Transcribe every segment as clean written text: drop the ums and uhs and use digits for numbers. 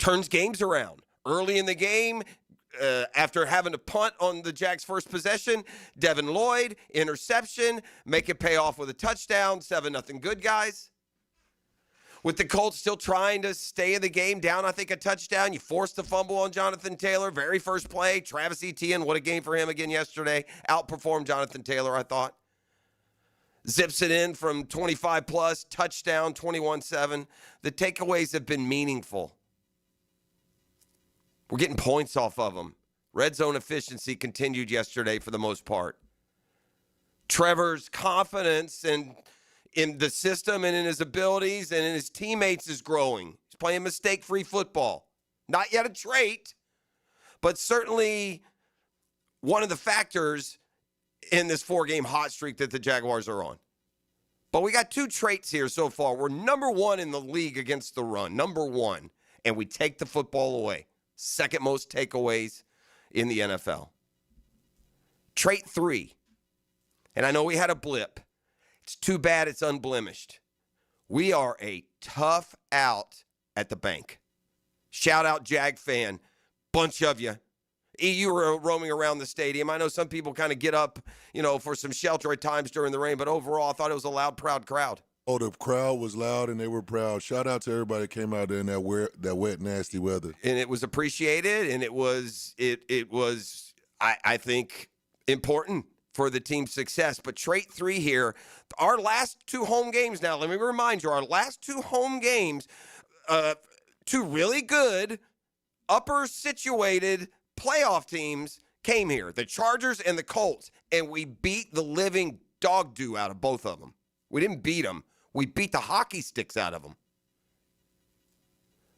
turns games around. Early in the game, after having to punt on the Jags' first possession, Devin Lloyd, interception, make it pay off with a touchdown, 7-0 good guys. With the Colts still trying to stay in the game, down, I think, a touchdown. You forced the fumble on Jonathan Taylor. Very first play. Travis Etienne, what a game for him again yesterday. Outperformed Jonathan Taylor, I thought. Zips it in from 25-plus, touchdown, 21-7. The takeaways have been meaningful. We're getting points off of them. Red zone efficiency continued yesterday for the most part. Trevor's confidence in the system and in his abilities and in his teammates is growing. He's playing mistake-free football. Not yet a trait, but certainly one of the factors in this 4-game hot streak that the Jaguars are on. But we got 2 traits here so far. We're number 1 in the league against the run, number 1, and we take the football away. Second most takeaways in the NFL. Trait 3, and I know we had a blip. It's too bad it's unblemished. We are a tough out at the bank. Shout out Jag fan. Bunch of you. You were roaming around the stadium. I know some people kind of get up, for some shelter at times during the rain, but overall I thought it was a loud, proud crowd. Oh, the crowd was loud and they were proud. Shout out to everybody that came out there in that wet, nasty weather. And it was appreciated, and it was I think, important for the team's success. But trait 3 here, our last 2 home games now, let me remind you, our last 2 home games, 2 really good, upper-situated playoff teams came here, the Chargers and the Colts, and we beat the living dog do out of both of them. We didn't beat them. We beat the hockey sticks out of them.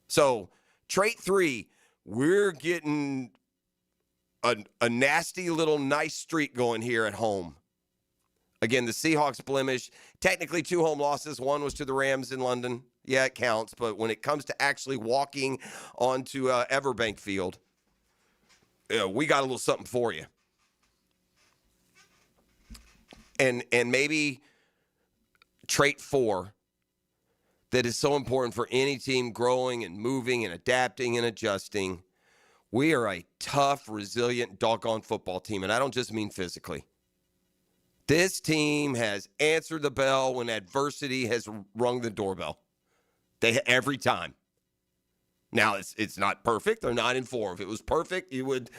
So, trait 3, we're getting a nasty little nice streak going here at home. Again, the Seahawks blemish, technically 2 home losses. One was to the Rams in London. Yeah, it counts. But when it comes to actually walking onto Everbank Field, we got a little something for you. And maybe trait 4 that is so important for any team growing and moving and adapting and adjusting. We are a tough, resilient, doggone football team, and I don't just mean physically. This team has answered the bell when adversity has rung the doorbell. Every time. Now, it's not perfect. They're 9-4. If it was perfect, you would,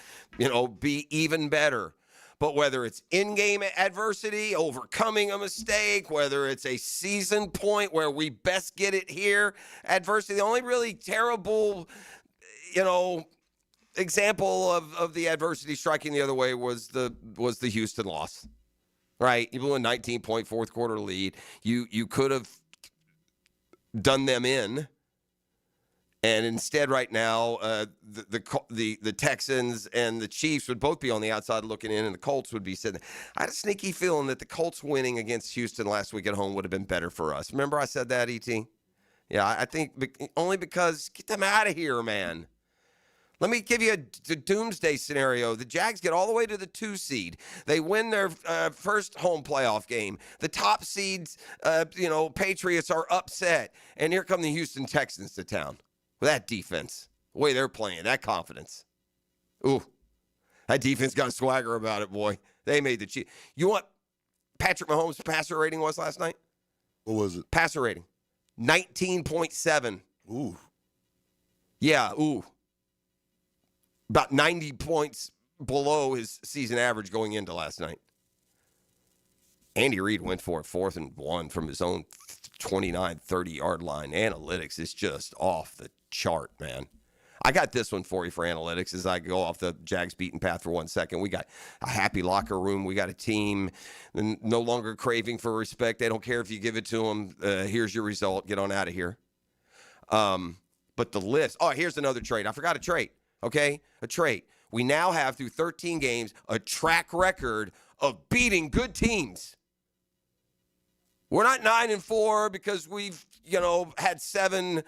be even better. But whether it's in-game adversity, overcoming a mistake, whether it's a season point where we best get it here, adversity, the only really terrible, example of the adversity striking the other way was the Houston loss, right? You blew a 19-point fourth quarter lead. You could have done them in, and instead, right now, the Texans and the Chiefs would both be on the outside looking in, and the Colts would be sitting. I had a sneaky feeling that the Colts winning against Houston last week at home would have been better for us. Remember I said that, E.T.? Yeah, I think only because get them out of here, man. Let me give you a doomsday scenario. The Jags get all the way to the 2 seed. They win their first home playoff game. The top seeds, Patriots are upset. And here come the Houston Texans to town. With that defense, the way they're playing, that confidence. Ooh, that defense got a swagger about it, boy. They made the Chiefs. You know what Patrick Mahomes' passer rating was last night? What was it? Passer rating, 19.7. Ooh. Yeah, ooh. About 90 points below his season average going into last night. Andy Reid went for it 4th and 1 from his own 29, 30-yard line. Analytics is just off the chart, man. I got this one for you for analytics as I go off the Jags beaten path for 1 second. We got a happy locker room. We got a team no longer craving for respect. They don't care if you give it to them. Here's your result. Get on out of here. But the list. Oh, here's another trait. I forgot a trait. Okay? A trait. We now have, through 13 games, a track record of beating good teams. We're not 9-4 because we've, had 7,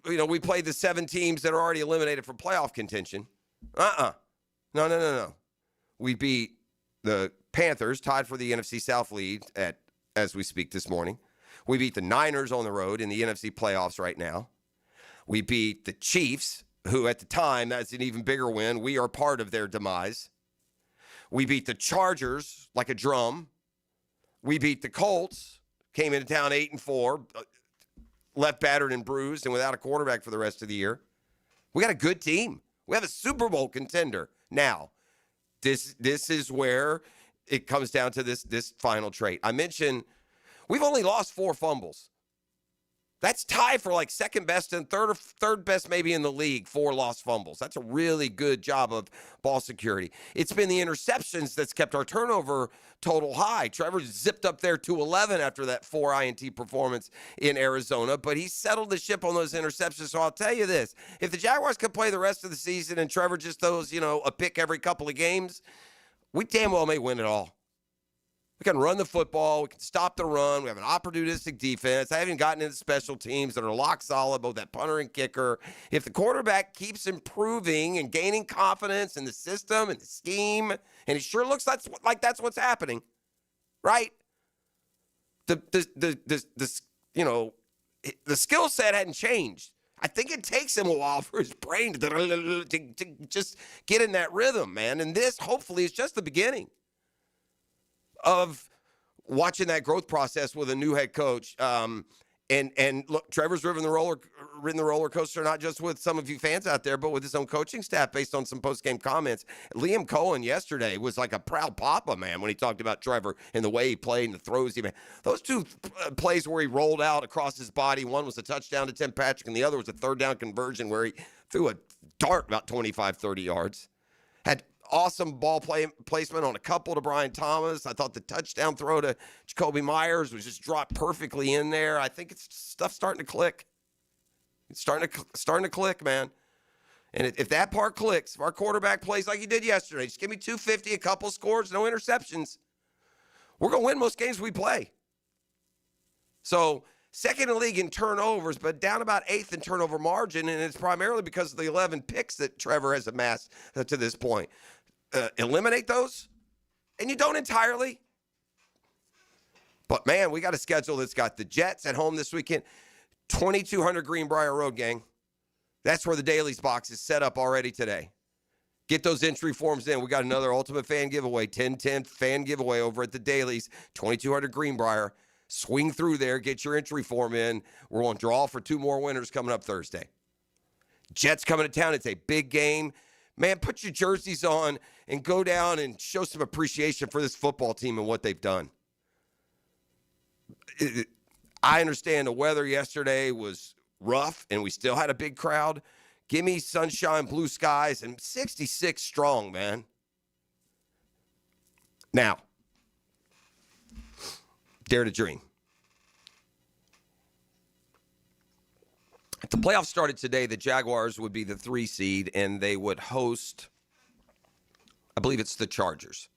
we played the 7 teams that are already eliminated from playoff contention. No. We beat the Panthers, tied for the NFC South lead as we speak this morning. We beat the Niners on the road in the NFC playoffs right now. We beat the Chiefs, who at the time, that's an even bigger win. We are part of their demise. We beat the Chargers like a drum. We beat the Colts, came into town 8-4, left battered and bruised and without a quarterback for the rest of the year. We got a good team. We have a Super Bowl contender. Now, this is where it comes down to this final trait. I mentioned we've only lost 4 fumbles. That's tied for like second best and third best maybe in the league, 4 lost fumbles. That's a really good job of ball security. It's been the interceptions that's kept our turnover total high. Trevor zipped up there to 11 after that 4 INT performance in Arizona, but he settled the ship on those interceptions. So I'll tell you this, if the Jaguars could play the rest of the season and Trevor just throws, a pick every couple of games, we damn well may win it all. We can run the football. We can stop the run. We have an opportunistic defense. I haven't gotten into special teams that are lock solid, both that punter and kicker. If the quarterback keeps improving and gaining confidence in the system and the scheme, and it sure looks like that's what's happening, right? The skill set hadn't changed. I think it takes him a while for his brain to just get in that rhythm, man. And this, hopefully, is just the beginning of watching that growth process with a new head coach. And look, Trevor's ridden the roller coaster, not just with some of you fans out there, but with his own coaching staff based on some post-game comments. Liam Cohen yesterday was like a proud papa, man, when he talked about Trevor and the way he played and the throws he made. Those 2 plays where he rolled out across his body, one was a touchdown to Tim Patrick and the other was a third down conversion where he threw a dart about 25, 30 yards. Had awesome ball placement on a couple to Brian Thomas. I thought the touchdown throw to Jacoby Myers was just dropped perfectly in there. I think it's stuff starting to click. It's starting to click, man. And if that part clicks, if our quarterback plays like he did yesterday, just give me 250, a couple scores, no interceptions, we're going to win most games we play. So second in the league in turnovers, but down about 8th in turnover margin, and it's primarily because of the 11 picks that Trevor has amassed to this point. Eliminate those, and you don't entirely. But, man, we got a schedule that's got the Jets at home this weekend, 2200 Greenbrier Road, gang. That's where the Dailies box is set up already today. Get those entry forms in. We got another Ultimate Fan Giveaway, 10-10 fan giveaway over at the Dailies, 2200 Greenbrier. Swing through there, get your entry form in. We're on draw for 2 more winners coming up Thursday. Jets coming to town. It's a big game. Man, put your jerseys on and go down and show some appreciation for this football team and what they've done. I understand the weather yesterday was rough, and we still had a big crowd. Give me sunshine, blue skies, and 66 strong, man. Now, dare to dream. If the playoffs started today, the Jaguars would be the 3 seed, and they would host, I believe it's the Chargers.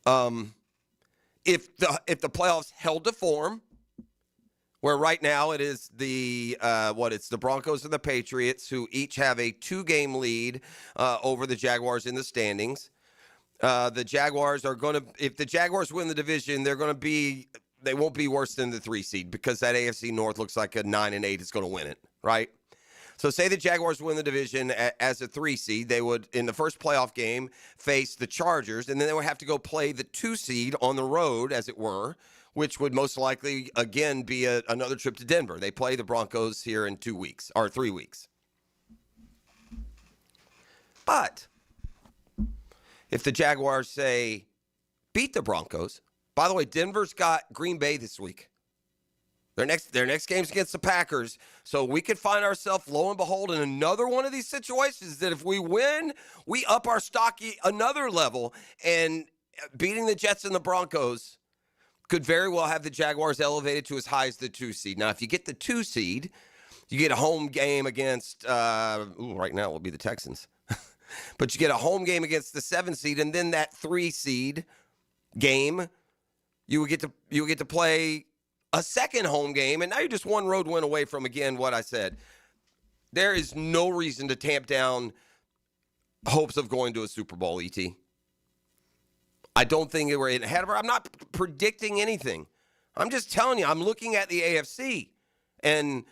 If the playoffs held to form, where right now it is it's the Broncos and the Patriots, who each have a 2-game lead over the Jaguars in the standings. The Jaguars are going to, if the Jaguars win the division, they won't be worse than the 3 seed because that AFC North looks like a 9-8 is going to win it, right? So say the Jaguars win the division as a 3 seed, they would, in the first playoff game, face the Chargers, and then they would have to go play the 2 seed on the road, as it were, which would most likely, again, be another trip to Denver. They play the Broncos here in 2 weeks, or 3 weeks. But if the Jaguars, say, beat the Broncos, by the way, Denver's got Green Bay this week. Their next game's against the Packers. So we could find ourselves, lo and behold, in another one of these situations that if we win, we up our stock another level. And beating the Jets and the Broncos could very well have the Jaguars elevated to as high as the 2 seed. Now, if you get the 2 seed, you get a home game against, right now it will be the Texans. But you get a home game against the 7 seed, and then that 3 seed game, you would get to play a second home game, and now you're just one road win away from, again, what I said. There is no reason to tamp down hopes of going to a Super Bowl, ET. I don't think we're ahead of her. I'm not predicting anything. I'm just telling you, I'm looking at the AFC, and,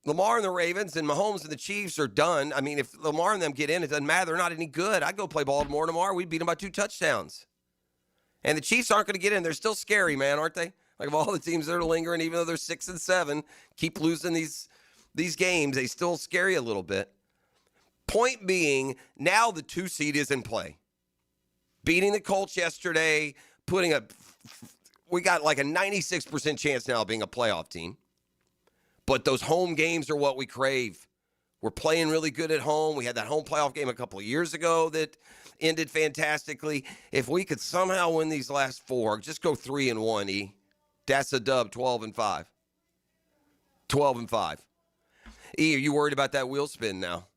Lamar and the Ravens and Mahomes and the Chiefs are done. I mean, if Lamar and them get in, it doesn't matter. They're not any good. I'd go play Baltimore tomorrow. We'd beat them by 2 touchdowns. And the Chiefs aren't going to get in. They're still scary, man, aren't they? Like, of all the teams that are lingering, even though they're 6-7, keep losing these games, they still scare you a little bit. Point being, now the 2 seed is in play. Beating the Colts yesterday, we got like a 96% chance now of being a playoff team. But those home games are what we crave. We're playing really good at home. We had that home playoff game a couple of years ago that ended fantastically. If we could somehow win these last 4, just go 3-1, E. That's a dub, 12-5. 12-5. E, are you worried about that wheel spin now?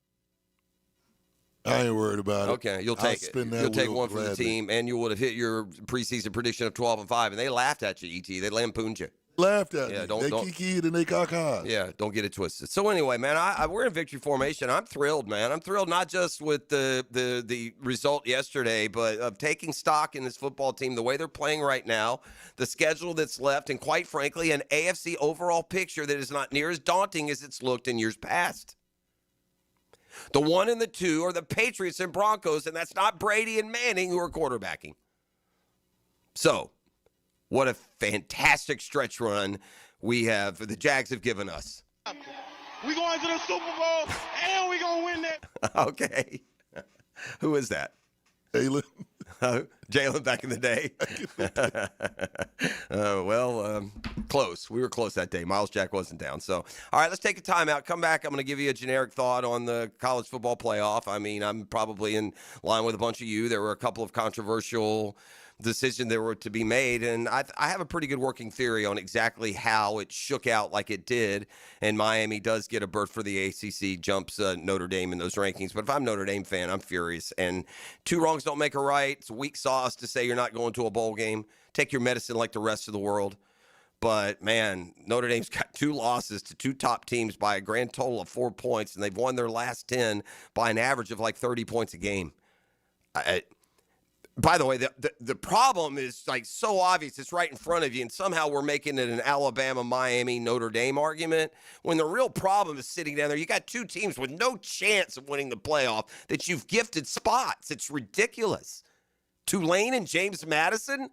I ain't worried about it. Okay, you'll take it. You'll take one for the team, and you would have hit your preseason prediction of 12-5, and they laughed at you, ET. They lampooned you. Laughed at me. They kikied and they caca. Yeah, don't get it twisted. So anyway, man, we're in victory formation. I'm thrilled, man. I'm thrilled not just with the result yesterday, but of taking stock in this football team, the way they're playing right now, the schedule that's left, and quite frankly, an AFC overall picture that is not near as daunting as it's looked in years past. The 1 and the 2 are the Patriots and Broncos, and that's not Brady and Manning who are quarterbacking. So, what a fantastic stretch run the Jags have given us. We going to the Super Bowl, and we going to win that. Okay. Who is that? Jalen. Jalen back in the day. Close. We were close that day. Miles Jack wasn't down. So, all right, let's take a timeout. Come back. I'm going to give you a generic thought on the college football playoff. I mean, I'm probably in line with a bunch of you. There were a couple of controversial decisions that were to be made, and I have a pretty good working theory on exactly how it shook out like it did, and Miami does get a berth for the ACC, jumps Notre Dame in those rankings. But if I'm a Notre Dame fan, I'm furious, and 2 wrongs don't make a right. It's weak sauce to say you're not going to a bowl game. Take your medicine like the rest of the world. But, man, Notre Dame's got 2 losses to 2 top teams by a grand total of 4 points, and they've won their last 10 by an average of like 30 points a game. By the way, the problem is like so obvious. It's right in front of you, and somehow we're making it an Alabama, Miami, Notre Dame argument when the real problem is sitting down there. You got 2 teams with no chance of winning the playoff that you've gifted spots. It's ridiculous. Tulane and James Madison?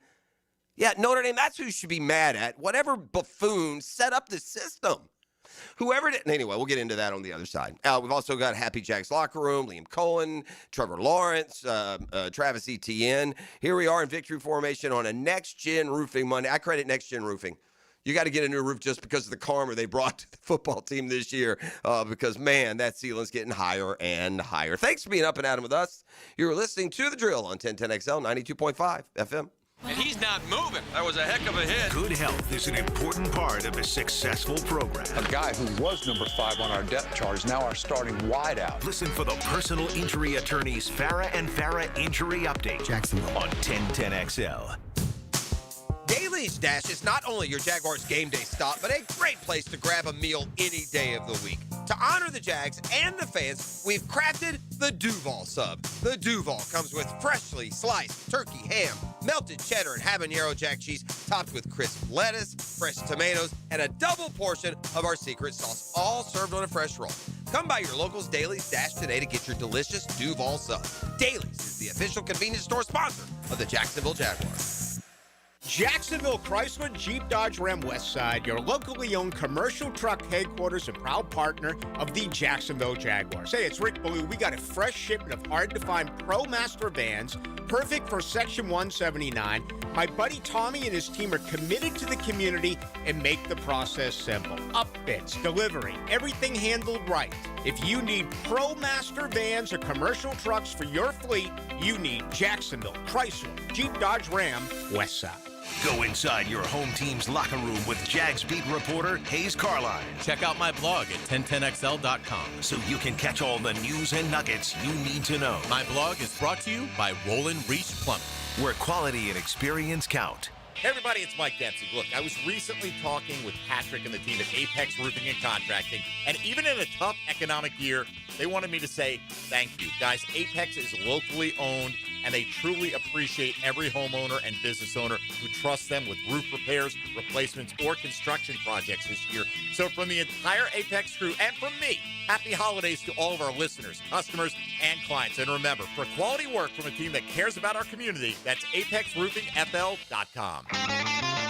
Yeah, Notre Dame, that's who you should be mad at. Whatever buffoon set up the system. Whoever did, anyway, we'll get into that on the other side. We've also got Happy Jack's Locker Room, Liam Cohen, Trevor Lawrence, Travis Etienne. Here we are in victory formation on a next-gen roofing Monday. I credit next-gen roofing. You got to get a new roof just because of the karma they brought to the football team this year because, man, that ceiling's getting higher and higher. Thanks for being up and at 'em with us. You're listening to The Drill on 1010XL, 92.5 FM. And he's not moving. That was a heck of a hit. Good health is an important part of a successful program. A guy who was number 5 on our depth chart is now our starting wideout. Listen for the personal injury attorneys Farah and Farah Injury Update. Jacksonville on 1010XL. Daly's Dash is not only your Jaguars game day stop, but a great place to grab a meal any day of the week. To honor the Jags and the fans, we've crafted the Duval Sub. The Duval comes with freshly sliced turkey ham, melted cheddar and habanero jack cheese, topped with crisp lettuce, fresh tomatoes, and a double portion of our secret sauce, all served on a fresh roll. Come by your local's Daly's Dash today to get your delicious Duval Sub. Daly's is the official convenience store sponsor of the Jacksonville Jaguars. Jacksonville Chrysler Jeep Dodge Ram Westside, your locally owned commercial truck headquarters and proud partner of the Jacksonville Jaguars. Hey, it's Rick Ballou. We got a fresh shipment of hard-to-find ProMaster vans, perfect for Section 179. My buddy Tommy and his team are committed to the community and make the process simple. Upfits, delivery, everything handled right. If you need ProMaster vans or commercial trucks for your fleet, you need Jacksonville Chrysler Jeep Dodge Ram Westside. Go inside your home team's locker room with Jags beat reporter Hayes Carline. Check out my blog at 1010XL.com. So you can catch all the news and nuggets you need to know. My blog is brought to you by Roland Reach Plumbing, where quality and experience count. Hey everybody, it's Mike Dempsey. Look, I was recently talking with Patrick and the team at Apex Roofing and Contracting, and even in a tough economic year, they wanted me to say thank you. Guys, Apex is locally owned and they truly appreciate every homeowner and business owner who trusts them with roof repairs, replacements, or construction projects this year. So from the entire Apex crew and from me, happy holidays to all of our listeners, customers, and clients. And remember, for quality work from a team that cares about our community, that's apexroofingfl.com.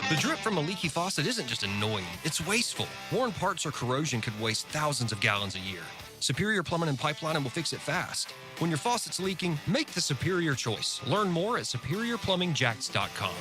The drip from a leaky faucet isn't just annoying, it's wasteful. Worn parts or corrosion could waste thousands of gallons a year. Superior Plumbing and Pipelining will fix it fast. When your faucet's leaking, make the superior choice. Learn more at superiorplumbingjacks.com.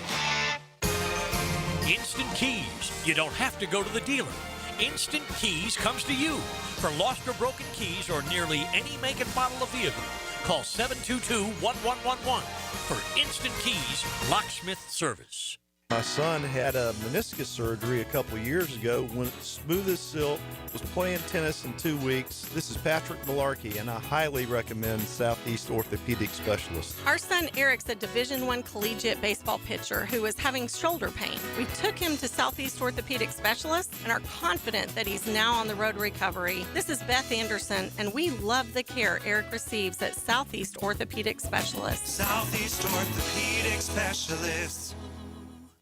Instant Keys. You don't have to go to the dealer. Instant Keys comes to you. For lost or broken keys or nearly any make and model of vehicle, call 722-1111 for Instant Keys locksmith service. My son had a meniscus surgery a couple years ago. Went smooth as silk, was playing tennis in 2 weeks. This is Patrick Malarkey, and I highly recommend Southeast Orthopedic Specialist. Our son Eric's a Division I collegiate baseball pitcher who is having shoulder pain. We took him to Southeast Orthopedic Specialist and are confident that he's now on the road to recovery. This is Beth Anderson, and we love the care Eric receives at Southeast Orthopedic Specialist. Southeast Orthopedic Specialist.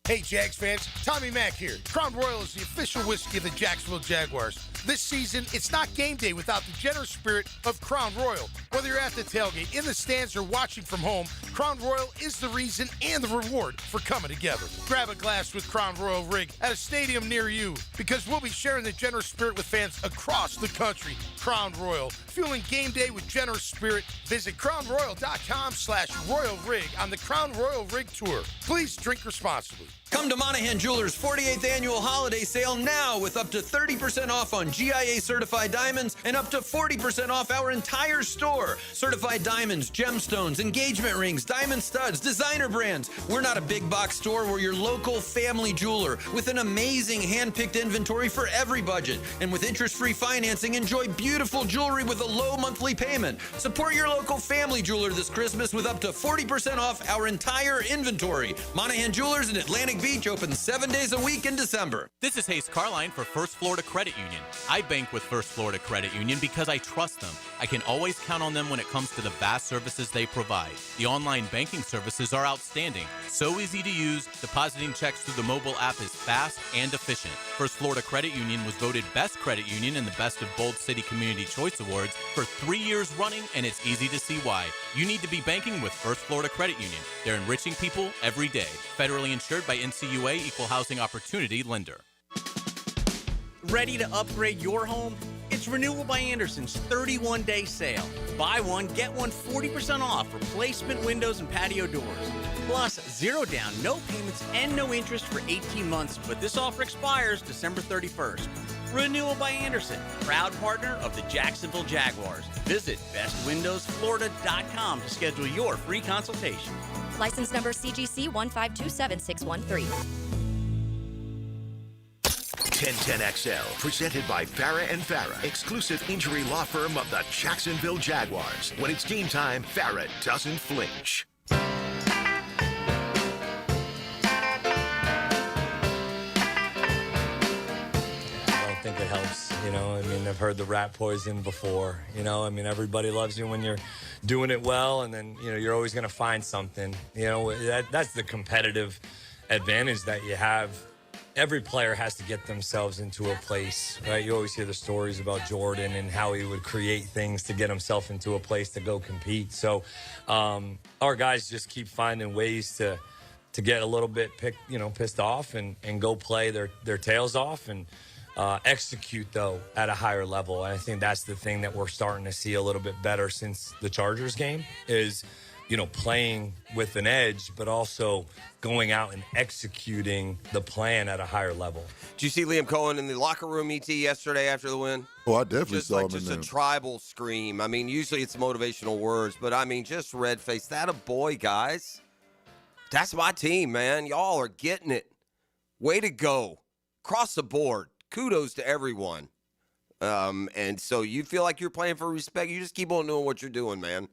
Hey, Jags fans, Tommy Mack here. Crown Royal is the official whiskey of the Jacksonville Jaguars. This season, it's not game day without the generous spirit of Crown Royal. Whether you're at the tailgate, in the stands, or watching from home, Crown Royal is the reason and the reward for coming together. Grab a glass with Crown Royal Rig at a stadium near you, because we'll be sharing the generous spirit with fans across the country. Crown Royal, fueling game day with generous spirit. Visit crownroyal.com/Royal Rig on the Crown Royal Rig Tour. Please drink responsibly. Come to Monahan Jewelers' 48th annual holiday sale now with up to 30% off on GIA certified diamonds and up to 40% off our entire store. Certified diamonds, gemstones, engagement rings, diamond studs, designer brands. We're not a big box store. We're your local family jeweler with an amazing hand-picked inventory for every budget. And with interest-free financing, enjoy beautiful jewelry with a low monthly payment. Support your local family jeweler this Christmas with up to 40% off our entire inventory. Monahan Jewelers in Atlantic Beach open 7 days a week in December. This is Hayes Carline for First Florida Credit Union. I bank with First Florida Credit Union because I trust them. I can always count on them when it comes to the vast services they provide. The online banking services are outstanding. So easy to use, depositing checks through the mobile app is fast and efficient. First Florida Credit Union was voted Best Credit Union in the Best of Bold City Community Choice Awards for 3 years running, and it's easy to see why. You need to be banking with First Florida Credit Union. They're enriching people every day. Federally insured by NCUA, Equal Housing Opportunity Lender. Ready to upgrade your home? It's Renewal by Anderson's 31-day sale. Buy one, get one 40% off replacement windows and patio doors. Plus, 0 down, no payments, and no interest for 18 months. But this offer expires December 31st. Renewal by Anderson, proud partner of the Jacksonville Jaguars. Visit bestwindowsflorida.com to schedule your free consultation. License number CGC 1527613. 1010XL, presented by Farah and Farah, exclusive injury law firm of the Jacksonville Jaguars. When it's game time, Farah doesn't flinch. I don't think it helps, you know. I mean, I've heard the rat poison before, you know. I mean, everybody loves you when you're doing it well, and then, you know, you're always going to find something. You know, that's the competitive advantage that you have. Every player has to get themselves into a place, right? You always hear the stories about Jordan and how he would create things to get himself into a place to go compete. So our guys just keep finding ways to get a little bit pissed off and go play their tails off and execute, though, at a higher level. And I think that's the thing that we're starting to see a little bit better since the Chargers game is, you know, playing with an edge, but also going out and executing the plan at a higher level. Did you see Liam Cohen in the locker room, ET, yesterday after the win? Oh, I definitely just saw him just in a there. tribal scream. I mean, usually it's motivational words, but I mean, just red face. That a boy, guys. That's my team, man. Y'all are getting it. Way to go. Across the board. Kudos to everyone. And so you feel like you're playing for respect. You just keep on doing what you're doing, man.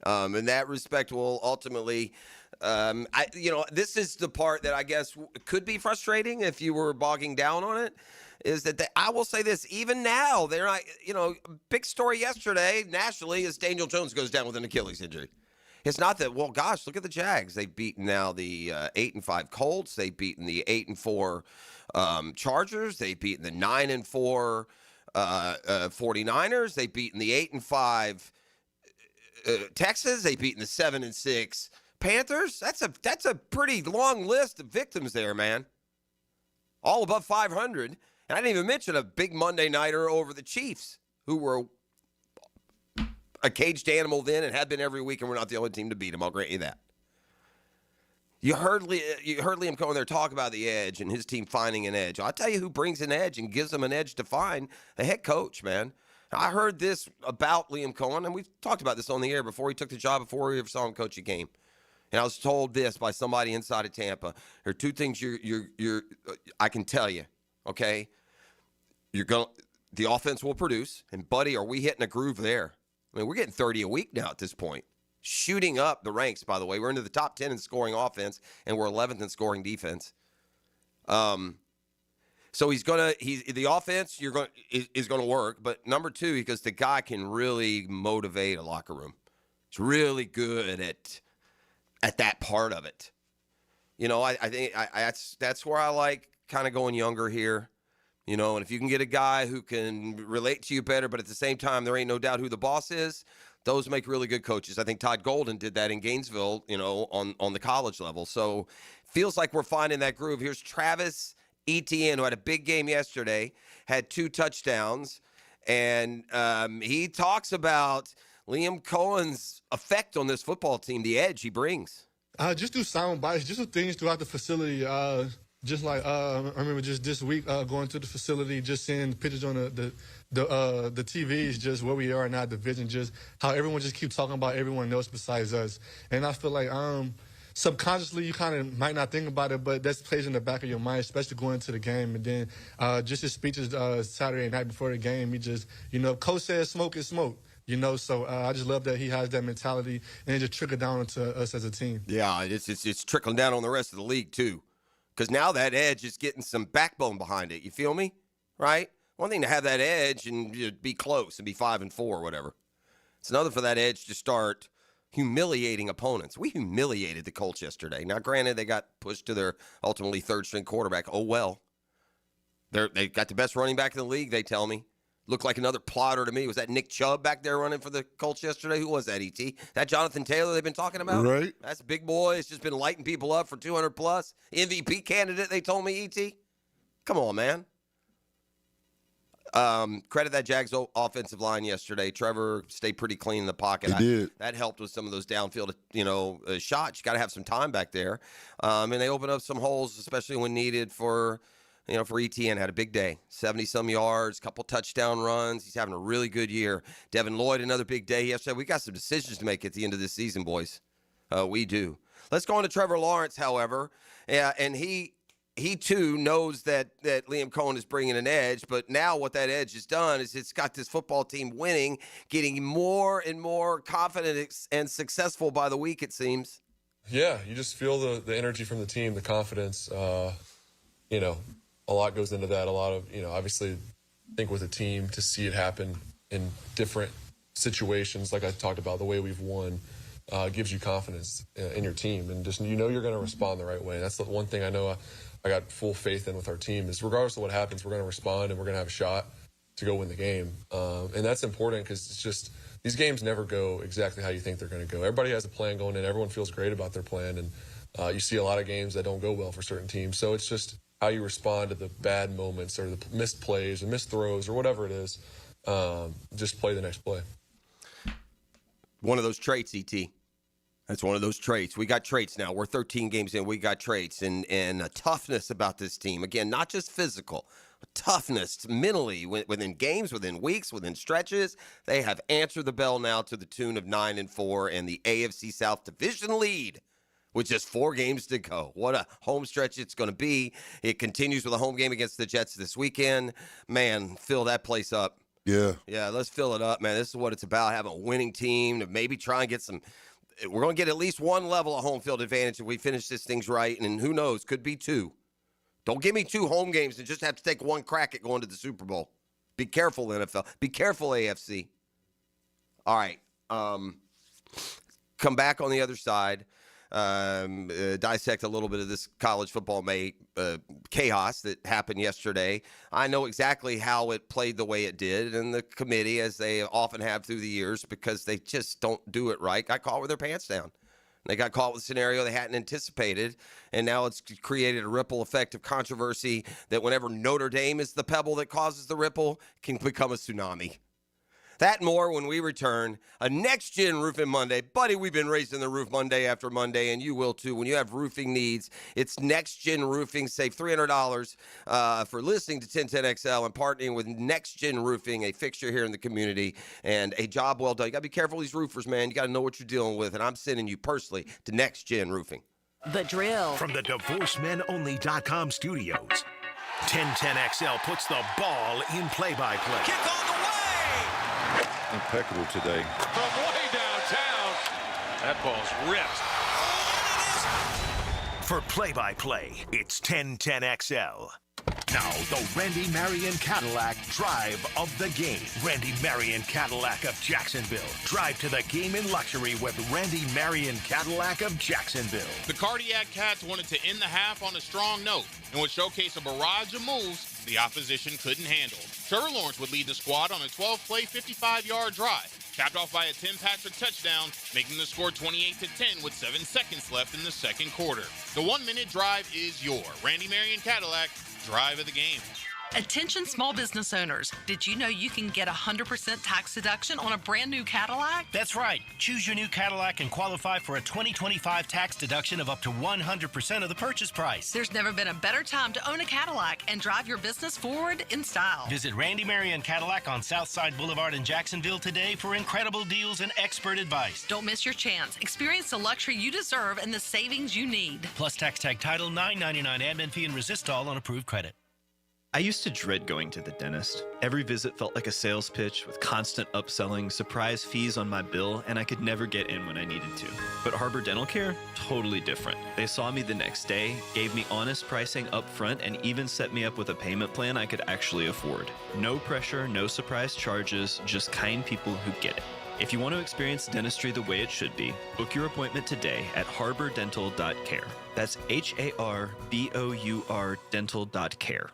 And that respect will ultimately, this is the part that I guess could be frustrating if you were bogging down on it, is that I will say this, even now, they're not, big story yesterday nationally is Daniel Jones goes down with an Achilles injury. It's not that, well, gosh, look at the Jags. They've beaten now the 8-5 Colts. They've beaten the 8-4 Chargers. They've beaten the 9-4 49ers. They've beaten the 8-5 Texans. They've beaten the 7-6 Panthers. That's a pretty long list of victims there, man. All above 500. And I didn't even mention a big Monday nighter over the Chiefs, who were a caged animal then and have been every week, and we're not the only team to beat them. I'll grant you that. You heard Liam Cohen there talk about the edge and his team finding an edge. I'll tell you who brings an edge and gives them an edge to find: the head coach, man. I heard this about Liam Cohen, and we've talked about this on the air before he took the job, before we ever saw him coach a game. And I was told this by somebody inside of Tampa. There are two things I can tell you, okay? The offense will produce, and buddy, are we hitting a groove there? I mean, we're getting 30 a week now at this point. Shooting up the ranks, by the way. We're into the top 10 in scoring offense, and we're 11th in scoring defense. So the offense is gonna work, but number two, because the guy can really motivate a locker room. He's really good at that part of it. You know, I think that's where I like kind of going younger here. You know, and if you can get a guy who can relate to you better, but at the same time, there ain't no doubt who the boss is, those make really good coaches. I think Todd Golden did that in Gainesville, you know, on the college level. So feels like we're finding that groove. Here's Travis Etienne, who had a big game yesterday, had 2 touchdowns, and he talks about Liam Cohen's effect on this football team, the edge he brings. Just do sound bites, just do things throughout the facility. Just like I remember just this week going to the facility, just seeing pictures on the TVs, just where we are in our division, just how everyone just keeps talking about everyone else besides us. And I feel like subconsciously you kind of might not think about it, but that plays in the back of your mind, especially going into the game. And then just his speeches Saturday night before the game, he just, you know, coach says smoke is smoke. You know, so I just love that he has that mentality, and it just trickled down into us as a team. Yeah, it's trickling down on the rest of the league too. Because now that edge is getting some backbone behind it. You feel me? Right? One thing to have that edge and be close and be 5-4 or whatever. It's another for that edge to start humiliating opponents. We humiliated the Colts yesterday. Now, granted, they got pushed to their ultimately third-string quarterback. Oh, well. They got the best running back in the league, they tell me. Looked like another plotter to me. Was that Nick Chubb back there running for the Colts yesterday? Who was that, E.T.? That Jonathan Taylor they've been talking about? Right. That's a big boy. It's just been lighting people up for 200-plus. MVP candidate, they told me, E.T. Come on, man. Credit that Jags offensive line yesterday. Trevor stayed pretty clean in the pocket. He did. That helped with some of those downfield, shots. You got to have some time back there. And they opened up some holes, especially when needed for ETN. Had a big day, 70-some yards, couple touchdown runs. He's having a really good year. Devin Lloyd, another big day yesterday. We got some decisions to make at the end of this season, boys. We do. Let's go on to Trevor Lawrence, however. And he too knows that Liam Cohen is bringing an edge, but now what that edge has done is it's got this football team winning, getting more and more confident and successful by the week, it seems. Yeah, you just feel the energy from the team, the confidence. A lot goes into that. A lot of, obviously, I think with a team to see it happen in different situations, like I talked about, the way we've won, gives you confidence in your team. And just, you're going to respond the right way. And that's the one thing I know I got full faith in with our team is regardless of what happens, we're going to respond and we're going to have a shot to go win the game. And that's important because it's just these games never go exactly how you think they're going to go. Everybody has a plan going in. Everyone feels great about their plan. And you see a lot of games that don't go well for certain teams. So it's just how you respond to the bad moments or the missed plays or missed throws or whatever it is. Just play the next play. One of those traits, E.T. That's one of those traits. We got traits now. We're 13 games in. We got traits and a toughness about this team. Again, not just physical, toughness mentally within games, within weeks, within stretches. They have answered the bell now to the tune of 9-4 and the AFC South division lead with just 4 games to go. What a home stretch it's going to be. It continues with a home game against the Jets this weekend. Man, fill that place up. Yeah. Yeah, let's fill it up, man. This is what it's about, having a winning team, to maybe try and get some – we're going to get at least one level of home field advantage if we finish this things right, and who knows, could be 2. Don't give me 2 home games and just have to take one crack at going to the Super Bowl. Be careful, NFL. Be careful, AFC. All right. come back on the other side, dissect a little bit of this college football chaos that happened yesterday. I know exactly how it played the way it did, and the committee, as they often have through the years, because they just don't do it right, got caught with their pants down. They got caught with a scenario they hadn't anticipated, and now it's created a ripple effect of controversy that whenever Notre Dame is the pebble that causes the ripple, can become a tsunami. That and more when we return. A next-gen Roofing Monday. Buddy, we've been raising the roof Monday after Monday, and you will too. When you have roofing needs, it's next-gen roofing. Save $300 for listening to 1010XL and partnering with next-gen roofing, a fixture here in the community, and a job well done. You got to be careful with these roofers, man. You got to know what you're dealing with, and I'm sending you personally to next-gen roofing. The Drill. From the DivorceMenOnly.com studios, 1010XL puts the ball in play-by-play. Kick on the way! Impeccable today. From way downtown. That ball's ripped. For play-by-play, it's 1010XL. Now, the Randy Marion Cadillac Drive of the Game. Randy Marion Cadillac of Jacksonville. Drive to the game in luxury with Randy Marion Cadillac of Jacksonville. The Cardiac Cats wanted to end the half on a strong note and would showcase a barrage of moves the opposition couldn't handle. Trevor Lawrence would lead the squad on a 12-play, 55-yard drive, capped off by a Tim Patrick touchdown, making the score 28-10 with 7 seconds left in the second quarter. The 1-minute drive is your Randy Marion Cadillac Drive of the Game. Attention small business owners. Did you know you can get 100% tax deduction on a brand new Cadillac? That's right. Choose your new Cadillac and qualify for a 2025 tax deduction of up to 100% of the purchase price. There's never been a better time to own a Cadillac and drive your business forward in style. Visit Randy Marion Cadillac on Southside Boulevard in Jacksonville today for incredible deals and expert advice. Don't miss your chance. Experience the luxury you deserve and the savings you need. Plus tax tag title, $9.99 admin fee and resistol on approved credit. I used to dread going to the dentist. Every visit felt like a sales pitch with constant upselling, surprise fees on my bill, and I could never get in when I needed to. But Harbor Dental Care? Totally different. They saw me the next day, gave me honest pricing up front, and even set me up with a payment plan I could actually afford. No pressure, no surprise charges, just kind people who get it. If you want to experience dentistry the way it should be, book your appointment today at harbordental.care. That's HARBOUR dental.care.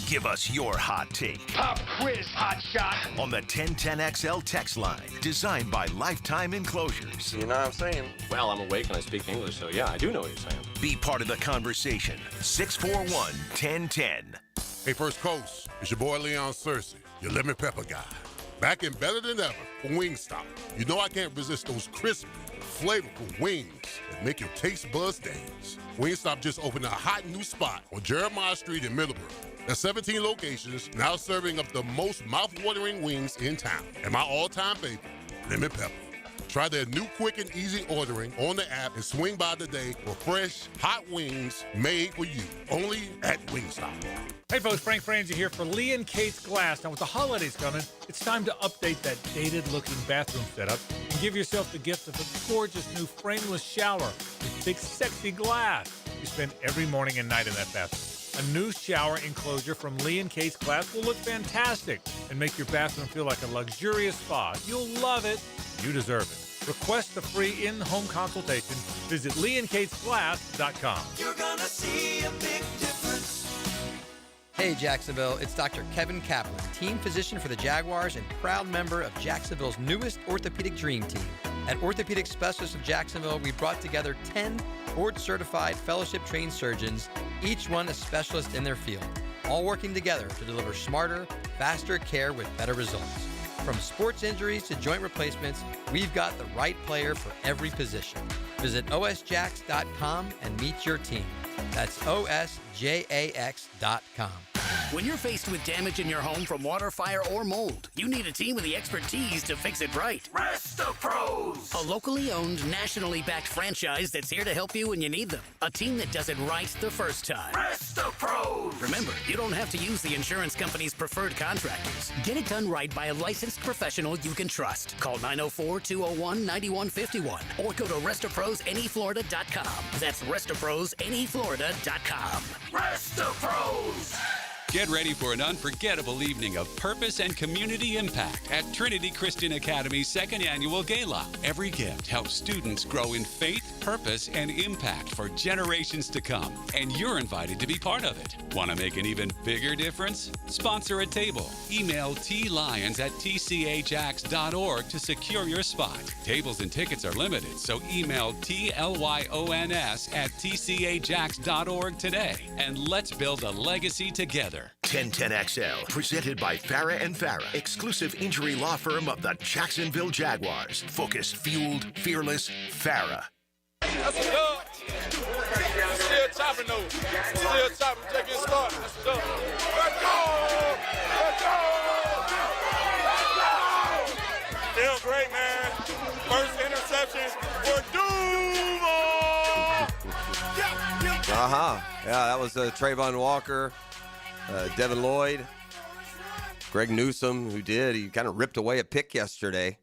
Give us your hot take. Pop quiz, hot shot. On the 1010XL text line, designed by Lifetime Enclosures. You know what I'm saying? Well, I'm awake and I speak English, so yeah, I do know what you're saying. Be part of the conversation. 641-1010. Hey, First Coast, it's your boy Leon Searcy, your lemon pepper guy. Back and better than ever for Wingstop. You know I can't resist those crisp, flavorful wings that make your taste buds dance. Wingstop just opened a hot new spot on Jeremiah Street in Middleborough. There's 17 locations, now serving up the most mouth-watering wings in town. And my all-time favorite, lemon pepper. Try their new quick and easy ordering on the app and swing by today for fresh, hot wings made for you. Only at Wingstop. Hey folks, Frank Franzi here for Lee & Kate's Glass. Now with the holidays coming, it's time to update that dated-looking bathroom setup and give yourself the gift of a gorgeous new frameless shower with big, sexy glass. You spend every morning and night in that bathroom. A new shower enclosure from Lee & Kate's Glass will look fantastic and make your bathroom feel like a luxurious spa. You'll love it. You deserve it. Request a free in-home consultation. Visit leeandkatesglass.com. You're gonna see a big difference. Hey Jacksonville, it's Dr. Kevin Kaplan, team physician for the Jaguars and proud member of Jacksonville's newest orthopedic dream team. At Orthopedic Specialists of Jacksonville, we brought together 10 board-certified, fellowship-trained surgeons, each one a specialist in their field, all working together to deliver smarter, faster care with better results. From sports injuries to joint replacements, we've got the right player for every position. Visit osjax.com and meet your team. That's osjax.com. When you're faced with damage in your home from water, fire, or mold, you need a team with the expertise to fix it right. RestoPros! A locally owned, nationally backed franchise that's here to help you when you need them. A team that does it right the first time. RestoPros! Remember, you don't have to use the insurance company's preferred contractors. Get it done right by a licensed professional you can trust. Call 904-201-9151 or go to RestoProsNEFlorida.com. That's RestoProsNEFlorida.com. RestoPros! Get ready for an unforgettable evening of purpose and community impact at Trinity Christian Academy's second annual gala. Every gift helps students grow in faith, purpose, and impact for generations to come. And you're invited to be part of it. Want to make an even bigger difference? Sponsor a table. Email tlions@tcajax.org to secure your spot. Tables and tickets are limited, so email tlyons@tcajax.org today. And let's build a legacy together. 1010XL, presented by Farah and Farah, exclusive injury law firm of the Jacksonville Jaguars. Focused, fueled, fearless, Farah. That's what's up. Still chopping though. Still chopping. Just getting started. That's what's up. Let's go. Let's go. Still great, man. First interception for Duval. Yeah, that was Trayvon Walker, Devin Lloyd, Greg Newsome, who he kind of ripped away a pick yesterday.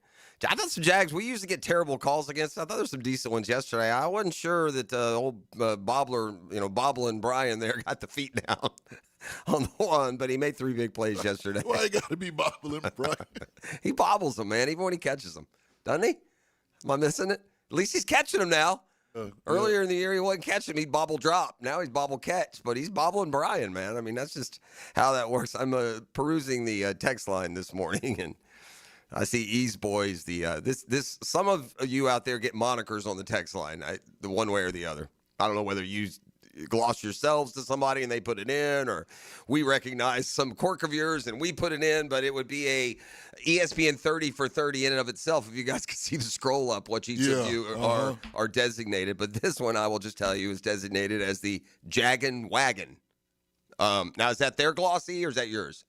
I thought some Jags, we usually get terrible calls against. I thought there were some decent ones yesterday. I wasn't sure that old Bobbler, Bobble and Brian there got the feet down on the one, but he made 3 big plays yesterday. Why you got to be bobbling, Brian? He bobbles them, man, even when he catches them. Doesn't he? Am I missing it? At least he's catching them now. Earlier in the year, he wasn't catching. He'd bobble drop. Now he's bobble catch, but he's bobbling Brian, man. I mean, that's just how that works. I'm perusing the text line this morning, and I see Ease Boys. This some of you out there get monikers on the text line, the one way or the other. I don't know whether you gloss yourselves to somebody and they put it in, or we recognize some quirk of yours and we put it in, but it would be a ESPN 30 for 30 in and of itself if you guys could see the scroll up, what each of you are designated. But this one, I will just tell you, is designated as the Jaggin' Wagon. Now, is that their glossy or is that yours?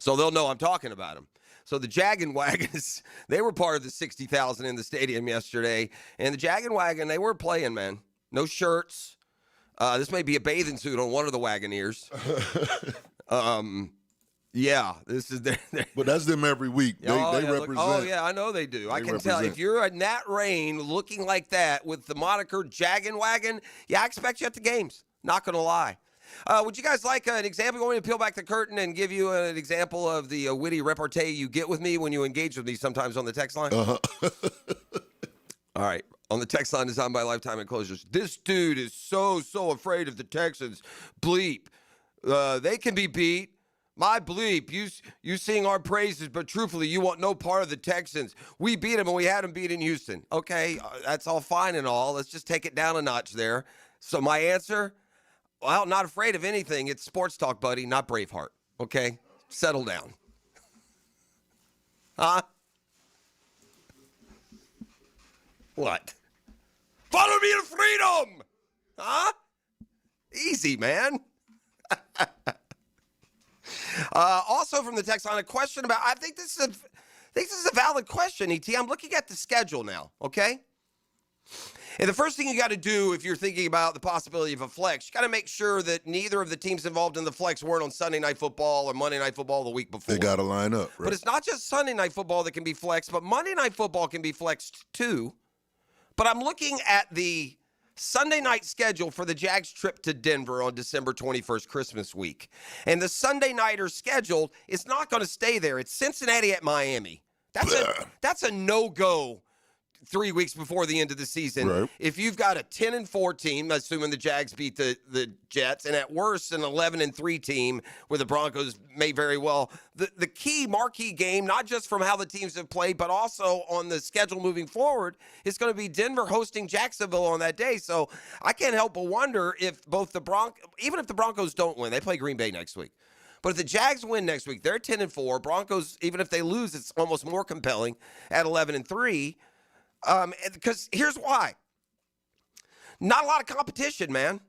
So they'll know I'm talking about them. So the Jaggin' Wagons, they were part of the 60,000 in the stadium yesterday. And the Jaggin' Wagon, they were playing, man. No shirts. This may be a bathing suit on one of the Wagoneers. Yeah, this is their but that's them every week. They represent. I know they do. I can tell. If you're in that rain looking like that with the moniker Jaggin' Wagon, I expect you at the games. Not going to lie. Would you guys like an example? You want me to peel back the curtain and give you an example of the witty repartee you get with me when you engage with me sometimes on the text line? All right. On the text line designed by Lifetime Enclosures. This dude is so afraid of the Texans. Bleep. They can be beat. My bleep. You sing our praises, but truthfully, you want no part of the Texans. We beat them, and we had them beat in Houston. Okay, that's all fine and all. Let's just take it down a notch there. So my answer, well, not afraid of anything. It's sports talk, buddy, not Braveheart. Okay? Settle down. Huh? What? Follow me to freedom! Huh? Easy, man. Also from the text line, a question about, I think this is a valid question, ET. I'm looking at the schedule now, okay? And the first thing you got to do if you're thinking about the possibility of a flex, you got to make sure that neither of the teams involved in the flex weren't on Sunday Night Football or Monday Night Football the week before. They got to line up, right? But it's not just Sunday Night Football that can be flexed, but Monday Night Football can be flexed too. But I'm looking at the Sunday night schedule for the Jags trip to Denver on December 21st, Christmas week. And the Sunday nighter schedule is not going to stay there. It's Cincinnati at Miami. That's a no-go 3 weeks before the end of the season. Right. If you've got a 10-4 team, assuming the Jags beat the Jets, and at worst an 11-3 team where the Broncos may very well, the key marquee game, not just from how the teams have played, but also on the schedule moving forward, is going to be Denver hosting Jacksonville on that day. So I can't help but wonder if even if the Broncos don't win, they play Green Bay next week. But if the Jags win next week, they're 10-4. Broncos, even if they lose, it's almost more compelling at 11-3. Because here's why. Not a lot of competition, man.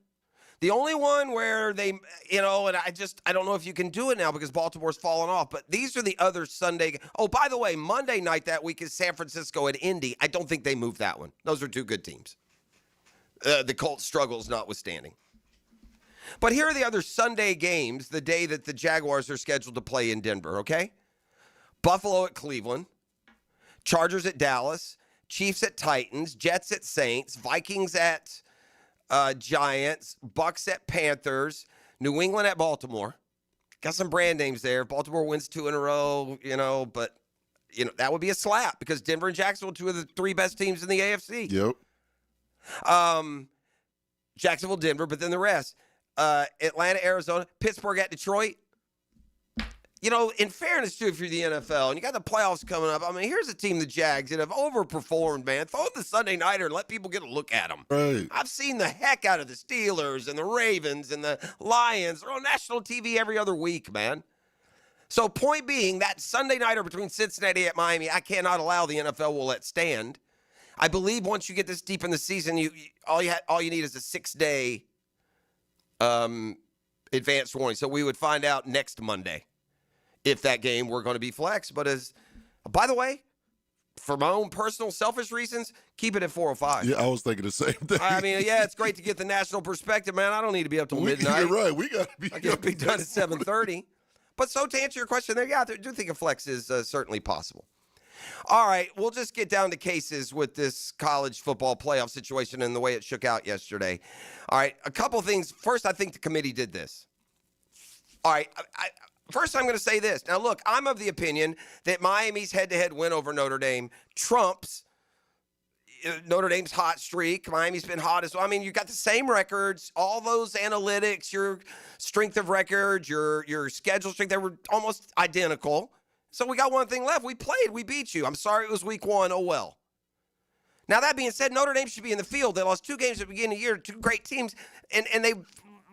The only one where they, and I don't know if you can do it now because Baltimore's fallen off, but these are the other Sunday. Oh, by the way, Monday night that week is San Francisco and Indy. I don't think they moved that one. Those are two good teams. The Colts struggles notwithstanding. But here are the other Sunday games, the day that the Jaguars are scheduled to play in Denver, okay? Buffalo at Cleveland, Chargers at Dallas, Chiefs at Titans, Jets at Saints, Vikings at Giants, Bucks at Panthers, New England at Baltimore. got some brand names there. Baltimore wins 2 in a row, but that would be a slap because Denver and Jacksonville, 2 of the 3 best teams in the AFC. Yep. Jacksonville, Denver, but then the rest. Atlanta, Arizona, Pittsburgh at Detroit. In fairness, too, if you're the NFL and you got the playoffs coming up, I mean, here's a team, the Jags, that have overperformed, man. Throw the Sunday nighter and let people get a look at them. Right. I've seen the heck out of the Steelers and the Ravens and the Lions. They're on national TV every other week, man. So point being, that Sunday nighter between Cincinnati and Miami, I cannot allow the NFL will let stand. I believe once you get this deep in the season, all you need is a 6-day advance warning. So we would find out next Monday if that game were going to be flexed. But by the way, for my own personal selfish reasons, keep it at 4:05. Yeah, I was thinking the same thing. I mean, yeah, it's great to get the national perspective, man. I don't need to be up till midnight. You're right. We got to be. I got to be done at 7:30. But so to answer your question there, yeah, I do think a flex is certainly possible. All right, we'll just get down to cases with this college football playoff situation and the way it shook out yesterday. All right, a couple things. First, I think the committee did this. All right, first I'm going to say this. Now, look, I'm of the opinion that Miami's head-to-head win over Notre Dame trumps Notre Dame's hot streak. Miami's been hot as well. I mean, you got the same records, all those analytics, your strength of record, your schedule strength, they were almost identical. So we got one thing left. We played. We beat you. I'm sorry it was week 1. Oh, well. Now, that being said, Notre Dame should be in the field. They lost 2 games at the beginning of the year, 2 great teams, and they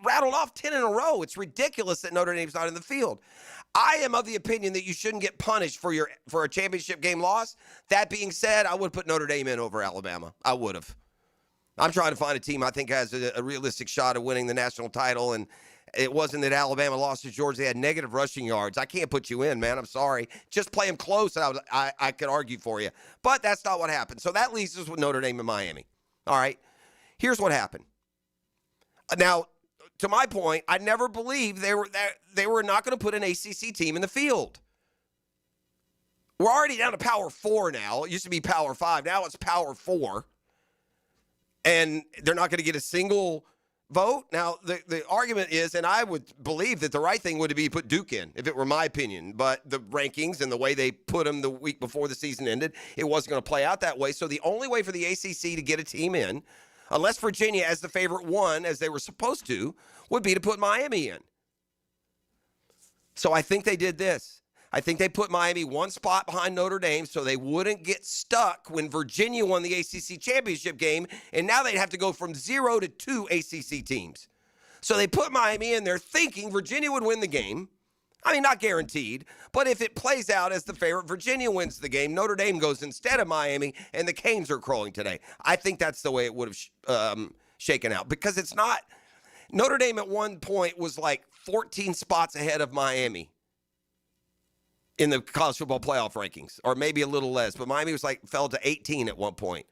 rattled off 10 in a row. It's ridiculous that Notre Dame's not in the field. I am of the opinion that you shouldn't get punished for a championship game loss. That being said, I would put Notre Dame in over Alabama. I would have. I'm trying to find a team I think has a realistic shot of winning the national title, and it wasn't that Alabama lost to Georgia. They had negative rushing yards. I can't put you in, man. I'm sorry. Just play them close, and I could argue for you. But that's not what happened. So that leaves us with Notre Dame and Miami. All right. Here's what happened. Now, to my point, I never believed they were not going to put an ACC team in the field. We're already down to Power 4 now. It used to be Power 5. Now it's Power 4. And they're not going to get a single vote. Now, the argument is, and I would believe that the right thing would be to put Duke in, if it were my opinion. But the rankings and the way they put them the week before the season ended, it wasn't going to play out that way. So the only way for the ACC to get a team in, unless Virginia, as the favorite, won, as they were supposed to, would be to put Miami in. So I think they did this. I think they put Miami 1 spot behind Notre Dame so they wouldn't get stuck when Virginia won the ACC championship game, and now they'd have to go from 0 to 2 ACC teams. So they put Miami in there thinking Virginia would win the game. I mean, not guaranteed, but if it plays out as the favorite, Virginia wins the game, Notre Dame goes instead of Miami, and the Canes are crawling today. I think that's the way it would have shaken out, because it's not. Notre Dame at one point was like 14 spots ahead of Miami in the college football playoff rankings, or maybe a little less, but Miami was fell to 18 at one point.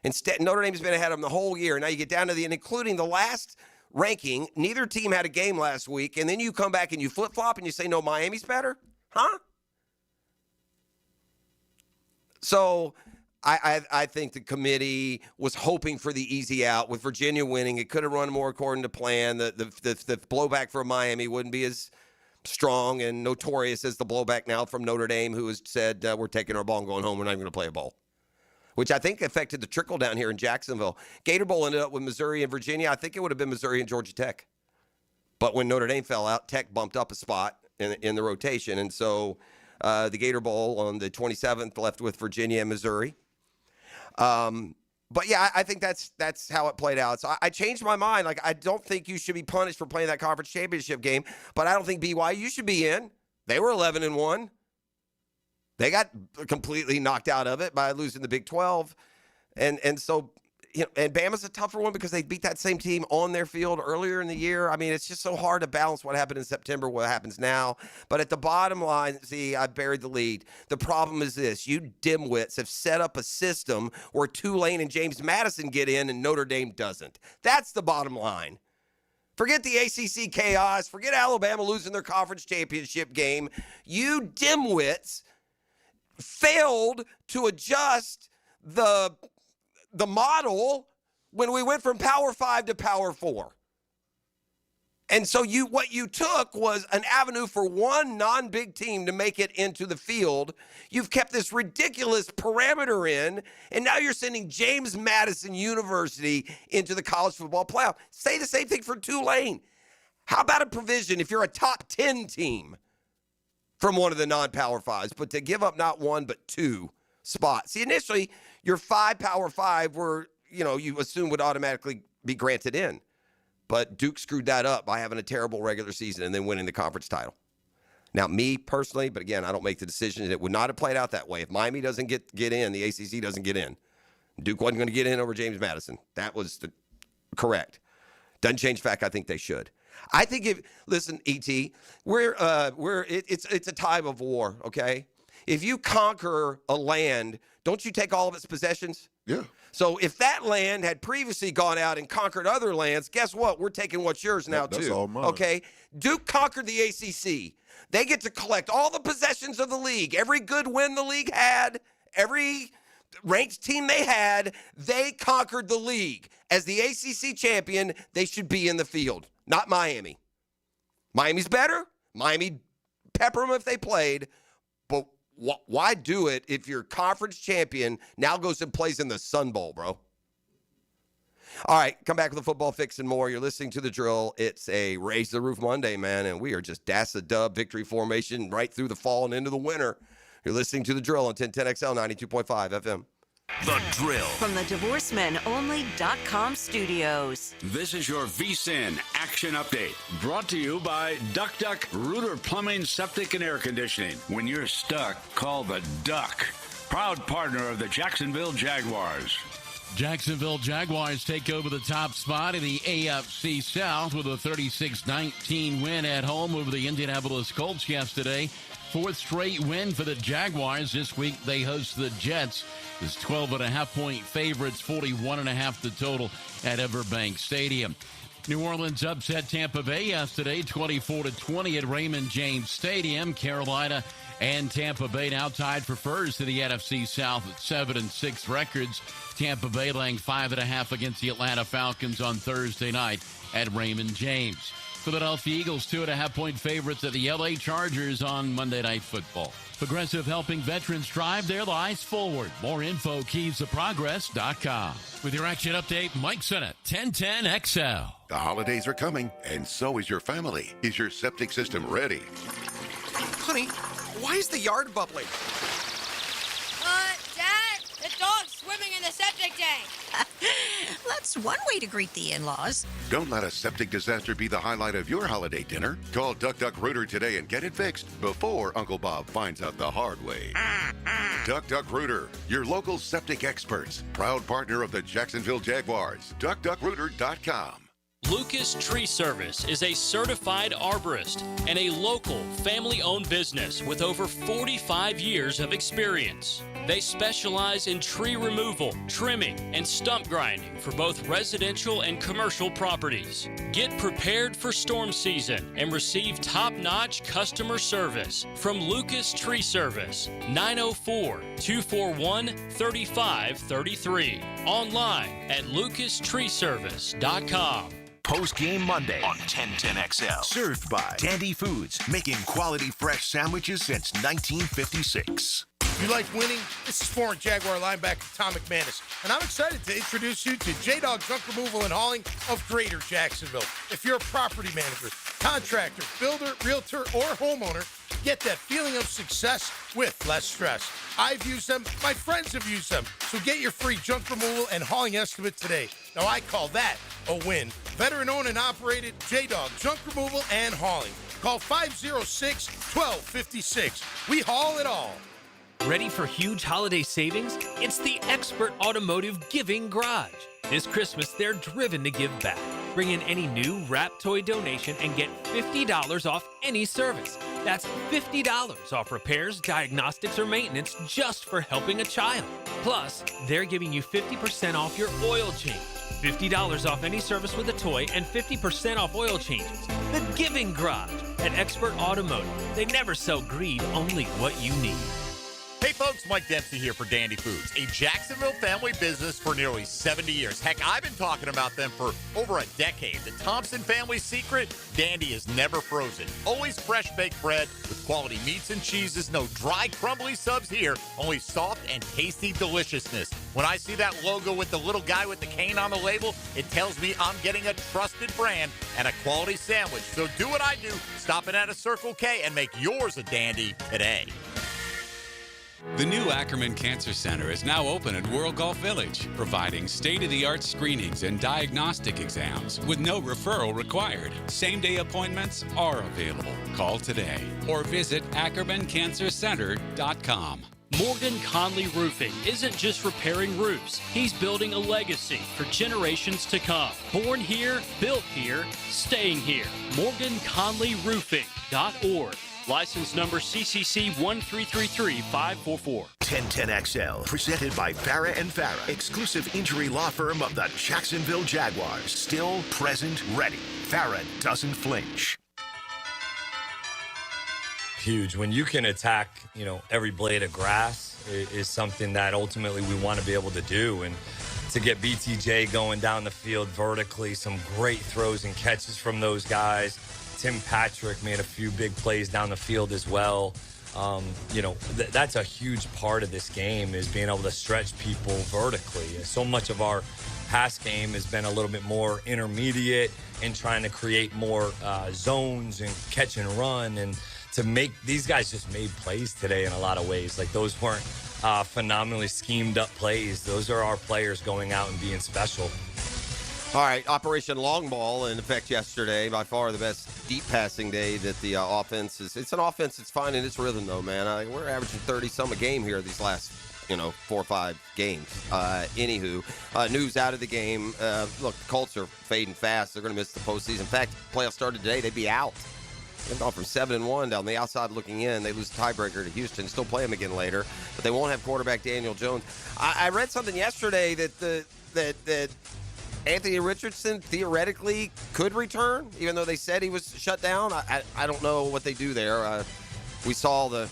Instead, Notre Dame's been ahead of them the whole year. Now you get down to including the last ranking, neither team had a game last week, and then you come back and you flip-flop and you say, no, Miami's better? Huh? So I think the committee was hoping for the easy out. With Virginia winning, it could have run more according to plan. The blowback from Miami wouldn't be as strong and notorious as the blowback now from Notre Dame, who has said, we're taking our ball and going home. We're not even going to play a bowl, which I think affected the trickle down here in Jacksonville. Gator Bowl ended up with Missouri and Virginia. I think it would have been Missouri and Georgia Tech. But when Notre Dame fell out, Tech bumped up a spot in the rotation. And so the Gator Bowl on the 27th left with Virginia and Missouri. But, yeah, I think that's how it played out. So I changed my mind. I don't think you should be punished for playing that conference championship game, but I don't think BYU should be in. They were 11-1. They got completely knocked out of it by losing the Big 12. And so, and Bama's a tougher one because they beat that same team on their field earlier in the year. I mean, it's just so hard to balance what happened in September, what happens now. But at the bottom line, see, I buried the lead. The problem is this. You dimwits have set up a system where Tulane and James Madison get in and Notre Dame doesn't. That's the bottom line. Forget the ACC chaos. Forget Alabama losing their conference championship game. You dimwits failed to adjust the model when we went from Power 5 to Power 4. And so what you took was an avenue for one non-big team to make it into the field. You've kept this ridiculous parameter in, and now you're sending James Madison University into the college football playoff. Say the same thing for Tulane. How about a provision if you're a top 10 team from one of the non-Power Fives, but to give up not one but two spots? See, initially, your 5 Power 5 were, you assume would automatically be granted in. But Duke screwed that up by having a terrible regular season and then winning the conference title. Now, me personally, but again, I don't make the decision. It would not have played out that way. If Miami doesn't get in, the ACC doesn't get in. Duke wasn't going to get in over James Madison. That was correct. Doesn't change the fact I think they should. I think listen, ET, it's a time of war, okay? If you conquer a land, don't you take all of its possessions? Yeah. So if that land had previously gone out and conquered other lands, guess what? We're taking what's yours now, that's too. all mine. Okay? Duke conquered the ACC. They get to collect all the possessions of the league. Every good win the league had, every ranked team they had, they conquered the league. As the ACC champion, they should be in the field, not Miami. Miami's better. Miami, pepper them if they played. But why do it if your conference champion now goes and plays in the Sun Bowl, bro? All right, come back with a football fix and more. You're listening to The Drill. It's a Raise the Roof Monday, man, and we are just dash-a-dub victory formation right through the fall and into the winter. You're listening to The Drill on 1010XL 92.5 FM. The Drill. From the DivorceMenOnly.com studios. This is your VSIN Action Update, brought to you by Duck Duck Rooter Plumbing, Septic, and Air Conditioning. When you're stuck, call the Duck. Proud partner of the Jacksonville Jaguars. Jacksonville Jaguars take over the top spot in the AFC South with a 36-19 win at home over the Indianapolis Colts yesterday. Fourth straight win for the Jaguars. This week they host the Jets. It's 12.5-point favorites, 41.5 the total at Everbank Stadium. New Orleans upset Tampa Bay yesterday, 24-20 at Raymond James Stadium. Carolina and Tampa Bay now tied for first in the NFC South at 7-6 records. Tampa Bay laying 5.5 against the Atlanta Falcons on Thursday night at Raymond James. Philadelphia Eagles 2.5-point favorites at the LA Chargers on Monday Night Football. Progressive helping veterans drive their lives forward. More info, keystoprogress.com. With your action update, Mike Sennett, 1010XL. The holidays are coming, and so is your family. Is your septic system ready? Honey, why is the yard bubbling? Dad, the dog's swimming in the septic tank. That's one way to greet the in-laws. Don't let a septic disaster be the highlight of your holiday dinner. Call Duck Duck Rooter today and get it fixed before Uncle Bob finds out the hard way. Duck Duck Rooter, your local septic experts. Proud partner of the Jacksonville Jaguars. DuckDuckRooter.com. Lucas Tree Service is a certified arborist and a local family-owned business with over 45 years of experience. They specialize in tree removal, trimming, and stump grinding for both residential and commercial properties. Get prepared for storm season and receive top-notch customer service from Lucas Tree Service, 904-241-3533. Online at lucastreeservice.com. Post-game Monday on 1010XL. Served by Dandy Foods, making quality fresh sandwiches since 1956. You like winning? This is former Jaguar linebacker Tom McManus, and I'm excited to introduce you to J-Dog Junk Removal and Hauling of Greater Jacksonville. If you're a property manager, contractor, builder, realtor, or homeowner, get that feeling of success with less stress. I've used them. My friends have used them. So get your free junk removal and hauling estimate today. Now, I call that a win. Veteran-owned and operated J-Dog Junk Removal and Hauling. Call 506-1256. We haul it all. Ready for huge holiday savings? It's the Expert Automotive Giving Garage. This Christmas, they're driven to give back. Bring in any new wrap toy donation and get $50 off any service. That's $50 off repairs, diagnostics, or maintenance just for helping a child. Plus, they're giving you 50% off your oil change, $50 off any service with a toy, and 50% off oil changes. The Giving Garage at Expert Automotive. They never sell greed, only what you need. Hey folks, Mike Dempsey here for Dandy Foods, a Jacksonville family business for nearly 70 years. Heck, I've been talking about them for over a decade. The Thompson family's secret, Dandy is never frozen. Always fresh baked bread with quality meats and cheeses. No dry, crumbly subs here. Only soft and tasty deliciousness. When I see that logo with the little guy with the cane on the label, it tells me I'm getting a trusted brand and a quality sandwich. So do what I do. Stop in at a Circle K and make yours a Dandy today. The new Ackerman Cancer Center is now open at World Golf Village, providing state-of-the-art screenings and diagnostic exams with no referral required. Same-day appointments are available. Call today or visit AckermanCancerCenter.com. Morgan Conley Roofing isn't just repairing roofs. He's building a legacy for generations to come. Born here, built here, staying here. MorganConleyRoofing.org. License number CCC 1333544. 1010XL, presented by Farah & Farah, exclusive injury law firm of the Jacksonville Jaguars. Still, present, ready. Farah doesn't flinch. Huge. When you can attack, every blade of grass is something that ultimately we want to be able to do. And to get BTJ going down the field vertically, some great throws and catches from those guys. Tim Patrick made a few big plays down the field as well. That's a huge part of this game, is being able to stretch people vertically. So much of our pass game has been a little bit more intermediate and trying to create more zones and catch and run. And to make, these guys just made plays today in a lot of ways. Like, those weren't phenomenally schemed up plays. Those are our players going out and being special. All right, Operation Long Ball in effect yesterday. By far the best deep passing day that the offense is. It's an offense that's finding its rhythm, though, man. We're averaging 30-some a game here these last, 4 or 5 games. Anywho, news out of the game. Look, the Colts are fading fast. They're going to miss the postseason. In fact, playoffs started today. They'd be out. They've gone from 7-1 down the outside looking in. They lose the tiebreaker to Houston. Still play them again later, but they won't have quarterback Daniel Jones. I read something yesterday that Anthony Richardson theoretically could return, even though they said he was shut down. I don't know what they do there. We saw the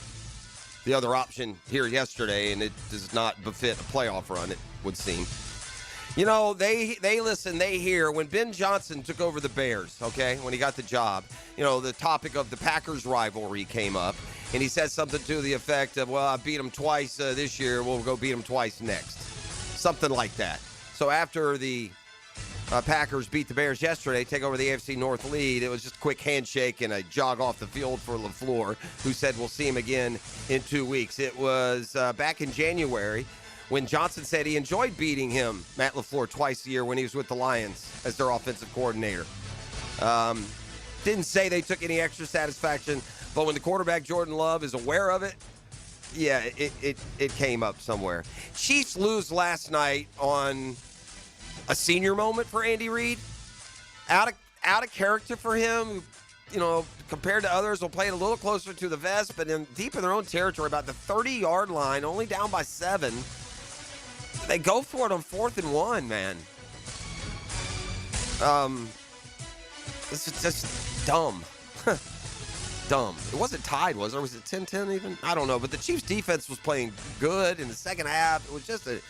other option here yesterday, and it does not befit a playoff run, it would seem. They listen, they hear. When Ben Johnson took over the Bears, okay, when he got the job, the topic of the Packers rivalry came up, and he said something to the effect of, well, I beat them twice this year, we'll go beat them twice next. Something like that. So after the Packers beat the Bears yesterday, take over the AFC North lead, it was just a quick handshake and a jog off the field for LaFleur, who said we'll see him again in 2 weeks. It was back in January when Johnson said he enjoyed beating him, Matt LaFleur, twice a year when he was with the Lions as their offensive coordinator. Didn't say they took any extra satisfaction, but when the quarterback, Jordan Love, is aware of it, yeah, it came up somewhere. Chiefs lose last night on a senior moment for Andy Reid. Out of character for him. Compared to others, will play it a little closer to the vest, but deep in their own territory, about the 30-yard line, only down by 7. They go for it on 4th and 1, man. This is just dumb. Dumb. It wasn't tied, was it? Or was it 10-10 even? I don't know. But the Chiefs' defense was playing good in the second half. It was just a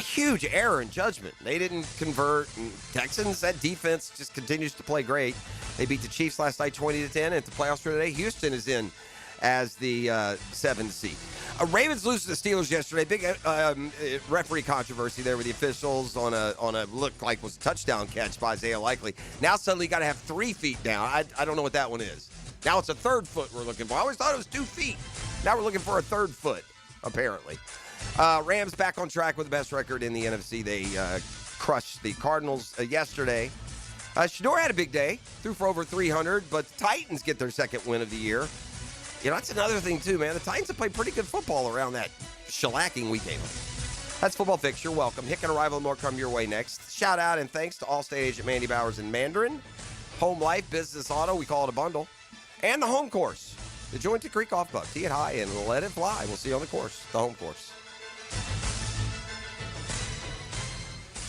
huge error in judgment. They didn't convert. And Texans, that defense just continues to play great. They beat the Chiefs last night 20-10. At the playoffs for today, Houston is in as the 7th seed. Ravens lose to the Steelers yesterday. Big referee controversy there with the officials on a look like was a touchdown catch by Isaiah Likely. Now suddenly you got to have 3 feet down. I don't know what that one is. Now it's a 3rd foot we're looking for. I always thought it was 2 feet. Now we're looking for a 3rd foot, apparently. Rams back on track with the best record in the NFC. They crushed the Cardinals yesterday. Shador had a big day, threw for over 300, but the Titans get their 2nd win of the year. That's another thing, too, man. The Titans have played pretty good football around that shellacking we gave them. That's Football Fix. You're welcome. Hick and Arrival and more come your way next. Shout out and thanks to Allstate agent Mandy Bowers in Mandarin. Home Life, Business Auto, we call it a bundle. And the home course, the Jointed Creek Off Buck. Tee it high and let it fly. We'll see you on the course, the home course.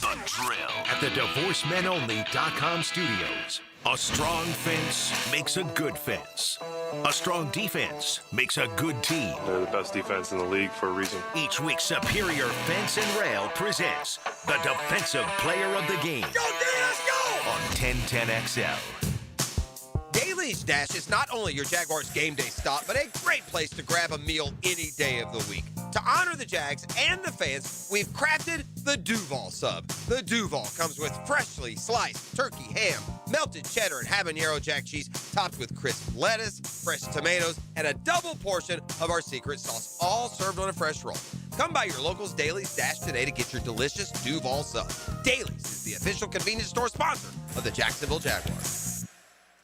The Drill at the DivorceMenOnly.com studios. A strong fence makes a good fence. A strong defense makes a good team. They're the best defense in the league for a reason. Each week, Superior Fence and Rail presents the Defensive Player of the Game. Go, D, let's go! On 1010XL. Daly's Dash is not only your Jaguars game day stop, but a great place to grab a meal any day of the week. To honor the Jags and the fans, we've crafted the Duval Sub. The Duval comes with freshly sliced turkey, ham, melted cheddar, and habanero jack cheese, topped with crisp lettuce, fresh tomatoes, and a double portion of our secret sauce, all served on a fresh roll. Come by your local's Daly's Dash today to get your delicious Duval Sub. Daly's is the official convenience store sponsor of the Jacksonville Jaguars.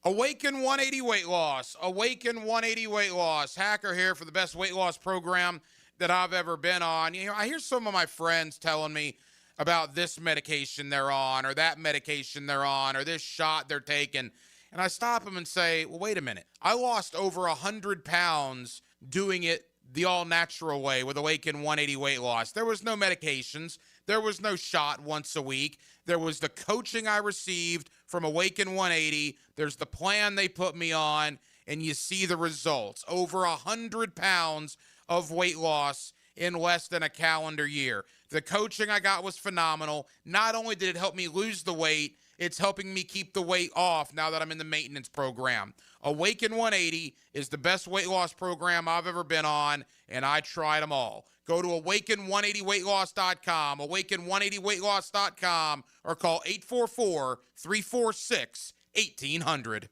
Awaken 180 weight loss. Awaken 180 weight loss. Hacker here for the best weight loss program that I've ever been on. You know, I hear some of my friends telling me about this medication they're on, or that medication they're on, or this shot they're taking. And I stop them and say, well, wait a minute. I lost over 100 pounds doing it the all-natural way with Awaken 180 weight loss. There was no medications. There was no shot once a week. There was the coaching I received from Awaken 180. There's the plan they put me on, and you see the results. Over 100 pounds of weight loss in less than a calendar year. The coaching I got was phenomenal. Not only did it help me lose the weight, it's helping me keep the weight off now that I'm in the maintenance program. Awaken 180 is the best weight loss program I've ever been on, and I tried them all. Go to awaken180weightloss.com, awaken180weightloss.com, or call 844-346-1800.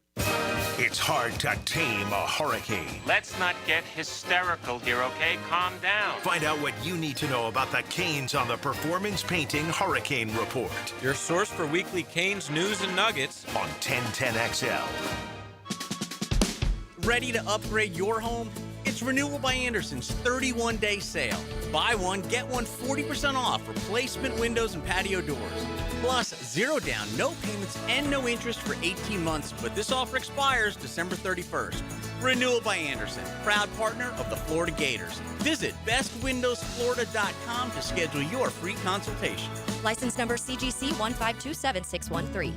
It's hard to tame a hurricane. Let's not get hysterical here, okay? Calm down. Find out what you need to know about the Canes on the Performance Painting Hurricane Report. Your source for weekly Canes news and nuggets. On 1010XL. Ready to upgrade your home? It's Renewal by Anderson's 31-day sale. Buy one, get one 40% off replacement windows and patio doors. Plus, 0 down, no payments, and no interest for 18 months, but this offer expires December 31st. Renewal by Anderson, proud partner of the Florida Gators. Visit bestwindowsflorida.com to schedule your free consultation. License number CGC 1527613.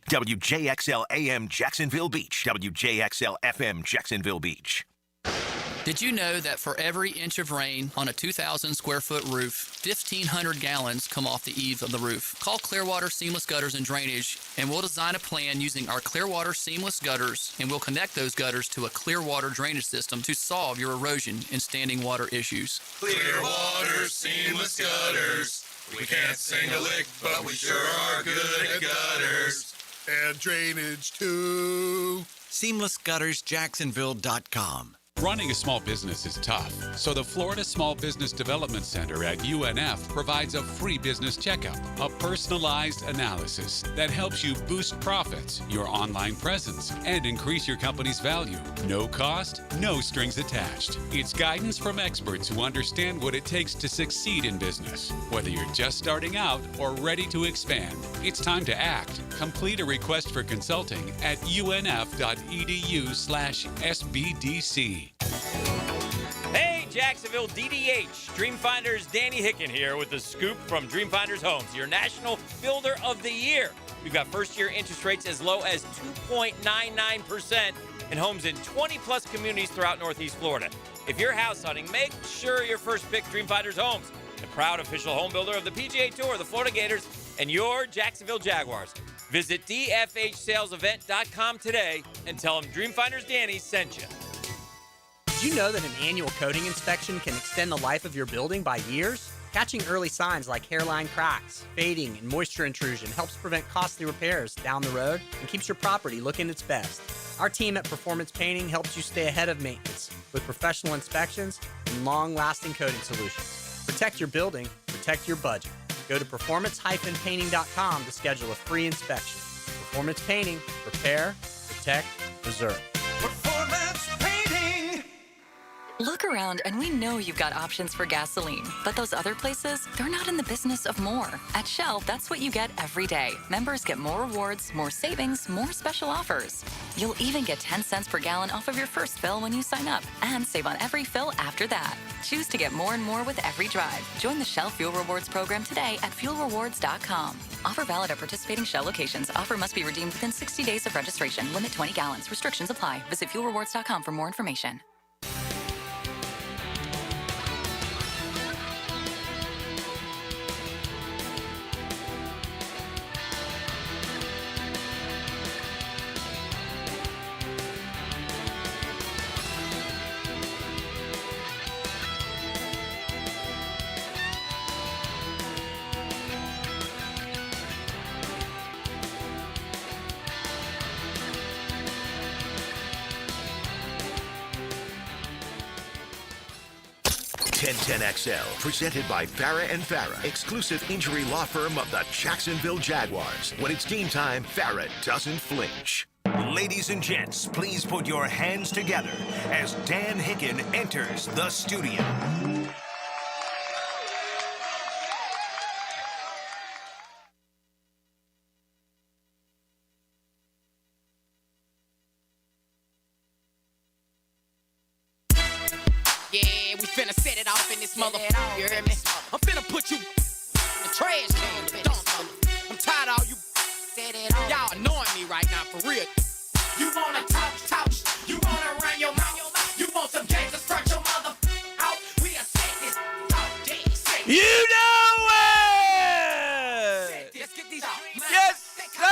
WJXL AM Jacksonville Beach. WJXL FM Jacksonville Beach. Did you know that for every inch of rain on a 2,000 square foot roof, 1,500 gallons come off the eaves of the roof? Call Clearwater Seamless Gutters and Drainage, and we'll design a plan using our Clearwater Seamless Gutters, and we'll connect those gutters to a Clearwater drainage system to solve your erosion and standing water issues. Clearwater Seamless Gutters. We can't sing a lick, but we sure are good at gutters. And drainage, too. SeamlessGuttersJacksonville.com. Running a small business is tough, so the Florida Small Business Development Center at UNF provides a free business checkup, a personalized analysis that helps you boost profits, your online presence, and increase your company's value. No cost, no strings attached. It's guidance from experts who understand what it takes to succeed in business. Whether you're just starting out or ready to expand, it's time to act. Complete a request for consulting at unf.edu/SBDC. Hey, Jacksonville DDH. Dreamfinders Danny Hicken here with the scoop from Dreamfinders Homes, your National Builder of the Year. We've got first-year interest rates as low as 2.99% in homes in 20-plus communities throughout Northeast Florida. If you're house hunting, make sure your first pick Dreamfinders Homes, the proud official home builder of the PGA Tour, the Florida Gators, and your Jacksonville Jaguars. Visit dfhsalesevent.com today and tell them Dreamfinders Danny sent you. Did you know that an annual coating inspection can extend the life of your building by years? Catching early signs like hairline cracks, fading, and moisture intrusion helps prevent costly repairs down the road and keeps your property looking its best. Our team at Performance Painting helps you stay ahead of maintenance with professional inspections and long-lasting coating solutions. Protect your building, protect your budget. Go to performance-painting.com to schedule a free inspection. Performance Painting, repair, protect, preserve. Performance Painting. Look around and we know you've got options for gasoline, but those other places, they're not in the business of more. At Shell, that's what you get every day. Members get more rewards, more savings, more special offers. You'll even get 10 cents per gallon off of your first fill when you sign up and save on every fill after that. Choose to get more and more with every drive. Join the Shell Fuel Rewards program today at fuelrewards.com. Offer valid at participating Shell locations. Offer must be redeemed within 60 days of registration. Limit 20 gallons. Restrictions apply. Visit fuelrewards.com for more information. XL, presented by Farrah and Farrah, exclusive injury law firm of the Jacksonville Jaguars. When it's game time, Farrah doesn't flinch. Ladies and gents, please put your hands together as Dan Hicken enters the studio. Finna set it off in this motherfucker, you hear me? I'm finna put you in the trash can, dumpster. I'm tired of all you y'all annoying me right now, for real. You wanna talk, you wanna run your mouth, you want some games to start your mother out. We are set this all day. You know it! Let's get these yes, sir!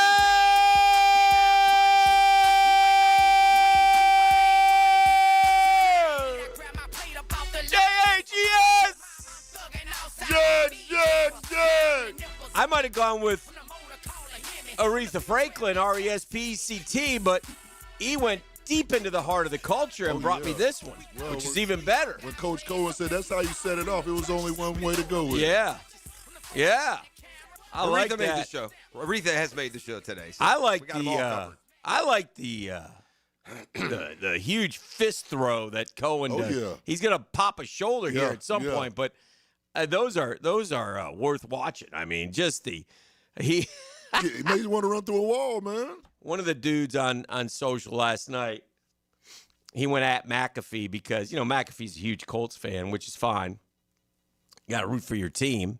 I might have gone with Aretha Franklin, R-E-S-P-E-C-T, but he went deep into the heart of the culture and brought me this one, which is even better. When Coach Cohen said that's how you set it off, it was only one way to go with it. Yeah. I like Aretha made that. the show. Aretha has made the show today. So I like the huge fist throw that Cohen does. Yeah. He's gonna pop a shoulder here at some point, but those are worth watching. I mean, just he made you want to run through a wall, man. One of the dudes on social last night, he went at McAfee because McAfee's a huge Colts fan, which is fine. You got to root for your team.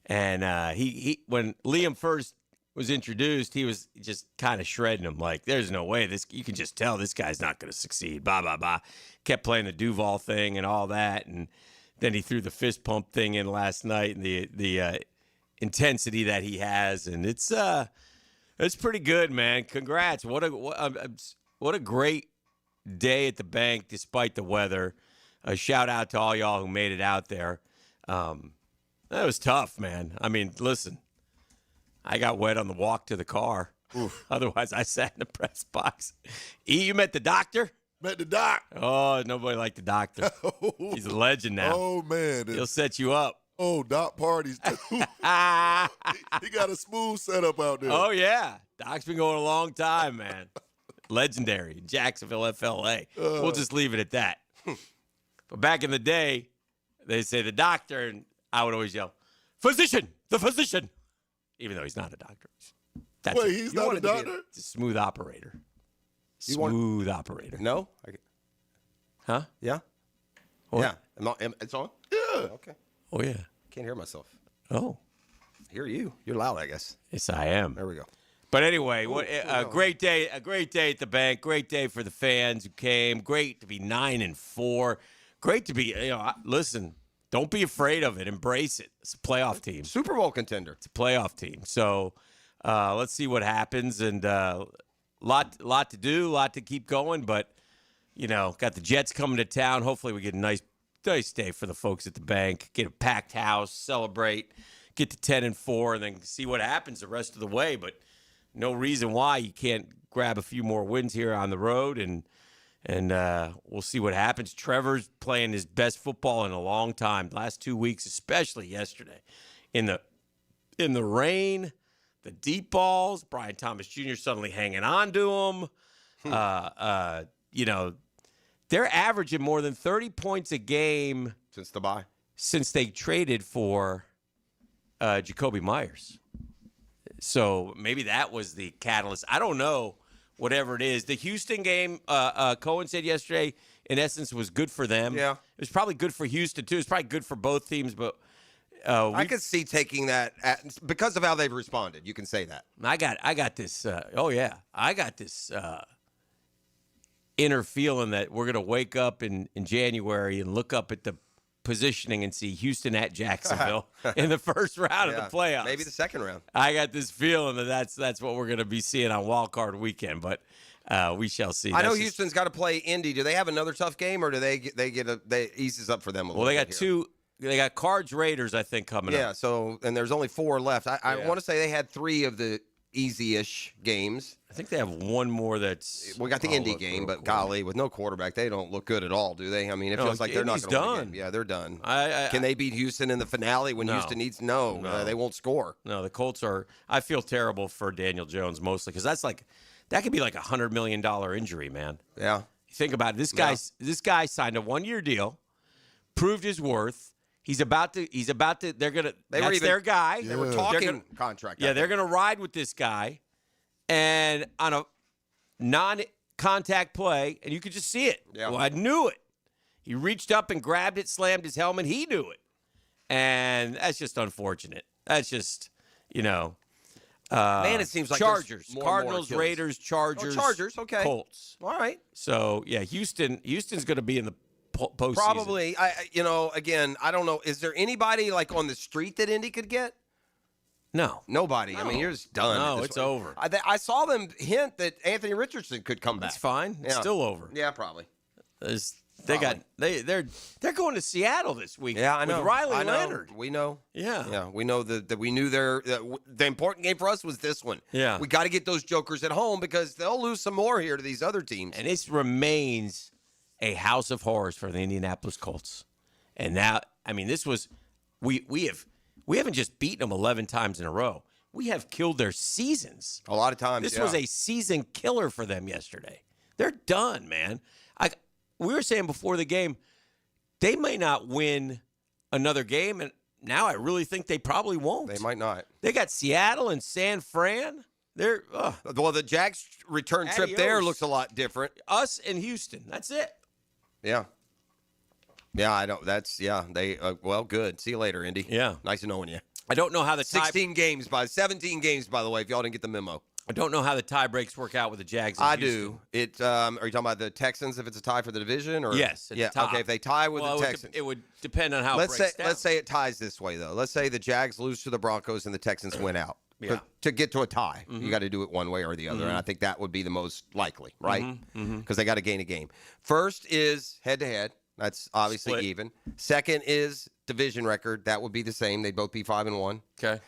And he when Liam first was introduced, he was just kind of shredding him like, "There's no way you can just tell this guy's not going to succeed." Blah blah blah. Kept playing the Duval thing and all that, and then he threw the fist pump thing in last night, and the intensity that he has, and it's pretty good, man. Congrats! What a great day at the bank despite the weather. A shout out to all y'all who made it out there. That was tough, man. I mean, listen, I got wet on the walk to the car. Oof. Otherwise, I sat in the press box. You met the doctor? Met the doc. Oh, nobody liked the doctor. He's a legend now. Oh, man. He'll set you up. Oh, doc parties, too. He got a smooth setup out there. Oh, yeah. Doc's been going a long time, man. Legendary. Jacksonville, FLA. We'll just leave it at that. But back in the day, they say the doctor, and I would always yell, "Physician! The physician!" Even though he's not a doctor. Wait, he's not a doctor? He's a smooth operator. Smooth operator. No? Huh? Yeah? What? Yeah. It's on? Yeah. Okay. Oh, yeah. Can't hear myself. Oh. I hear you. You're loud, I guess. Yes, I am. There we go. But anyway, a great day at the bank. Great day for the fans who came. Great to be 9-4. Great to be, listen, don't be afraid of it. Embrace it. It's a playoff team. Super Bowl contender. It's a playoff team. So let's see what happens. And lot to do, lot to keep going. But, got the Jets coming to town. Hopefully we get a nice day for the folks at the bank. Get a packed house, celebrate, get to 10-4, and then see what happens the rest of the way. But no reason why you can't grab a few more wins here on the road, and we'll see what happens. Trevor's playing his best football in a long time. Last 2 weeks, especially yesterday, in the rain, the deep balls. Brian Thomas Jr. suddenly hanging on to him. They're averaging more than 30 points a game since the bye. Since they traded for Jacoby Myers. So maybe that was the catalyst. I don't know, whatever it is. The Houston game, Cohen said yesterday, in essence, was good for them. Yeah. It was probably good for Houston, too. It's probably good for both teams, but I could see taking that because of how they've responded. You can say that. I got this. I got this inner feeling that we're going to wake up in January and look up at the positioning and see Houston at Jacksonville in the first round of the playoffs. Maybe the second round. I got this feeling that that's what we're going to be seeing on Wild Card Weekend, but we shall see. I know Houston's got to play Indy. Do they have another tough game, or do they eases up for them a little bit? Well, they got two. They got Cards Raiders, I think, coming up. Yeah, so, and there's only 4 left. I want to say they had 3 of the easy-ish games. I think they have one more that's... We got the Indy game, but golly, with no quarterback, they don't look good at all, do they? I mean, it feels like they're not going to win. Yeah, they're done. Can they beat Houston in the finale when Houston needs... No, they won't score. No, the Colts are... I feel terrible for Daniel Jones mostly because that could be like a $100 million injury, man. Yeah. You think about it. This guy signed a 1-year deal, proved his worth. He's about to. That's their guy. They were talking contract. Yeah, they're gonna ride with this guy, and on a non-contact play, and you could just see it. Yeah. Well, I knew it. He reached up and grabbed it, slammed his helmet. He knew it, and that's just unfortunate. That's just, man, it seems like Chargers, more Cardinals, Raiders, Chargers, okay, Colts. All right. So yeah, Houston's gonna be in the postseason. Probably. Again, I don't know. Is there anybody like on the street that Indy could get? No. Nobody. No. I mean, you're just done. No, it's over. I saw them hint that Anthony Richardson could come back. It's fine. It's still over. Yeah, probably. They're going to Seattle this week. Yeah, I know. With Riley Leonard. We know. Yeah. We know that we knew the important game for us was this one. Yeah. We got to get those jokers at home because they'll lose some more here to these other teams. And it remains a house of horrors for the Indianapolis Colts. And now, I mean, this was we haven't just beaten them 11 times in a row. We have killed their seasons. A lot of times. This was a season killer for them yesterday. They're done, man. We were saying before the game, they may not win another game, and now I really think they probably won't. They might not. They got Seattle and San Fran. Well, the Jags return trip there looks a lot different. Us and Houston. That's it. Yeah. Yeah, I don't. They good. See you later, Indy. Yeah. Nice knowing you. I don't know how the 17 games, by the way, if y'all didn't get the memo. I don't know how the tie breaks work out with the Jags. I do. Are you talking about the Texans if it's a tie for the division? Or yes. Yeah. Okay. If they tie with the Texans, it would depend on how. Let's say it ties this way though. Let's say the Jags lose to the Broncos and the Texans win out. Yeah. To get to a tie, you got to do it one way or the other, and I think that would be the most likely, right? Because they got to gain a game. First is head-to-head. That's obviously Split. even. Second is division record. That would be the same. They'd both be 5-1. Okay.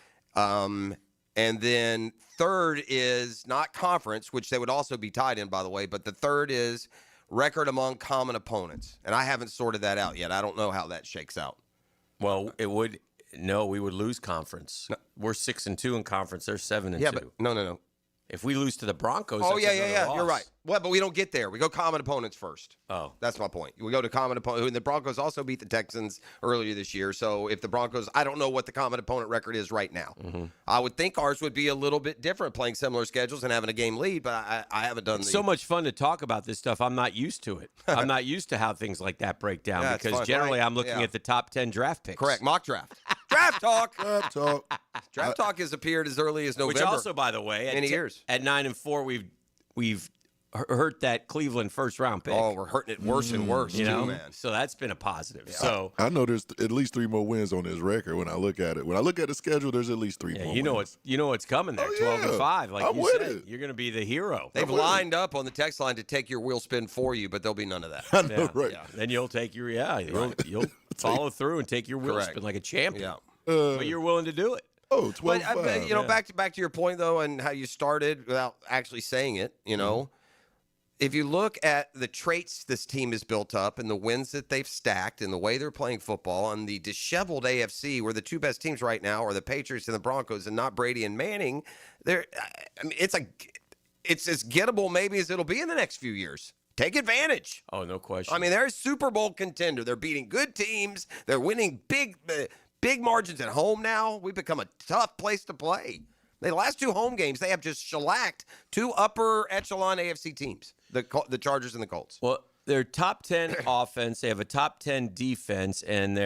And then third is not conference, which they would also be tied in, by the way, but the third is record among common opponents. And I haven't sorted that out yet. I don't know how that shakes out. Well, it would. No, we would lose conference. No. We're 6-2 in conference. They're 7-2. Yeah, but no. If we lose to the Broncos, oh that's yeah. loss. You're right. Well, but we don't get there. We go common opponents first. Oh, that's my point. We go to common opponent. And the Broncos also beat the Texans earlier this year. So if the Broncos, I don't know what the common opponent record is right now. I would think ours would be a little bit different, playing similar schedules and having a game lead. But I haven't done. It's so much fun to talk about this stuff. I'm not used to it. I'm not used to how things like that break down because generally I'm looking at the top 10 draft picks. Correct. Mock draft. Draft talk. Draft talk has appeared as early as November. Which also, by the way, many years. At 9-4, we've hurt that Cleveland first round pick. Oh, we're hurting it worse and worse, man. So that's been a positive. Yeah. So I know there's at least 3 more wins on this record when I look at it. When I look at the schedule, there's at least 3 more. You know what's coming there. 12-5. Like you said, you're going to be the hero. They've lined up on the text line to take your wheel spin for you, but there'll be none of that. I know, right? Yeah. Then you'll take your you'll follow through and take your wheel spin like a champion. Yeah. But you're willing to do it. Oh, 12-5. But, back to your point though, and how you started without actually saying it. If you look at the traits this team has built up and the wins that they've stacked and the way they're playing football and the disheveled AFC, where the 2 best teams right now are the Patriots and the Broncos, and not Brady and Manning, it's as gettable maybe as it'll be in the next few years. take advantage. Oh, no question. I mean, they're a Super Bowl contender. They're beating good teams. They're winning big margins at home now. We've become a tough place to play. The last 2 home games, they have just shellacked 2 upper echelon AFC teams, the Chargers and the Colts. Well, they're top 10 offense. They have a top 10 defense, and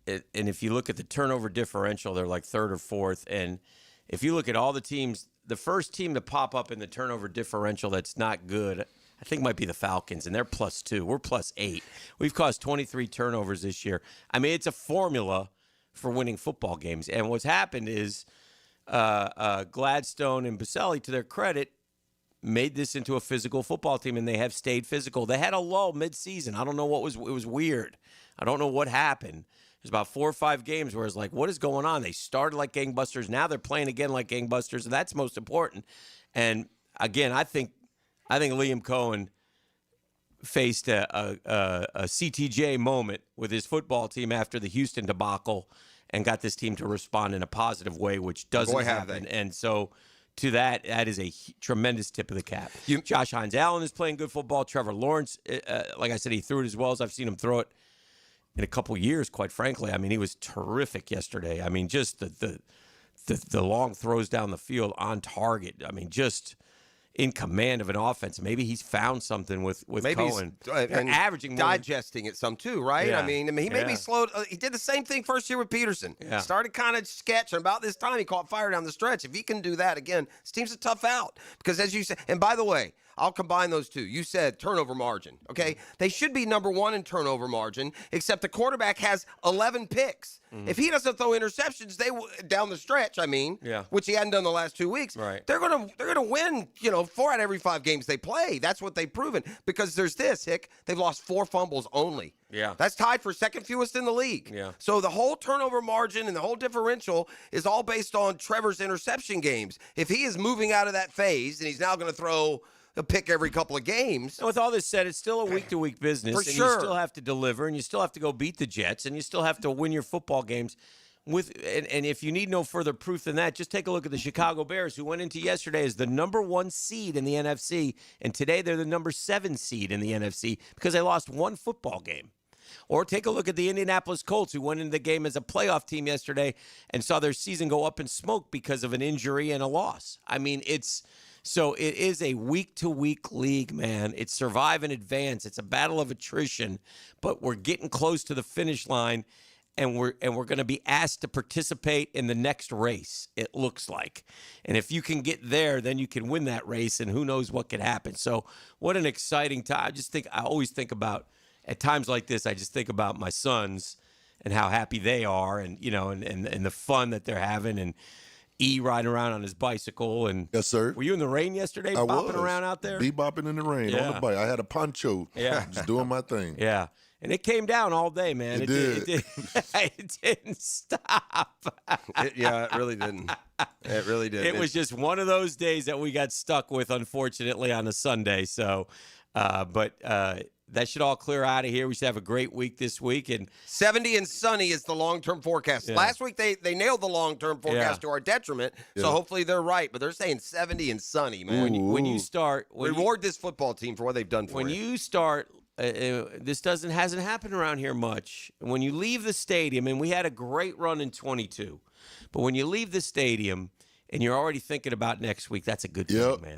if you look at the turnover differential, they're like 3rd or 4th. And if you look at all the teams, the first team to pop up in the turnover differential that's not good, I think might be the Falcons, and they're +2. We're +8. We've caused 23 turnovers this year. I mean, it's a formula for winning football games. And what's happened is Gladstone and Baselli, to their credit, made this into a physical football team, and they have stayed physical. They had a lull midseason. I don't know it was weird. I don't know what happened. There's about 4 or 5 games where it's like, what is going on? They started like gangbusters. Now they're playing again like gangbusters, and that's most important. And again, I think Liam Cohen faced a CTJ moment with his football team after the Houston debacle and got this team to respond in a positive way, which doesn't happen. And so to that is a tremendous tip of the cap. Josh Hines Allen is playing good football. Trevor Lawrence, like I said, he threw it as well as I've seen him throw it in a couple years, quite frankly. I mean, he was terrific yesterday. I mean, just the long throws down the field on target. I mean, just in command of an offense. Maybe he's found something with Cohen. And averaging more digesting it some too, right? Yeah. I mean, he may be slowed. He did the same thing first year with Peterson. Yeah. Started kind of sketch, and about this time he caught fire down the stretch. If he can do that again, this team's a tough out. Because as you said, and by the way, I'll combine those two. You said turnover margin, okay? They should be number 1 in turnover margin, except the quarterback has 11 picks. If he doesn't throw interceptions, down the stretch, which he hadn't done the last 2 weeks, right, they're gonna win, 4 out of every 5 games they play. That's what they've proven. Because there's this, Hick, they've lost 4 fumbles only. Yeah. That's tied for second fewest in the league. Yeah. So the whole turnover margin and the whole differential is all based on Trevor's interception games. If he is moving out of that phase and he's now going to throw a pick every couple of games. And with all this said, it's still a week-to-week business. For and sure. You still have to deliver, and you still have to go beat the Jets, and you still have to win your football games. And if you need no further proof than that, just take a look at the Chicago Bears, who went into yesterday as the number 1 seed in the NFC, and today they're the number 7 seed in the NFC because they lost 1 football game. Or take a look at the Indianapolis Colts, who went into the game as a playoff team yesterday and saw their season go up in smoke because of an injury and a loss. I mean, so it is a week-to-week league, man. It's survive and advance. It's a battle of attrition, but we're getting close to the finish line, and we're going to be asked to participate in the next race, it looks like. And if you can get there, then you can win that race, and who knows what could happen. So what an exciting time. I always think about, at times like this, I just think about my sons and how happy they are and the fun that they're having, and riding around on his bicycle. And yes, sir. Were you in the rain yesterday, bopping around out there? Bebopping in the rain on the bike. I had a poncho. Yeah. Just doing my thing. Yeah. And it came down all day, man. It did. It didn't stop. It really didn't. It really did. It was just one of those days that we got stuck with, unfortunately, on a Sunday. So, that should all clear out of here. We should have a great week this week. And 70 and sunny is the long-term forecast. Yeah. Last week, they nailed the long-term forecast to our detriment, so hopefully they're right. But they're saying 70 and sunny, man. When you start... Reward this football team for what they've done for you. When you start... this hasn't happened around here much. When you leave the stadium, and we had a great run in 22, but when you leave the stadium and you're already thinking about next week, that's a good thing, man.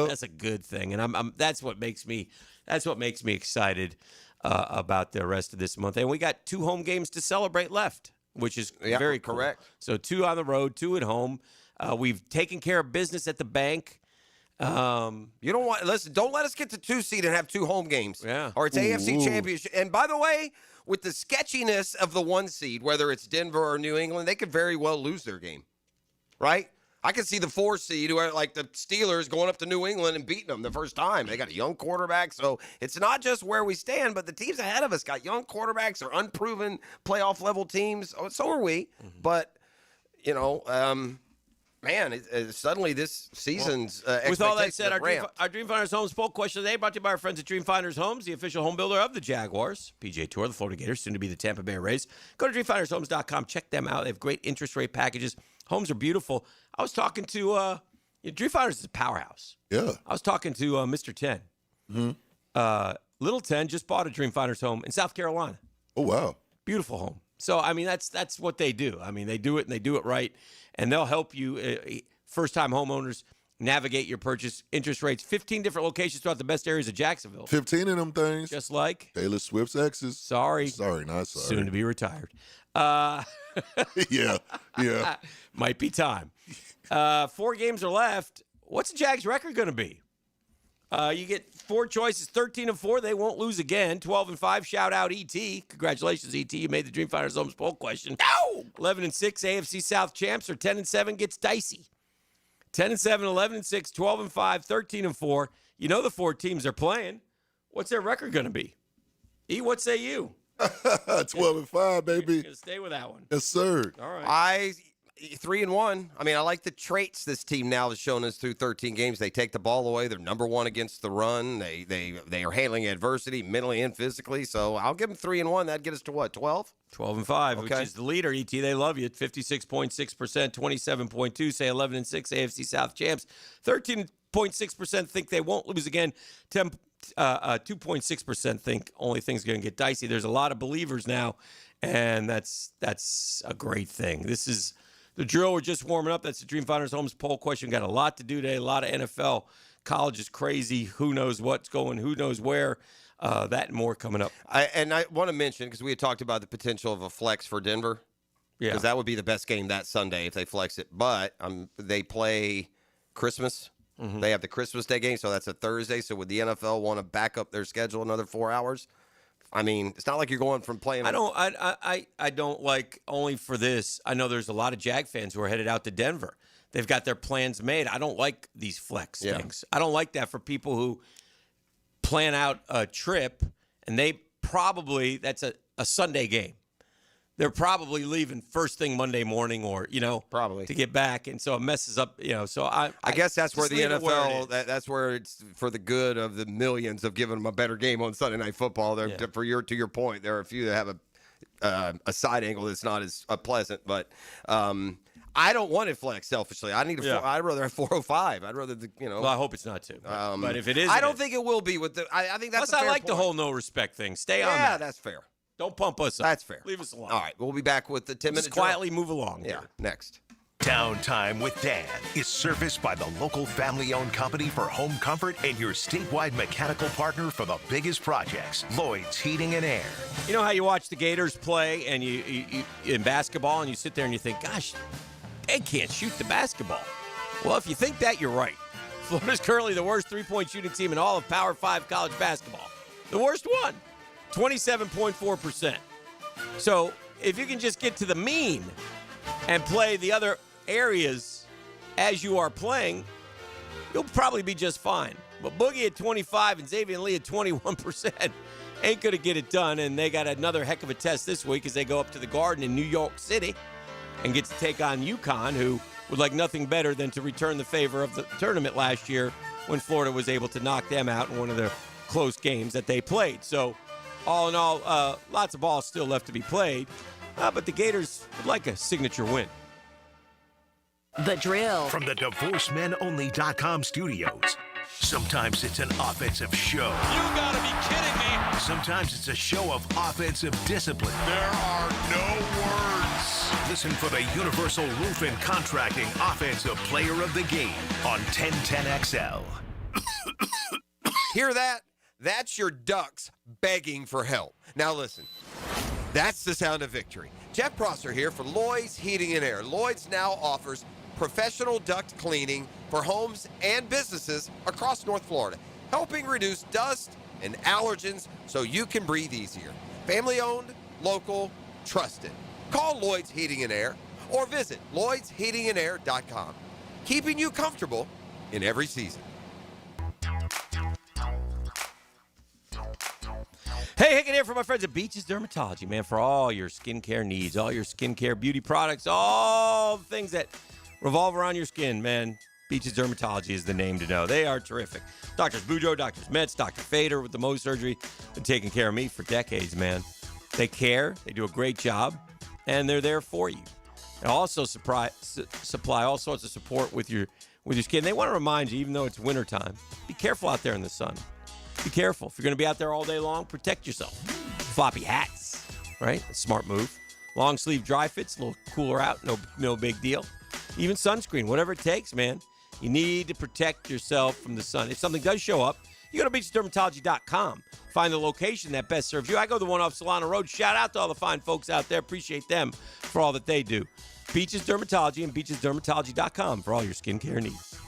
That's a good thing, and that's what makes me excited about the rest of this month. And we got 2 home games to celebrate left, which is very cool. Correct. So 2 on the road, 2 at home. We've taken care of business at the bank. Don't let us get to 2 seed and have 2 home games. Yeah. Or it's AFC Championship. And by the way, with the sketchiness of the 1 seed, whether it's Denver or New England, they could very well lose their game. Right? I could see the 4 seed, who are like the Steelers, going up to New England and beating them the first time. They got a young quarterback, so it's not just where we stand, but the teams ahead of us got young quarterbacks or unproven playoff level teams. So are we. Mm-hmm. But suddenly this season's with all that said, ramped. our Dream Finders Homes poll question today brought to you by our friends at Dream Finders Homes, the official home builder of the Jaguars, PGA Tour, the Florida Gators, soon to be the Tampa Bay Rays. Go to dreamfindershomes.com. Check them out. They have great interest rate packages. Homes are beautiful. I was talking to Dream Finders is a powerhouse. Yeah. I was talking to Mr. 10. Mm-hmm. Little 10 just bought a Dreamfinders home in South Carolina. Oh, wow. Beautiful home. So, I mean, that's what they do. I mean, they do it, and they do it right. And they'll help you, first-time homeowners, navigate your purchase. Interest rates, 15 different locations throughout the best areas of Jacksonville. 15 of them things. Just like Taylor Swift's exes. Sorry. Sorry, not sorry. Soon to be retired. Yeah. Might be time. 4 games are left. What's the Jags' record going to be? You get 4 choices, 13-4. They won't lose again. 12-5. Shout out ET. Congratulations, ET. You made the Dreamfinders Homes poll question. No! 11-6. AFC South champs, or 10-7 gets dicey. 10-7, 11-6, 12-5, 13-4. You know the 4 teams are playing. What's their record going to be? E, what say you? 12-5, baby. You're gonna stay with that one. Yes, sir. All right. 3-1. I mean, I like the traits this team now has shown us through 13 games. They take the ball away. They're number 1 against the run. They are handling adversity mentally and physically. So I'll give them 3-1. That'd get us to what, 12? 12-5, which is the leader. ET, they love you at 56.6%, 27.2 say 11-6 AFC South champs. 13.6% think they won't lose again. 2.6% think only things are going to get dicey. There's a lot of believers now, and that's a great thing. This is the drill. We're just warming up. That's the Dreamfinders Homes poll question. Got a lot to do today. A lot of NFL. College is crazy. Who knows what's going? Who knows where? That and more coming up. I want to mention, because we had talked about the potential of a flex for Denver. Yeah. Because that would be the best game that Sunday if they flex it. But they play Christmas. Mm-hmm. They have the Christmas Day game, so that's a Thursday. So would the NFL want to back up their schedule another 4 hours? I mean, it's not like you're going from playing. I don't like only for this. I know there's a lot of Jag fans who are headed out to Denver. They've got their plans made. I don't like these flex things. I don't like that for people who plan out a trip, and that's a Sunday game. They're probably leaving first thing Monday morning, or probably to get back, and so it messes up. So I guess that's where the NFL. That's where it's for the good of the millions of giving them a better game on Sunday Night Football. To your point, there are a few that have a side angle that's not as pleasant, but. I don't want it flex selfishly. I'd rather have 405. I'd rather Well, I hope it's not too. But if it is, I don't think it will be with the. I think that's. Plus, I like the whole no respect thing. Stay on that. Yeah, that's fair. Don't pump us up. That's fair. Leave us alone. All right, we'll be back with the 10-minute. Just quietly move along. Yeah, next. Downtime with Dan is serviced by the local family-owned company for home comfort and your statewide mechanical partner for the biggest projects, Lloyd's Heating and Air. You know how you watch the Gators play and you in basketball, and you sit there and you think, gosh, they can't shoot the basketball. Well, if you think that, you're right. Florida's currently the worst three-point shooting team in all of Power 5 college basketball. The worst one, 27.4%. So if you can just get to the mean and play the other areas as you are playing, you'll probably be just fine. But Boogie at 25 and Xavier Lee at 21% ain't going to get it done, and they got another heck of a test this week as they go up to the Garden in New York City and get to take on UConn, who would like nothing better than to return the favor of the tournament last year when Florida was able to knock them out in one of the close games that they played. So all in all, lots of ball still left to be played, but the Gators would like a signature win. The Drill. From the DivorceMenOnly.com studios. Sometimes it's an offensive show. You gotta be kidding me. Sometimes it's a show of offensive discipline. There are no words. Listen for the Universal Roof and Contracting Offensive Player of the Game on 1010XL. Hear that? That's your ducks begging for help. Now listen, that's the sound of victory. Jeff Prosser here for Lloyd's Heating and Air. Lloyd's now offers professional duct cleaning for homes and businesses across North Florida, helping reduce dust and allergens so you can breathe easier. Family owned, local, trusted. Call Lloyd's Heating and Air or visit Lloyd'sHeatingandAir.com, keeping you comfortable in every season. Hey, Hicken here for my friends at Beaches Dermatology, man, for all your skincare needs, all your skincare beauty products, all the things that revolve around your skin, man. Beaches Dermatology is the name to know. They are terrific. Doctors Bujo, Doctors Metz, Dr. Fader with the Mohs surgery, been taking care of me for decades, man. They care, they do a great job, and they're there for you. And also supply all sorts of support with your skin. They want to remind you, even though it's wintertime, be careful out there in the sun. be careful. If you're going to be out there all day long, protect yourself. Floppy hats, right? A smart move. Long sleeve dry fits, a little cooler out, no big deal. Even sunscreen, whatever it takes, man. You need to protect yourself from the sun. If something does show up, you go to beachesdermatology.com. Find the location that best serves you. I go to the one off Solano Road. Shout out to all the fine folks out there. Appreciate them for all that they do. Beaches Dermatology and beachesdermatology.com for all your skincare needs.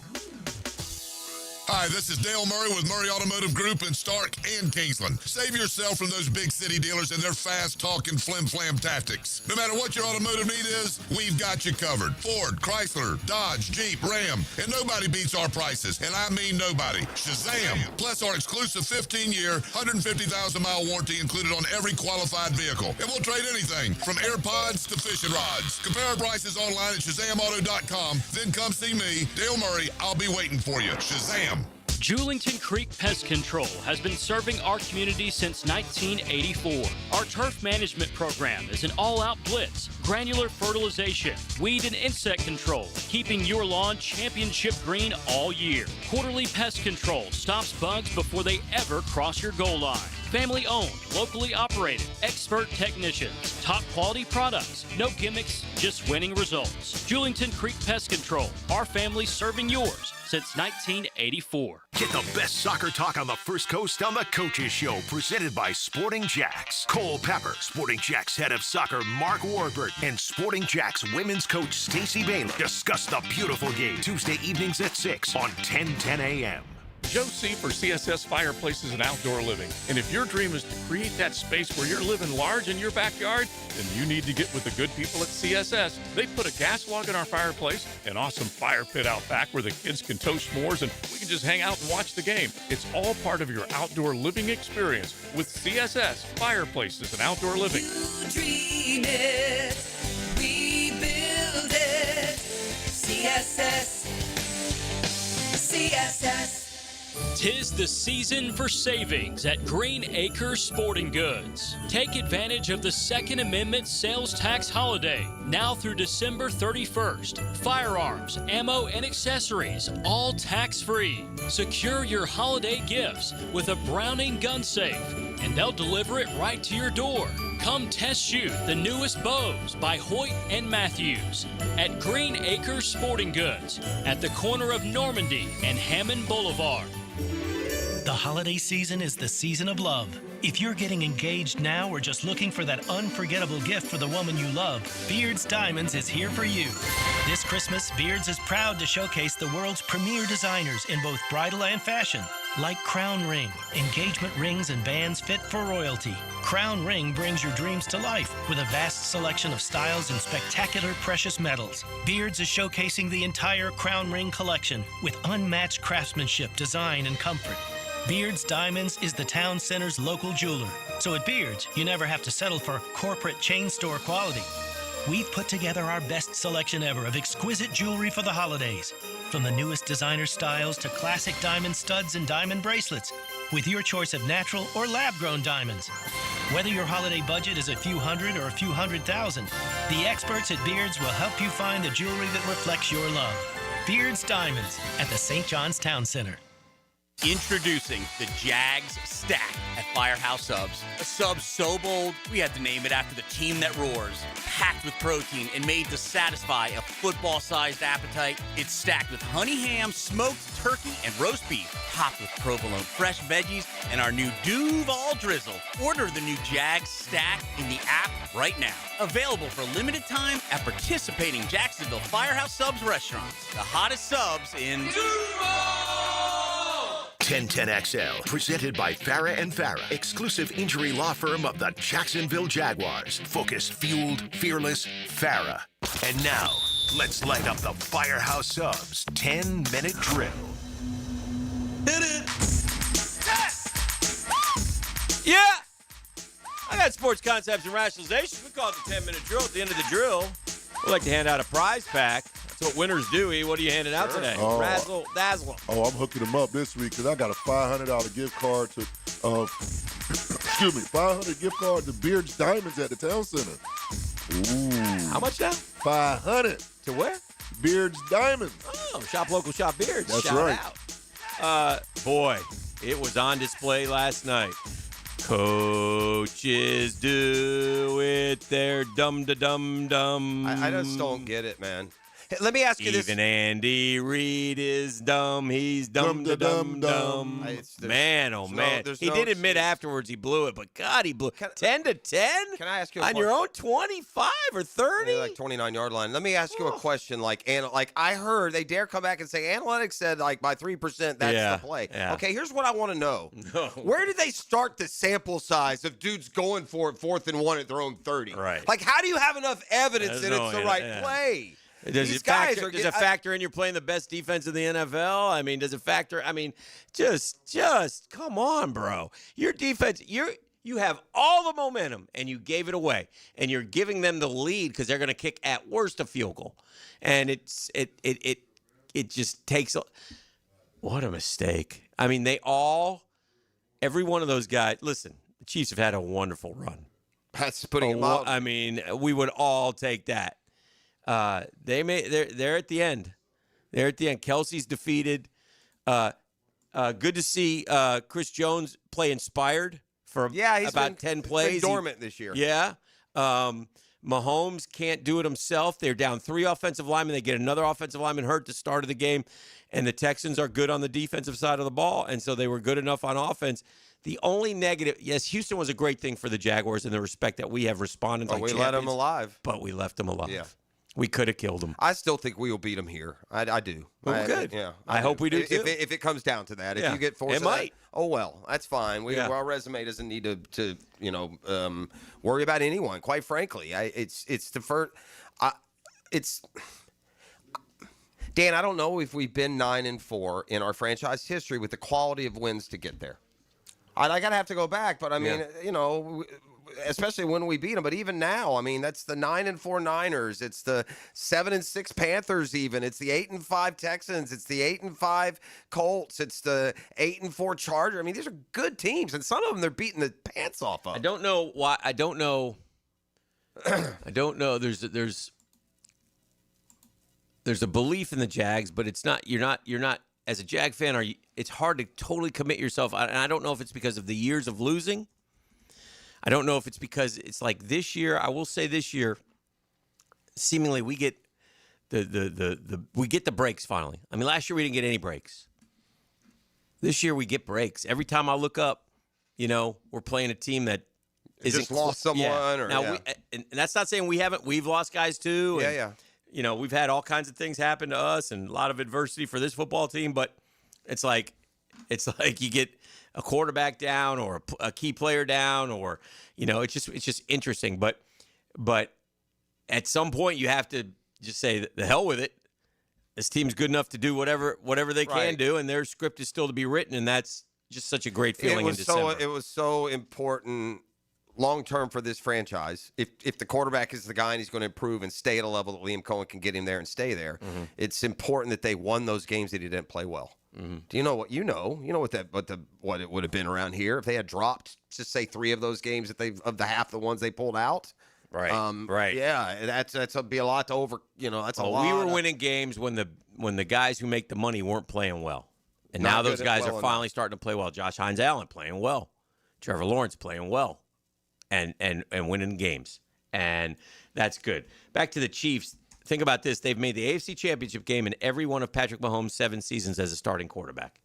Hi, this is Dale Murray with Murray Automotive Group in Stark and Kingsland. Save yourself from those big city dealers and their fast-talking flim-flam tactics. No matter what your automotive need is, we've got you covered. Ford, Chrysler, Dodge, Jeep, Ram, and nobody beats our prices, and I mean nobody. Shazam! Plus our exclusive 15-year, 150,000-mile warranty included on every qualified vehicle. And we'll trade anything from AirPods to fishing rods. Compare our prices online at ShazamAuto.com. Then come see me, Dale Murray. I'll be waiting for you. Shazam! Julington Creek Pest Control has been serving our community since 1984. Our turf management program is an all-out blitz, granular fertilization, weed and insect control, keeping your lawn championship green all year. Quarterly pest control stops bugs before they ever cross your goal line. Family-owned, locally operated, expert technicians, top-quality products, no gimmicks, just winning results. Julington Creek Pest Control, our family serving yours since 1984. Get the best soccer talk on the First Coast on the Coaches Show, presented by Sporting Jacks. Cole Pepper, Sporting Jacks head of soccer Mark Warburton, and Sporting Jacks women's coach Stacey Baylor discuss the beautiful game Tuesday evenings at 6 on 1010 a.m. Joe C. for CSS Fireplaces and Outdoor Living. And if your dream is to create that space where you're living large in your backyard, then you need to get with the good people at CSS. They put a gas log in our fireplace, an awesome fire pit out back where the kids can toast s'mores and we can just hang out and watch the game. It's all part of your outdoor living experience with CSS Fireplaces and Outdoor Living. You dream it, we build it. CSS. Tis the season for savings at Green Acres Sporting Goods. Take advantage of the Second Amendment sales tax holiday, now through December 31st. Firearms, ammo, and accessories, all tax-free. Secure your holiday gifts with a Browning gun safe, and they'll deliver it right to your door. Come test shoot the newest bows by Hoyt and Matthews at Green Acres Sporting Goods at the corner of Normandy and Hammond Boulevard. The holiday season is the season of love. If you're getting engaged now or just looking for that unforgettable gift for the woman you love, Beards Diamonds is here for you. This Christmas, Beards is proud to showcase the world's premier designers in both bridal and fashion. Like Crown Ring, engagement rings and bands fit for royalty. Crown Ring brings your dreams to life with a vast selection of styles and spectacular precious metals. Beards is showcasing the entire Crown Ring collection with unmatched craftsmanship, design, and comfort. Beards Diamonds is the town center's local jeweler. So at Beards, you never have to settle for corporate chain store quality. We've put together our best selection ever of exquisite jewelry for the holidays. From the newest designer styles to classic diamond studs and diamond bracelets, with your choice of natural or lab-grown diamonds. Whether your holiday budget is a few hundred or a few $100,000, the experts at Beards will help you find the jewelry that reflects your love. Beards Diamonds at the St. John's Town Center. Introducing the Jags Stack at Firehouse Subs. A sub so bold, we had to name it after the team that roars. Packed with protein and made to satisfy a football-sized appetite. It's stacked with honey ham, smoked turkey, and roast beef. Topped with provolone fresh veggies and our new Duval drizzle. Order the new Jags Stack in the app right now. Available for limited time at participating Jacksonville Firehouse Subs restaurants. The hottest subs in Duval! 1010XL, presented by Farah and Farah, exclusive injury law firm of the Jacksonville Jaguars. Focused, fueled, fearless, Farah. And now, let's light up the Firehouse Subs 10-minute drill. Hit it! Yeah! I got sports concepts and rationalizations. We call it the 10-minute drill. At the end of the drill, we like to hand out a prize pack. That's what winners do, E. What are you handing out today? Razzle, dazzle. Oh, I'm hooking them up this week because I got a $500 gift card to, $500 gift card to Beards Diamonds at the Town Center. Ooh. How much now? $500. To where? Beards Diamonds. Oh, shop local, shop Beards. That's Shout right. out. Boy, it was on display last night. Coaches do it, they're dumb. I just don't get it, man. Hey, let me ask you this. Even Andy Reid is dumb. He's dumb. Man, oh man. He did admit afterwards he blew it, but God, he blew 10 to 10. Can I ask you on your own 25 or 30? Like 29-yard line. Let me ask you a question. Like I heard they dare come back and say analytics said like by 3% that's the play. Yeah. Okay, here's what I want to know. No. Where did they start the sample size of dudes going for it 4th and 1 at their own 30? Right. Like how do you have enough evidence that it's the right play? Does it factor in you're playing the best defense in the NFL? I mean, does it factor? I mean, just come on, bro. Your defense, you have all the momentum, and you gave it away, and you're giving them the lead because they're going to kick at worst a field goal, and it just takes. What a mistake! I mean, every one of those guys. Listen, the Chiefs have had a wonderful run. That's putting it mild. I mean, we would all take that. They're at the end. They're at the end. Kelsey's defeated. Good to see Chris Jones play inspired for he's about 10 plays. He's been dormant this year. Yeah. Mahomes can't do it himself. They're down 3 offensive linemen. They get another offensive lineman hurt at the start of the game, and the Texans are good on the defensive side of the ball, and so they were good enough on offense. The only negative, yes, Houston was a great thing for the Jaguars in the respect that we have responded like we champions. let them alive. But we left them alive. Yeah. We could have killed them. I still think we will beat them here. I do. Well, good. Yeah. I hope we do, too. If it comes down to that. If you get forced it might. Oh, well, that's fine. Our resume doesn't need to worry about anyone, quite frankly. It's the first Dan, I don't know if we've been 9-4 in our franchise history with the quality of wins to get there. I got to have to go back, but I mean, especially when we beat them. But even now, I mean, that's the 9-4 Niners. It's the 7-6 Panthers. Even it's the 8-5 Texans. It's the 8-5 Colts. It's the 8-4 Chargers. I mean, these are good teams, and some of them they're beating the pants off of. I don't know why. I don't know. I don't know. There's a belief in the Jags, but it's not. You're not as a Jag fan. It's hard to totally commit yourself. And I don't know if it's because of the years of losing. I don't know if it's because it's like this year. I will say this year, seemingly we get the breaks finally. I mean, last year we didn't get any breaks. This year we get breaks. Every time I look up, we're playing a team that just lost someone. Yeah. And that's not saying we haven't. We've lost guys too. Yeah. We've had all kinds of things happen to us and a lot of adversity for this football team. But it's like you get a quarterback down or a key player down, or it's just interesting. But at some point you have to just say the hell with it. This team's good enough to do whatever they can do, and their script is still to be written, and that's just such a great feeling in December. It was so important long term for this franchise. If the quarterback is the guy and he's going to improve and stay at a level that Liam Cohen can get him there and stay there, it's important that they won those games that he didn't play well. Do you know what what it would have been around here if they had dropped just say 3 of those games of the half the ones they pulled out? Right. Right. Yeah, that's be a lot to over. That's a lot. We were winning games when the guys who make the money weren't playing well, and now those guys are finally starting to play well. Josh Hines-Allen playing well, Trevor Lawrence playing well, and winning games, and that's good. Back to the Chiefs. Think about this. They've made the AFC Championship game in every one of Patrick Mahomes' 7 seasons as a starting quarterback.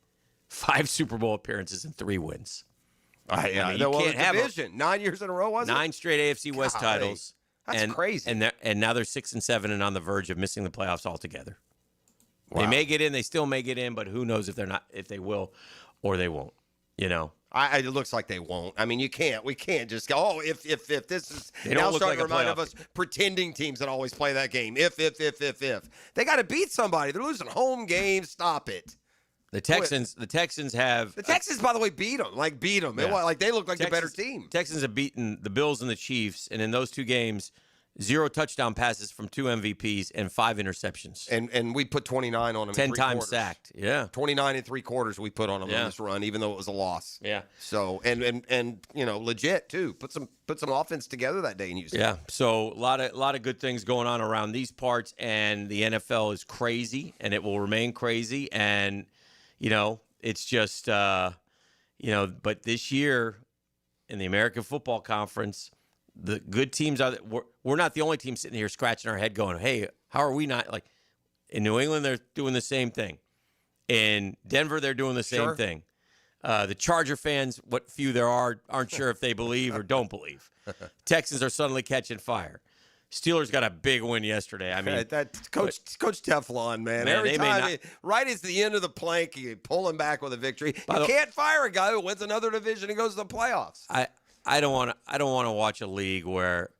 5 Super Bowl appearances and 3 wins. You can't have division. 9 years in a row, was it? 9 straight AFC West titles. That's crazy. And now they're 6-7 and on the verge of missing the playoffs altogether. Wow. They may get in. They still may get in, but who knows if they will or they won't. It looks like they won't. I mean, we can't just go, if this is they now don't starting to like remind of us pretending teams that always play that game. If. They got to beat somebody. They're losing home games. Stop it. The Texans have. The Texans, by the way, beat them. Yeah. They look like the better team. Texans have beaten the Bills and the Chiefs, and in those 2 games, 0 touchdown passes from 2 MVPs and 5 interceptions. And we put 29 on them. 10 in 3 times quarters. Sacked. Yeah. 29 and 3 quarters we put on them on this run, even though it was a loss. Yeah. So and legit too. Put some offense together that day in Houston. Yeah. So a lot of good things going on around these parts, and the NFL is crazy, and it will remain crazy, and it's just But this year in the American Football Conference, the good teams we're not the only team sitting here scratching our head going, hey, how are we not? Like in New England, they're doing the same thing. In Denver, they're doing the same thing. The Charger fans, what few there are, aren't sure if they believe or don't believe. Texans are suddenly catching fire. Steelers got a big win yesterday. I mean, that's Coach Teflon, man. Every time, right as the end of the plank, you pull him back with a victory. You can't fire a guy who wins another division and goes to the playoffs. I don't want to watch a league where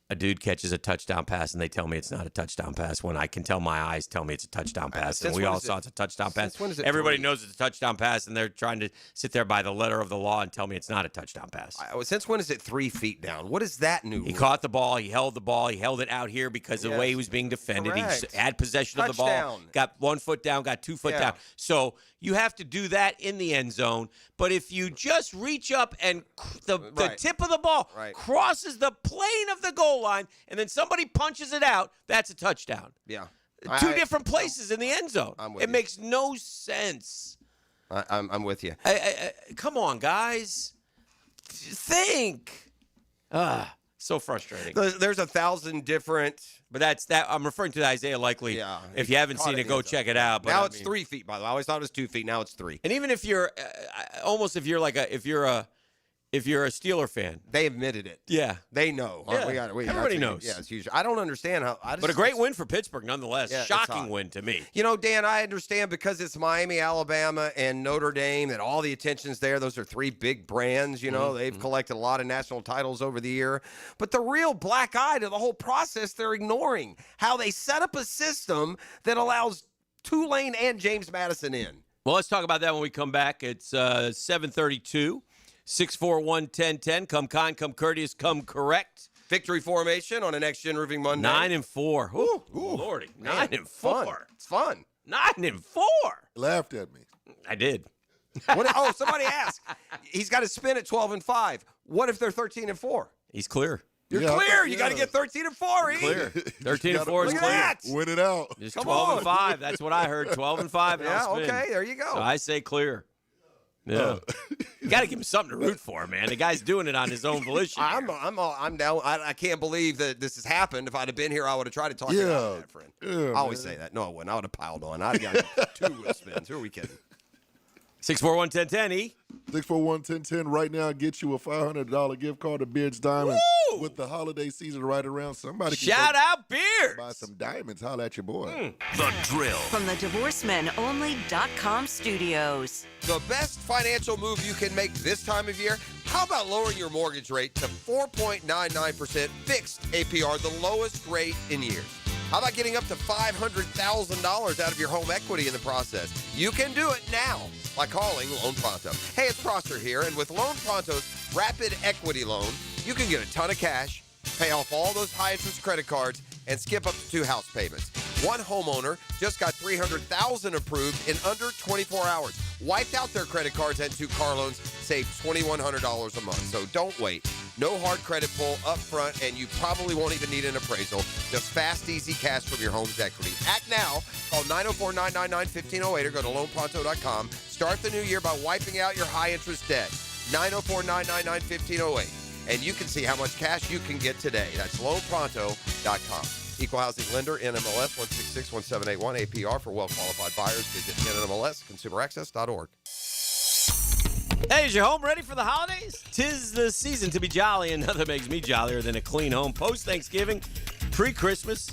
a dude catches a touchdown pass and they tell me it's not a touchdown pass when I can tell my eyes tell me it's a touchdown pass. And we all saw it's a touchdown pass. Everybody knows it's a touchdown pass, and they're trying to sit there by the letter of the law and tell me it's not a touchdown pass. Since when is it 3 feet down? What is that new rule? He caught the ball. He held the ball. He held it out here because of the way he was being defended. Correct. He had possession of the ball. Got 1 foot down, got 2 foot down. So you have to do that in the end zone. But if you just reach up and the tip of the ball crosses the plane of the goal line and then somebody punches it out, that's a touchdown. Yeah. Two different places in the end zone. It makes no sense. I'm with you. Come on, guys. Think. So frustrating. There's 1,000 different. But that's that. I'm referring to Isaiah Likely. Yeah. If you haven't seen it, go check it out. But now it's 3 feet, by the way. I always thought it was 2 feet. Now it's 3. And even if you're if you're a Steeler fan, they admitted it. Yeah, they know. Yeah. Everybody knows. Yeah, it's huge. I don't understand how. But a great win for Pittsburgh, nonetheless. Yeah, shocking win to me. Dan, I understand because it's Miami, Alabama, and Notre Dame that all the attention's there. Those are 3 big brands. They've collected a lot of national titles over the year. But the real black eye to the whole process, they're ignoring how they set up a system that allows Tulane and James Madison in. Well, let's talk about that when we come back. It's 7:32. 641-1010. Come kind, come courteous, come correct. Victory formation on a Next Gen Roofing Monday. 9-4. Ooh, Lordy. 9-4. It's fun. 9-4. Laughed at me. I did. Somebody asked. He's got to spin at 12-5. What if they're 13-4? He's clear. You're clear. You got to get 13-4. Clear. 13-4 is clear. Win it out. Just 12-5. That's what I heard. 12-5. Yeah. Okay. There you go. So I say clear. Yeah, you got to give him something to root for, man. The guy's doing it on his own volition. I'm down. I can't believe that this has happened. If I'd have been here, I would have tried to talk you out of that, friend. Yeah, I always say that. No, I wouldn't. I would have piled on. I'd got 2 wheel spins. Who are we kidding? 641-1010, 641-1010 right now get you a $500 gift card to Beards Diamond. With the holiday season right around, somebody can shout out Beards. Buy some diamonds. Holla at your boy. The Drill. From the DivorceMenOnly.com studios. The best financial move you can make this time of year? How about lowering your mortgage rate to 4.99% fixed APR, the lowest rate in years? How about getting up to $500,000 out of your home equity in the process? You can do it now by calling Loan Pronto. Hey, it's Prosser here, and with Loan Pronto's Rapid Equity Loan, you can get a ton of cash, pay off all those high-interest credit cards, and skip up to 2 house payments. One homeowner just got $300,000 approved in under 24 hours. Wiped out their credit cards and 2 car loans, saved $2,100 a month. So don't wait. No hard credit pull up front, and you probably won't even need an appraisal. Just fast, easy cash from your home's equity. Act now. Call 904-999-1508 or go to loanpronto.com. Start the new year by wiping out your high-interest debt. 904-999-1508. And you can see how much cash you can get today. That's loanpronto.com. Equal housing lender, NMLS 1661781, APR for well-qualified buyers. Visit NMLSconsumeraccess.org. Hey, is your home ready for the holidays? 'Tis the season to be jolly, and nothing makes me jollier than a clean home post-Thanksgiving, pre-Christmas.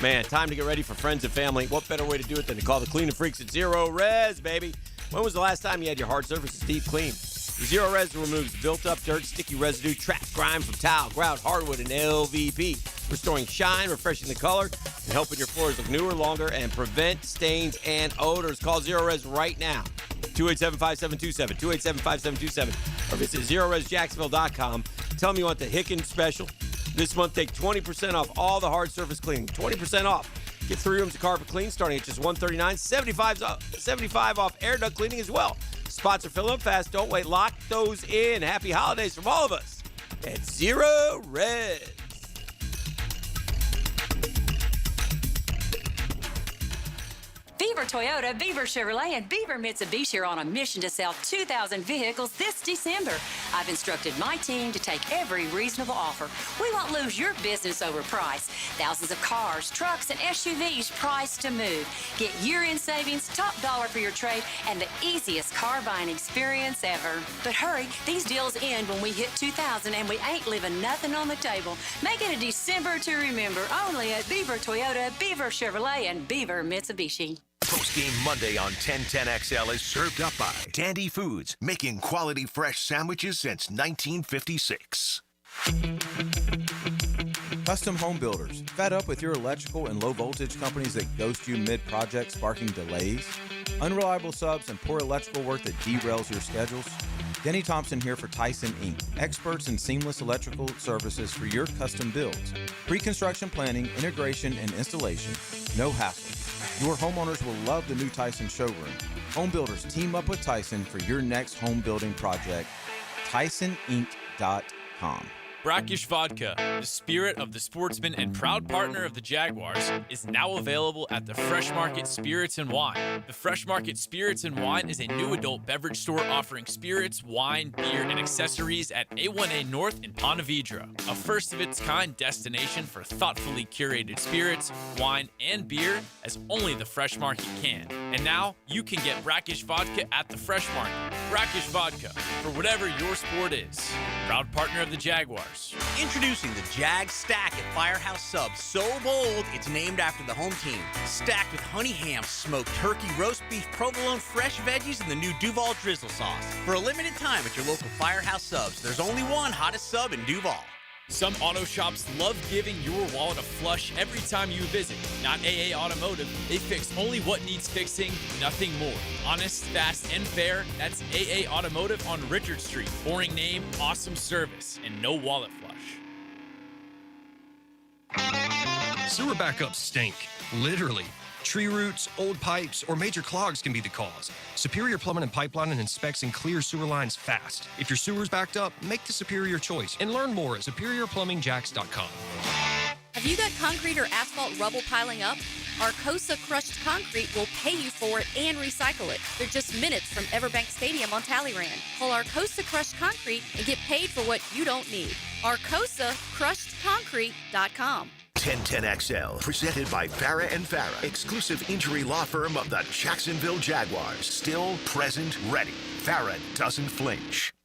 Man, time to get ready for friends and family. What better way to do it than to call the cleaning freaks at Zero Res, baby? When was the last time you had your hard surfaces deep cleaned? Zero Res removes built-up dirt, sticky residue, trapped grime from tile, grout, hardwood, and LVP, restoring shine, refreshing the color, and helping your floors look newer, longer, and prevent stains and odors. Call Zero Res right now. 287-5727, 287-5727, or visit ZeroResJacksonville.com. Tell them you want the Hicken special. This month, take 20% off all the hard surface cleaning. 20% off. Get 3 rooms of carpet clean starting at just $139. $75 off air duct cleaning as well. Spots are filling up fast. Don't wait. Lock those in. Happy holidays from all of us at Zero Res. Beaver Toyota, Beaver Chevrolet, and Beaver Mitsubishi are on a mission to sell 2,000 vehicles this December. I've instructed my team to take every reasonable offer. We won't lose your business over price. Thousands of cars, trucks, and SUVs priced to move. Get year-end savings, top dollar for your trade, and the easiest car buying experience ever. But hurry, these deals end when we hit 2,000 and we ain't leaving nothing on the table. Make it a December to remember only at Beaver Toyota, Beaver Chevrolet, and Beaver Mitsubishi. Postgame Monday on 1010XL is served up by Dandy Foods, making quality fresh sandwiches since 1956. Custom Home Builders. Fed up with your electrical and low voltage companies that ghost you mid-project, sparking delays? Unreliable subs and poor electrical work that derails your schedules? Denny Thompson here for Tyson Inc., experts in seamless electrical services for your custom builds. Pre-construction planning, integration, and installation. No hassle. Your homeowners will love the new Tyson showroom. Home builders team up with Tyson for your next home building project. TysonInc.com. Brackish Vodka, the spirit of the sportsman and proud partner of the Jaguars, is now available at the Fresh Market Spirits and Wine. The Fresh Market Spirits and Wine is a new adult beverage store offering spirits, wine, beer, and accessories at A1A North in Ponte Vedra, a first-of-its-kind destination for thoughtfully curated spirits, wine, and beer as only the Fresh Market can. And now, you can get Brackish Vodka at the Fresh Market. Brackish Vodka, for whatever your sport is. Proud partner of the Jaguars. Introducing the Jag Stack at Firehouse Subs. So bold, it's named after the home team. Stacked with honey ham, smoked turkey, roast beef, provolone, fresh veggies, and the new Duval drizzle sauce. For a limited time at your local Firehouse Subs, there's only one hottest sub in Duval. Some auto shops love giving your wallet a flush every time you visit. Not AA Automotive. They fix only what needs fixing, nothing more. Honest, fast, and fair. That's AA Automotive on Richard Street. Boring name, awesome service, and no wallet flush. Sewer backups stink. Literally. Tree roots, old pipes, or major clogs can be the cause. Superior Plumbing and Pipeline inspects and clears sewer lines fast. If your sewer's backed up, make the Superior choice and learn more at SuperiorPlumbingJacks.com. Have you got concrete or asphalt rubble piling up? Arcosa Crushed Concrete will pay you for it and recycle it. They're just minutes from Everbank Stadium on Talleyrand. Call Arcosa Crushed Concrete and get paid for what you don't need. ArcosaCrushedConcrete.com. 1010XL, presented by Farrah & Farrah, exclusive injury law firm of the Jacksonville Jaguars. Still, present, ready. Farrah doesn't flinch.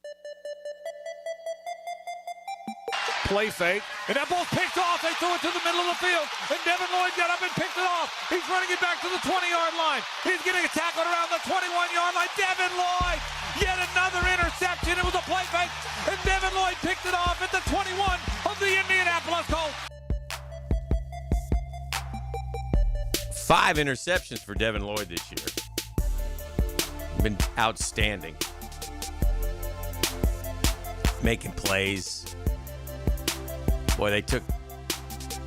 Play fake, and that ball's picked off. They threw it to the middle of the field, and Devin Lloyd got up and picked it off. He's running it back to the 20-yard line. He's getting tackled around the 21-yard line. Devin Lloyd, yet another interception. It was a play fake, and Devin Lloyd picked it off at the 21 of the Indianapolis Colts. 5 interceptions for Devin Lloyd this year. Been outstanding. Making plays. Boy, they took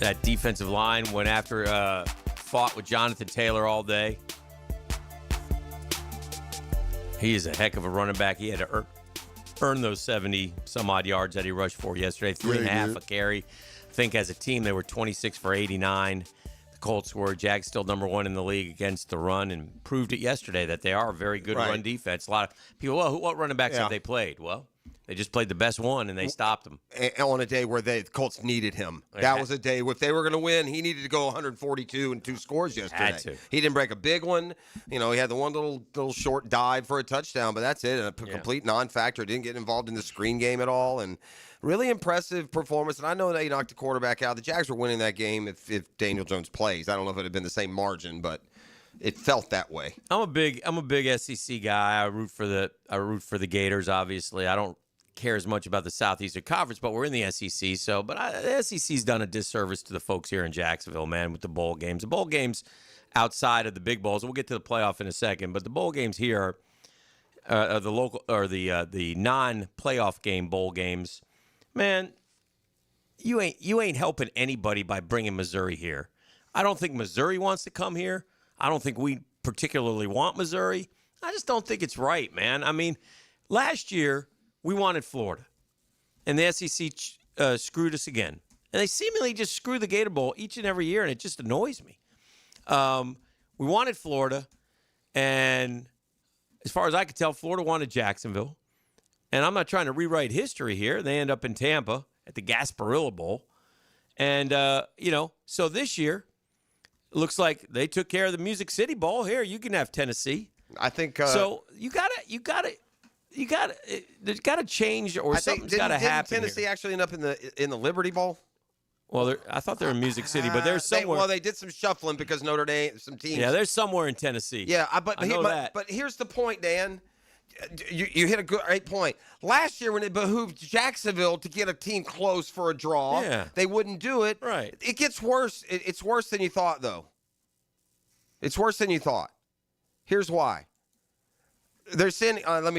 that defensive line, went after, fought with Jonathan Taylor all day. He is a heck of a running back. He had to earn those 70-some-odd yards that he rushed for yesterday. 3.5 a carry. I think as a team, they were 26 for 89. The Colts were. Jags still number 1 in the league against the run, and proved it yesterday that they are a very good run defense. A lot of people, well, what running backs have they played? Well, they just played the best one, and they stopped him. On a day where the Colts needed him. That was a day, if they were going to win, he needed to go 142 and 2 scores yesterday. Had to. He didn't break a big one. You know, he had the one little short dive for a touchdown, but that's it. A complete non-factor. Didn't get involved in the screen game at all, and really impressive performance. And I know they knocked the quarterback out. The Jags were winning that game if Daniel Jones plays. I don't know if it had been the same margin, but it felt that way. I'm a big SEC guy. I root for the Gators, obviously. I don't care as much about the Southeastern Conference, but we're in the SEC. So, the SEC's done a disservice to the folks here in Jacksonville, man, with the bowl games. The bowl games outside of the big bowls. We'll get to the playoff in a second, but the bowl games here are the local or the non-playoff game bowl games. Man, you ain't helping anybody by bringing Missouri here. I don't think Missouri wants to come here. I don't think we particularly want Missouri. I just don't think it's right, man. I mean, last year we wanted Florida, and the SEC screwed us again. And they seemingly just screw the Gator Bowl each and every year, and it just annoys me. we wanted Florida, and as far as I could tell, Florida wanted Jacksonville. And I'm not trying to rewrite history here. They end up in Tampa at the Gasparilla Bowl. And, so this year, it looks like they took care of the Music City Bowl. Here, you can have Tennessee. I think so. There's got to change, or something's got to happen. Didn't Tennessee actually end up in the Liberty Bowl? Well, I thought they were in Music City, but there's somewhere. They did some shuffling because Notre Dame, some teams. Yeah, there's somewhere in Tennessee. Yeah, I know that. But here's the point, Dan. You hit a great point. Last year, when it behooved Jacksonville to get a team close for a draw, they wouldn't do it. Right. It gets worse. It's worse than you thought, though. It's worse than you thought. Here's why. They're sending. Let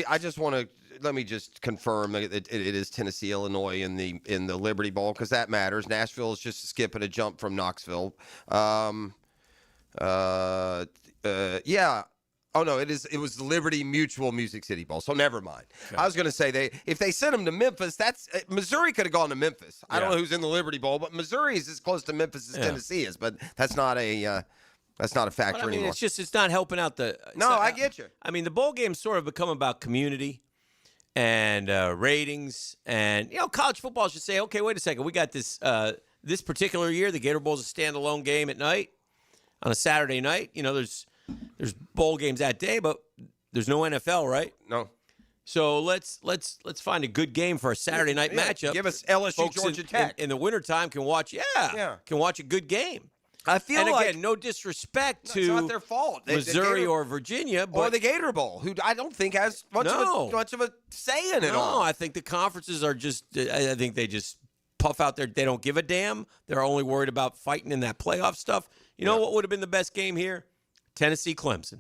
me just confirm that it is Tennessee, Illinois in the Liberty Bowl, because that matters. Nashville is just a skip and a jump from Knoxville. Yeah. Oh no, it was the Liberty Mutual Music City Bowl. So never mind. Okay. I was going to say if they sent them to Memphis, Missouri could have gone to Memphis. I don't know who's in the Liberty Bowl, but Missouri is as close to Memphis as Tennessee is. But that's not a factor anymore. It's not helping out the. I get you. I mean, the bowl game's sort of become about community and ratings, and college football should say, okay, wait a second, we got this this particular year. The Gator Bowl's a standalone game at night on a Saturday night. There's bowl games that day, but there's no NFL, right? No. So let's find a good game for a Saturday night matchup. Give us LSU, Folks Georgia Tech. In the wintertime can watch, can watch a good game. I feel and like, again, no disrespect to it's not their fault. Missouri or Virginia, but or the Gator Bowl, who I don't think has much of a say in it all. No, I think the conferences are just. I think they just puff out there. They don't give a damn. They're only worried about fighting in that playoff stuff. You know what would have been the best game here? Tennessee, Clemson.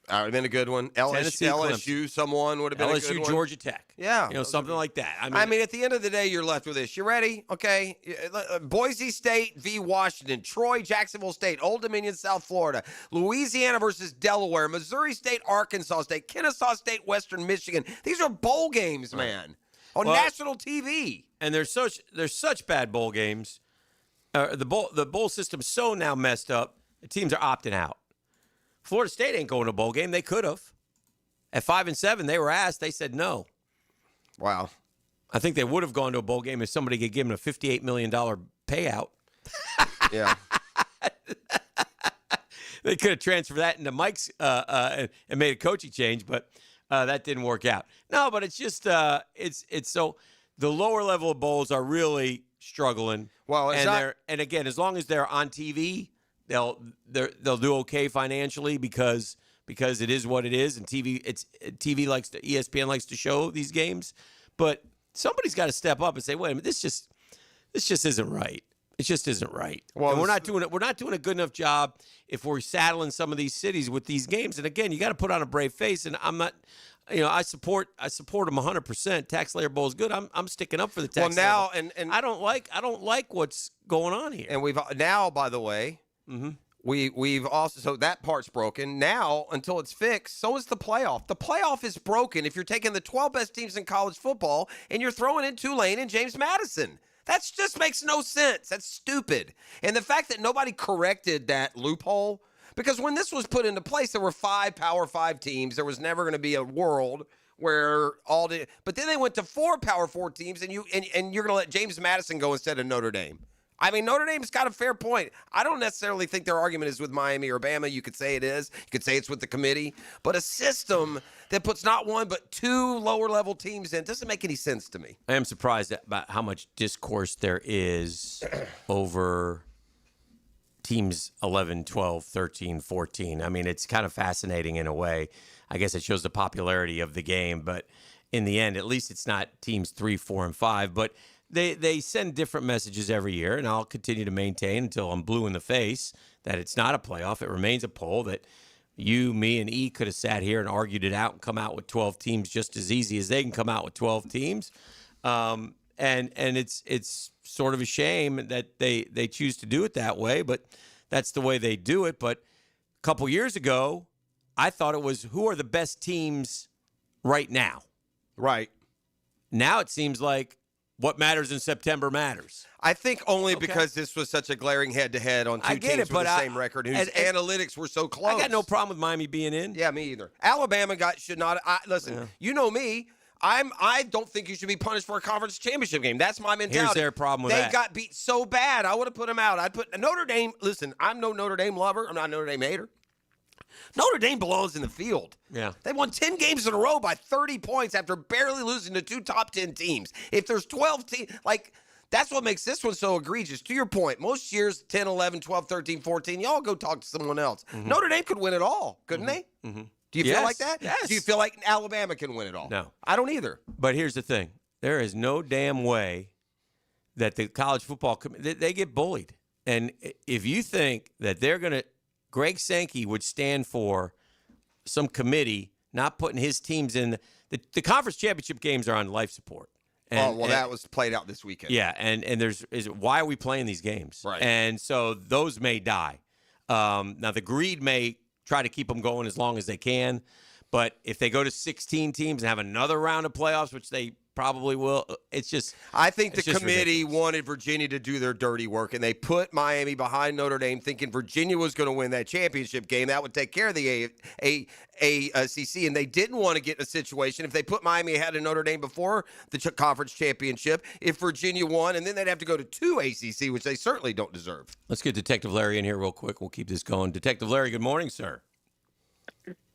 That would have been a good one. LSU, someone would have been a good one. LSU, Georgia Tech. Yeah. Something like that. I mean, at the end of the day, you're left with this. You ready? Okay. Boise State v. Washington. Troy, Jacksonville State. Old Dominion, South Florida. Louisiana versus Delaware. Missouri State, Arkansas State. Kennesaw State, Western Michigan. These are bowl games, man. On national TV. And there's such bad bowl games. The bowl system's so now messed up, the teams are opting out. Florida State ain't going to a bowl game. They could have. At 5-7, they were asked. They said no. Wow. I think they would have gone to a bowl game if somebody could give them a $58 million payout. Yeah. They could have transferred that into Mike's and made a coaching change, but that didn't work out. No, but it's just it's so the lower level of bowls are really struggling. Well, and again, as long as they're on TV, they'll do okay financially because it is what it is, and ESPN likes to show these games, but somebody's got to step up and say, wait a minute, this just isn't right. It just isn't right. Well, and we're not doing a good enough job if we're saddling some of these cities with these games. And again, you got to put on a brave face. And I'm not, I support them 100%. Tax Layer Bowl is good. I'm sticking up for the tax. Well, now and I don't like what's going on here. And we've now, by the way, we've also, so that part's broken. Now, until it's fixed, so is the playoff. The playoff is broken if you're taking the 12 best teams in college football and you're throwing in Tulane and James Madison. That just makes no sense. That's stupid. And the fact that nobody corrected that loophole, because when this was put into place, there were 5 Power 5 teams. There was never going to be a world where but then they went to 4 Power 4 teams, and you're going to let James Madison go instead of Notre Dame. I mean, Notre Dame's got a fair point. I don't necessarily think their argument is with Miami or Bama. You could say it is. You could say it's with the committee. But a system that puts not 1 but 2 lower-level teams in doesn't make any sense to me. I am surprised about how much discourse there is over teams 11, 12, 13, 14. I mean, it's kind of fascinating in a way. I guess it shows the popularity of the game. But in the end, at least it's not teams 3, 4, and 5. But They send different messages every year, and I'll continue to maintain until I'm blue in the face that it's not a playoff. It remains a poll that you, me, and E could have sat here and argued it out and come out with 12 teams just as easy as they can come out with 12 teams. And it's sort of a shame that they choose to do it that way, but that's the way they do it. But a couple years ago, I thought it was who are the best teams right now. Right. Now it seems like what matters in September matters. I think only because this was such a glaring head-to-head on two teams with the same record whose analytics were so close. I got no problem with Miami being in. Yeah, me either. Alabama should not. Listen, you know me. I don't think you should be punished for a conference championship game. That's my mentality. Here's their problem with that. They got beat so bad. I would have put them out. I'd put Notre Dame. Listen, I'm no Notre Dame lover. I'm not a Notre Dame hater. Notre Dame belongs in the field. Yeah. They won 10 games in a row by 30 points after barely losing to 2 top 10 teams. If there's 12 teams, that's what makes this one so egregious. To your point, most years, 10, 11, 12, 13, 14, y'all go talk to someone else. Mm-hmm. Notre Dame could win it all, couldn't they? Mm-hmm. Do you feel like that? Yes. Do you feel like Alabama can win it all? No. I don't either. But here's the thing. There is no damn way that the college football committee, they get bullied. And if you think that they're going to, Greg Sankey would stand for some committee not putting his teams in, the conference championship games are on life support. And, that was played out this weekend. Yeah, and why are we playing these games? Right. And so those may die. Now, the greed may try to keep them going as long as they can. But if they go to 16 teams and have another round of playoffs, which they probably will, it's just I think the committee ridiculous. wanted Virginia to do their dirty work, and they put Miami behind Notre Dame thinking Virginia was going to win that championship game. That would take care of the ACC, and they didn't want to get in a situation if they put Miami ahead of Notre Dame before the conference championship, if Virginia won, and then they'd have to go to 2 ACC, which they certainly don't deserve. Let's get Detective Larry in here real quick. We'll keep this going. Detective Larry, good morning, sir.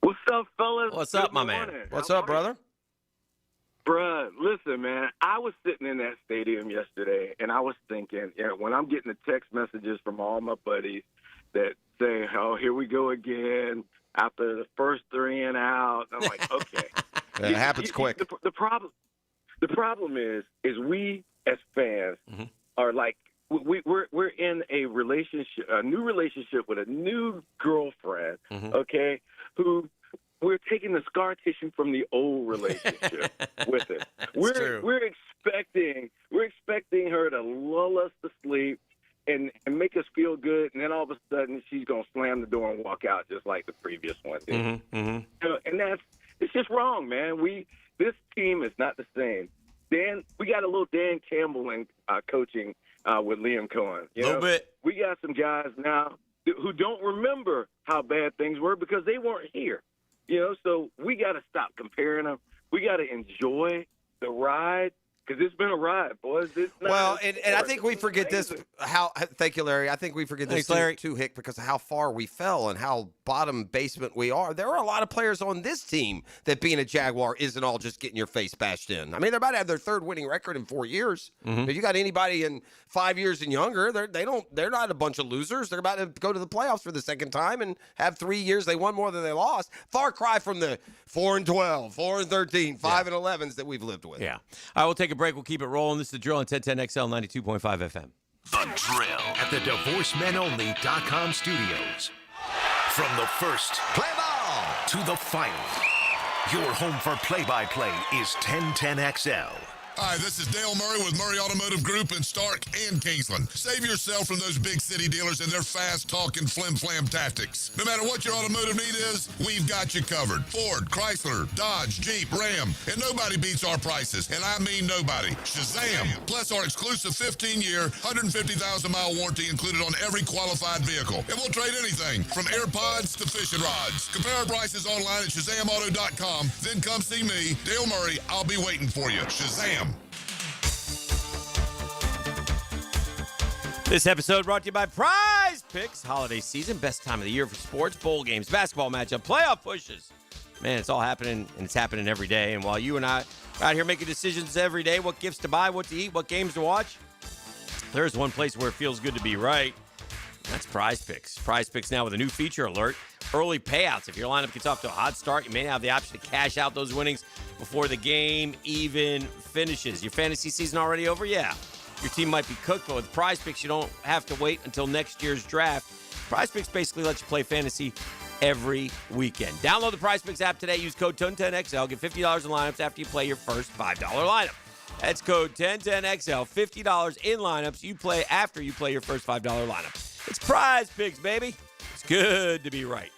What's up, fellas? What's up, my morning. man? What's up, brother? Bruh, listen, man. I was sitting in that stadium yesterday, and I was thinking, when I'm getting the text messages from all my buddies that say, oh, here we go again after the first 3 and out. I'm like, okay. It happens quick. The problem is we as fans are like, we're in a relationship, a new relationship with a new girlfriend, okay, who we're taking the scar tissue from the old relationship with it. We're expecting her to lull us to sleep and make us feel good, and then all of a sudden she's gonna slam the door and walk out just like the previous one did. You know, and it's just wrong, man. This team is not the same. We got a little Dan Campbell in coaching with Liam Cohen. A little bit. We got some guys now who don't remember how bad things were because they weren't here. So we got to stop comparing them. We got to enjoy the ride because it's been a ride, boys. And I think we forget this. Thank you, Larry. I think we forget this too, Hick, because of how far we fell and how bottom basement we are. There are a lot of players on this team that being a Jaguar isn't all just getting your face bashed in. I mean, they're about to have their 3rd winning record in 4 years. If you got anybody in 5 years and younger, they're not a bunch of losers. They're about to go to the playoffs for the 2nd time and have 3 years they won more than they lost. Far cry from the 4-12, 4-13, 5-11s that we've lived with. Yeah. I will take a break. We'll keep it rolling. This is The Drill on 1010XL 92.5 FM. The Drill at the DivorceMenOnly.com studios. From the first play ball to the final, your home for play-by-play is 1010XL. Hi, this is Dale Murray with Murray Automotive Group in Stark and Kingsland. Save yourself from those big city dealers and their fast-talking flim-flam tactics. No matter what your automotive need is, we've got you covered. Ford, Chrysler, Dodge, Jeep, Ram, and nobody beats our prices, and I mean nobody. Shazam! Plus our exclusive 15-year, 150,000-mile warranty included on every qualified vehicle. And we'll trade anything from AirPods to fishing rods. Compare our prices online at ShazamAuto.com. Then come see me, Dale Murray. I'll be waiting for you. Shazam! This episode brought to you by Prize Picks. Holiday season, best time of the year for sports, bowl games, basketball matchup, playoff pushes. Man, it's all happening, and it's happening every day. And while you and I are out here making decisions every day, what gifts to buy, what to eat, what games to watch, there's one place where it feels good to be right. That's Prize Picks. Prize Picks now with a new feature alert. Early payouts. If your lineup gets off to a hot start, you may have the option to cash out those winnings before the game even finishes. Your fantasy season already over? Yeah. Your team might be cooked, but with Prize Picks, you don't have to wait until next year's draft. Prize Picks basically lets you play fantasy every weekend. Download the Prize Picks app today. Use code 1010XL. Get $50 in lineups after you play your first $5 lineup. That's code 1010XL. $50 in lineups you play after you play your first $5 lineup. It's Prize Picks, baby. It's good to be right.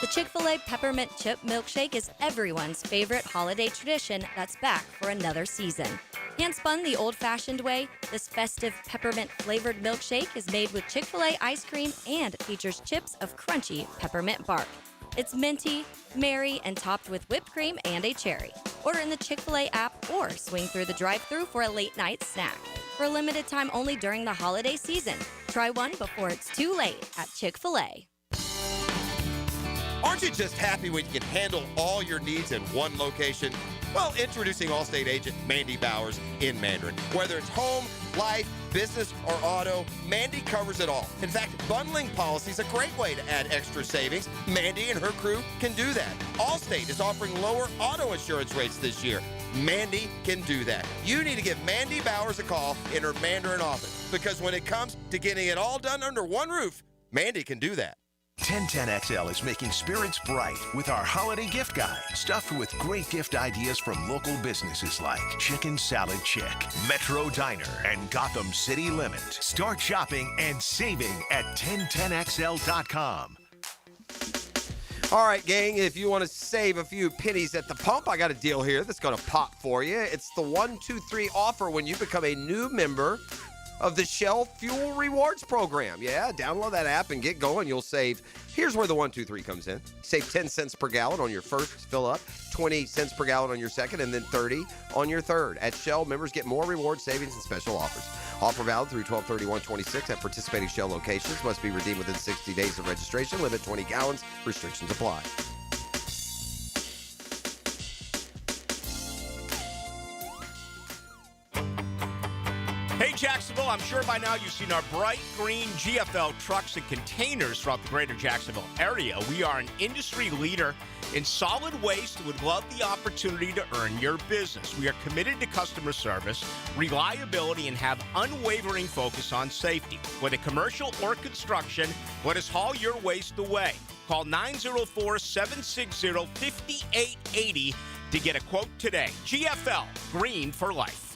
The Chick-fil-A Peppermint Chip Milkshake is everyone's favorite holiday tradition that's back for another season. Hand-spun the old-fashioned way, this festive peppermint-flavored milkshake is made with Chick-fil-A ice cream and features chips of crunchy peppermint bark. It's minty, merry, and topped with whipped cream and a cherry. Order in the Chick-fil-A app or swing through the drive-thru for a late-night snack. For a limited time only during the holiday season. Try one before it's too late at Chick-fil-A. Aren't you just happy when you can handle all your needs in one location? Well, introducing Allstate agent Mandy Bowers in Mandarin. Whether it's home, life, business, or auto, Mandy covers it all. In fact, bundling policy is a great way to add extra savings. Mandy and her crew can do that. Allstate is offering lower auto insurance rates this year. Mandy can do that. You need to give Mandy Bowers a call in her Mandarin office, because when it comes to getting it all done under one roof, Mandy can do that. 1010XL is making spirits bright with our holiday gift guide, stuffed with great gift ideas from local businesses like Chicken Salad Chick, Metro Diner, and Gotham City Lemon. Start shopping and saving at 1010XL.com. All right, gang, if you want to save a few pennies at the pump, I got a deal here that's going to pop for you. It's the 1-2-3 offer when you become a new member of the Shell Fuel Rewards Program. Yeah, download that app and get going. You'll save. Here's where the 1-2-3 comes in. Save 10 cents per gallon on your first fill up, 20 cents per gallon on your second, and then 30 on your third. At Shell, members get more reward savings and special offers. Offer valid through 12/31/26 at participating Shell locations. Must be redeemed within 60 days of registration. Limit 20 gallons. Restrictions apply. Hey, Jacksonville, I'm sure by now you've seen our bright green GFL trucks and containers throughout the greater Jacksonville area. We are an industry leader in solid waste and would love the opportunity to earn your business. We are committed to customer service, reliability, and have unwavering focus on safety. Whether commercial or construction, let us haul your waste away. Call 904-760-5880 to get a quote today. GFL, green for life.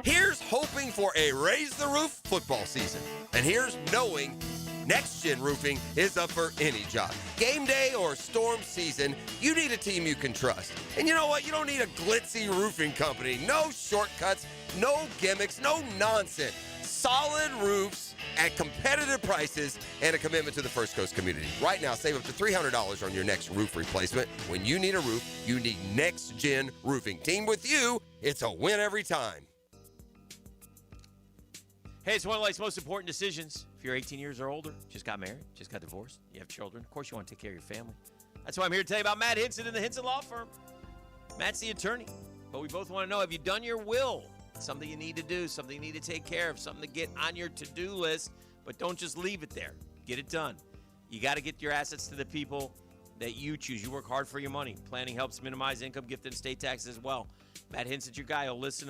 Here's hoping for a raise the roof football season. And here's knowing Next Gen Roofing is up for any job. Game day or storm season, you need a team you can trust. And you know what? You don't need a glitzy roofing company. No shortcuts, no gimmicks, no nonsense. Solid roofs at competitive prices and a commitment to the First Coast community. Right now, save up to $300 on your next roof replacement. When you need a roof, you need Next Gen Roofing. Team with you, it's a win every time. Hey, it's one of life's most important decisions. If you're 18 years or older, just got married, just got divorced, you have children, of course you want to take care of your family. That's why I'm here to tell you about Matt Hinson and the Hinson Law Firm. Matt's the attorney, but we both want to know, have you done your will? It's something you need to do, something you need to take care of, something to get on your to-do list, but don't just leave it there. Get it done. You got to get your assets to the people that you choose. You work hard for your money. Planning helps minimize income, gift, and estate taxes as well. Matt Hinson's your guy. He'll listen.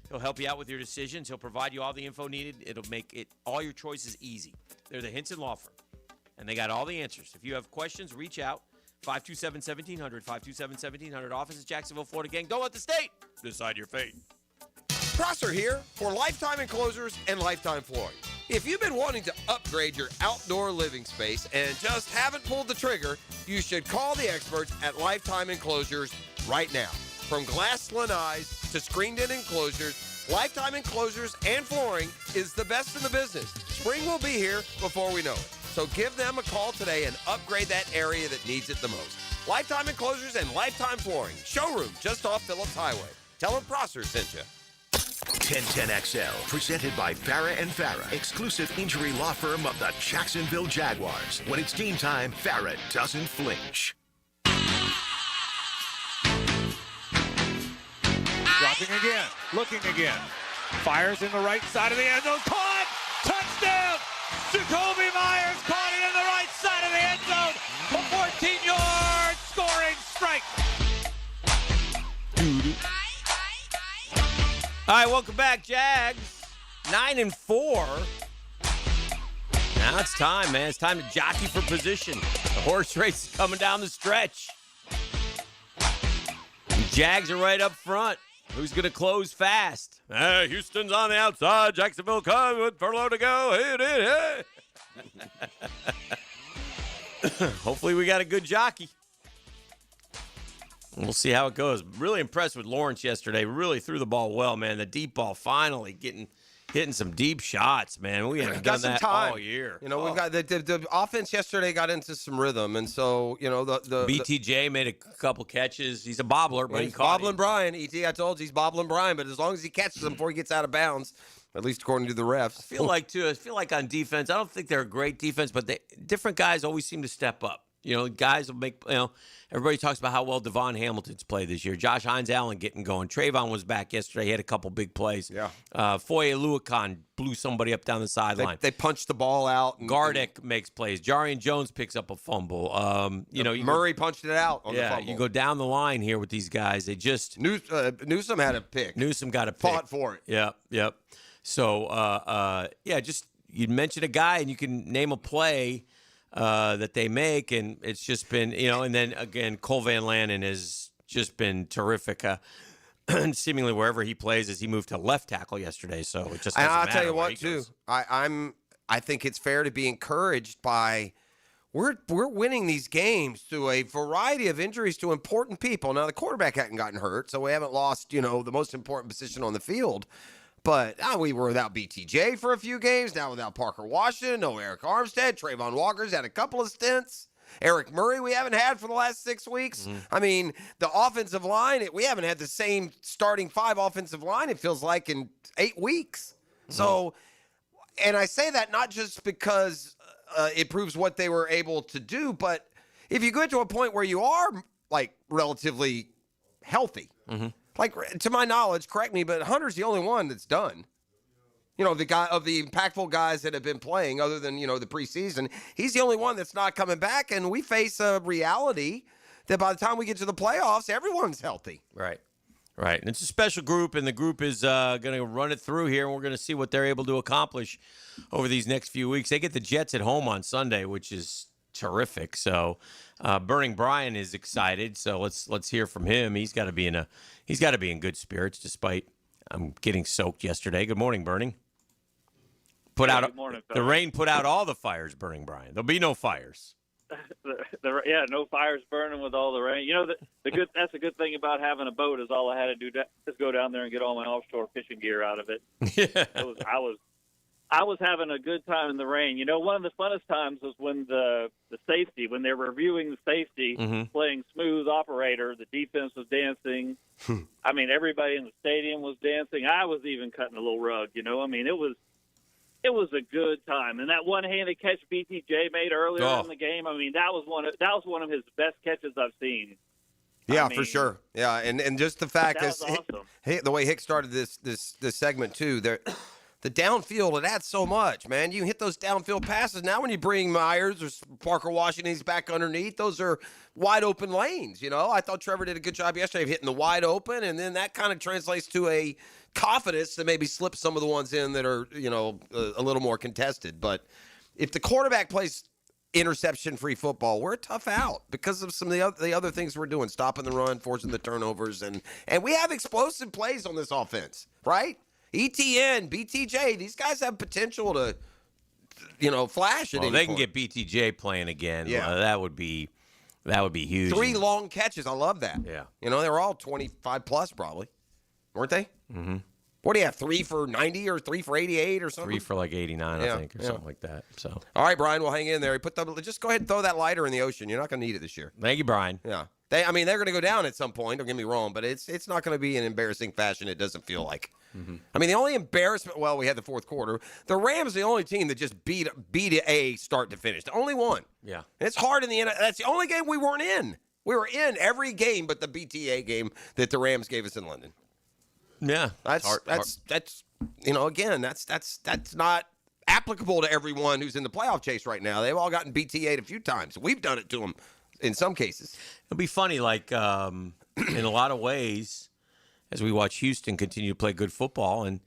He'll help you out with your decisions. He'll provide you all the info needed. It'll make it all your choices easy. They're the Hinson Law Firm, and they got all the answers. If you have questions, reach out. 527-1700, 527-1700. Office is Jacksonville, Florida. Gang, don't let the state decide your fate. Prosser here for Lifetime Enclosures and Lifetime Flooring. If you've been wanting to upgrade your outdoor living space and just haven't pulled the trigger, you should call the experts at Lifetime Enclosures right now. From glass lanais to screened-in enclosures, Lifetime Enclosures and Flooring is the best in the business. Spring will be here before we know it. So give them a call today and upgrade that area that needs it the most. Lifetime Enclosures and Lifetime Flooring. Showroom just off Phillips Highway. Tell them Prosser sent you. 1010XL, presented by Farrah & Farrah, exclusive injury law firm of the Jacksonville Jaguars. When it's team time, Farrah doesn't flinch. Dropping again, looking again. Fires in the right side of the end zone. Caught! Touchdown! Jacoby Myers caught it in the right side of the end zone. A 14-yard scoring strike. All right, welcome back, Jags. 9-4. Now it's time, man. It's time to jockey for position. The horse race is coming down the stretch. The Jags are right up front. Who's going to close fast? Houston's on the outside. Jacksonville comes with furlough to go. Hey. hopefully we got a good jockey. We'll see how it goes. Really impressed with Lawrence yesterday. Really threw the ball well, man. The deep ball finally hitting some deep shots, man. We haven't done that all year. You know, we've got the offense yesterday got into some rhythm, and so the BTJ made a couple catches. He's a bobbler, but he's bobbling Brian. ET, I told you he's bobbling Brian, but as long as he catches him before he gets out of bounds, at least according to the refs. I feel like on defense, I don't think they're a great defense, but different guys always seem to step up. You know, guys will make, everybody talks about how well Devon Hamilton's played this year. Josh Hines-Allen getting going. Trayvon was back yesterday. He had a couple big plays. Yeah. Foye Luakan blew somebody up down the sideline. They punched the ball out. Gardeck makes plays. Jarian Jones picks up a fumble. Murray punched it out on the fumble. You go down the line here with these guys. They just Newsome had a pick. Newsome got a pick. Fought for it. Yep. So, just you mention a guy and you can name a play that they make, and it's just been, and then again, Cole Van Lanen has just been terrific. Seemingly wherever he plays, as he moved to left tackle yesterday, so it just. And I'll matter tell you where what, he goes. too. I think it's fair to be encouraged by. We're winning these games through a variety of injuries to important people. Now the quarterback hadn't gotten hurt, so we haven't lost, the most important position on the field. But we were without BTJ for a few games. Now without Parker Washington, no Eric Armstead. Trayvon Walker's had a couple of stints. Eric Murray we haven't had for the last 6 weeks. Mm-hmm. I mean, the offensive line, we haven't had the same starting 5 offensive line, it feels like, in 8 weeks. Mm-hmm. So, and I say that not just because it proves what they were able to do, but if you get to a point where you are, like, relatively healthy, mm-hmm. Like, to my knowledge, correct me, but Hunter's the only one that's done. The guy of the impactful guys that have been playing, other than, the preseason, he's the only one that's not coming back, and we face a reality that by the time we get to the playoffs, everyone's healthy. Right. And it's a special group, and the group is going to run it through here, and we're going to see what they're able to accomplish over these next few weeks. They get the Jets at home on Sunday, which is terrific. So Burning Brian is excited. So let's hear from him. He's got to be in good spirits, despite getting soaked yesterday. Good morning, Burning. Good morning, the rain put out all the fires, Burning Brian. There'll be no fires. No fires burning with all the rain. That's a good thing about having a boat is all I had to do is go down there and get all my offshore fishing gear out of it. Yeah. I was having a good time in the rain. One of the funnest times was when the safety, when they were reviewing the safety, mm-hmm. playing smooth operator, the defense was dancing. I mean, everybody in the stadium was dancing. I was even cutting a little rug, I mean, it was a good time. And that one-handed catch BTJ made earlier in the game, I mean, that was one of his best catches I've seen. Yeah, for sure. Yeah, and just the fact that was awesome. The way Hick started this segment too, the downfield, it adds so much, man. You hit those downfield passes. Now when you bring Myers or Parker Washington, he's back underneath, those are wide open lanes, I thought Trevor did a good job yesterday of hitting the wide open, and then that kind of translates to a confidence to maybe slip some of the ones in that are, a little more contested. But if the quarterback plays interception-free football, we're a tough out because of some of the other things we're doing, stopping the run, forcing the turnovers, and we have explosive plays on this offense, right? ETN, BTJ, these guys have potential to, flash at any they can point. get BTJ playing again. Yeah. That would be huge. 3 long catches. I love that. Yeah. They were all 25 plus probably, weren't they? Mm-hmm. What do you have, 3 for 90 or 3 for 88 or something? 3 for like 89, I think, or something like that. So. All right, Brian, we'll hang in there. Just go ahead and throw that lighter in the ocean. You're not going to need it this year. Thank you, Brian. Yeah. They're going to go down at some point. Don't get me wrong, but it's not going to be an embarrassing fashion. It doesn't feel like. Mm-hmm. I mean, the only embarrassment. Well, we had the fourth quarter. The Rams, the only team that just beat a start to finish. The only one. Yeah. And it's hard in the end. That's the only game we weren't in. We were in every game but the BTA game that the Rams gave us in London. Yeah. That's again, that's not applicable to everyone who's in the playoff chase right now. They've all gotten BTA'd a few times. We've done it to them in some cases. It'll be funny, like in a lot of ways, as we watch Houston continue to play good football and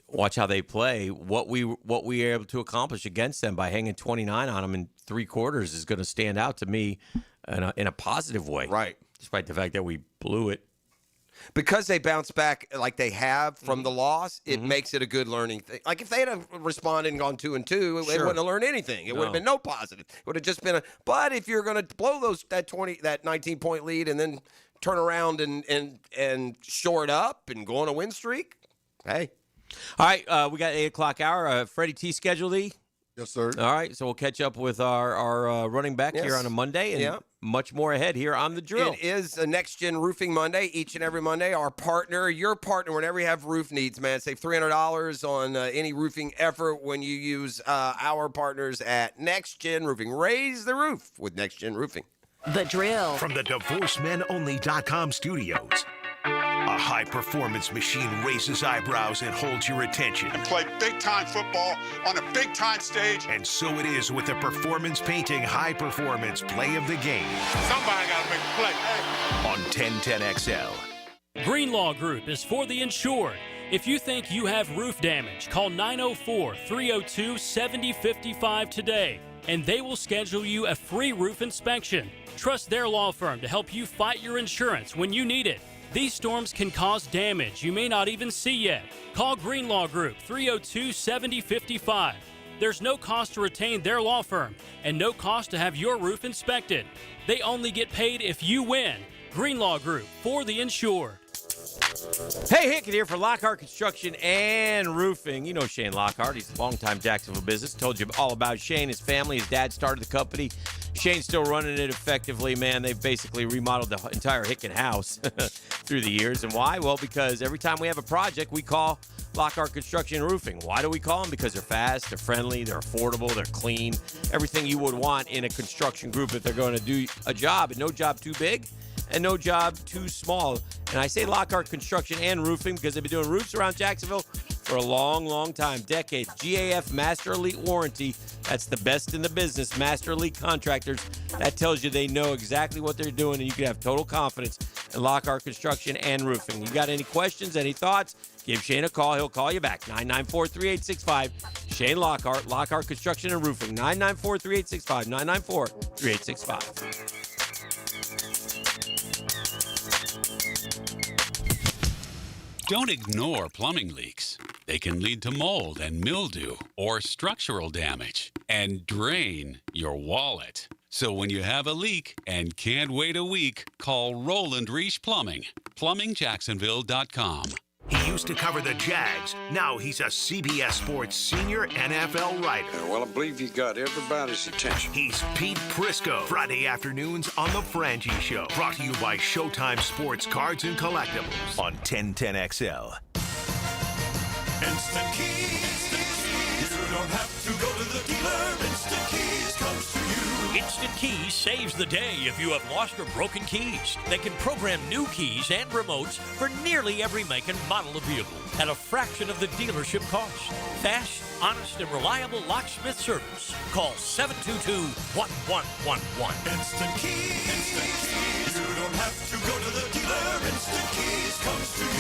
watch how they play, what we are able to accomplish against them by hanging 29 on them in 3 quarters is going to stand out to me in a positive way. Right. Despite the fact that we blew it. Because they bounce back like they have from the loss, it makes it a good learning thing. Like if they had responded and gone 2-2, they wouldn't have learned anything. It would have been no positive. It would have just been but if you're going to blow that 19-point lead and then turn around and shore it up and go on a win streak, hey. All right, we got 8 o'clock hour. Freddie T scheduled E. Yes, sir. All right, so we'll catch up with our running back here on a Monday and much more ahead here on The Drill. It is a Next Gen Roofing Monday, each and every Monday. Our partner, your partner, whenever you have roof needs, man. Save $300 on any roofing effort when you use our partners at Next Gen Roofing. Raise the roof with Next Gen Roofing. The Drill. From the DivorceMenOnly.com studios. A high-performance machine raises eyebrows and holds your attention. And play big-time football on a big-time stage. And so it is with the Performance Painting High-Performance Play of the Game. Somebody got to make a play. On 1010XL. Greenlaw Group is for the insured. If you think you have roof damage, call 904-302-7055 today, and they will schedule you a free roof inspection. Trust their law firm to help you fight your insurance when you need it. These storms can cause damage you may not even see yet. Call Greenlaw Group 302-7055. There's no cost to retain their law firm and no cost to have your roof inspected. They only get paid if you win. Greenlaw Group, for the insured. Hey, Hickett here for Lockhart Construction and Roofing. You know Shane Lockhart. He's a longtime Jacksonville business. Told you all about Shane, his family. His dad started the company. Shane's still running it effectively, man. They've basically remodeled the entire Hickett house through the years. And why? Well, because every time we have a project, we call Lockhart Construction and Roofing. Why do we call them? Because they're fast, they're friendly, they're affordable, they're clean. Everything you would want in a construction group if they're going to do a job. And no job too big and no job too small. And I say Lockhart Construction and Roofing because they've been doing roofs around Jacksonville for a long, long time, decades. GAF Master Elite Warranty, that's the best in the business. Master Elite Contractors, that tells you they know exactly what they're doing, and you can have total confidence in Lockhart Construction and Roofing. You got any questions, any thoughts? Give Shane a call. He'll call you back. 994-3865. Shane Lockhart, Lockhart Construction and Roofing. 994-3865. 994-3865. Don't ignore plumbing leaks. They can lead to mold and mildew or structural damage and drain your wallet. So when you have a leak and can't wait a week, call Roland Reich Plumbing. PlumbingJacksonville.com. He used to cover the Jags. Now he's a CBS Sports senior NFL writer. Well, I believe you got everybody's attention. He's Pete Prisco. Friday afternoons on The Frangie Show. Brought to you by Showtime Sports Cards and Collectibles on 1010XL. Instant Keys. You don't have to go to the dealer. Instant Keys comes to you. Instant Keys saves the day if you have lost or broken keys. They can program new keys and remotes for nearly every make and model of vehicle at a fraction of the dealership cost. Fast, honest, and reliable locksmith service. Call 722-1111. Instant Keys. Instant Keys. You don't have to go to the dealer. Instant Keys comes to you.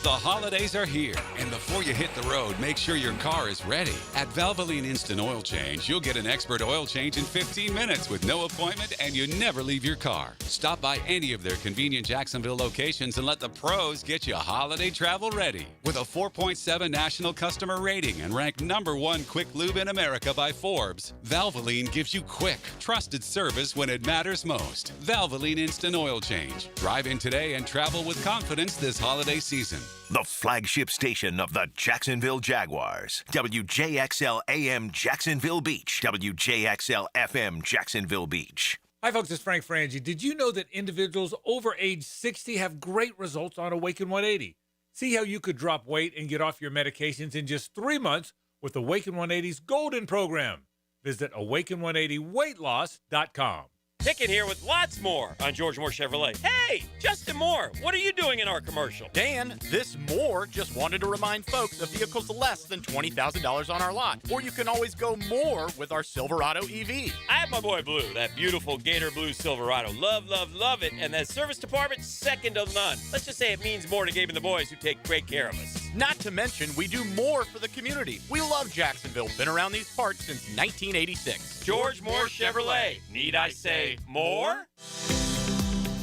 The holidays are here, and before you hit the road, make sure your car is ready. At Valvoline Instant Oil Change, you'll get an expert oil change in 15 minutes with no appointment, and you never leave your car. Stop by any of their convenient Jacksonville locations and let the pros get you holiday travel ready. With a 4.7 national customer rating and ranked #1 quick lube in America by Forbes, Valvoline gives you quick, trusted service when it matters most. Valvoline Instant Oil Change. Drive in today and travel with confidence this holiday season. The flagship station of the Jacksonville Jaguars. WJXL AM Jacksonville Beach. WJXL FM Jacksonville Beach. Hi, folks. It's Frank Frangie. Did you know that individuals over age 60 have great results on Awaken 180? See how you could drop weight and get off your medications in just 3 months with Awaken 180's Golden Program. Visit awaken180weightloss.com. Hickett here with lots more on George Moore Chevrolet. Hey, Justin Moore, what are you doing in our commercial? Dan, this Moore just wanted to remind folks of vehicles less than $20,000 on our lot. Or you can always go more with our Silverado EV. I have my boy Blue, that beautiful Gator Blue Silverado. Love, love, love it. And that service department, second to none. Let's just say it means more to Gabe and the boys who take great care of us. Not to mention, we do more for the community. We love Jacksonville. Been around these parts since 1986. George Moore Chevrolet. Need I say more?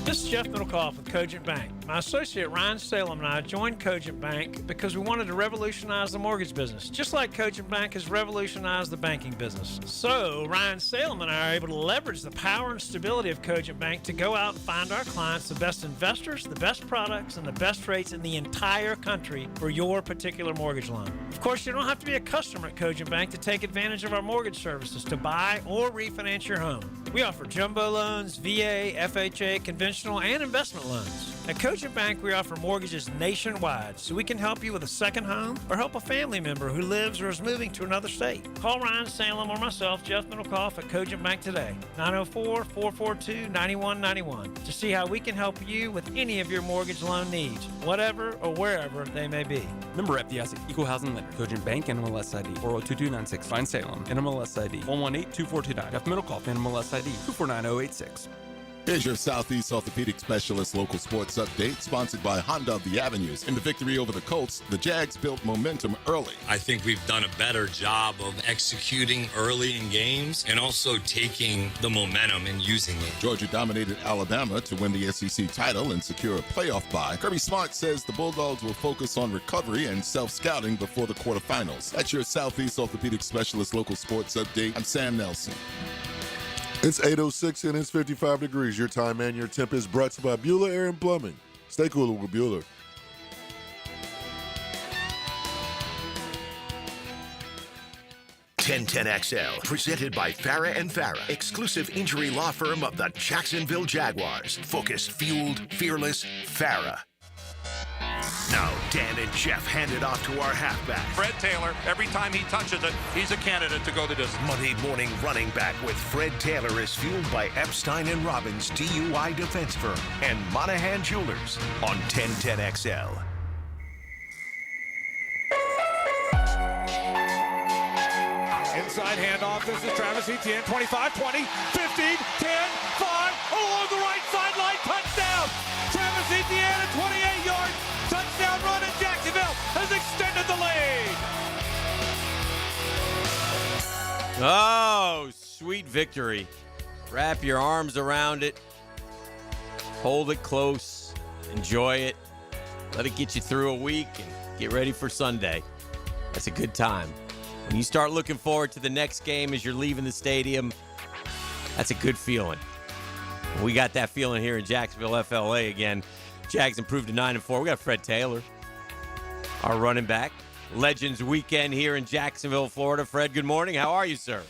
This is Jeff Middlecoff with Cogent Bank. My associate Ryan Salem and I joined Cogent Bank because we wanted to revolutionize the mortgage business, just like Cogent Bank has revolutionized the banking business. So Ryan Salem and I are able to leverage the power and stability of Cogent Bank to go out and find our clients the best investors, the best products, and the best rates in the entire country for your particular mortgage loan. Of course, you don't have to be a customer at Cogent Bank to take advantage of our mortgage services to buy or refinance your home. We offer jumbo loans, VA, FHA, conventional, and investment loans. At Cogent Bank, we offer mortgages nationwide, so we can help you with a second home or help a family member who lives or is moving to another state. Call Ryan Salem or myself, Jeff Middlecoff, at Cogent Bank today, 904-442-9191, to see how we can help you with any of your mortgage loan needs, whatever or wherever they may be. Member FDIC, Equal Housing Lender, Cogent Bank, NMLS ID 402296, Fine Salem, NMLS ID 1182429, Jeff Middlecoff, NMLS ID 249086. Here's your Southeast Orthopedic Specialist local sports update, sponsored by Honda of the Avenues. In the victory over the Colts, the Jags built momentum early. I think we've done a better job of executing early in games and also taking the momentum and using it. Georgia dominated Alabama to win the SEC title and secure a playoff bye. Kirby Smart says the Bulldogs will focus on recovery and self-scouting before the quarterfinals. That's your Southeast Orthopedic Specialist local sports update. I'm Sam Nelson. It's 8:06 and it's 55 degrees. Your time and your temp is brought to you by Bueller Air and Plumbing. Stay cool with Bueller. XL, presented by Farah and Farah, exclusive injury law firm of the Jacksonville Jaguars. Focused, fueled, fearless, Farah. Now, Dan and Jeff hand it off to our halfback. Fred Taylor, every time he touches it, he's a candidate to go the distance. Monday morning running back with Fred Taylor is fueled by Epstein & Robbins DUI defense firm and Monahan Jewelers on 1010XL. Inside handoff. This is Travis Etienne. 25, 20, 15, 10, 5. Along the right sideline. Touchdown. Travis Etienne at 28 yards. Touchdown run, and Jacksonville has extended the lead. Oh, sweet victory. Wrap your arms around it. Hold it close. Enjoy it. Let it get you through a week and get ready for Sunday. That's a good time. When you start looking forward to the next game as you're leaving the stadium, that's a good feeling. We got that feeling here in Jacksonville, FLA again. Jags improved to 9-4. We got Fred Taylor, our running back. Legends weekend here in Jacksonville, Florida. Fred, good morning. How are you, sir?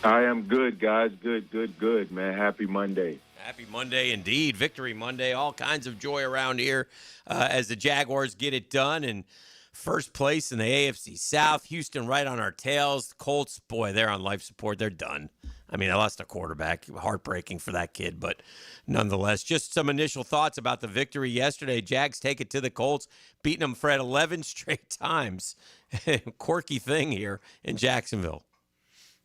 I am good, guys. Good, man. Happy Monday. Happy Monday indeed. Victory Monday. All kinds of joy around here as the Jaguars get it done. And first place in the AFC South. Houston right on our tails. The Colts, boy, they're on life support. They're done. I mean, I lost a quarterback. Heartbreaking for that kid, but nonetheless, just some initial thoughts about the victory yesterday. Jags take it to the Colts, beating them, Fred, 11 straight times. Quirky thing here in Jacksonville.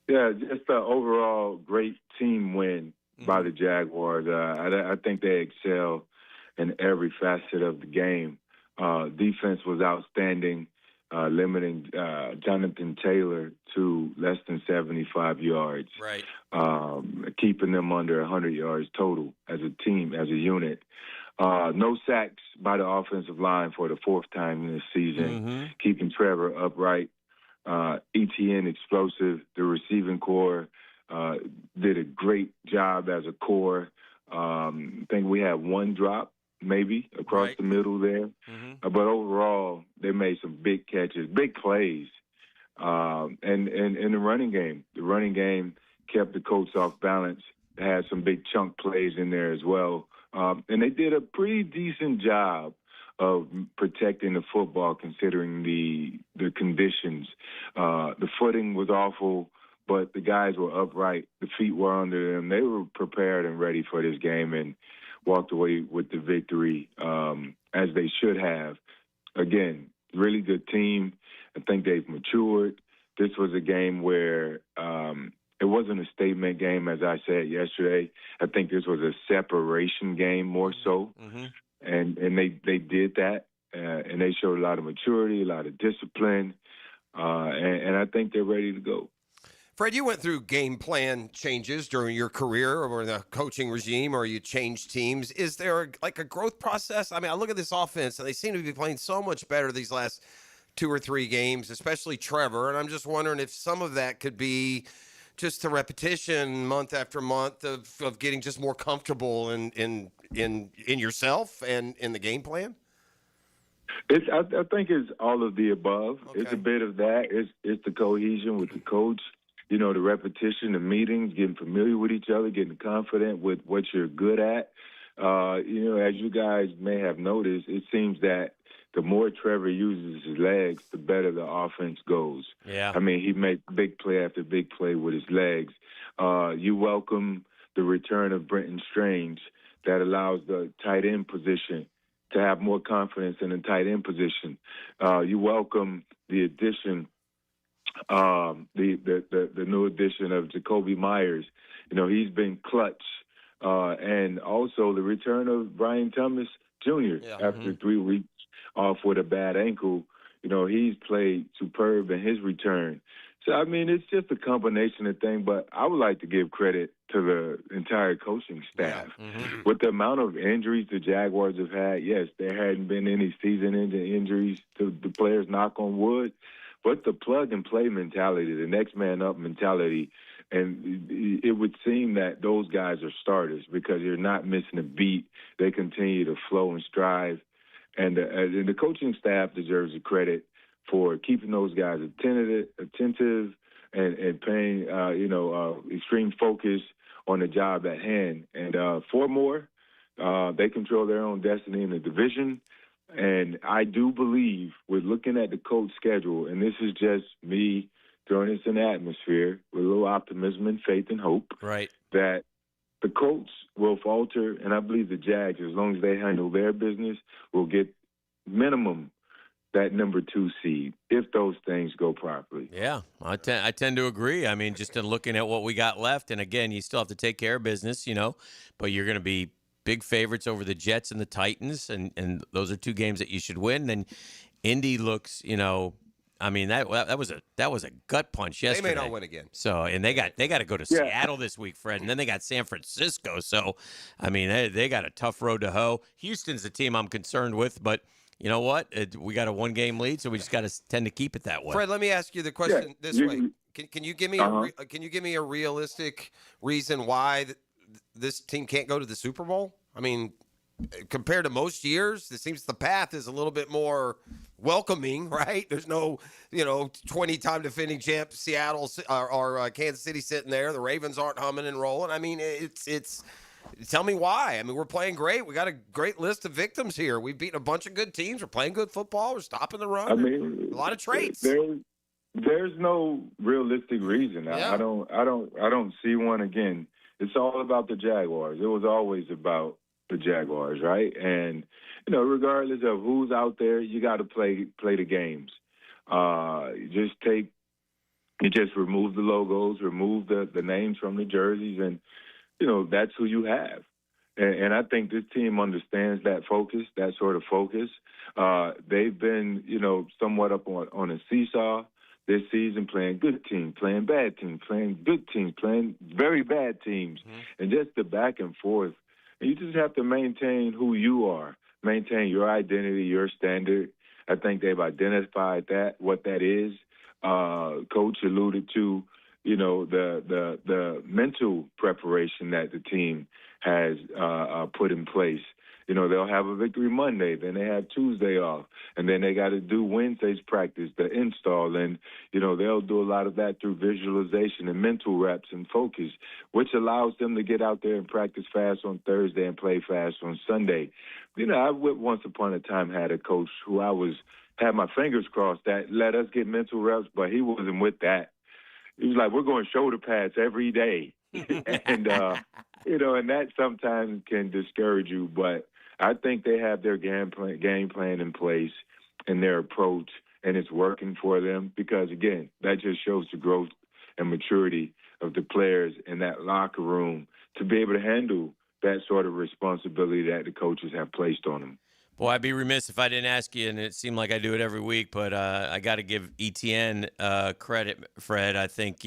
Yeah, just an overall great team win by the Jaguars. I think they excel in every facet of the game. Defense was outstanding, limiting Jonathan Taylor to less than 75 yards. Right. Keeping them under 100 yards total as a team, as a unit. No sacks by the offensive line for the fourth time in this season, keeping Trevor upright. ETN explosive. The receiving core did a great job as a core. I think we had one drop maybe across the middle there. But overall, they made some big catches, big plays. And the running game. The running game kept the Colts off balance. They had some big chunk plays in there as well. And they did a pretty decent job of protecting the football considering the conditions. The footing was awful, but the guys were upright. The feet were under them. They were prepared and ready for this game and walked away with the victory as they should have. Again, really good team. I think they've matured. This was a game where it wasn't a statement game, as I said yesterday. I think this was a separation game more so. And they did that, and they showed a lot of maturity, a lot of discipline, and I think they're ready to go. Fred, you went through game plan changes during your career or the coaching regime, or you changed teams. Is there like a growth process? I mean, I look at this offense, and they seem to be playing so much better these last 2 or 3 games, especially Trevor. And I'm just wondering if some of that could be just the repetition month after month of getting just more comfortable in yourself and in the game plan. I think it's all of the above. Okay. It's a bit of that. It's the cohesion with the coach. You know, the repetition, the meetings, getting familiar with each other, getting confident with what you're good at. You know, as you guys may have noticed, it seems that the more Trevor uses his legs, the better the offense goes. Yeah. I mean, he makes big play after big play with his legs. You welcome the return of Brenton Strange that allows the tight end position to have more confidence in the tight end position. You welcome the addition, the new addition of Jacoby Myers. You know, he's been clutch. And also the return of Brian Thomas Jr. After 3 weeks off with a bad ankle. You know, he's played superb in his return. So, I mean, it's just a combination of things, but I would like to give credit to the entire coaching staff. With the amount of injuries the Jaguars have had, yes, there hadn't been any season-ending injuries to the players, knock on wood, but the plug-and-play mentality, the next man up mentality, and it would seem that those guys are starters because you're not missing a beat. They continue to flow and strive, and the coaching staff deserves the credit for keeping those guys attentive and paying, extreme focus on the job at hand. And for more, they control their own destiny in the division. And I do believe, with looking at the Colts' schedule, and this is just me throwing this in the atmosphere with a little optimism and faith and hope, right, that the Colts will falter, and I believe the Jags, as long as they handle their business, will get minimum that number 2 seed if those things go properly. Yeah, I tend to agree. I mean, just in looking at what we got left, and again, you still have to take care of business, you know, but you're going to be big favorites over the Jets and the Titans, and those are 2 games that you should win. And Indy looks, you know, I mean that was a gut punch yesterday. They may not win again. So, and they got to go to Seattle this week, Fred, and then they got San Francisco. So, I mean, they got a tough road to hoe. Houston's the team I'm concerned with, but you know what? We got a 1-game lead, so we just got to tend to keep it that way. Fred, let me ask you the question this way: Can you give me a realistic reason why this team can't go to the Super Bowl? I mean, compared to most years, it seems the path is a little bit more welcoming, right? There's no, 20-time defending champ Seattle or Kansas City sitting there. The Ravens aren't humming and rolling. I mean, it's. Tell me why. I mean, we're playing great. We got a great list of victims here. We've beaten a bunch of good teams. We're playing good football. We're stopping the run. I mean, a lot of traits. There's no realistic reason. Yeah. I don't see one. Again, it's all about the Jaguars. It was always about the Jaguars, right? And regardless of who's out there, you got to play the games. You just remove the logos, remove the names from the jerseys, and that's who you have. And I think this team understands that focus, that sort of focus. They've been, somewhat up on a seesaw this season, playing good teams, playing bad teams, playing good teams, playing very bad teams, and just the back and forth. And you just have to maintain who you are, maintain your identity, your standard. I think they've identified what that is. Coach alluded to, the mental preparation that the team has put in place. They'll have a victory Monday, then they have Tuesday off, and then they got to do Wednesday's practice, the install, and, they'll do a lot of that through visualization and mental reps and focus, which allows them to get out there and practice fast on Thursday and play fast on Sunday. I once upon a time had a coach who had my fingers crossed that let us get mental reps, but he wasn't with that. He was like, we're going shoulder pads every day. And, and that sometimes can discourage you. But I think they have their game plan in place and their approach, and it's working for them because, again, that just shows the growth and maturity of the players in that locker room to be able to handle that sort of responsibility that the coaches have placed on them. Boy, I'd be remiss if I didn't ask you, and it seemed like I do it every week, but I got to give ETN credit, Fred. I think,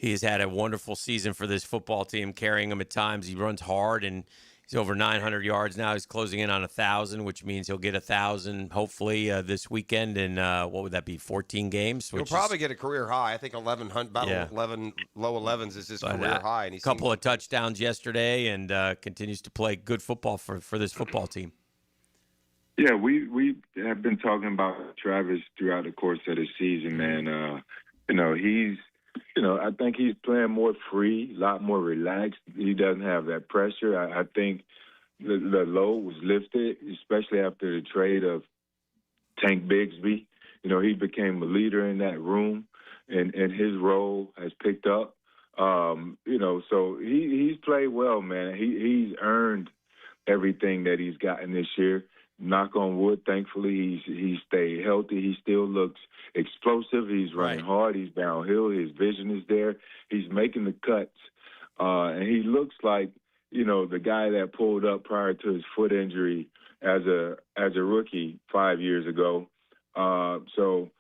He has had a wonderful season for this football team, carrying them at times. He runs hard, and he's over 900 yards now. He's closing in on 1,000, which means he'll get 1,000 hopefully this weekend. And what would that be? 14 games. He'll probably get a career high. I think 11, low 11s is his career high. And a couple of touchdowns yesterday, and continues to play good football for this football team. Yeah, we have been talking about Travis throughout the course of the season, man. I think he's playing more free, a lot more relaxed. He doesn't have that pressure. I think the load was lifted, especially after the trade of Tank Bigsby. He became a leader in that room, and his role has picked up. So he's played well, man. He's earned everything that he's gotten this year. Knock on wood, thankfully, he stayed healthy. He still looks explosive. He's running hard. He's downhill. His vision is there. He's making the cuts. And he looks like, the guy that pulled up prior to his foot injury as a rookie 5 years ago. So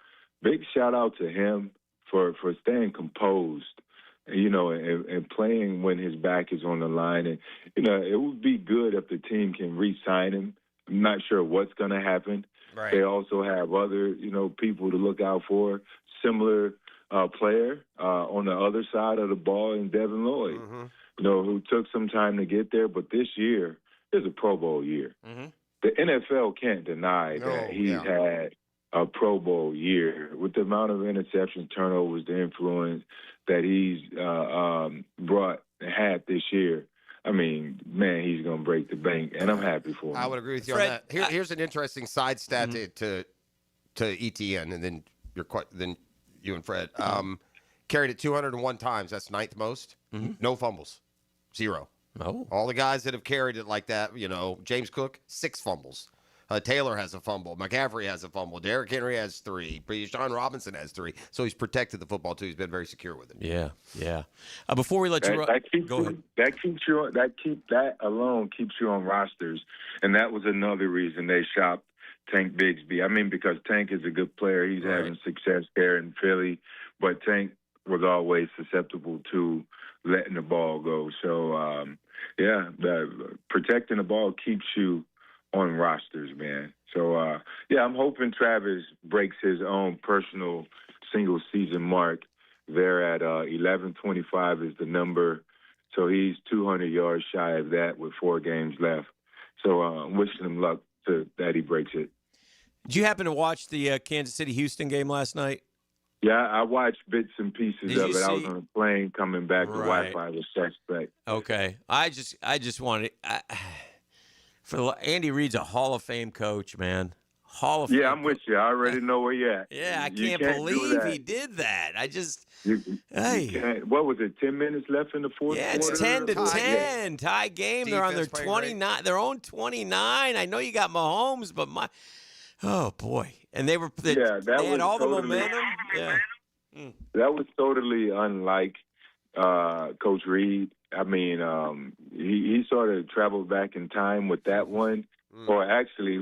big shout out to him for staying composed, and playing when his back is on the line. And, it would be good if the team can re-sign him. I'm not sure what's going to happen. Right. They also have other, people to look out for. Similar player on the other side of the ball in Devin Lloyd, who took some time to get there. But this year is a Pro Bowl year. The NFL can't deny that he's had a Pro Bowl year with the amount of interception turnovers, the influence that he's had this year. I mean, man, he's going to break the bank, and I'm happy for him. I would agree with you on that. Here's an interesting side stat to ETN, and then you and Fred. Carried it 201 times. That's ninth most. No fumbles. 0. Oh. All the guys that have carried it like that, James Cook, 6 fumbles. Taylor has a fumble. McCaffrey has a fumble. Derrick Henry has 3. Sean Robinson has 3. So he's protected the football, too. He's been very secure with it. Yeah. Before we let you go ahead. That alone keeps you on rosters. And that was another reason they shopped Tank Bigsby. I mean, because Tank is a good player. He's having success there in Philly. But Tank was always susceptible to letting the ball go. So, protecting the ball keeps you on rosters, man. So, I'm hoping Travis breaks his own personal single-season mark. There at 1125 is the number. So he's 200 yards shy of that with 4 games left. So I'm wishing him luck that he breaks it. Did you happen to watch the Kansas City-Houston game last night? Yeah, I watched bits and pieces of it. I was on a plane coming back. The Wi-Fi was suspect. Okay. I just wanted for Andy Reid's a Hall of Fame coach, man. Hall of Fame. Yeah, I'm with you. I already know where you're at. Yeah, I can't believe he did that. What was it, 10 minutes left in the fourth quarter? Yeah, it's 10-10. Tie game. They're on their 29, their own 29. I know you got Mahomes, but oh, boy. And they had all the momentum. Yeah. That was totally unlike Coach Reid. I mean, he sort of traveled back in time with that one. Or actually,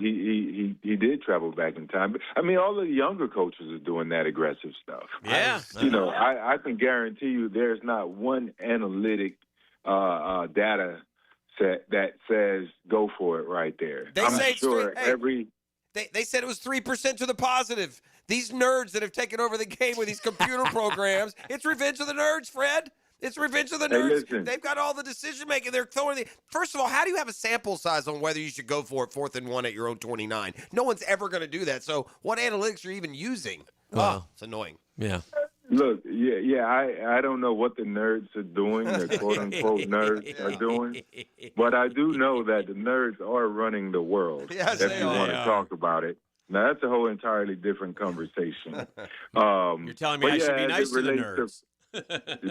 he did travel back in time. But, I mean, all the younger coaches are doing that aggressive stuff. Yeah. I can guarantee you there's not one analytic data set that says go for it right there. They said it was 3% to the positive. These nerds that have taken over the game with these computer programs, it's revenge of the nerds, Fred. It's revenge of the nerds. Hey, they've got all the decision making. They're throwing First of all, how do you have a sample size on whether you should go for it 4th and 1 at your own 29? No one's ever going to do that. So what analytics are you even using? Wow. It's annoying. Yeah. Look, I don't know what the nerds are doing, the quote-unquote nerds are doing, but I do know that the nerds are running the world, if you want to talk about it. Now, that's a whole entirely different conversation. You're telling me I should be nice to the nerds.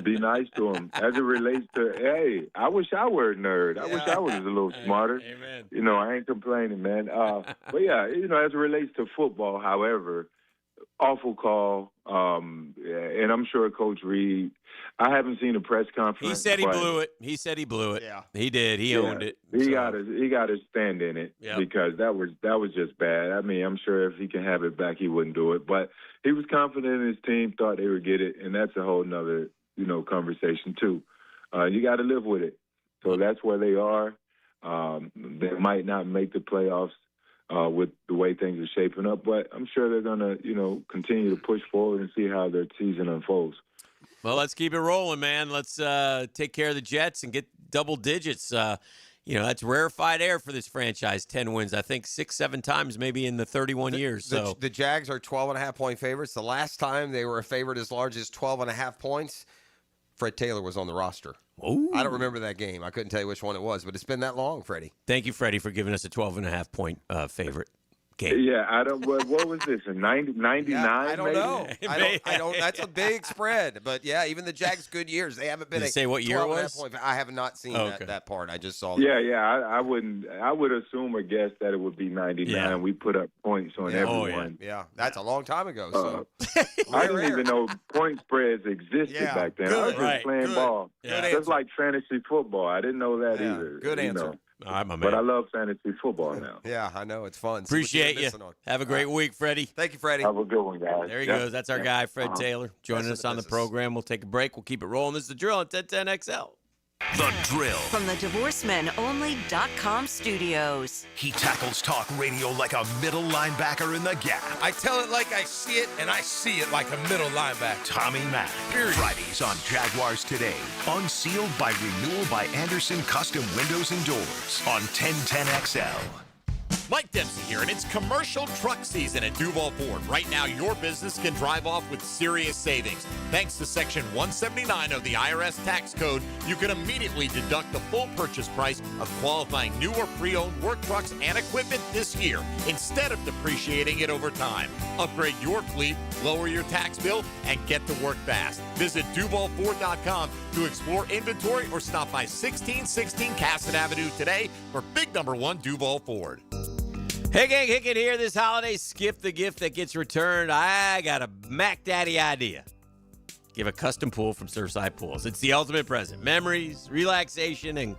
Be nice to them. As it relates to, I wish I were a nerd. I wish I was a little smarter. Amen. I ain't complaining, man. But yeah, as it relates to football, however, awful call. And I'm sure Coach Reid, I haven't seen a press conference. He said he blew it. Yeah. He did. He owned it. He got to stand in it because that was just bad. I mean, I'm sure if he can have it back, he wouldn't do it. But he was confident in his team, thought they would get it, and that's a whole nother conversation too. You got to live with it. So that's where they are. They might not make the playoffs with the way things are shaping up, but I'm sure they're going to, continue to push forward and see how their season unfolds. Well, let's keep it rolling, man. Let's take care of the Jets and get double digits. That's rarefied air for this franchise, 10 wins. I think 6-7 times maybe in the 31 years. So The Jags are 12.5-point favorites. The last time they were a favorite as large as 12.5 points, Fred Taylor was on the roster. Ooh. I don't remember that game. I couldn't tell you which one it was, but it's been that long, Freddie. Thank you, Freddie, for giving us a 12.5-point favorite game. Yeah, I don't. What was this? A 99? Yeah, I don't maybe? know. I don't. That's a big spread. But yeah, even the Jags' good years, they haven't been. Did it say what year it was? Point. I have not seen that part. I just saw. Yeah. I wouldn't. I would assume or guess that it would be 99. Yeah. We put up points on everyone. Yeah, that's a long time ago. So I didn't even know point spreads existed back then. I was just playing ball. Just like fantasy football. I didn't know that either. Good answer. All right, my man. But I love fantasy football now. Yeah, I know. It's fun. Appreciate you. Have a great week, Freddie. Thank you, Freddie. Have a good one, guys. There he goes. That's our guy, Fred Taylor, joining us on the program. We'll take a break. We'll keep it rolling. This is The Drill on 1010XL. The Drill. From the DivorceMenOnly.com studios. He tackles talk radio like a middle linebacker in the gap. I tell it like I see it, and I see it like a middle linebacker. Tommy Mack. Fridays on Jaguars Today. Unsealed by Renewal by Anderson Custom Windows and Doors on 1010XL. Mike Dempsey here, and it's commercial truck season at Duval Ford. Right now, your business can drive off with serious savings. Thanks to Section 179 of the IRS tax code, you can immediately deduct the full purchase price of qualifying new or pre-owned work trucks and equipment this year, instead of depreciating it over time. Upgrade your fleet, lower your tax bill, and get to work fast. Visit DuvalFord.com to explore inventory or stop by 1616 Cassett Avenue today for big number 1 Duval Ford. Hey, gang, Hickett here. This holiday, skip the gift that gets returned. I got a Mac Daddy idea. Give a custom pool from Surfside Pools. It's the ultimate present. Memories, relaxation, and,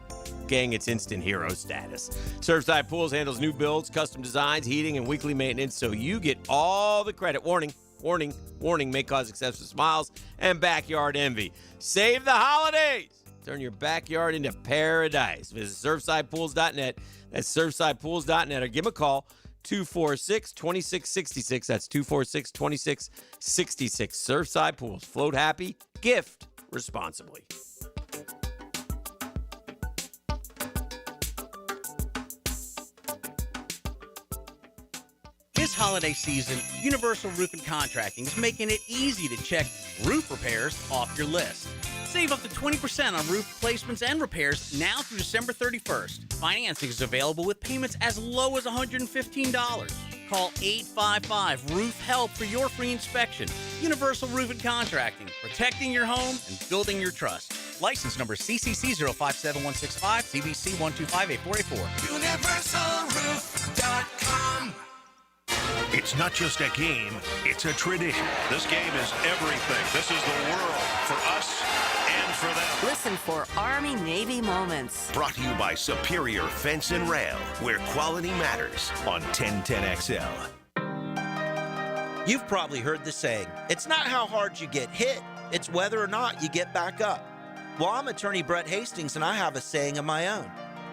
gang, it's instant hero status. Surfside Pools handles new builds, custom designs, heating, and weekly maintenance, so you get all the credit. Warning, warning, warning, may cause excessive smiles and backyard envy. Save the holidays. Turn your backyard into paradise. Visit surfsidepools.net. That's surfsidepools.net, or give them a call, 246-2666. That's 246-2666. Surfside Pools. Float happy. Gift responsibly. This holiday season, Universal Roofing Contracting is making it easy to check roof repairs off your list. Save up to 20% on roof replacements and repairs now through December 31st. Financing is available with payments as low as $115. Call 855-ROOF-HELP for your free inspection. Universal Roofing Contracting, protecting your home and building your trust. License number CCC 057165, CBC 1258484. UniversalRoof.com. It's not just a game, it's a tradition. This game is everything. This is the world for us and for them. Listen for Army-Navy moments. Brought to you by Superior Fence and Rail, where quality matters on 1010XL. You've probably heard the saying, it's not how hard you get hit, it's whether or not you get back up. Well, I'm attorney Brett Hastings, and I have a saying of my own.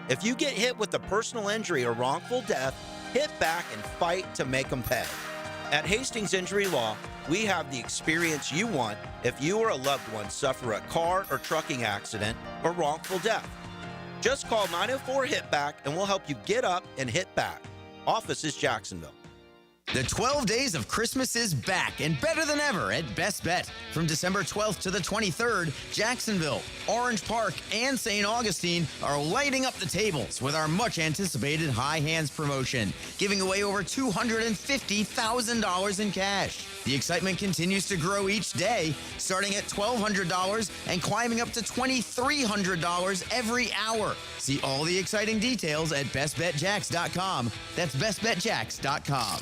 If you get hit with a personal injury or wrongful death, hit back and fight to make them pay. At Hastings Injury Law, we have the experience you want if you or a loved one suffer a car or trucking accident or wrongful death. Just call 904-HIT-BACK and we'll help you get up and hit back. Office is Jacksonville. The 12 Days of Christmas is back and better than ever at Best Bet. From December 12th to the 23rd, Jacksonville, Orange Park, and St. Augustine are lighting up the tables with our much-anticipated High Hands promotion, giving away over $250,000 in cash. The excitement continues to grow each day, starting at $1,200 and climbing up to $2,300 every hour. See all the exciting details at bestbetjacks.com. That's bestbetjacks.com.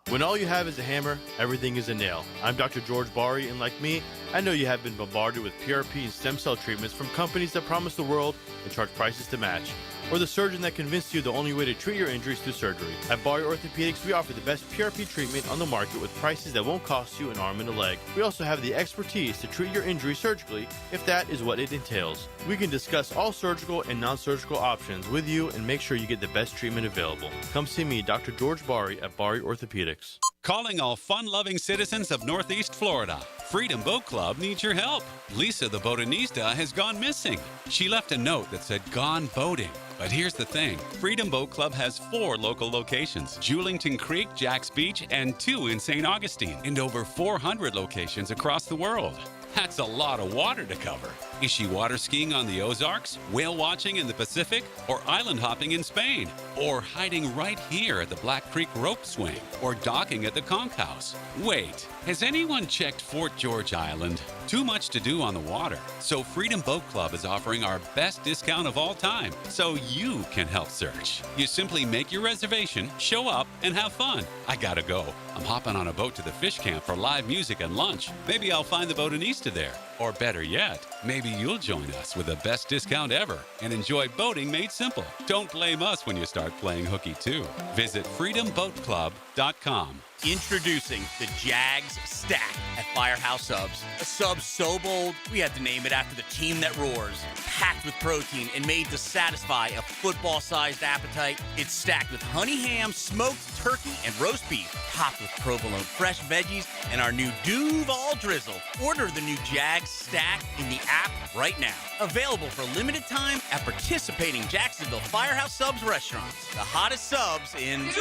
When all you have is a hammer, everything is a nail. I'm Dr. George Bari, and like me, I know you have been bombarded with PRP and stem cell treatments from companies that promise the world and charge prices to match. or the surgeon that convinced you the only way to treat your injuries through surgery. At Barry Orthopedics, we offer the best PRP treatment on the market with prices that won't cost you an arm and a leg. We also have the expertise to treat your injury surgically if that is what it entails. We can discuss all surgical and non-surgical options with you and make sure you get the best treatment available. Come see me, Dr. George Barry at Barry Orthopedics. Calling all fun-loving citizens of Northeast Florida. Freedom Boat Club needs your help. Lisa the Botanista has gone missing. She left a note that said gone boating. But here's the thing. Freedom Boat Club has 4 local locations, Julington Creek, Jack's Beach, and 2 in St. Augustine, and over 400 locations across the world. That's a lot of water to cover. Is she water skiing on the Ozarks, whale watching in the Pacific, or island hopping in Spain? Or hiding right here at the Black Creek Rope Swing, or docking at the Conch House? Wait, has anyone checked Fort George Island? Too much to do on the water. So Freedom Boat Club is offering our best discount of all time, so you can help search. You simply make your reservation, show up, and have fun. I gotta go. I'm hopping on a boat to the fish camp for live music and lunch. Maybe I'll find the Botanista there. Or better yet, maybe you'll join us with the best discount ever and enjoy boating made simple. Don't blame us when you start playing hooky too. Visit freedomboatclub.com. Introducing the Jags Stack at Firehouse Subs. A sub so bold, we had to name it after the team that roars. Packed with protein and made to satisfy a football-sized appetite. It's stacked with honey ham, smoked turkey, and roast beef. Topped with provolone fresh veggies and our new Duval drizzle. Order the new Jags Stack in the app right now. Available for limited time at participating Jacksonville Firehouse Subs restaurants. The hottest subs in Duval!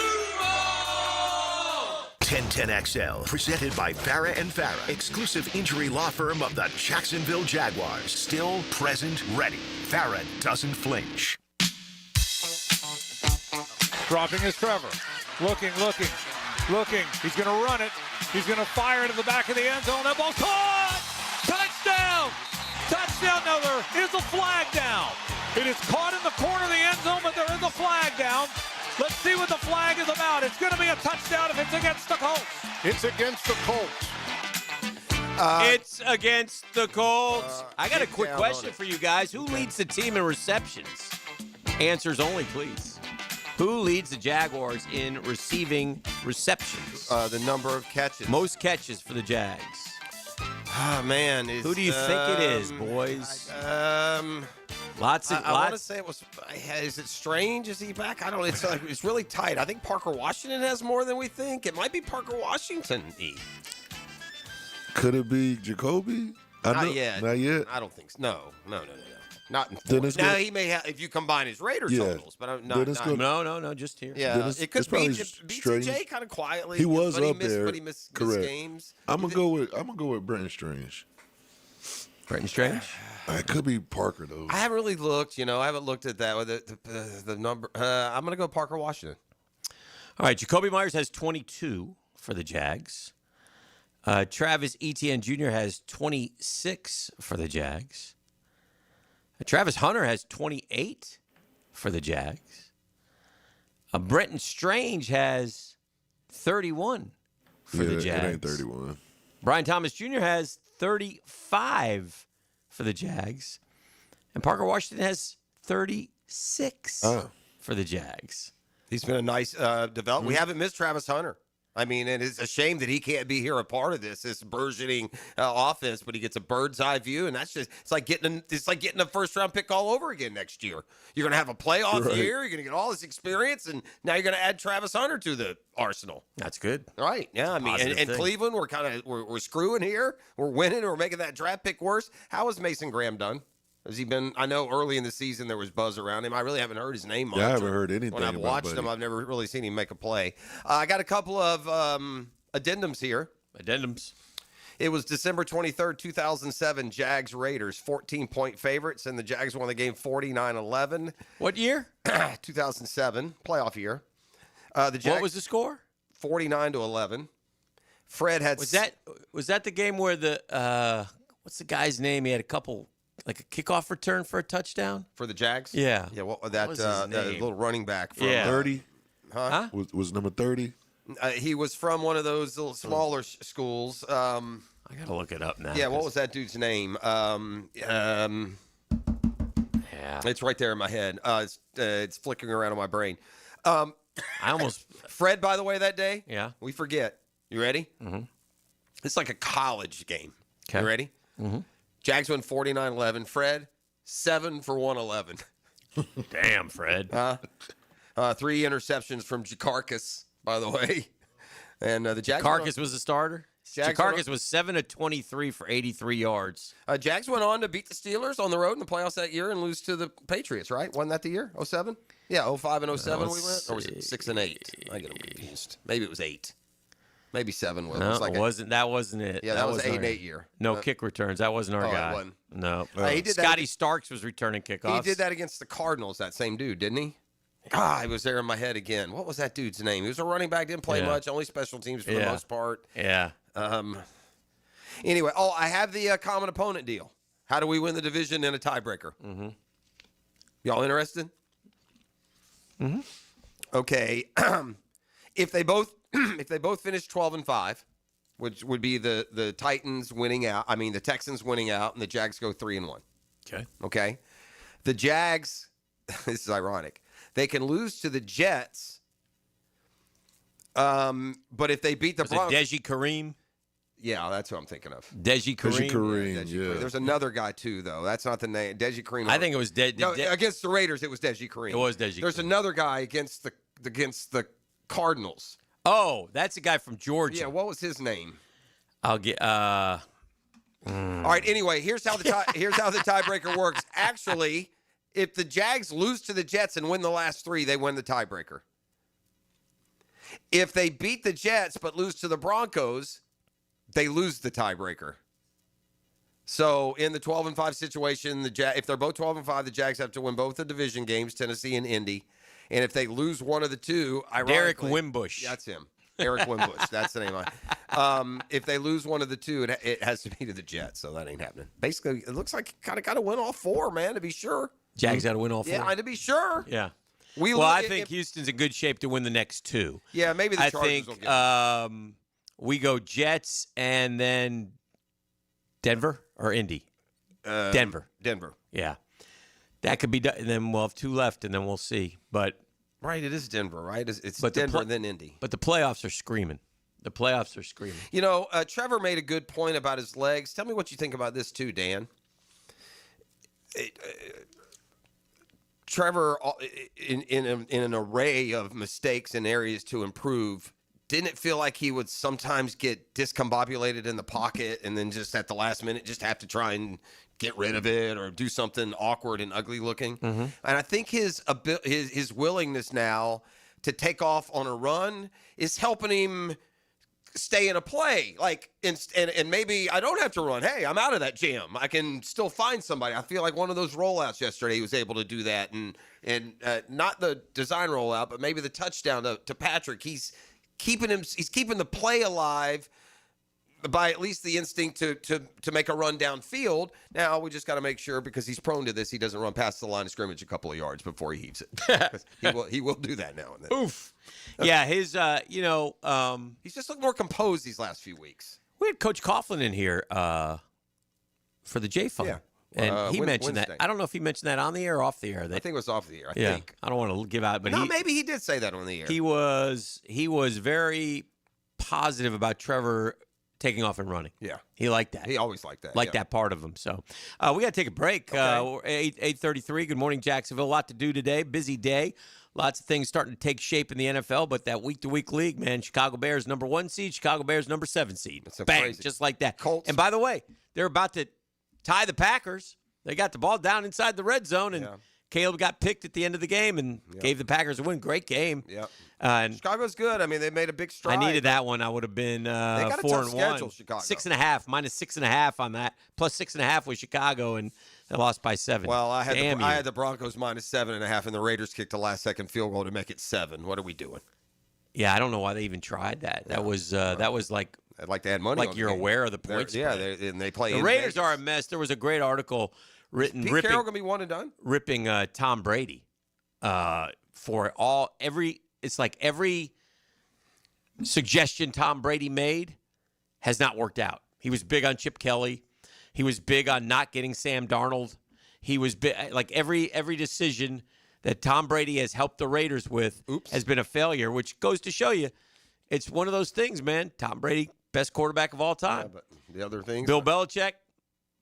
1010XL, presented by Farrah and Farrah, exclusive injury law firm of the Jacksonville Jaguars. Still, present, ready. Farrah doesn't flinch. Dropping is Trevor. Looking. He's going to run it. He's going to fire into the back of the end zone. That ball's caught! Touchdown! Now there is a flag down. It is caught in the corner of the end zone, but there is a flag down. Let's see what the flag is about. It's going to be a touchdown if it's against the Colts. It's against the Colts. It's against the Colts. I got a quick question for you guys. Who leads the team in receptions? Answers only, please. Who leads the Jaguars in receiving receptions? The number of catches. Most catches for the Jags. Oh, man. Who do you think it is, boys? Lots. I want to say it was. Is it Strange? Is he back? I don't know. It's really tight. I think Parker Washington has more than we think. It might be Parker Washington. Could it be Jacoby? Not yet. Not yet. I don't think so. No. Not in Dennis. Now he may have if you combine his Raider totals, but not. No, just here. Yeah, Dennis, it could be BTJ kind of quietly. He was up there. But he missed games. I'm gonna go with Brenton Strange. Brenton Strange. It could be Parker though. I haven't really looked. I haven't looked at that with the number. I'm gonna go Parker Washington. All right, Jacoby Myers has 22 for the Jags. Travis Etienne Jr. has 26 for the Jags. Travis Hunter has 28 for the Jags. Brenton Strange has 31 for the Jags. It ain't 31. Brian Thomas Jr. has 35 for the Jags. And Parker Washington has 36 for the Jags. He's been a nice development. We haven't missed Travis Hunter. I mean, and it's a shame that he can't be here a part of this burgeoning offense, but he gets a bird's eye view, and that's just it's like getting a first round pick all over again next year. You're going to have a playoff year, you're going to get all this experience, and now you're going to add Travis Hunter to the arsenal. That's good. Right. Yeah, I mean, and Cleveland, we're screwing here. We're winning, we're making that draft pick worse. How has Mason Graham done? Has he been? I know early in the season there was buzz around him. I really haven't heard his name much. Yeah, I haven't heard anything. When I've watched him, I've never really seen him make a play. I got a couple of addendums here. It was December 23rd, 2007, Jags Raiders, 14-point favorites, and the Jags won the game 49-11. What year? 2007, playoff year. The Jags, what was the score? 49-11. Fred had. Was that the game where the what's the guy's name? He had a couple. Like a kickoff return for a touchdown? For the Jags? Yeah. Yeah, that little running back from 30? Huh? Was number 30? He was from one of those little smaller schools. I got to look it up now. Yeah, what was that dude's name? Yeah. It's right there in my head. It's flickering around in my brain. I almost Fred, by the way, that day. Yeah. We forget. You ready? Mm-hmm. It's like a college game. Okay. You ready? Mm-hmm. Jags win 49-11. Fred, 7 for 111. Damn, Fred. 3 interceptions from Jakarkas, by the way. And the Jags. Jakarkas was the starter. Jags Jakarkas was 7 of 23 for 83 yards. Jags went on to beat the Steelers on the road in the playoffs that year and lose to the Patriots, right? Wasn't that the year? 07? Yeah, 05 and 07 we went? Or was it 6 and 8? I get them confused. Maybe it was 8. Maybe 7 was. No, it was like that wasn't it. Yeah, that was wasn't 8 and our- 8 year. No kick returns. That wasn't our it guy. wasn't. No. He did that Scotty Starks was returning kickoffs. He did that against the Cardinals, that same dude, didn't he? Ah, he was there in my head again. What was that dude's name? He was a running back, didn't play much, only special teams for the most part. Yeah. Anyway, I have the common opponent deal. How do we win the division in a tiebreaker? Mm-hmm. Y'all interested? Mm-hmm. Okay. If they both finish 12-5, which would be the Titans winning out, the Texans winning out, and the Jags go 3-1. Okay. Okay. The Jags, this is ironic, they can lose to the Jets, but if they beat the Broncos. Deji Kareem? Yeah, that's who I'm thinking of. Deji Kareem? Kareem, Deji yeah. Kareem. There's another guy, too, though. That's not the name. Deji Kareem. I think it was No, against the Raiders, it was Deji Kareem. It was Deji There's another guy against the Cardinals. Oh, that's a guy from Georgia. Yeah, what was his name? I'll get. All right. Anyway, here's how the tiebreaker works. Actually, if the Jags lose to the Jets and win the last 3, they win the tiebreaker. If they beat the Jets but lose to the Broncos, they lose the tiebreaker. So in the 12-5 situation, if they're both 12-5, the Jags have to win both the division games, Tennessee and Indy. And if they lose one of the two, Derek ironically, Wimbush. That's him. Eric Wimbush. That's the name. If they lose one of the two, it has to be to the Jets. So that ain't happening. Basically, it looks like kind of got to win all 4, man, to be sure. Jags got to win all 4. Yeah, to be sure. Yeah. I think Houston's in good shape to win the next 2. Yeah, maybe the Chargers will get it. We go Jets and then Denver or Indy? Denver. Yeah. That could be done. And then we'll have 2 left, and then we'll see. But right, it is Denver, right? It's but Denver and then Indy. But the playoffs are screaming. You know, Trevor made a good point about his legs. Tell me what you think about this too, Dan. Trevor, in an array of mistakes and areas to improve, didn't it feel like he would sometimes get discombobulated in the pocket and then just at the last minute just have to try and get rid of it or do something awkward and ugly looking? Mm-hmm. And I think his willingness now to take off on a run is helping him stay in a play. Like, and maybe I don't have to run. Hey, I'm out of that jam. I can still find somebody. I feel like one of those rollouts yesterday, he was able to do that. And not the design rollout, but maybe the touchdown to Patrick. He's keeping the play alive by at least the instinct to make a run downfield. Now we just got to make sure, because he's prone to this, he doesn't run past the line of scrimmage a couple of yards before he heaves it. he will do that now and then. Oof. Yeah, his he's just looked more composed these last few weeks. We had Coach Coughlin in here for the J Fund. Yeah. And he mentioned Wednesday. that. I don't know if he mentioned that on the air or off the air. I think it was off the air. I yeah, think. I don't want to give out, but maybe he did say that on the air. He was very positive about Trevor taking off and running. Yeah. He liked that. He always liked that. Liked that part of him. So we got to take a break. Okay. 8:33. Good morning, Jacksonville. A lot to do today. Busy day. Lots of things starting to take shape in the NFL, but that week-to-week league, man, Chicago Bears number 1 seed, Chicago Bears number 7 seed. Bang, crazy. just like that. Colts. And by the way, they're about to tie the Packers. They got the ball down inside the red zone, and Caleb got picked at the end of the game and gave the Packers a win. Great game. Yeah. And Chicago's good. I mean, they made a big stride. I needed that one. I would have been 4-1. Schedule, Chicago. 6.5, minus 6.5 on that. Plus 6.5 with Chicago, and they lost by 7. Well, I had the Broncos minus 7.5, and the Raiders kicked a last-second field goal to make it 7. What are we doing? Yeah, I don't know why they even tried that. That was like I'd like to add money. Like on you're the game. aware of the points. Yeah, they play. The in Raiders Vegas. are a mess. There was a great article written Pete Carroll gonna be one and done. Ripping Tom Brady for every suggestion Tom Brady made has not worked out. He was big on Chip Kelly. He was big on not getting Sam Darnold. he was like every decision that Tom Brady has helped the Raiders with has been a failure, which goes to show you it's one of those things, man. Tom Brady, best quarterback of all time. Yeah, but the other things. Bill Belichick,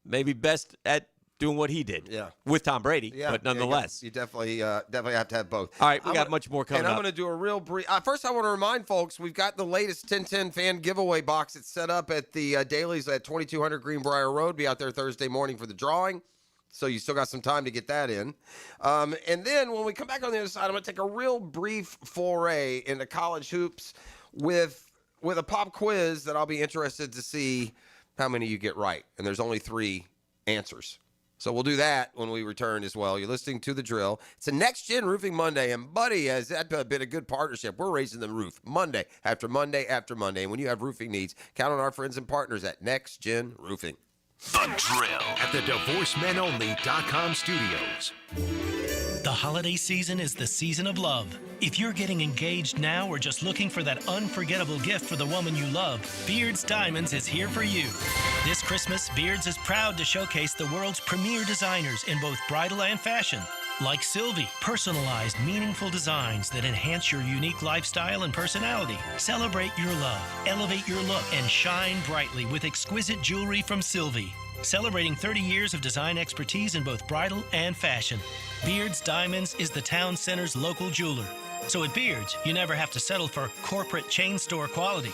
maybe best at doing what he did with Tom Brady, but nonetheless. You definitely have to have both. All right, we got much more coming up. And I'm going to do a real brief. First, I want to remind folks, we've got the latest 10-10 fan giveaway box. It's set up at the Dailies at 2200 Greenbrier Road. Be out there Thursday morning for the drawing. So you still got some time to get that in. And then when we come back on the other side, I'm going to take a real brief foray into college hoops with a pop quiz that I'll be interested to see how many you get right. And there's only 3 answers. So we'll do that when we return as well. You're listening to The Drill. It's a Next Gen Roofing Monday, and Buddy, has that been a good partnership? We're raising the roof Monday after Monday after Monday. And when you have roofing needs, count on our friends and partners at Next Gen Roofing. The Drill at the DivorceMenOnly.com studios. The holiday season is the season of love. If you're getting engaged now or just looking for that unforgettable gift for the woman you love, Beards Diamonds is here for you. This Christmas, Beards is proud to showcase the world's premier designers in both bridal and fashion. Like Sylvie, personalized, meaningful designs that enhance your unique lifestyle and personality. Celebrate your love, elevate your look, and shine brightly with exquisite jewelry from Sylvie. Celebrating 30 years of design expertise in both bridal and fashion. Beards Diamonds is the town center's local jeweler. So at Beards, you never have to settle for corporate chain store quality.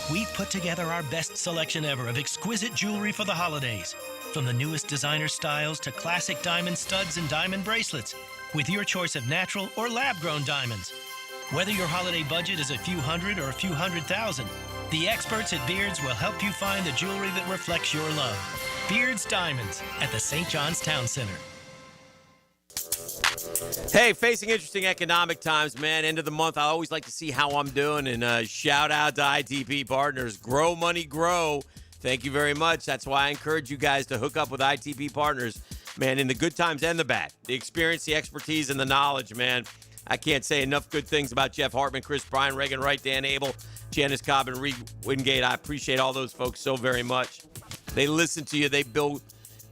We've put together our best selection ever of exquisite jewelry for the holidays. From the newest designer styles to classic diamond studs and diamond bracelets, with your choice of natural or lab-grown diamonds. Whether your holiday budget is a few hundred or a few $100,000, the experts at Beards will help you find the jewelry that reflects your love. Beards Diamonds at the St. John's Town Center. Hey, facing interesting economic times, man. End of the month, I always like to see how I'm doing. And shout out to ITP Partners. Grow money, grow. Thank you very much. That's why I encourage you guys to hook up with ITP Partners, man, in the good times and the bad. The experience, the expertise, and the knowledge, man. I can't say enough good things about Jeff Hartman, Chris Bryan, Reagan Wright, Dan Abel, Janice Cobb, and Reed Wingate. I appreciate all those folks so very much. They listen to you. They build.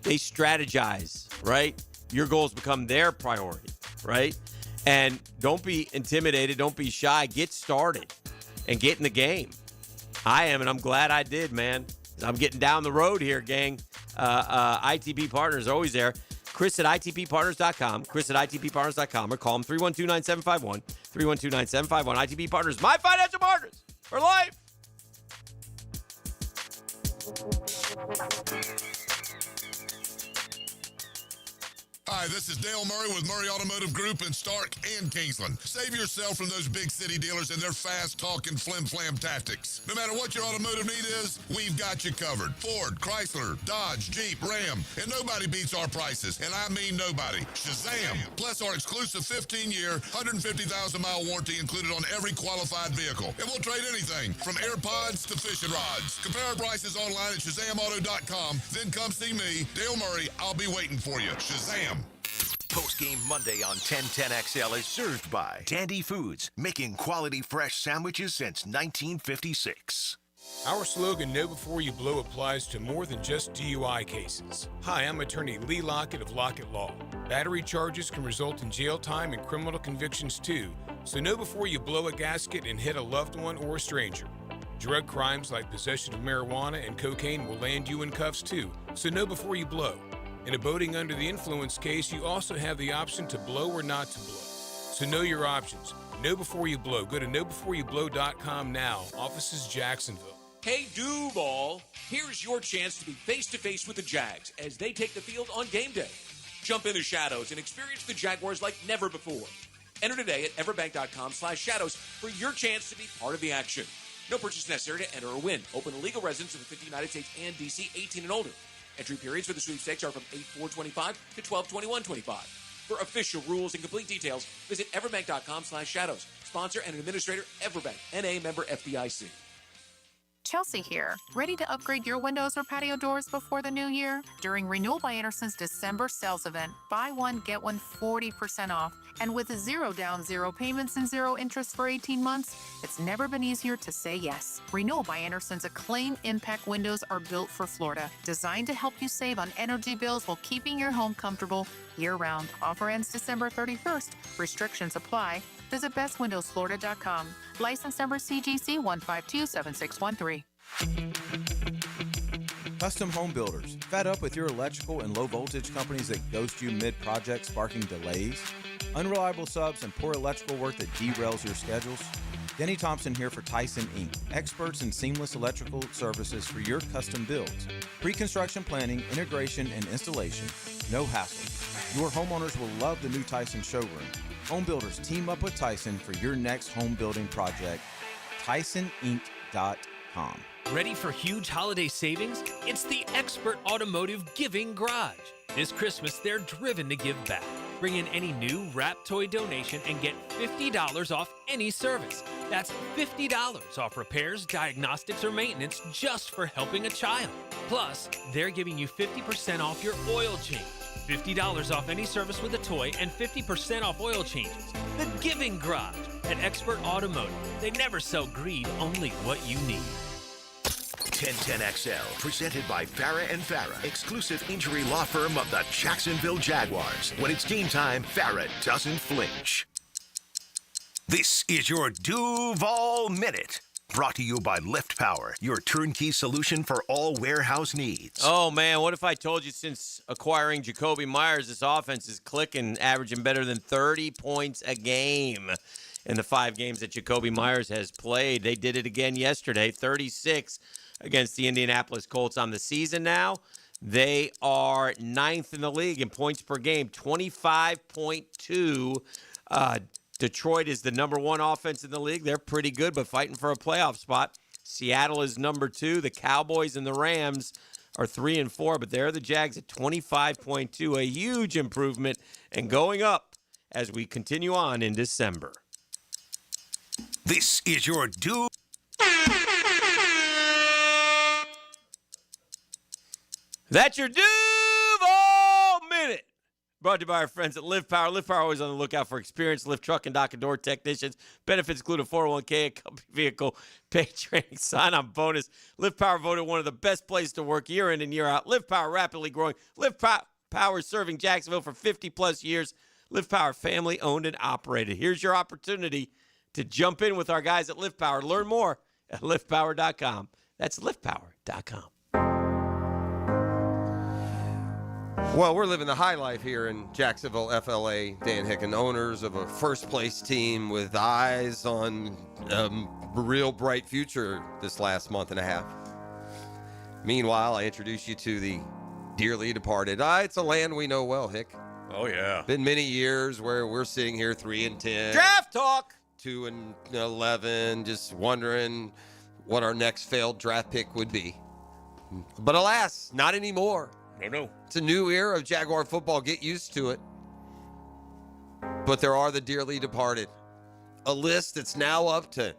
They strategize, right? Your goals become their priority, right? And don't be intimidated. Don't be shy. Get started and get in the game. I am, and I'm glad I did, man. I'm getting down the road here, gang. ITP Partners are always there. Chris at ITPPartners.com. Chris at ITPPartners.com. Or call them 312-9751. 312-9751. ITP Partners, my financial partners for life. Hi, this is Dale Murray with Murray Automotive Group in Stark and Kingsland. Save yourself from those big city dealers and their fast-talking flim-flam tactics. No matter what your automotive need is, we've got you covered. Ford, Chrysler, Dodge, Jeep, Ram, and nobody beats our prices, and I mean nobody. Shazam! Plus our exclusive 15-year, 150,000-mile warranty included on every qualified vehicle. And we'll trade anything from AirPods to fishing rods. Compare our prices online at ShazamAuto.com. Then come see me, Dale Murray. I'll be waiting for you. Shazam! Postgame Monday on 1010XL is served by Tandy Foods, making quality fresh sandwiches since 1956. Our slogan, Know Before You Blow, applies to more than just DUI cases. Hi, I'm attorney Lee Lockett of Lockett Law. Battery charges can result in jail time and criminal convictions too, so know before you blow a gasket and hit a loved one or a stranger. Drug crimes like possession of marijuana and cocaine will land you in cuffs too, so know before you blow. In a boating under the influence case, you also have the option to blow or not to blow. So know your options. Know before you blow. Go to knowbeforeyouBlow.com now. Offices Jacksonville. Hey, Duval, here's your chance to be face-to-face with the Jags as they take the field on game day. Jump in the shadows and experience the Jaguars like never before. Enter today at everbank.com/shadows for your chance to be part of the action. No purchase necessary to enter or win. Open to legal residents of the 50 United States and D.C., 18 and older. Entry periods for the sweepstakes are from 8/4/25 to 12/21/25. For official rules and complete details, visit everbank.com/shadows. Sponsor and administrator, Everbank, N.A. member FDIC. Chelsea here. Ready to upgrade your windows or patio doors before the new year? During Renewal by Anderson's December sales event, buy one, get one 40% off. And with 0 down, 0 payments, and 0 interest for 18 months, it's never been easier to say yes. Renewal by Anderson's acclaimed impact windows are built for Florida, designed to help you save on energy bills while keeping your home comfortable year-round. Offer ends December 31st. Restrictions apply. Visit bestwindowsflorida.com. License number CGC 1527613. Custom home builders, fed up with your electrical and low voltage companies that ghost you mid-project, sparking delays? Unreliable subs and poor electrical work that derails your schedules? Denny Thompson here for Tyson Inc., experts in seamless electrical services for your custom builds. Pre-construction planning, integration, and installation. No hassle. Your homeowners will love the new Tyson showroom. Home builders team up with Tyson for your next home building project. TysonInc.com. Ready for huge holiday savings? It's the Expert Automotive Giving Garage. This Christmas, they're driven to give back. Bring in any new wrap toy donation and get $50 off any service. That's $50 off repairs, diagnostics, or maintenance just for helping a child. Plus, they're giving you 50% off your oil change. $50 off any service with a toy and 50% off oil changes. The Giving Garage at Expert Automotive. They never sell greed, only what you need. 1010XL, presented by Farrah & Farrah, exclusive injury law firm of the Jacksonville Jaguars. When it's game time, Farrah doesn't flinch. This is your Duval Minute, brought to you by Lift Power, your turnkey solution for all warehouse needs. Oh, man, what if I told you since acquiring Jacoby Myers, this offense is clicking, averaging better than 30 points a game in the 5 games that Jacoby Myers has played. They did it again yesterday, 36 against the Indianapolis Colts on the season now. They are 9th in the league in points per game, 25.2. Detroit is the number 1 offense in the league. They're pretty good, but fighting for a playoff spot. Seattle is number 2. The Cowboys and the Rams are 3 and 4, but they're the Jags at 25.2, a huge improvement and going up as we continue on in December. This is your That's your Duval Minute. Brought to you by our friends at Live Power. Live Power always on the lookout for experienced lift truck and dock and door technicians. Benefits include a 401k, a company vehicle, paid training, sign-on bonus. Live Power voted one of the best places to work year in and year out. Live Power rapidly growing. Live Power serving Jacksonville for 50-plus years. Live Power family-owned and operated. Here's your opportunity to jump in with our guys at Live Power. Learn more at livepower.com. That's livepower.com. Well, we're living the high life here in Jacksonville, FLA. Dan Hicken, owners of a first-place team with eyes on a real bright future this last month and a half. Meanwhile, I introduce you to the dearly departed. It's a land we know well, Hick. Oh, yeah. Been many years where we're sitting here 3-10. Draft talk! 2-11, just wondering what our next failed draft pick would be. But alas, not anymore. No. It's a new era of Jaguar football. Get used to it. But there are the dearly departed. A list that's now up to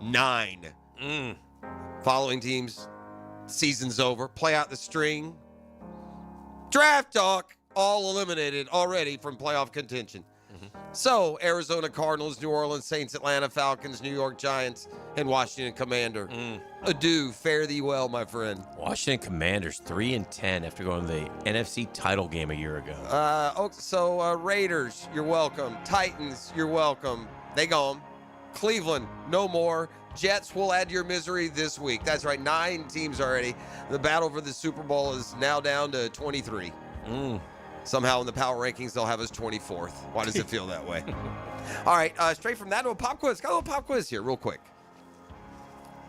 9. Following teams, season's over. Play out the string. Draft talk, all eliminated already from playoff contention. So, Arizona Cardinals, New Orleans Saints, Atlanta Falcons, New York Giants, and Washington Commander. Adieu. Fare thee well, my friend. Washington Commanders 3-10 after going to the NFC title game a year ago. Raiders, you're welcome. Titans, you're welcome. They gone. Cleveland, no more. Jets will add to your misery this week. That's right, 9 teams already. The battle for the Super Bowl is now down to 23. Somehow in the power rankings, they'll have us 24th. Why does it feel that way? All right, straight from that to a pop quiz. Got a little pop quiz here real quick.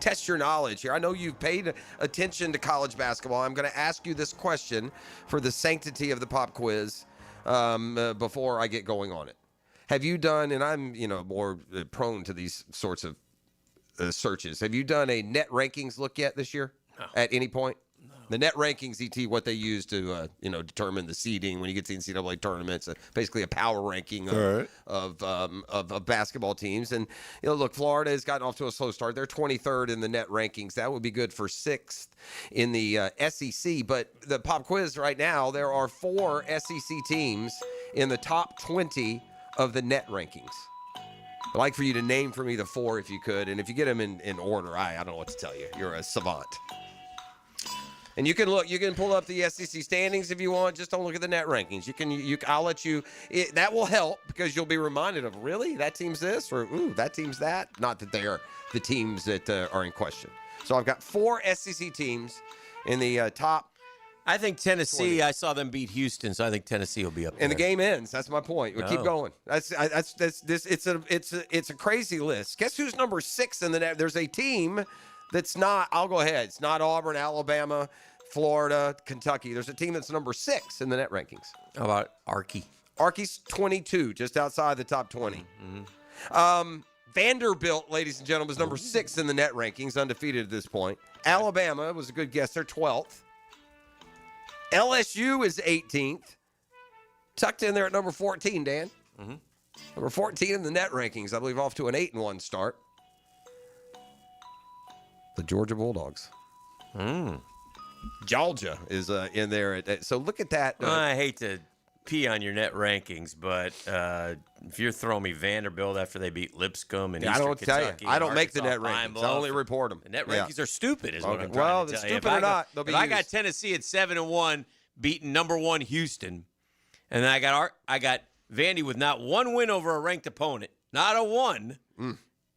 Test your knowledge here. I know you've paid attention to college basketball. I'm going to ask you this question for the sanctity of the pop quiz before I get going on it. Have you done, and I'm more prone to these sorts of searches, have you done a net rankings look yet this year at any point? No. The net rankings, ET, what they use to determine the seeding when you get to the NCAA tournaments, basically a power ranking of basketball teams. And look, Florida has gotten off to a slow start. They're 23rd in the net rankings. That would be good for 6th in the SEC. But the pop quiz right now, there are 4 SEC teams in the top 20 of the net rankings. I'd like for you to name for me the 4 if you could, and if you get them in order, I don't know what to tell you. You're a savant. And you can pull up the SEC standings if you want. Just don't look at the net rankings. I'll let you. That will help because you'll be reminded of, really, that team's this, or ooh, that team's that. Not that they are the teams that are in question. So I've got 4 SEC teams in the top. I think Tennessee. 20. I saw them beat Houston, so I think Tennessee will be up there. And the game ends. That's my point. We'll keep going. That's this. It's a crazy list. Guess who's number 6 in the net? There's a team that's not. I'll go ahead. It's not Auburn, Alabama, Florida, Kentucky. There's a team that's number 6 in the net rankings. How about Arky? Arky's 22, just outside the top 20. Mm-hmm. Vanderbilt, ladies and gentlemen, is number 6 in the net rankings, undefeated at this point. Alabama was a good guess. They're 12th. LSU is 18th. Tucked in there at number 14, Dan. Mm-hmm. Number 14 in the net rankings, I believe, off to an 8-1 start. The Georgia Bulldogs. Georgia is in there. So look at that. I hate to pee on your net rankings, but if you're throwing me Vanderbilt after they beat Lipscomb and Eastern Kentucky, I don't make the net rankings. I only report them. The net rankings are stupid, is what I'm trying to tell you. Stupid or not, they'll be used. I got Tennessee at 7-1, beating number 1 Houston, and then I got Vandy with not one win over a ranked opponent, not a one.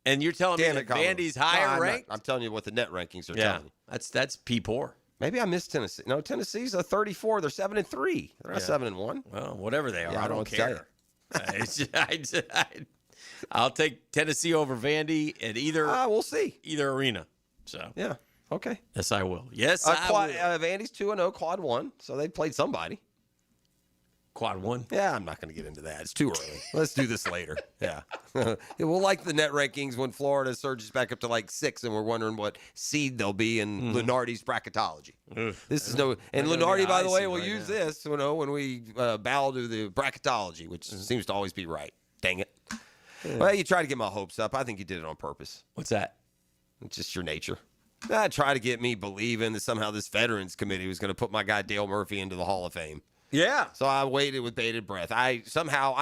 And you're telling me that Vandy's higher ranked? I'm telling you what the net rankings are telling you. That's pee poor. Maybe I missed Tennessee. No, Tennessee's a 34. They're 7-3. They're not 7-1. Well, whatever they are, I don't care. I'll take Tennessee over Vandy at either. We'll see. Either arena. So yeah, okay. Yes, I will. Yes, I will. Vandy's 2-0, quad 1, so they played somebody. Quad 1? Yeah, I'm not going to get into that. It's too early. Let's do this later. Yeah. We'll like the net rankings when Florida surges back up to like 6 and we're wondering what seed they'll be in Lunardi's bracketology. This is and Lunardi, by the way, will use this when we bow to the bracketology, which seems to always be right. Dang it. Well, you try to get my hopes up. I think you did it on purpose. What's that? It's just your nature. Try to get me believing that somehow this Veterans Committee was going to put my guy Dale Murphy into the Hall of Fame. Yeah. So I waited with bated breath. I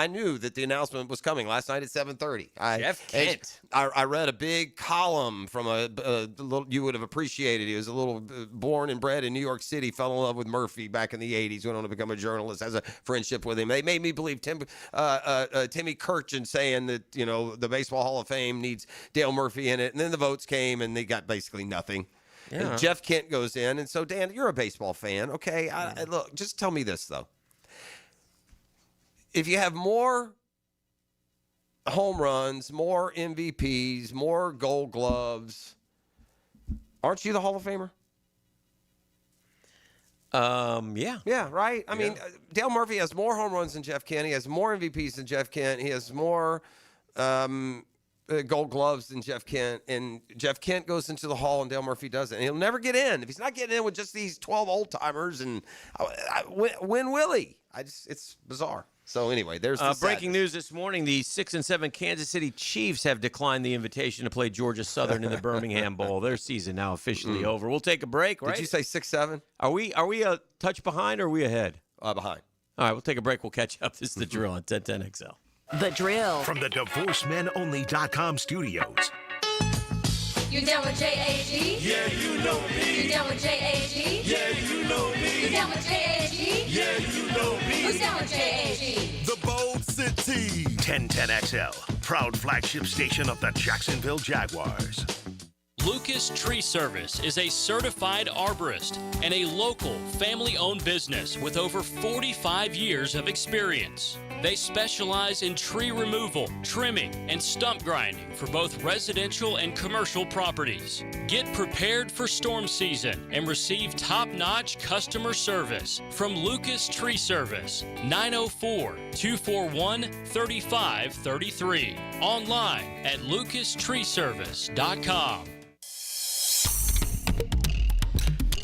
knew that the announcement was coming last night at 7:30. Jeff Kent. I read a big column from a little, you would have appreciated. He was a little born and bred in New York City, fell in love with Murphy back in the 80s, went on to become a journalist, has a friendship with him. They made me believe Timmy Kirchin saying that, the Baseball Hall of Fame needs Dale Murphy in it. And then the votes came and they got basically nothing. Yeah. And Jeff Kent goes in. And so, Dan, you're a baseball fan, okay? Look, just tell me this, though. If you have more home runs, more MVPs, more Gold Gloves, aren't you the Hall of Famer? Yeah. Yeah, right? I mean, Dale Murphy has more home runs than Jeff Kent. He has more MVPs than Jeff Kent. He has more Gold Gloves than Jeff Kent, and Jeff Kent goes into the Hall and Dale Murphy doesn't. And he'll never get in. If he's not getting in with just these 12 old-timers, and when will he? It's bizarre. So anyway, there's the breaking news this morning. The 6-7 Kansas City Chiefs have declined the invitation to play Georgia Southern in the Birmingham Bowl. Their season now officially over. We'll take a break, right? Did you say 6-7? Are we a touch behind or are we ahead? Behind. All right, we'll take a break. We'll catch up. This is The Drill on 1010XL. The Drill. From the DivorceMenOnly.com studios. You down with J-A-G? Yeah, you know me. You down with J-A-G? Yeah, you know me. You down with J-A-G? Yeah, you know me. Who's down with J-A-G? The Bold City. 1010XL, proud flagship station of the Jacksonville Jaguars. Lucas Tree Service is a certified arborist and a local family-owned business with over 45 years of experience. They specialize in tree removal, trimming, and stump grinding for both residential and commercial properties. Get prepared for storm season and receive top-notch customer service from Lucas Tree Service, 904-241-3533. Online at lucastreeservice.com.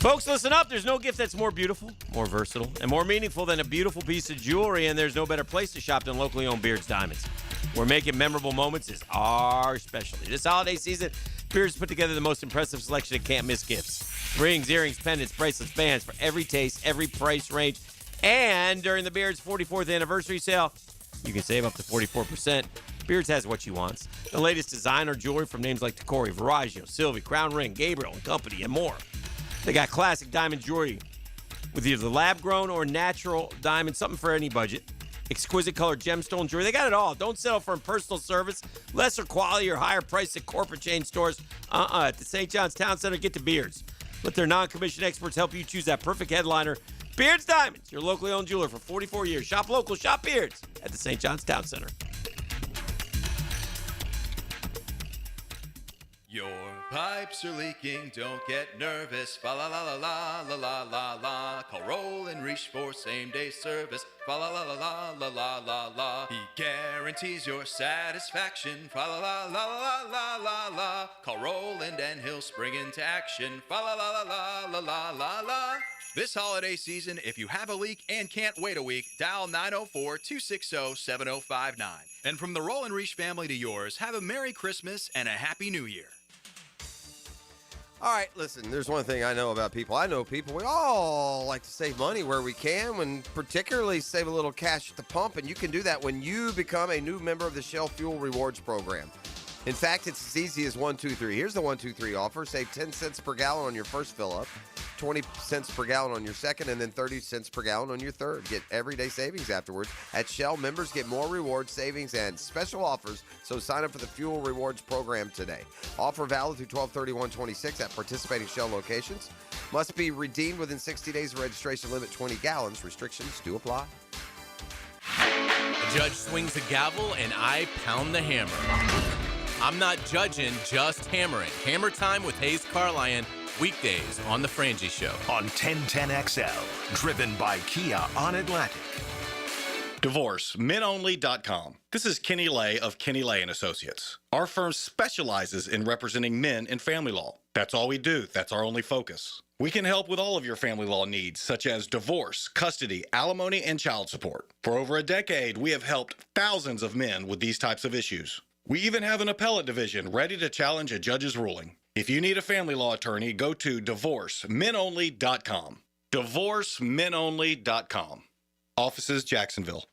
Folks, listen up. There's no gift that's more beautiful, more versatile, and more meaningful than a beautiful piece of jewelry, and there's no better place to shop than locally owned Beards Diamonds, where making memorable moments is our specialty. This holiday season, Beards put together the most impressive selection of can't-miss gifts. Rings, earrings, pendants, bracelets, bands for every taste, every price range. And during the Beards' 44th anniversary sale, you can save up to 44%. Beards has what you want. The latest designer jewelry from names like Tacori, Viraggio, Sylvie, Crown Ring, Gabriel & Company, and more. They got classic diamond jewelry with either lab-grown or natural diamonds, something for any budget. Exquisite colored gemstone jewelry. They got it all. Don't settle for impersonal service, lesser quality, or higher price at corporate chain stores. At the St. John's Town Center, get to Beards. Let their non-commissioned experts help you choose that perfect headliner. Beards Diamonds, your locally owned jeweler for 44 years. Shop local, shop Beards at the St. John's Town Center. Your pipes are leaking, don't get nervous. Fa la la la la la la la la. Call Roll and Reach for same-day service. Fa la la la la la la la la. He guarantees your satisfaction. Fa la la la la la la la. Call Roland and he'll spring into action. Fa la la la la la la la la. This holiday season, if you have a leak and can't wait a week, dial 904-260-7059. And from the Roll and Reach family to yours, have a Merry Christmas and a Happy New Year. All right, listen, there's one thing I know about people. I know people, we all like to save money where we can, and particularly save a little cash at the pump, and you can do that when you become a new member of the Shell Fuel Rewards program. In fact, it's as easy as 1, 2, 3. Here's the 1, 2, 3 offer. Save 10 cents per gallon on your first fill-up, 20 cents per gallon on your second, and then 30 cents per gallon on your third. Get everyday savings afterwards. At Shell, members get more rewards, savings, and special offers, so sign up for the Fuel Rewards program today. Offer valid through 12/31/26 at participating Shell locations. Must be redeemed within 60 days of registration. Limit 20 gallons. Restrictions do apply. The judge swings the gavel, and I pound the hammer. I'm not judging, just hammering. Hammer Time with Hayes Carlyon, weekdays on The Frangie Show. On 1010XL, driven by Kia on Atlantic. DivorceMenOnly.com. This is Kenny Lay of Kenny Lay & Associates. Our firm specializes in representing men in family law. That's all we do. That's our only focus. We can help with all of your family law needs, such as divorce, custody, alimony, and child support. For over a decade, we have helped thousands of men with these types of issues. We even have an appellate division ready to challenge a judge's ruling. If you need a family law attorney, go to DivorceMenOnly.com. DivorceMenOnly.com. Offices, Jacksonville.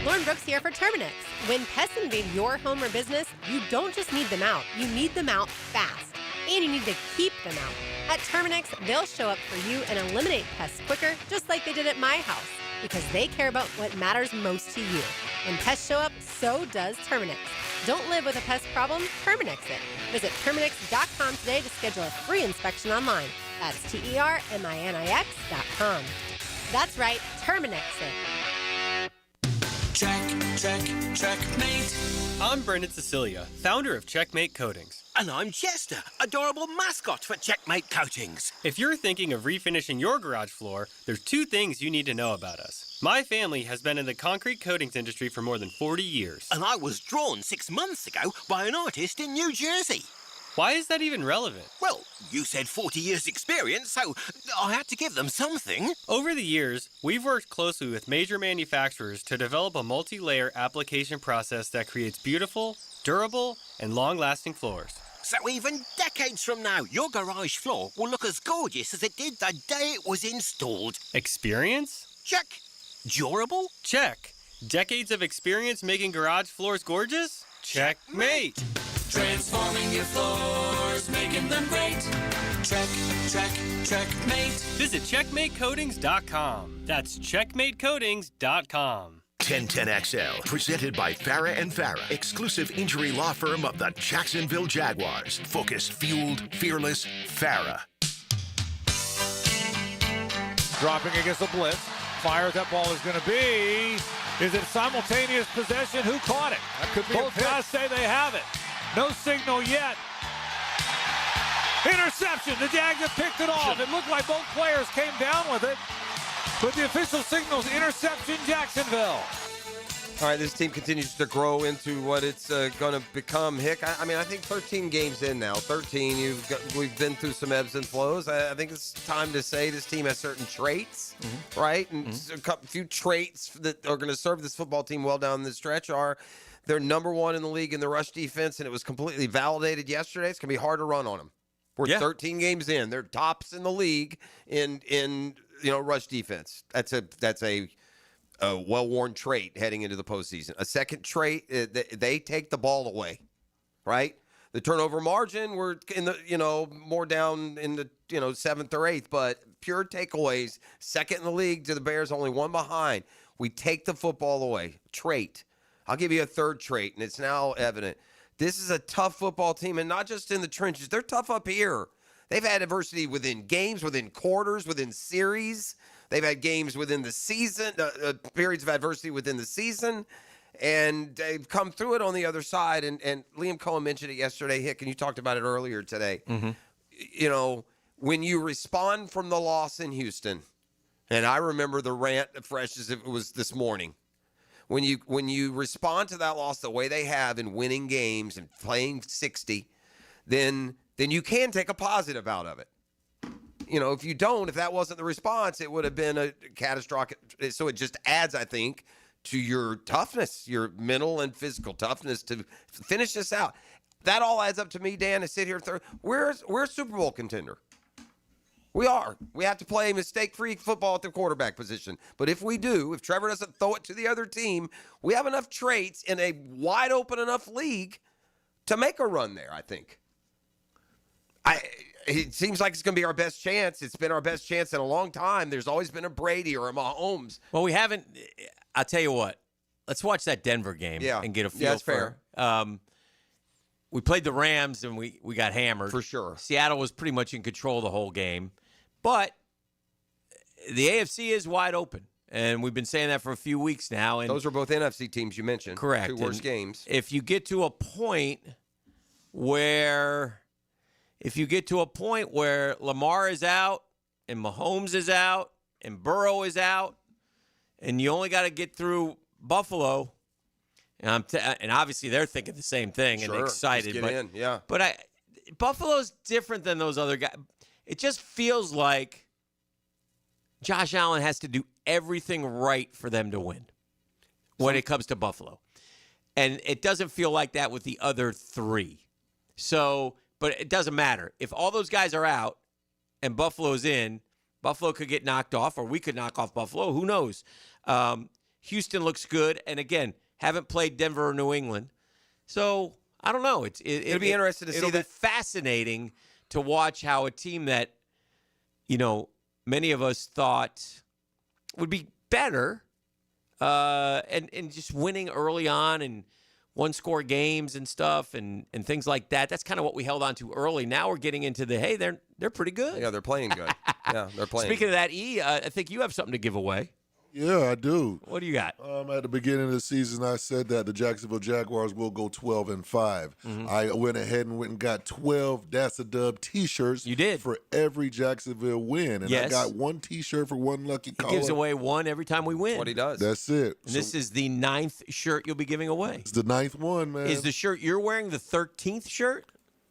Lauren Brooks here for Terminix. When pests invade your home or business, you don't just need them out, you need them out fast. And you need to keep them out. At Terminix, they'll show up for you and eliminate pests quicker, just like they did at my house, because they care about what matters most to you. When pests show up, so does Terminix. Don't live with a pest problem, Terminix it. Visit Terminix.com today to schedule a free inspection online. That's TerMinix.com. That's right, Terminix it. Checkmate. I'm Brendan Cecilia, founder of Checkmate Coatings. And I'm Chester, adorable mascot for Checkmate Coatings. If you're thinking of refinishing your garage floor, there's two things you need to know about us. My family has been in the concrete coatings industry for more than 40 years. And I was drawn 6 months ago by an artist in New Jersey. Why is that even relevant? Well, you said 40 years experience, so I had to give them something. Over the years, we've worked closely with major manufacturers to develop a multi-layer application process that creates beautiful, durable, and long-lasting floors. So even decades from now, your garage floor will look as gorgeous as it did the day it was installed. Experience? Check. Durable? Check. Decades of experience making garage floors gorgeous? Checkmate. Transforming your floors, making them great. Checkmate. Visit CheckmateCoatings.com. That's CheckmateCoatings.com. 1010XL, presented by Farah and Farah, exclusive injury law firm of the Jacksonville Jaguars. Focused, fueled, fearless, Farah. Dropping against a blitz. Fires that ball is going to be. Is it simultaneous possession? Who caught it? That could be both guys say they have it. No signal yet. Interception. The Jags have picked it off. It looked like both players came down with it. But the official signals interception, Jacksonville. All right, this team continues to grow into what it's going to become. Hick, I mean, I think 13 games in now. 13, we've been through some ebbs and flows. I think it's time to say this team has certain traits, right? And a few traits that are going to serve this football team well down the stretch are they're number one in the league in the rush defense, and it was completely validated yesterday. It's going to be hard to run on them. We're 13 games in. They're tops in the league in rush defense. That's a well-worn trait heading into the postseason. A second trait, they take the ball away, right? The turnover margin, we're in the, more down in the, 7th or 8th, but pure takeaways, second in the league to the Bears, only one behind. We take the football away. Trait. I'll give you a third trait, and it's now evident. This is a tough football team, and not just in the trenches. They're tough up here. They've had adversity within games, within quarters, within series. They've had games within the season, periods of adversity within the season, and they've come through it on the other side. And Liam Cohen mentioned it yesterday, Hick, and you talked about it earlier today. When you respond from the loss in Houston, and I remember the rant fresh as if it was this morning, when you respond to that loss the way they have in winning games and playing 60, then you can take a positive out of it. If that wasn't the response, it would have been a catastrophic. So it just adds, I think, to your toughness, your mental and physical toughness to finish this out. That all adds up to me, Dan, to sit here. We're a Super Bowl contender. We are. We have to play mistake-free football at the quarterback position. But if we do, if Trevor doesn't throw it to the other team, we have enough traits in a wide-open enough league to make a run there, I think. It seems like it's going to be our best chance. It's been our best chance in a long time. There's always been a Brady or a Mahomes. Well, we haven't. I'll tell you what. Let's watch that Denver game and get a feel that's for fair. We played the Rams, and we got hammered. For sure. Seattle was pretty much in control the whole game. But the AFC is wide open, and we've been saying that for a few weeks now. And those are both NFC teams you mentioned. Correct. Two worst games. If you get to a point where Lamar is out and Mahomes is out and Burrow is out and you only got to get through Buffalo, and obviously they're thinking the same thing and excited. Just get in. Yeah. But Buffalo's different than those other guys. It just feels like Josh Allen has to do everything right for them to win when it comes to Buffalo. And it doesn't feel like that with the other three. So, but it doesn't matter. If all those guys are out and Buffalo's in, Buffalo could get knocked off, or we could knock off Buffalo. Who knows? Houston looks good. And again, haven't played Denver or New England. So, I don't know. It'll be interesting to see that. It'll be fascinating to watch how a team that, many of us thought would be better and just winning early on and one-score games and stuff and things like that. That's kind of what we held on to early. Now we're getting into hey, they're pretty good. Yeah, they're playing good. Yeah, they're playing. Speaking of that, I think you have something to give away. Yeah, I do. What do you got? At the beginning of the season, I said that the Jacksonville Jaguars will go 12-5. Mm-hmm. I went ahead and got 12 That's a Dub T-shirts. You did. For every Jacksonville win. And yes. I got one T-shirt for one lucky caller. He gives away one every time we win. That's what he does. That's it. And this is the 9th shirt you'll be giving away. It's the 9th one, man. Is the shirt you're wearing the 13th shirt?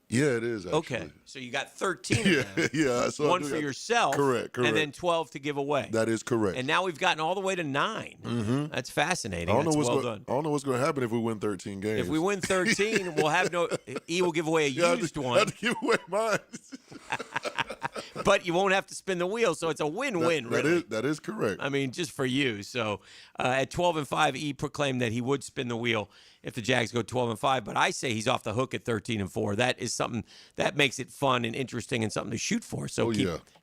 Yeah, it is, actually. Okay, so you got 13 of them. Yeah. So one for yourself. Correct. And then 12 to give away. That is correct. And now we've gotten all the way to 9. Mm-hmm. That's fascinating. I don't That's know done. I don't know what's going to happen if we win 13 games. If we win 13, we'll have E will give away a used one. I have to give away mine. But you won't have to spin the wheel, so it's a win-win, really. That is correct. I mean, just for you. So at 12-5, E proclaimed that he would spin the wheel if the Jags go 12-5. But I say he's off the hook at 13-4. That is something that makes it fun and interesting and something to shoot for. So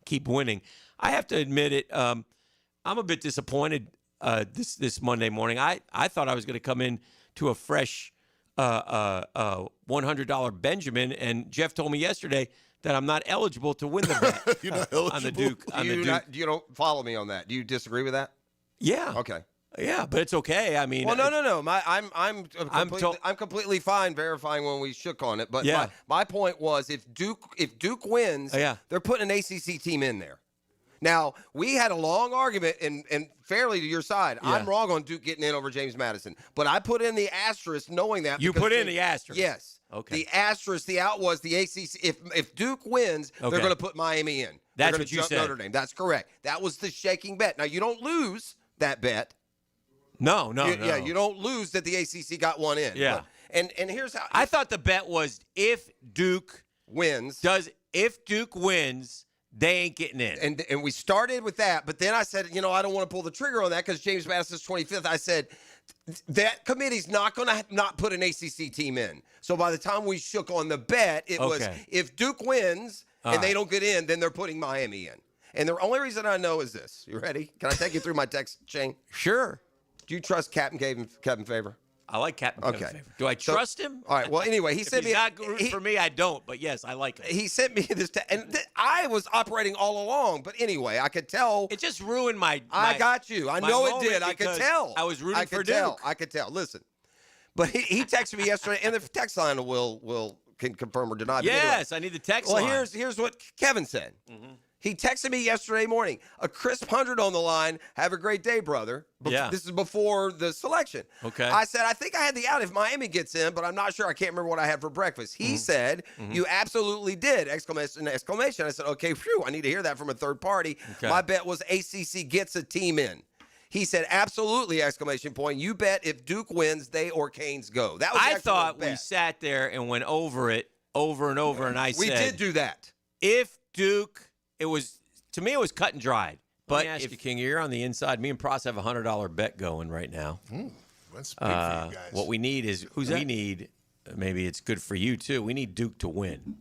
keep winning. I have to admit it. I'm a bit disappointed this Monday morning. I thought I was going to come in to a fresh $100 Benjamin, and Jeff told me yesterday that I'm not eligible to win the bet. You're not eligible. On the Duke. You don't follow me on that. Do you disagree with that? Yeah. Okay. Yeah, but it's okay. I mean, well, no. I'm completely fine verifying when we shook on it. But my point was, if Duke wins, they're putting an ACC team in there. Now, we had a long argument, and fairly to your side, Yeah. I'm wrong on Duke getting in over James Madison. But I put in the asterisk knowing that. You because put in the asterisk? Yes. Okay. The asterisk, the out was the ACC. If Duke wins, Okay. they're going to put Miami in. That's they're going what to you jump said. Notre Dame. That's correct. That was the shaking bet. Now, you don't lose that bet. No. Yeah, you don't lose that the ACC got one in. Yeah. But, and here's how. I thought the bet was if Duke wins, they ain't getting in. And we started with that, but then I said, I don't want to pull the trigger on that because James Madison's 25th. I said, that committee's not going to not put an ACC team in. So by the time we shook on the bet, it was if Duke wins and they don't get in, then they're putting Miami in. And the only reason I know is this. You ready? Can I take you through my text chain? Sure. Do you trust Captain Kevin Favor? I like Captain Kevin Favor. Do I trust him? All right. Well, anyway, he sent he's me. not good for me, I don't. But yes, I like him. He sent me this, and I was operating all along. But anyway, I could tell. It just ruined my. I got you. I know it did. I could tell. I was rooting for Duke. I could tell. Listen, but he texted me yesterday, and the text line can confirm or deny. Yes, I need the text line. Well, here's what Kevin said. Mm-hmm. He texted me yesterday morning, a crisp 100 on the line. Have a great day, brother. Yeah. This is before the selection. Okay. I said, I think I had the out if Miami gets in, but I'm not sure. I can't remember what I had for breakfast. He said, you absolutely did, exclamation. I said, okay, phew, I need to hear that from a third party. Okay. My bet was ACC gets a team in. He said, absolutely, exclamation point. You bet if Duke wins, they or Canes go. That was I the thought bet. we sat there and went over it over and over, and I said. We did do that. If Duke, to me, it was cut and dried. But Let me ask you, King, you're on the inside. Me and Pross have a $100 bet going right now. That's big for you guys. What we need is maybe it's good for you too. We need Duke to win.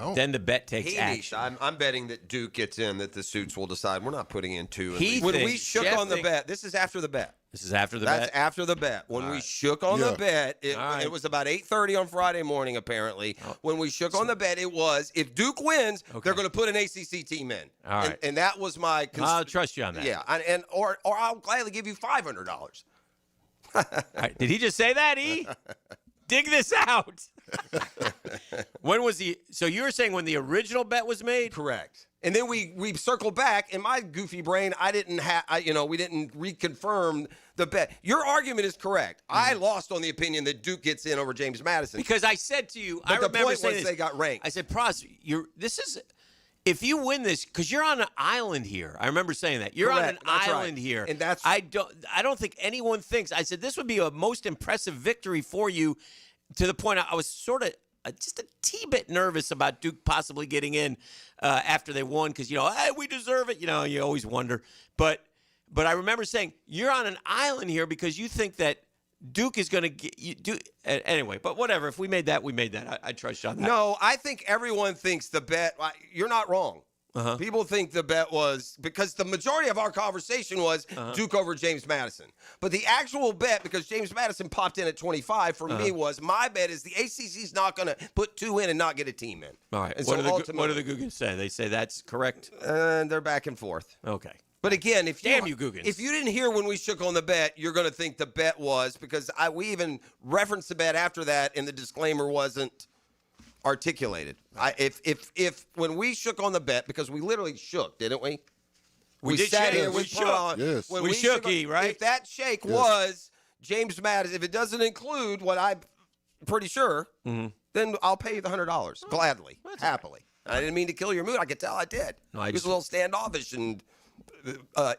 Oh. Then the bet takes action. I'm betting that Duke gets in, that the suits will decide. We're not putting in two. When we shook on the bet, this is after the bet. This is after the That's bet? after the bet. When we shook on the bet, it was about 8:30 on Friday morning, apparently. When we shook on the bet, it was, if Duke wins, they're going to put an ACC team in. All right. And that was my... I'll trust you on that. Yeah, or I'll gladly give you $500. All right. Did he just say that, E? Dig this out. When was so you were saying when the original bet was made? Correct. And then we circled back. In my goofy brain, we didn't reconfirm the bet. Your argument is correct. I lost on the opinion that Duke gets in over James Madison. Because I said to you, But I the remember point saying was this. they got ranked. I said, Pross, if you win this, because you're on an island here. I remember saying that. You're on an That's right. island here. And that's I don't think anyone thinks. I said this would be a most impressive victory for you, to the point I was sort of just a bit nervous about Duke possibly getting in after they won, because hey, we deserve it. You always wonder. But I remember saying you're on an island here because you think that Duke is going to get you. Anyway, but whatever. If we made that, we made that. I trust you on that. No, I think everyone thinks the bet. You're not wrong. Uh-huh. People think the bet was, because the majority of our conversation was Duke over James Madison. But the actual bet, because James Madison popped in at 25, for me was, my bet is the ACC's not going to put two in and not get a team in. All right. And What so do the Googans say? They say that's correct? And they're back and forth. Okay. But again, if you Googans. If you didn't hear when we shook on the bet, you're going to think the bet was, because we even referenced the bet after that, and the disclaimer wasn't articulated. If when we shook on the bet, because we literally shook, didn't we? We did sat shake. here We with shook. Pearl. Yes. When We shook, on- E, right? If that shake was James Madison, if it doesn't include what I'm pretty sure, then I'll pay you the $100 gladly, happily. I didn't mean to kill your mood. I could tell I did. No, He was a little standoffish and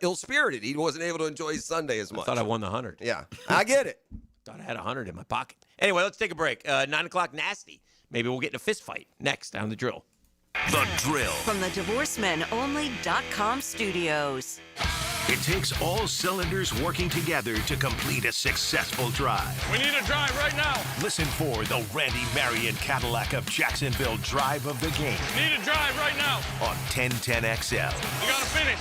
ill-spirited. He wasn't able to enjoy his Sunday as much. I thought I won the 100. Yeah, I get it. Thought I had 100 in my pocket. Anyway, let's take a break. 9 o'clock nasty. Maybe we'll get in a fist fight next down the drill. The Drill. From the DivorceMenOnly.com studios. It takes all cylinders working together to complete a successful drive. We need a drive right now. Listen for the Randy Marion Cadillac of Jacksonville Drive of the Game Need a drive right now. on 1010XL. You gotta finish.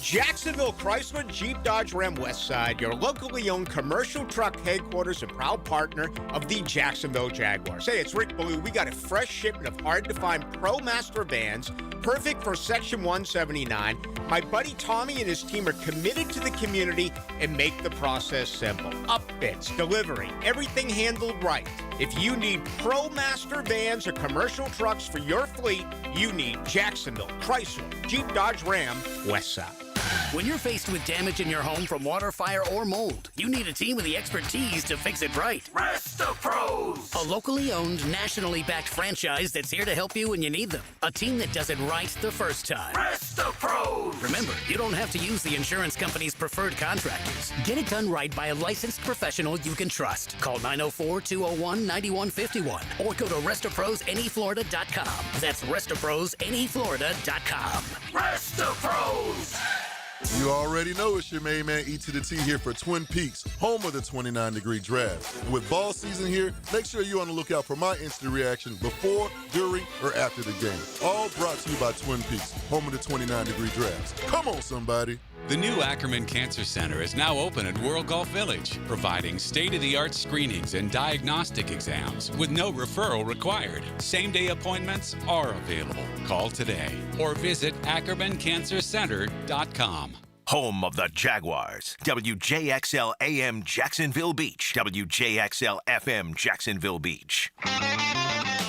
Jacksonville Chrysler Jeep Dodge Ram Westside, your locally owned commercial truck headquarters and proud partner of the Jacksonville Jaguars. Hey, it's Rick Ballou. We got a fresh shipment of hard-to-find ProMaster vans Perfect for Section 179, my buddy Tommy and his team are committed to the community and make the process simple. Upfits, delivery, everything handled right. If you need ProMaster vans or commercial trucks for your fleet, you need Jacksonville, Chrysler, Jeep, Dodge, Ram, Westside. When you're faced with damage in your home from water, fire, or mold, you need a team with the expertise to fix it right. Rest-A-Pros! A locally owned, nationally backed franchise that's here to help you when you need them. A team that does it right the first time. Rest-A-Pros! Remember, you don't have to use the insurance company's preferred contractors. Get it done right by a licensed professional you can trust. Call 904-201-9151 or go to RestaProsAnyFlorida.com. That's RestaProsAnyFlorida.com. Rest-A-Pros! You already know it's your main man E to the T here for Twin Peaks, home of the 29-degree draft. And with ball season here, make sure you're on the lookout for my instant reaction before, during, or after the game. All brought to you by Twin Peaks, home of the 29-degree drafts. Come on, somebody. The new Ackerman Cancer Center is now open at World Golf Village, providing state-of-the-art screenings and diagnostic exams with no referral required. Same-day appointments are available. Call today or visit AckermanCancerCenter.com. Home of the Jaguars. WJXL AM Jacksonville Beach. WJXL FM Jacksonville Beach.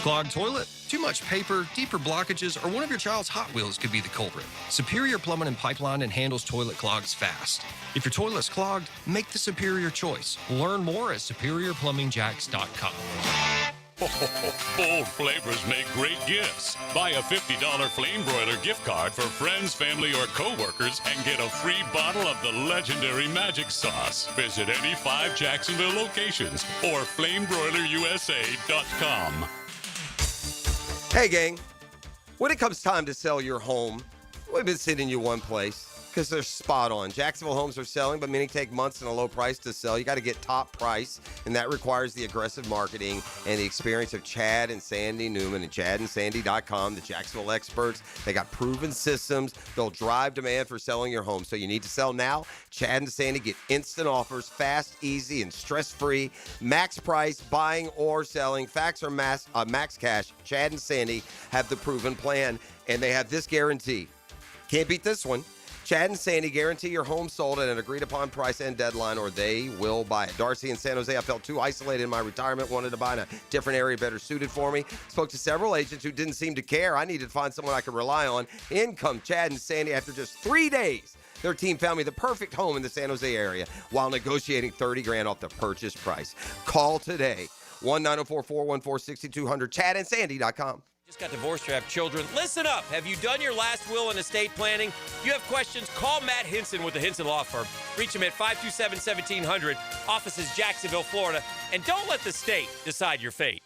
Clogged toilet, too much paper, deeper blockages, or one of your child's Hot Wheels could be the culprit. Superior Plumbing and Pipeline and handles toilet clogs fast. If your toilet's clogged, make the superior choice. Learn more at SuperiorPlumbingJacks.com. Bold flavors make great gifts. Buy a $50 Flame Broiler gift card for friends, family, or coworkers and get a free bottle of the legendary magic sauce. Visit any 5 Jacksonville locations or FlameBroilerUSA.com. Hey, gang, when it comes time to sell your home, we've been sitting you one place because they're spot on. Jacksonville homes are selling, but many take months and a low price to sell. You got to get top price, and that requires the aggressive marketing and the experience of Chad and Sandy Newman and ChadandSandy.com, the Jacksonville experts. They got proven systems. They'll drive demand for selling your home. So you need to sell now. Chad and Sandy get instant offers, fast, easy, and stress-free. Max price, buying or selling. Facts or max cash. Chad and Sandy have the proven plan, and they have this guarantee. Can't beat this one. Chad and Sandy guarantee your home sold at an agreed-upon price and deadline, or they will buy it. Darcy in San Jose, I felt too isolated in my retirement, wanted to buy in a different area better suited for me. Spoke to several agents who didn't seem to care. I needed to find someone I could rely on. In come Chad and Sandy after just 3 days. Their team found me the perfect home in the San Jose area while negotiating $30,000 off the purchase price. Call today, 1-904-414-6200, ChadandSandy.com. Just got divorced or have children. Listen up. Have you done your last will and estate planning? If you have questions, call Matt Hinson with the Hinson Law Firm. Reach him at 527-1700. Office is Jacksonville, Florida. And don't let the state decide your fate.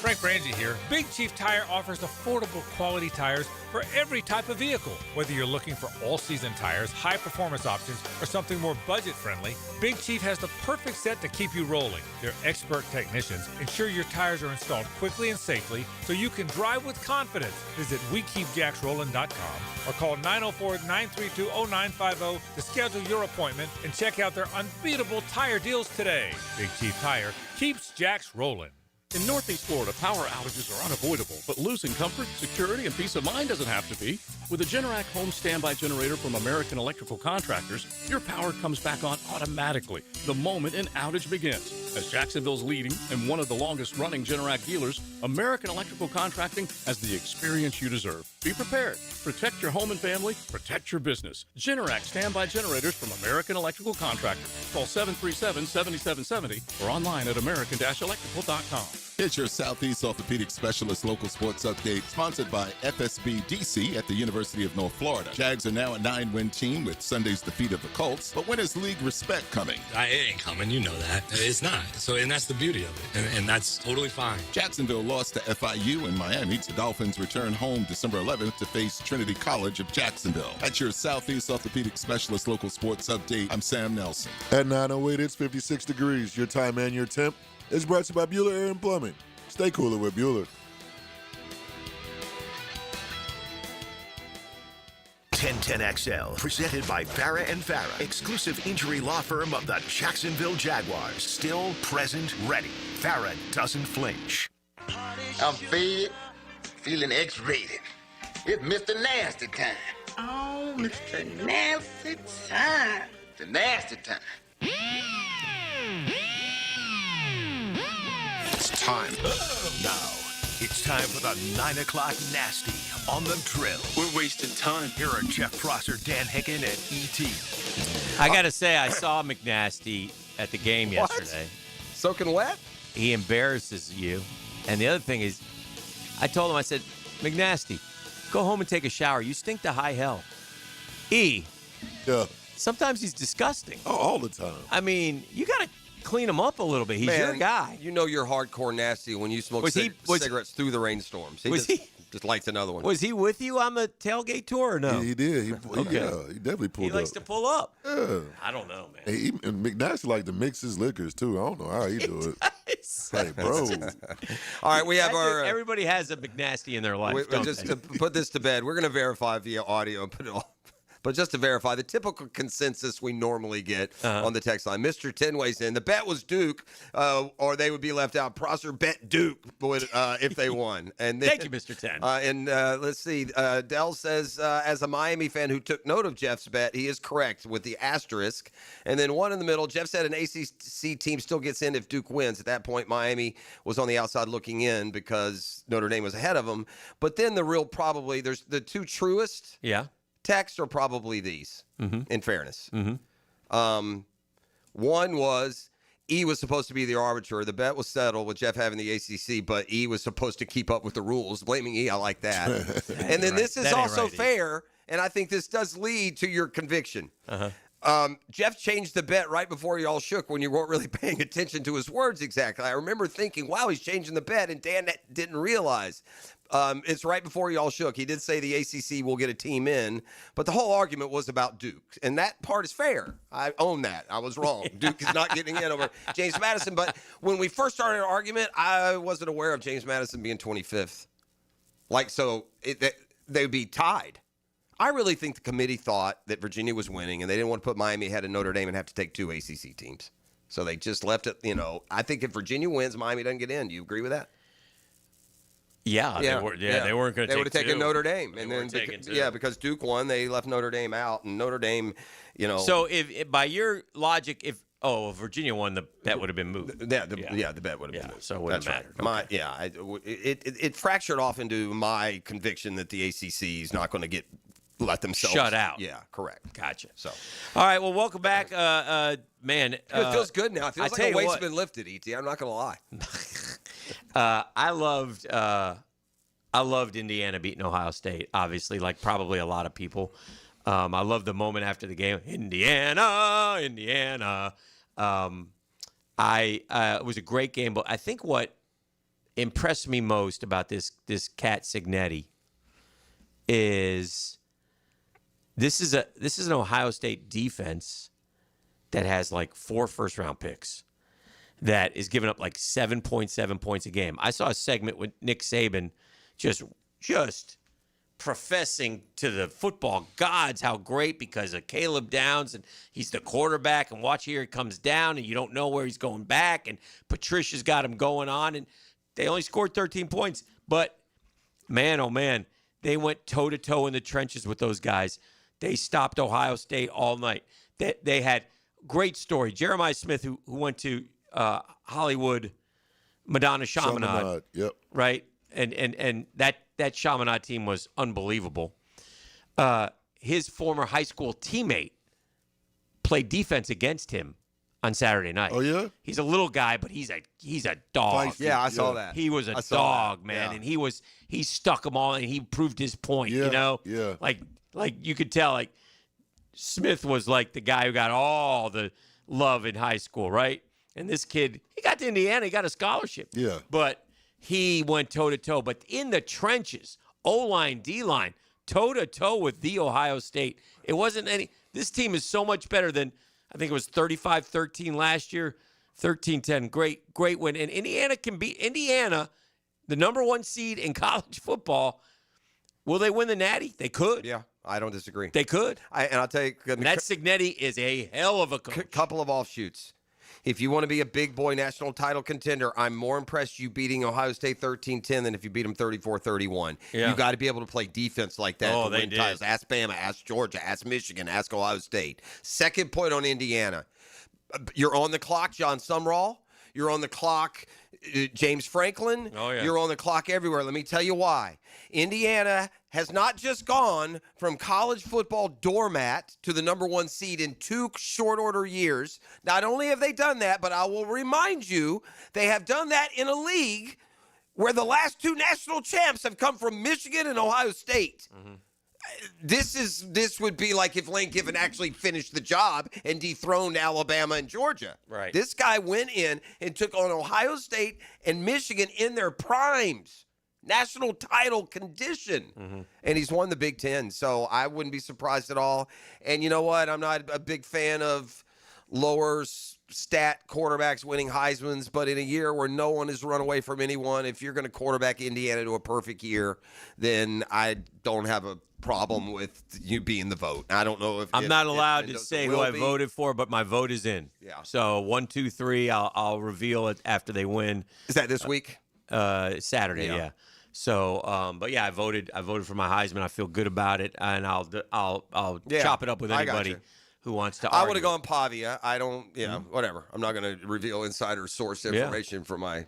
Frank Frangie here. Big Chief Tire offers affordable quality tires for every type of vehicle. Whether you're looking for all-season tires, high-performance options, or something more budget-friendly, Big Chief has the perfect set to keep you rolling. Their expert technicians ensure your tires are installed quickly and safely so you can drive with confidence. Visit WeKeepJacksRollin.com or call 904-932-0950 to schedule your appointment and check out their unbeatable tire deals today. Big Chief Tire keeps Jacks rolling. In Northeast Florida, power outages are unavoidable, but losing comfort, security, and peace of mind doesn't have to be. With a Generac home standby generator from American Electrical Contractors, your power comes back on automatically the moment an outage begins. As Jacksonville's leading and one of the longest-running Generac dealers, American Electrical Contracting has the experience you deserve. Be prepared. Protect your home and family. Protect your business. Generac standby generators from American Electrical Contractors. Call 737-7770 or online at american-electrical.com. It's your Southeast Orthopedic Specialist Local Sports Update, sponsored by FSB DC at the University of North Florida. Jags are now a 9-win team with Sunday's defeat of the Colts, but when is league respect coming? It ain't coming, you know that. It's not. And that's the beauty of it, and that's totally fine. Jacksonville lost to FIU in Miami. The Dolphins return home December 11th to face Trinity College of Jacksonville. That's your Southeast Orthopedic Specialist Local Sports Update. I'm Sam Nelson. At 9:08, it's 56 degrees. Your time and your temp is brought to you by Bueller Air and Plumbing. Stay cooler with Bueller. 1010XL, presented by Farah and Farah, exclusive injury law firm of the Jacksonville Jaguars. Still, present, ready. Farah doesn't flinch. I'm fed, feeling X-rated. It's Mr. Nasty time. Oh, Mr. Nasty time. The nasty time. It's time. Now, it's time for the 9 o'clock nasty on the drill. We're wasting time. Here are Jeff Prosser, Dan Hicken, and E.T. I got to say, I saw McNasty at the game What? yesterday. Soaking wet? He embarrasses you. And the other thing is, I told him, I said, McNasty, go home and take a shower. You stink to high hell. E. Yeah. Sometimes he's disgusting. Oh, all the time. I mean, you got to clean him up a little bit. He's Man, your guy. You know you're hardcore nasty when you smoke cigarettes through the rainstorms. Just lights another one. Was he with you on the tailgate tour or no? He did. He definitely pulled He up. likes to pull up. Yeah. I don't know, man. And McNasty like to mix his liquors, too. I don't know how he do it. Hey, bro. All right, we have our... Everybody has a McNasty in their life, don't just they? to put this to bed, we're going to verify via audio and put it all. But just to verify, the typical consensus we normally get on the text line. Mr. Tenway's in. The bet was Duke, or they would be left out. Prosser bet Duke would if they won. And then, Thank you, Mr. Ten. Let's see. Dell says, as a Miami fan who took note of Jeff's bet, he is correct with the asterisk. And then one in the middle. Jeff said an ACC team still gets in if Duke wins. At that point, Miami was on the outside looking in because Notre Dame was ahead of them. But then there's the two truest. Yeah. Texts are probably these, in fairness. Mm-hmm. One was E was supposed to be the arbiter. The bet was settled with Jeff having the ACC, but E was supposed to keep up with the rules. Blaming E, I like that. And then this is also fair, and I think this does lead to your conviction. Jeff changed the bet right before you all shook when you weren't really paying attention to his words exactly. I remember thinking, wow, he's changing the bet, and Dan didn't realize. It's right before you all shook. He did say the ACC will get a team in, but the whole argument was about Duke, and that part is fair. I own that. I was wrong. Duke is not getting in over James Madison, but when we first started our argument, I wasn't aware of James Madison being 25th. They'd be tied. I really think the committee thought that Virginia was winning, and they didn't want to put Miami ahead of Notre Dame and have to take two ACC teams. So they just left it, I think if Virginia wins, Miami doesn't get in. Do you agree with that? Yeah. They weren't going to take They would have taken Notre Dame. Because Duke won, they left Notre Dame out. And Notre Dame, So if by your logic, if Virginia won, the bet would have been moved. The bet would have been moved. So it wouldn't matter. Right. It fractured off into my conviction that the ACC is not going to let themselves shut out. Yeah, correct. Gotcha. So, all right. Well, welcome back, man. It feels good now. It feels like a weight's been lifted. Et, I'm not going to lie. I loved Indiana beating Ohio State. Obviously, like probably a lot of people. I love the moment after the game. Indiana. It was a great game, but I think what impressed me most about this cat Cignetti is. This is an Ohio State defense that has like 4 first-round picks that is giving up like 7.7 points a game. I saw a segment with Nick Saban just professing to the football gods how great because of Caleb Downs and he's the quarterback and watch here he comes down and you don't know where he's going back and Patricia's got him going on and they only scored 13 points. But man, oh man, they went toe-to-toe in the trenches with those guys. They stopped Ohio State all night. They had great story. Jeremiah Smith, who went to Hollywood, Madonna Chaminade. Yep. Right? And that Chaminade team was unbelievable. His former high school teammate played defense against him on Saturday night. Oh, yeah? He's a little guy, but he's a dog. Feisty. Yeah, I saw that. He was a dog, man. And he stuck them all and he proved his point, Yeah. Like you could tell, like Smith was like the guy who got all the love in high school, right? And this kid, he got to Indiana, he got a scholarship. Yeah. But he went toe-to-toe. But in the trenches, O-line, D-line, toe-to-toe with the Ohio State. It wasn't any – this team is so much better than – I think it was 35-13 last year, 13-10. Great win. And Indiana can beat – Indiana, the number 1 seed in college football, will they win the Natty? They could. Yeah. I don't disagree. They could. And I'll tell you. That Cignetti is a hell of a coach. Couple of offshoots. If you want to be a big boy national title contender, I'm more impressed you beating Ohio State 13-10 than if you beat them 34-31. Yeah. You got to be able to play defense like that to they win did. titles. Ask Bama, ask Georgia, ask Michigan, ask Ohio State. Second point on Indiana. You're on the clock, John Sumrall. You're on the clock, James Franklin. Oh, yeah. You're on the clock everywhere. Let me tell you why. Indiana has not just gone from college football doormat to the number 1 seed in 2 short order years. Not only have they done that, but I will remind you, they have done that in a league where the last 2 national champs have come from Michigan and Ohio State. Mm-hmm. This would be like if Lane Kiffin actually finished the job and dethroned Alabama and Georgia. Right. This guy went in and took on Ohio State and Michigan in their primes. National title condition. Mm-hmm. And he's won the Big Ten, so I wouldn't be surprised at all. And you know what? I'm not a big fan of lower stat quarterbacks winning Heismans, but in a year where no one has run away from anyone, if you're going to quarterback Indiana to a perfect year, then I don't have a problem with you being the vote. I don't know if I'm not allowed to Mendoza say who will I be. voted for, but my vote is in. Yeah. So 1, 2, 3. I'll reveal it after they win. Is that this week? Saturday. Yeah. So, but yeah, I voted for my Heisman. I feel good about it, and I'll chop it up with I got anybody you. who wants to. I would argue. have gone Pavia. I don't, whatever. I'm not going to reveal insider source information for my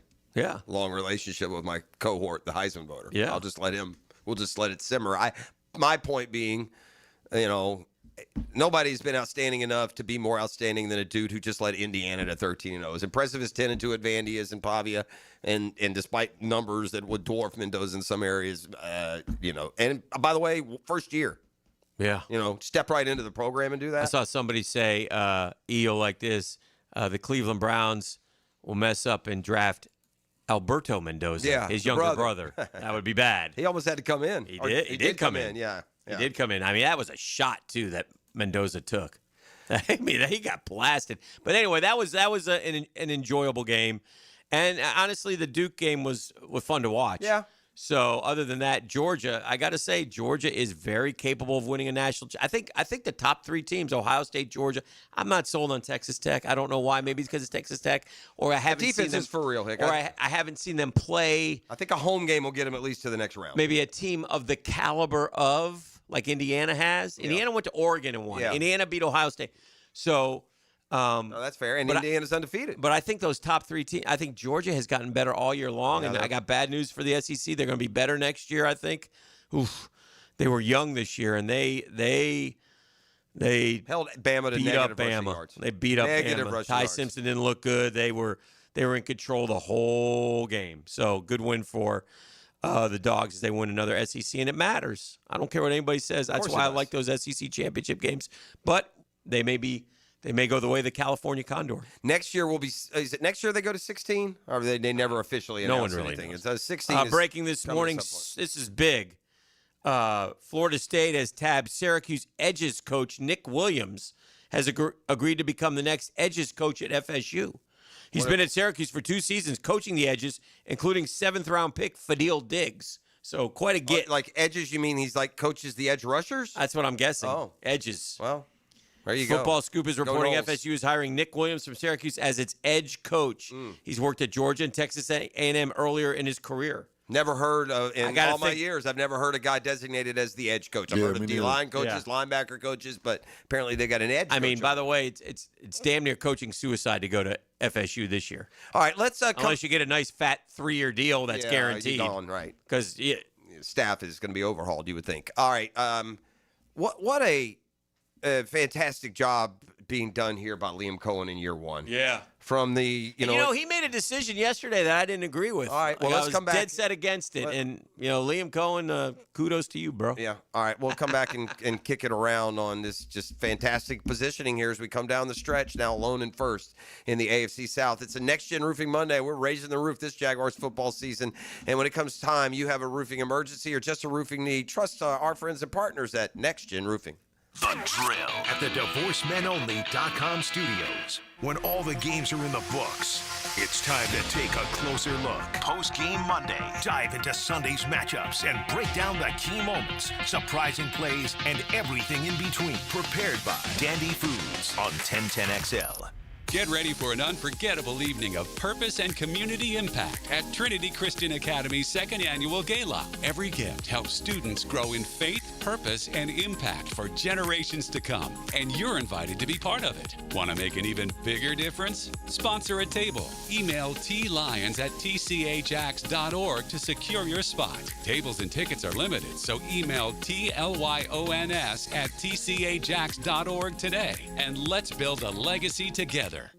long relationship with my cohort, the Heisman voter. Yeah. I'll just let him. We'll just let it simmer. My point being, nobody's been outstanding enough to be more outstanding than a dude who just led Indiana to 13-0. As impressive as 10-2 at Vandy is in Pavia, and despite numbers that would dwarf Mendoza in some areas, And by the way, first year. Yeah. Step right into the program and do that. I saw somebody say, EO like this, the Cleveland Browns will mess up and draft Alberto Mendoza, his younger brother. That would be bad. He almost had to come in. He did come in. Yeah. He did come in. I mean, that was a shot, too, that Mendoza took. I mean, he got blasted. But anyway, that was an enjoyable game. And honestly, the Duke game was fun to watch. Yeah. So other than that, Georgia, I got to say, Georgia is very capable of winning a national. I think the top 3 teams, Ohio State, Georgia. I'm not sold on Texas Tech. I don't know why. Maybe it's because it's Texas Tech, or I haven't defense seen them is for real, Hick. or I haven't seen them play. I think a home game will get them at least to the next round. Maybe a team of the caliber of like Indiana has. Yeah. Indiana went to Oregon and won. Yeah. Indiana beat Ohio State. So. No, that's fair. And Indiana's undefeated. But I think those top 3 teams, I think Georgia has gotten better all year long. And I got bad news for the SEC. They're going to be better next year, I think. Oof. They were young this year, and they held Bama to beat negative up rushing Bama. yards. They beat up Negative Bama. rushing Ty yards. Simpson didn't look good. They were in control the whole game. So good win for the Dogs as they win another SEC, and it matters. I don't care what anybody says. That's why I like those SEC championship games. But they may go the way of the California Condor. Next year will be. Is it next year they go to 16? Or they never officially No one announced really anything? knows. It's 16. Breaking this morning. This is big. Florida State has tabbed Syracuse Edges coach Nick Williams has agreed to become the next Edges coach at FSU. He's been at Syracuse for 2 seasons coaching the Edges, including 7th-round pick Fadil Diggs. So quite a get. Like Edges, you mean he's like coaches the edge rushers? That's what I'm guessing. Oh. Edges. Well, there you Football go. Scoop is Go reporting Noles. FSU is hiring Nick Williams from Syracuse as its edge coach. He's worked at Georgia and Texas A&M earlier in his career. Never heard of, in all my years, I've never heard a guy designated as the edge coach. I've heard of D-line coaches, linebacker coaches, but apparently they got an edge coach. I mean, by the way, it's damn near coaching suicide to go to FSU this year. All right, let's unless you get a nice fat 3-year deal that's guaranteed. You're gone, right? Because staff is going to be overhauled, you would think. All right, what a fantastic job being done here by Liam Cohen in year 1. Yeah. From the, he made a decision yesterday that I didn't agree with. All right, well, let's come back. I was dead set against it. And, Liam Cohen, kudos to you, bro. Yeah. All right, we'll come back and kick it around on this just fantastic positioning here as we come down the stretch, now alone in first in the AFC South. It's a Next-Gen Roofing Monday. We're raising the roof this Jaguars football season. And when it comes time, you have a roofing emergency or just a roofing need, trust our friends and partners at Next-Gen Roofing. The Drill at the DivorceMenOnly.com studios. When all the games are in the books, it's time to take a closer look. Post-game Monday. Dive into Sunday's matchups and break down the key moments, surprising plays, and everything in between. Prepared by Dandy Foods on 1010XL. Get ready for an unforgettable evening of purpose and community impact at Trinity Christian Academy's second annual gala. Every gift helps students grow in faith, purpose, and impact for generations to come. And you're invited to be part of it. Want to make an even bigger difference? Sponsor a table. Email tlyons@tcajax.org to secure your spot. Tables and tickets are limited, so email tlyons@tcajax.org today. And let's build a legacy together.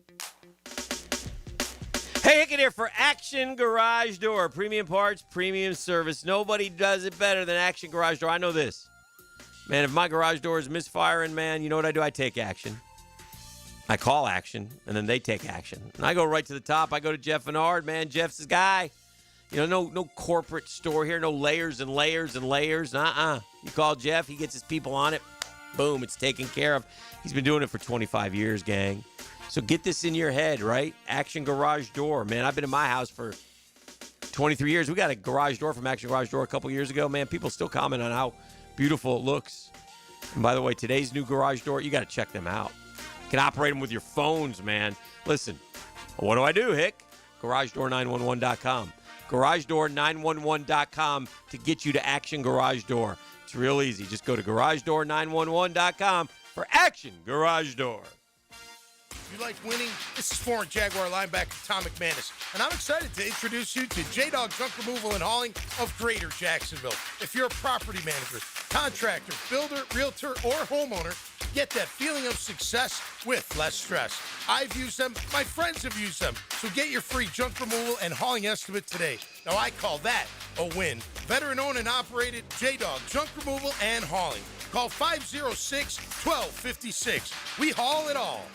Hey, Hickett here for Action Garage Door. Premium parts, premium service. Nobody does it better than Action Garage Door. I know this. Man, if my garage door is misfiring, man, you know what I do? I take action. I call action, and then they take action. And I go right to the top. I go to Jeff Menard. Man, Jeff's his guy. You know, no corporate store here. No layers and layers and layers. You call Jeff. He gets his people on it. Boom, it's taken care of. He's been doing it for 25 years, gang. So get this in your head, right? Action Garage Door. Man, I've been in my house for 23 years. We got a garage door from Action Garage Door a couple years ago. Man, people still comment on how beautiful it looks. And by the way, today's new garage door, you got to check them out. You can operate them with your phones, man. Listen, what do, Hick? GarageDoor911.com. GarageDoor911.com to get you to Action Garage Door. It's real easy. Just go to GarageDoor911.com for Action Garage Door. You like winning? This is former Jaguar linebacker Tom McManus, and I'm excited to introduce you to J-Dog Junk Removal and Hauling of Greater Jacksonville. If you're a property manager, contractor, builder, realtor, or homeowner, get that feeling of success with less stress. I've used them. My friends have used them. So get your free junk removal and hauling estimate today. Now, I call that a win. Veteran-owned and operated J-Dog Junk Removal and Hauling. Call 506-1256. We haul it all.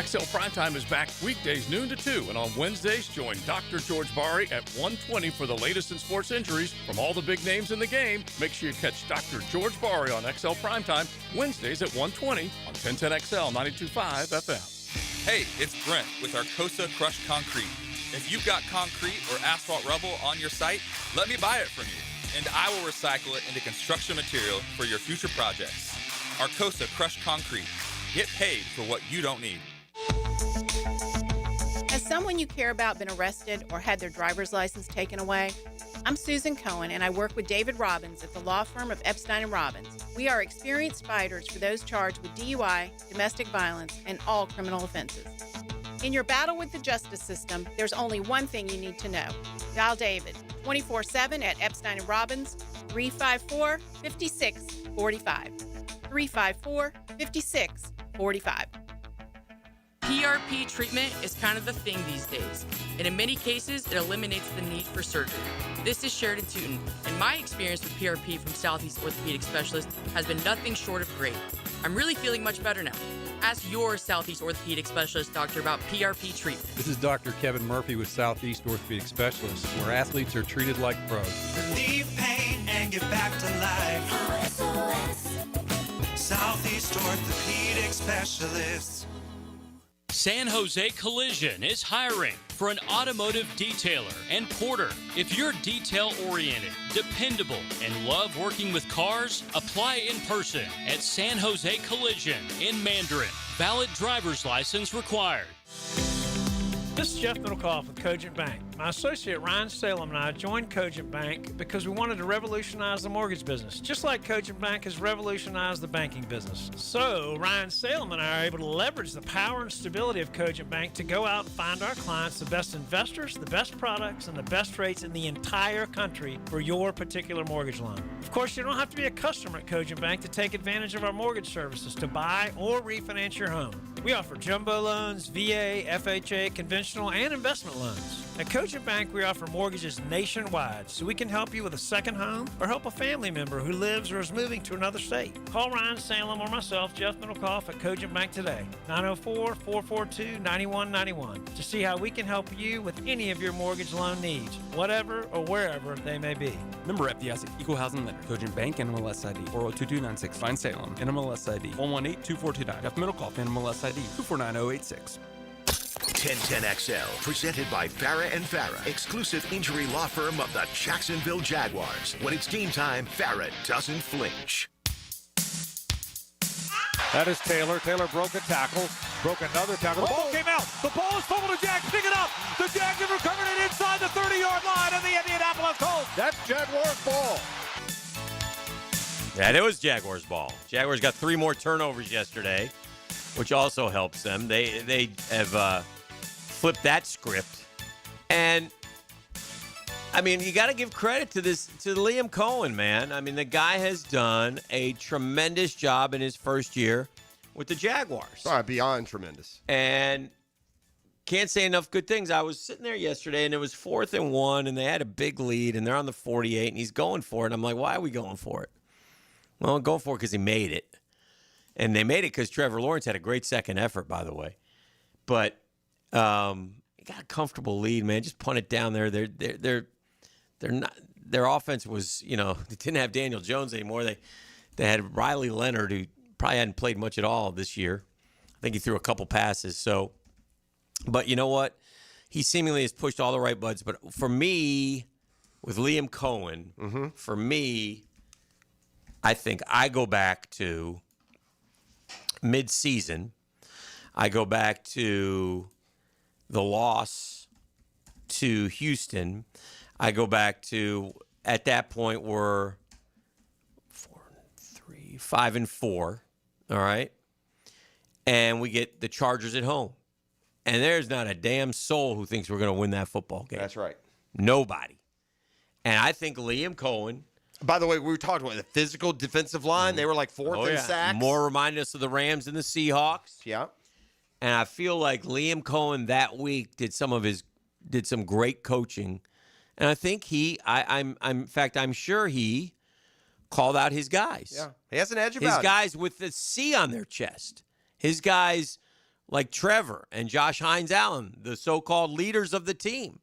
XL Primetime is back weekdays noon to 2, and on Wednesdays, join Dr. George Bari at 1:20 for the latest in sports injuries from all the big names in the game. Make sure you catch Dr. George Bari on XL Primetime Wednesdays at 1:20 on 1010XL 92.5 FM. Hey, it's Brent with Arcosa Crushed Concrete. If you've got concrete or asphalt rubble on your site, let me buy it from you, and I will recycle it into construction material for your future projects. Arcosa Crushed Concrete. Get paid for what you don't need. Has someone you care about been arrested or had their driver's license taken away? I'm Susan Cohen, and I work with David Robbins at the law firm of Epstein & Robbins. We are experienced fighters for those charged with DUI, domestic violence, and all criminal offenses. In your battle with the justice system, there's only one thing you need to know. Dial David 24/7 at Epstein & Robbins, 354-5645. 354-5645. PRP treatment is kind of the thing these days, and in many cases, it eliminates the need for surgery. This is Sheridan Tootin, and my experience with PRP from Southeast Orthopedic Specialist has been nothing short of great. I'm really feeling much better now. Ask your Southeast Orthopedic Specialist doctor about PRP treatment. This is Dr. Kevin Murphy with Southeast Orthopedic Specialists, where athletes are treated like pros. Relieve pain and get back to life. Southeast Orthopedic Specialists. San Jose Collision is hiring for an automotive detailer and porter. If you're detail-oriented, dependable, and love working with cars, apply in person at San Jose Collision in Mandarin. Valid driver's license required. This is Jeff Middlecoff with Cogent Bank. My associate Ryan Salem and I joined Cogent Bank because we wanted to revolutionize the mortgage business, just like Cogent Bank has revolutionized the banking business. So Ryan Salem and I are able to leverage the power and stability of Cogent Bank to go out and find our clients the best investors, the best products, and the best rates in the entire country for your particular mortgage loan. Of course, you don't have to be a customer at Cogent Bank to take advantage of our mortgage services to buy or refinance your home. We offer jumbo loans, VA, FHA, conventional, and investment loans. At Cogent Bank, we offer mortgages nationwide, so we can help you with a second home or help a family member who lives or is moving to another state. Call Ryan Salem or myself, Jeff Middlecoff, at Cogent Bank today, 904-442-9191, to see how we can help you with any of your mortgage loan needs, whatever or wherever they may be. Member FDIC, Equal Housing Lender, Cogent Bank, NMLS ID 402296, Ryan Salem, NMLS ID 1182429, Jeff Middlecoff, NMLS ID 249086. 1010XL, presented by Farrah & Farrah, exclusive injury law firm of the Jacksonville Jaguars. When it's game time, Farrah doesn't flinch. That is Taylor. Taylor broke a tackle. Broke another tackle. The ball came out. The ball is fumbled to Jags. Pick it up. The Jags have recovered it inside the 30-yard line of the Indianapolis Colts. That's Jaguars ball. Yeah, it was Jaguars ball. Jaguars got 3 more turnovers yesterday, which also helps them. They have flipped that script. And, I mean, you got to give credit to Liam Cohen, man. I mean, the guy has done a tremendous job in his first year with the Jaguars. All right, beyond tremendous. And can't say enough good things. I was sitting there yesterday, and it was 4th and 1, and they had a big lead, and they're on the 48, and he's going for it. And I'm like, why are we going for it? Well, I'm going for it because he made it. And they made it because Trevor Lawrence had a great second effort, by the way. But he got a comfortable lead, man. Just punt it down there. They're not. Their offense was, they didn't have Daniel Jones anymore. They had Riley Leonard, who probably hadn't played much at all this year. I think he threw a couple passes. So, but you know what? He seemingly has pushed all the right buttons. But for me, with Liam Cohen, for me, I think I go back to mid-season. I go back to the loss to Houston. I go back to, at that point, we're 5-4, all right? And we get the Chargers at home. And there's not a damn soul who thinks we're going to win that football game. That's right. Nobody. And I think Liam Cohen. By the way, we were talking about the physical defensive line. They were like 4th in sacks. More reminded us of the Rams and the Seahawks. Yeah. And I feel like Liam Cohen that week did some great coaching. And I think I'm sure he called out his guys. Yeah. He has an edge about his him. guys with the C on their chest. His guys like Trevor and Josh Hines-Allen, the so-called leaders of the team.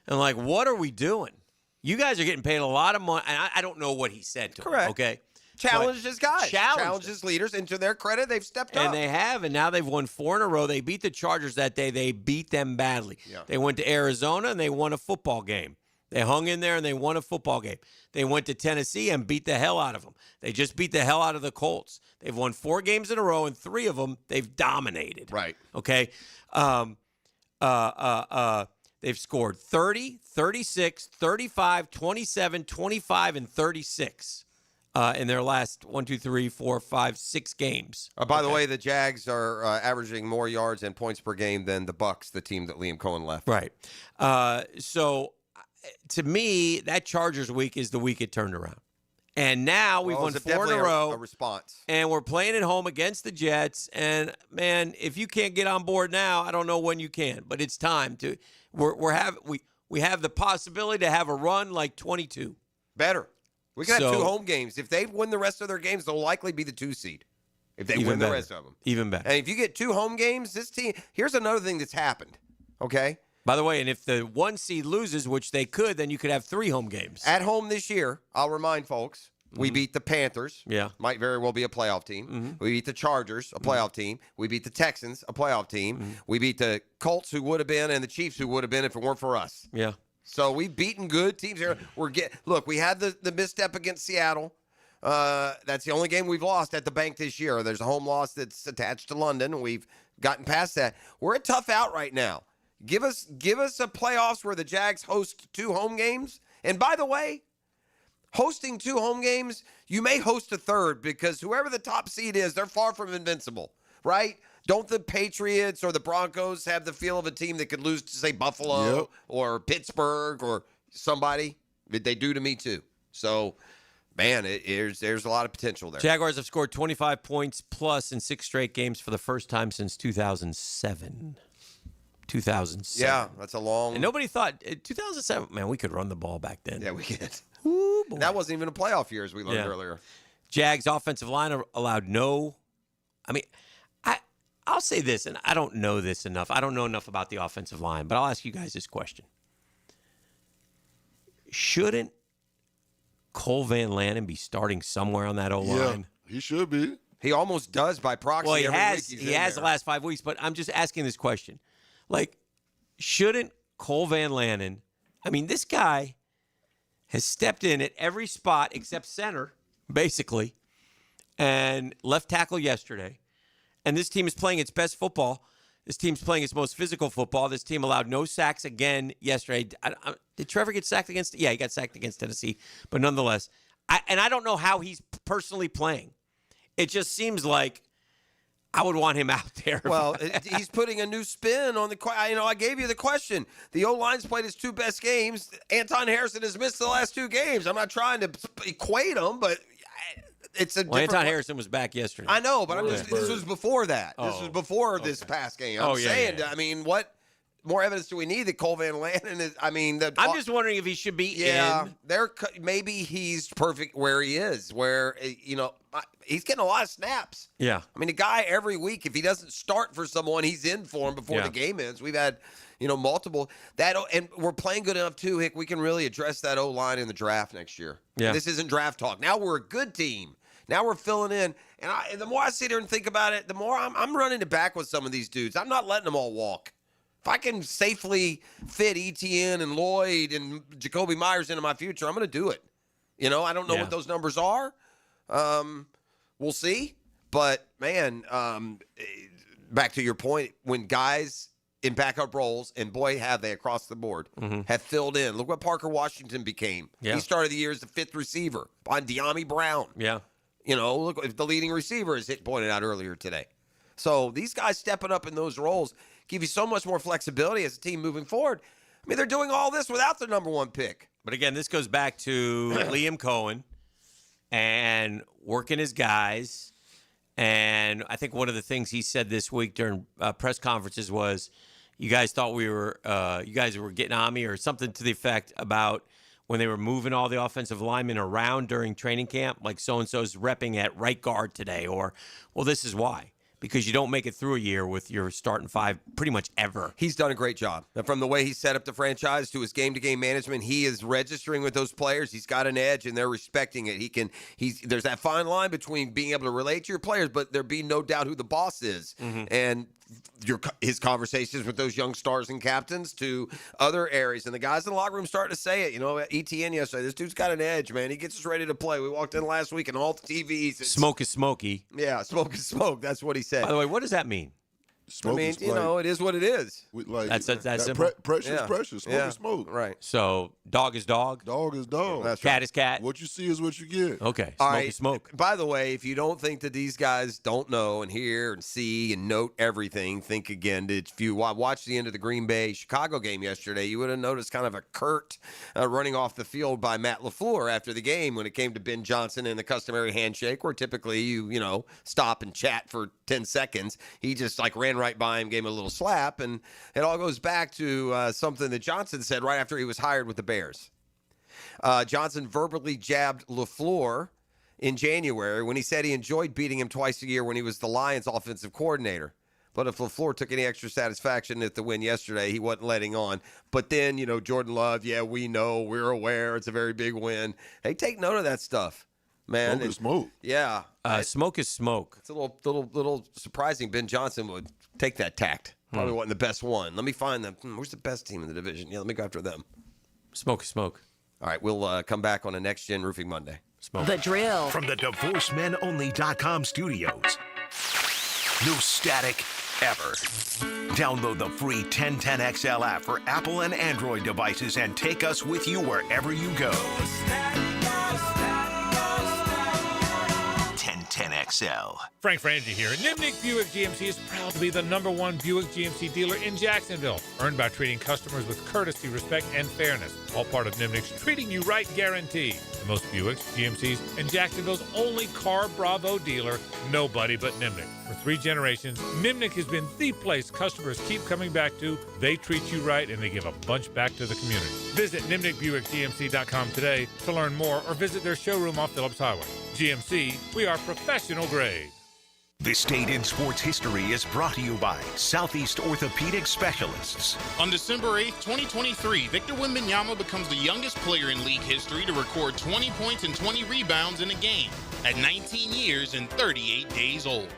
And like, what are we doing? You guys are getting paid a lot of money. And I don't know what he said to Correct. him, okay? Challenged his guys. Challenged his leaders. And to their credit, they've stepped up. And they have, and now they've won 4 in a row. They beat the Chargers that day. They beat them badly. Yeah. They went to Arizona, and they won a football game. They hung in there, and they won a football game. They went to Tennessee and beat the hell out of them. They just beat the hell out of the Colts. They've won 4 games in a row, and 3 of them they've dominated. Right. Okay? They've scored 30, 36, 35, 27, 25, and 36 in their last 6 games. By the way, the Jags are averaging more yards and points per game than the Bucs, the team that Liam Cohen left. Right. So, to me, that Chargers week is the week it turned around. And now we've won 4 in a row. A response. And we're playing at home against the Jets. And, man, if you can't get on board now, I don't know when you can. But it's time to – we have the possibility to have a run like 22. Better. We can have 2 home games. If they win the rest of their games, they'll likely be the 2 seed. If they win the rest of them. Even better. And if you get 2 home games, this team – here's another thing that's happened, okay? By the way, and if the 1 seed loses, which they could, then you could have 3 home games. At home this year, I'll remind folks, we beat the Panthers. Yeah. Might very well be a playoff team. We beat the Chargers, a playoff team. We beat the Texans, a playoff team. We beat the Colts, who would have been, and the Chiefs, who would have been if it weren't for us. Yeah. So we've beaten good teams here. Look, we had the misstep against Seattle. That's the only game we've lost at the bank this year. There's a home loss that's attached to London, and we've gotten past that. We're a tough out right now. Give us a playoffs where the Jags host 2 home games. And by the way, hosting 2 home games, you may host a third because whoever the top seed is, they're far from invincible, right? Don't the Patriots or the Broncos have the feel of a team that could lose to, say, Buffalo or Pittsburgh or somebody? They do to me, too. So, man, there's a lot of potential there. Jaguars have scored 25 points plus in 6 straight games for the first time since 2007. 2007. Yeah, that's a long... And nobody thought, 2007, man, we could run the ball back then. Yeah, we could. Ooh, boy. That wasn't even a playoff year, as we learned earlier. Jags offensive line allowed no... I mean, I'll say this, and I don't know this enough. I don't know enough about the offensive line, but I'll ask you guys this question. Shouldn't Cole Van Lanen be starting somewhere on that O-line? Yeah, he should be. He almost does by proxy. Well, he every has. week He has the last 5 weeks, but I'm just asking this question. Like, shouldn't Cole Van Lanen, I mean, this guy has stepped in at every spot except center, basically, and left tackle yesterday. And this team is playing its best football. This team's playing its most physical football. This team allowed no sacks again yesterday. Did Trevor get sacked against? Yeah, he got sacked against Tennessee. But nonetheless, I don't know how he's personally playing. It just seems like I would want him out there. Well, he's putting a new spin on the. I gave you the question. The O-line's played his 2 best games. Anton Harrison has missed the last 2 games. I'm not trying to equate them, but it's a. Well, Anton Harrison was back yesterday. I know, but this was before that. This was before this past game. I'm saying. I mean, what more evidence do we need that Cole Van Lannon is? I mean, I'm just wondering if he should be in. Maybe he's perfect where he is. Where he's getting a lot of snaps. Yeah. I mean, the guy every week, if he doesn't start for someone, he's in for him before the game ends. We've had, multiple and we're playing good enough too, Hick. We can really address that O-line in the draft next year. Yeah. This isn't draft talk. Now we're a good team. Now we're filling in, and the more I sit here and think about it, the more I'm running it back with some of these dudes. I'm not letting them all walk. If I can safely fit Etienne and Lloyd and Jacoby Myers into my future, I'm going to do it. I don't know what those numbers are. We'll see. But, man, back to your point, when guys in backup roles, and boy, have they across the board, have filled in. Look what Parker Washington became. Yeah. He started the year as the 5th receiver on De'Ami Brown. Yeah. Look the leading receiver, as Hick pointed out earlier today. So these guys stepping up in those roles give you so much more flexibility as a team moving forward. I mean, they're doing all this without their number 1 pick. But again, this goes back to Liam Cohen and working his guys. And I think one of the things he said this week during press conferences was, you guys thought you guys were getting on me, or something to the effect about when they were moving all the offensive linemen around during training camp, like so-and-so's repping at right guard today, or, well, this is why. Because you don't make it through a year with your starting 5 pretty much ever. He's done a great job. From the way he set up the franchise to his game-to-game management, he is registering with those players. He's got an edge, and they're respecting it. There's that fine line between being able to relate to your players, but there be no doubt who the boss is. And his conversations with those young stars and captains to other areas. And the guys in the locker room starting to say it. ETN yesterday, this dude's got an edge, man. He gets us ready to play. We walked in last week and all the TVs. Smoke is smoky. Yeah, smoke is smoke. That's what he said. By the way, what does that mean? Smoke it is what it is. That's simple. Pressure is pressure. Smoke is smoke. Right. So dog is dog. Dog is dog. That's cat is cat. What you see is what you get. Okay. Smoke is smoke. By the way, if you don't think that these guys don't know and hear and see and note everything, think again. If you watched the end of the Green Bay Chicago game yesterday, you would have noticed kind of a curt running off the field by Matt LaFleur after the game when it came to Ben Johnson and the customary handshake, where typically you stop and chat for 10 seconds. He just ran right by him, gave him a little slap, and it all goes back to something that Johnson said right after he was hired with the Bears. Johnson verbally jabbed LaFleur in January when he said he enjoyed beating him twice a year when he was the Lions offensive coordinator. But if LaFleur took any extra satisfaction at the win yesterday, he wasn't letting on. But then, Jordan Love, we know, we're aware, it's a very big win. Hey, take note of that stuff, man. Smoke is smoke. Yeah. Smoke is smoke. It's a little surprising Ben Johnson would take that tact. Probably wasn't the best one. Let me find them. Where's the best team in the division? Yeah, let me go after them. Smoke is smoke. All right, we'll come back on a Next Gen Roofing Monday. Smoke. The Drill. From the DivorceMenOnly.com studios. No static ever. Download the free 1010XL app for Apple and Android devices and take us with you wherever you go. 1010XL. Frank Frangie here. Nimnick Buick GMC is proud to be the #1 Buick GMC dealer in Jacksonville. Earned by treating customers with courtesy, respect, and fairness. All part of Nimnick's Treating You Right guarantee. The most Buicks, GMCs, and Jacksonville's only Car Bravo dealer. Nobody but Nimnick. For 3 generations, Nimnick has been the place customers keep coming back to. They treat you right, and they give a bunch back to the community. Visit NimnickBuickGMC.com today to learn more, or visit their showroom off Phillips Highway. GMC, we are professional grade. This Date in Sports History is brought to you by Southeast Orthopedic Specialists. On December 8th, 2023, Victor Wembanyama becomes the youngest player in league history to record 20 points and 20 rebounds in a game at 19 years and 38 days old.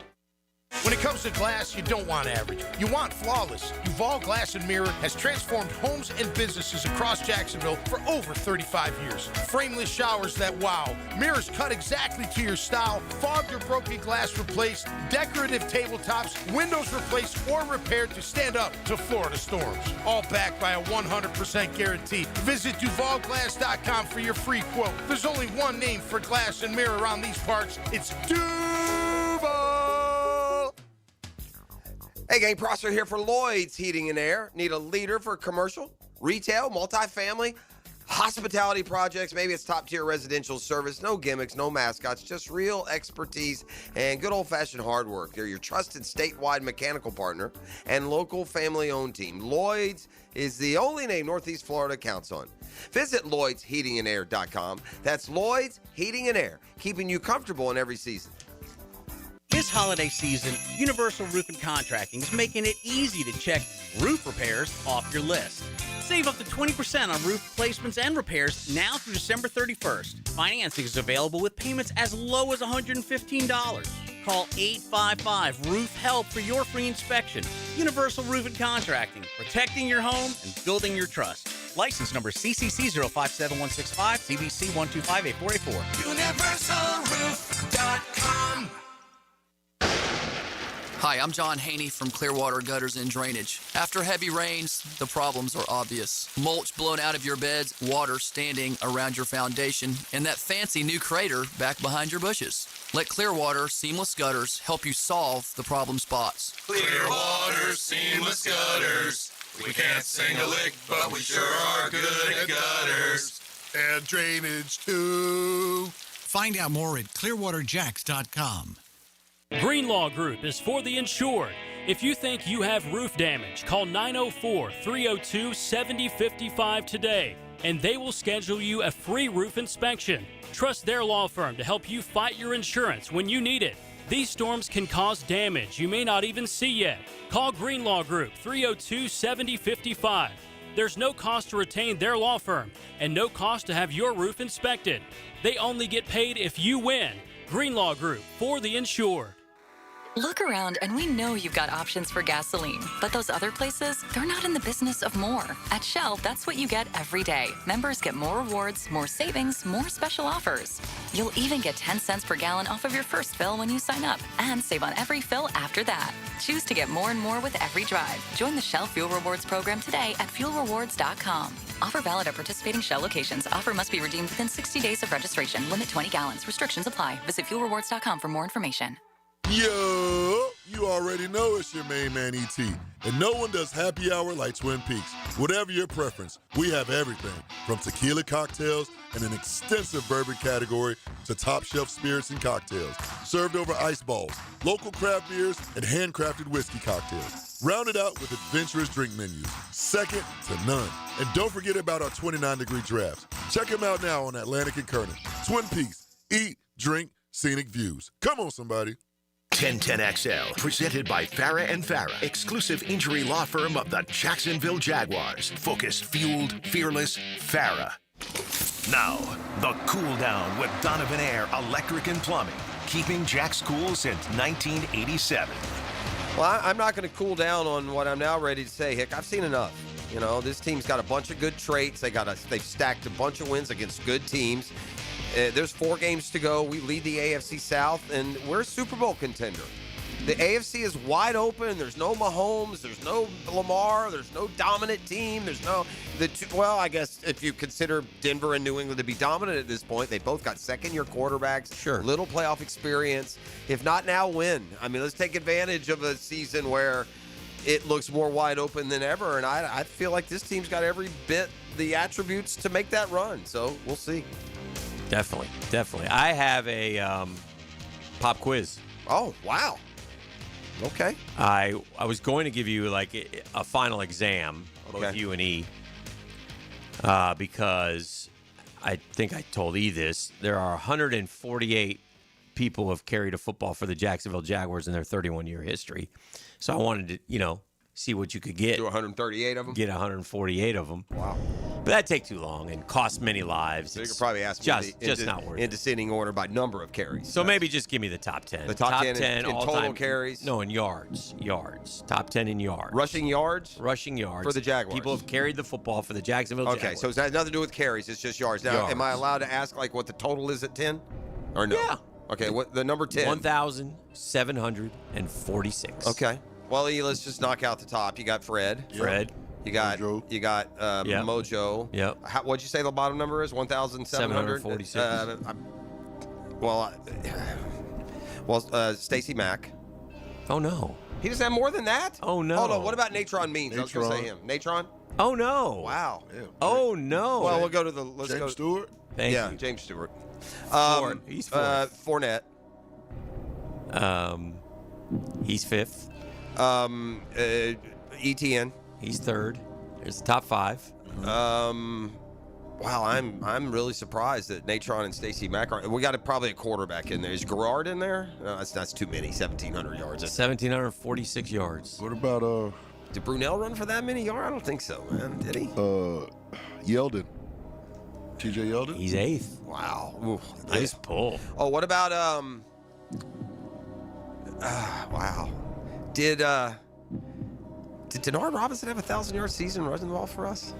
When it comes to glass, you don't want average. You want flawless. Duval Glass and Mirror has transformed homes and businesses across Jacksonville for over 35 years. Frameless showers that wow. Mirrors cut exactly to your style. Fogged or broken glass replaced. Decorative tabletops. Windows replaced or repaired to stand up to Florida storms. All backed by a 100% guarantee. Visit DuvalGlass.com for your free quote. There's only one name for glass and mirror around these parts. It's Duval. Hey, gang, Prosser here for Lloyd's Heating and Air. Need a leader for commercial, retail, multifamily, hospitality projects? Maybe it's top-tier residential service. No gimmicks, no mascots, just real expertise and good old-fashioned hard work. They're your trusted statewide mechanical partner and local family-owned team. Lloyd's is the only name Northeast Florida counts on. Visit Lloyd'sHeatingandAir.com. That's Lloyd's Heating and Air, keeping you comfortable in every season. This holiday season, Universal Roofing Contracting is making it easy to check roof repairs off your list. Save up to 20% on roof replacements and repairs now through December 31st. Financing is available with payments as low as $115. Call 855-ROOF-HELP for your free inspection. Universal Roofing Contracting, protecting your home and building your trust. License number CCC 057165, CBC 125-8484. UniversalRoof.com. Hi, I'm John Haney from Clearwater Gutters and Drainage. After heavy rains, the problems are obvious. Mulch blown out of your beds, water standing around your foundation, and that fancy new crater back behind your bushes. Let Clearwater Seamless Gutters help you solve the problem spots. Clearwater Seamless Gutters. We can't sing a lick, but we sure are good at gutters. And drainage, too. Find out more at clearwaterjacks.com. Greenlaw Group is for the insured. If you think you have roof damage, call 904-302-7055 today, and they will schedule you a free roof inspection. Trust their law firm to help you fight your insurance when you need it. These storms can cause damage you may not even see yet. Call Greenlaw Group, 302-7055. There's no cost to retain their law firm and no cost to have your roof inspected. They only get paid if you win. Greenlaw Group, for the insured. Look around and we know you've got options for gasoline, but those other places, they're not in the business of more. At Shell, that's what you get every day. Members get more rewards, more savings, more special offers. You'll even get 10 cents per gallon off of your first fill when you sign up and save on every fill after that. Choose to get more and more with every drive. Join the Shell Fuel Rewards program today at fuelrewards.com. Offer valid at participating Shell locations. Offer must be redeemed within 60 days of registration. Limit 20 gallons. Restrictions apply. Visit fuelrewards.com for more information. Yo, you already know it's your main man, E.T. And no one does happy hour like Twin Peaks. Whatever your preference, we have everything from tequila cocktails and an extensive bourbon category to top shelf spirits and cocktails, served over ice balls, local craft beers, and handcrafted whiskey cocktails. Rounded out with adventurous drink menus, second to none. And don't forget about our 29-degree drafts. Check them out now on Atlantic and Kernan. Twin Peaks, eat, drink, scenic views. Come on, somebody. 1010XL, presented by Farah & Farah, exclusive injury law firm of the Jacksonville Jaguars. Focused, fueled, fearless, Farah. Now, the cool down with Donovan Air Electric and Plumbing, keeping Jack's cool since 1987. Well, I'm not going to cool down on what I'm now ready to say, Hick. I've seen enough. You know, this team's got a bunch of good traits. They've stacked a bunch of wins against good teams. There's 4 games to go. We lead the AFC South, and we're a Super Bowl contender. The AFC is wide open. There's no Mahomes. There's no Lamar. There's no dominant team. There's no I guess if you consider Denver and New England to be dominant at this point, they both got second-year quarterbacks. Sure. Little playoff experience. If not now, win. I mean, let's take advantage of a season where it looks more wide open than ever, and I feel like this team's got every bit the attributes to make that run. So we'll see. Definitely. I have a pop quiz. Oh, wow. Okay. I was going to give you like a final exam, both you and E, because I think I told E this. There are 148 people who have carried a football for the Jacksonville Jaguars in their 31-year history. So I wanted to, see what you could get. Do 138 of them? Get 148 of them. Wow. But that'd take too long and cost many lives. So you could probably ask me just not worth in it. descending order by number of carries. So maybe just give me the top 10. The top 10 in all-time total carries? No, in yards. Yards. Top 10 in yards. Rushing yards? Rushing yards. For the Jaguars. People have carried the football for the Jacksonville Jaguars. Okay, so it has nothing to do with carries. It's just yards. Now, am I allowed to ask what the total is at 10? Or no? Yeah. Okay, what the number 10? 1,746. Okay. Well, let's just knock out the top. You got Fred. Fred. You got Mojo. Yep. What'd you say the bottom number is? 1,746. Stacey Mack. Oh no. He doesn't have more than that? Oh no. Hold on. What about Natron Means? I was going to say him. Natron? Oh no. Wow. Yeah. Oh no. Well, we'll go to the. James Stewart? Thank you. James Stewart. He's fourth. Fournette. He's fifth. ETN. He's third. There's the top 5. Wow, I'm really surprised that Natron and Stacey Mack are. We got probably a quarterback in there. Is Garrard in there? No, that's too many. 1,700 yards. 1,746 yards. What about Did Brunell run for that many yards? I don't think so, man. Did he? Yeldon? TJ Yeldon? He's 8th. Wow. Ooh, nice pull. Oh, what about wow. Did Denard Robinson have a 1,000-yard season running the ball for us?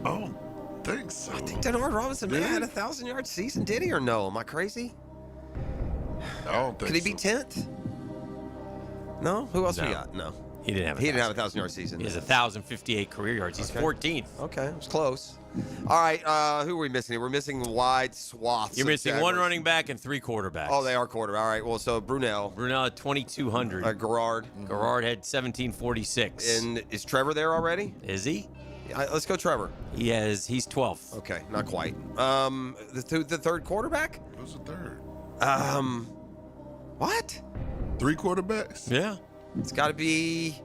I don't think so. I think Denard Robinson may have had a 1,000-yard season. Did he or no? Am I crazy? I don't think so. Could he be 10th? No? Who else we got? No. He didn't have a 1,000-yard season. He has 1,058 career yards. He's 14th. Okay, it was close. All right, who are we missing here? We're missing wide swaths. You're of missing Jaguars. one running back and 3 quarterbacks. Oh, they are quarterback. All right, well, so Brunell. Brunell at 2,200. Garrard. Garrard had 1,746. And is Trevor there already? Is he? Let's go Trevor. He's 12th. Okay, not quite. The third quarterback? Who's the third? What? 3 quarterbacks? Yeah. It's got to be.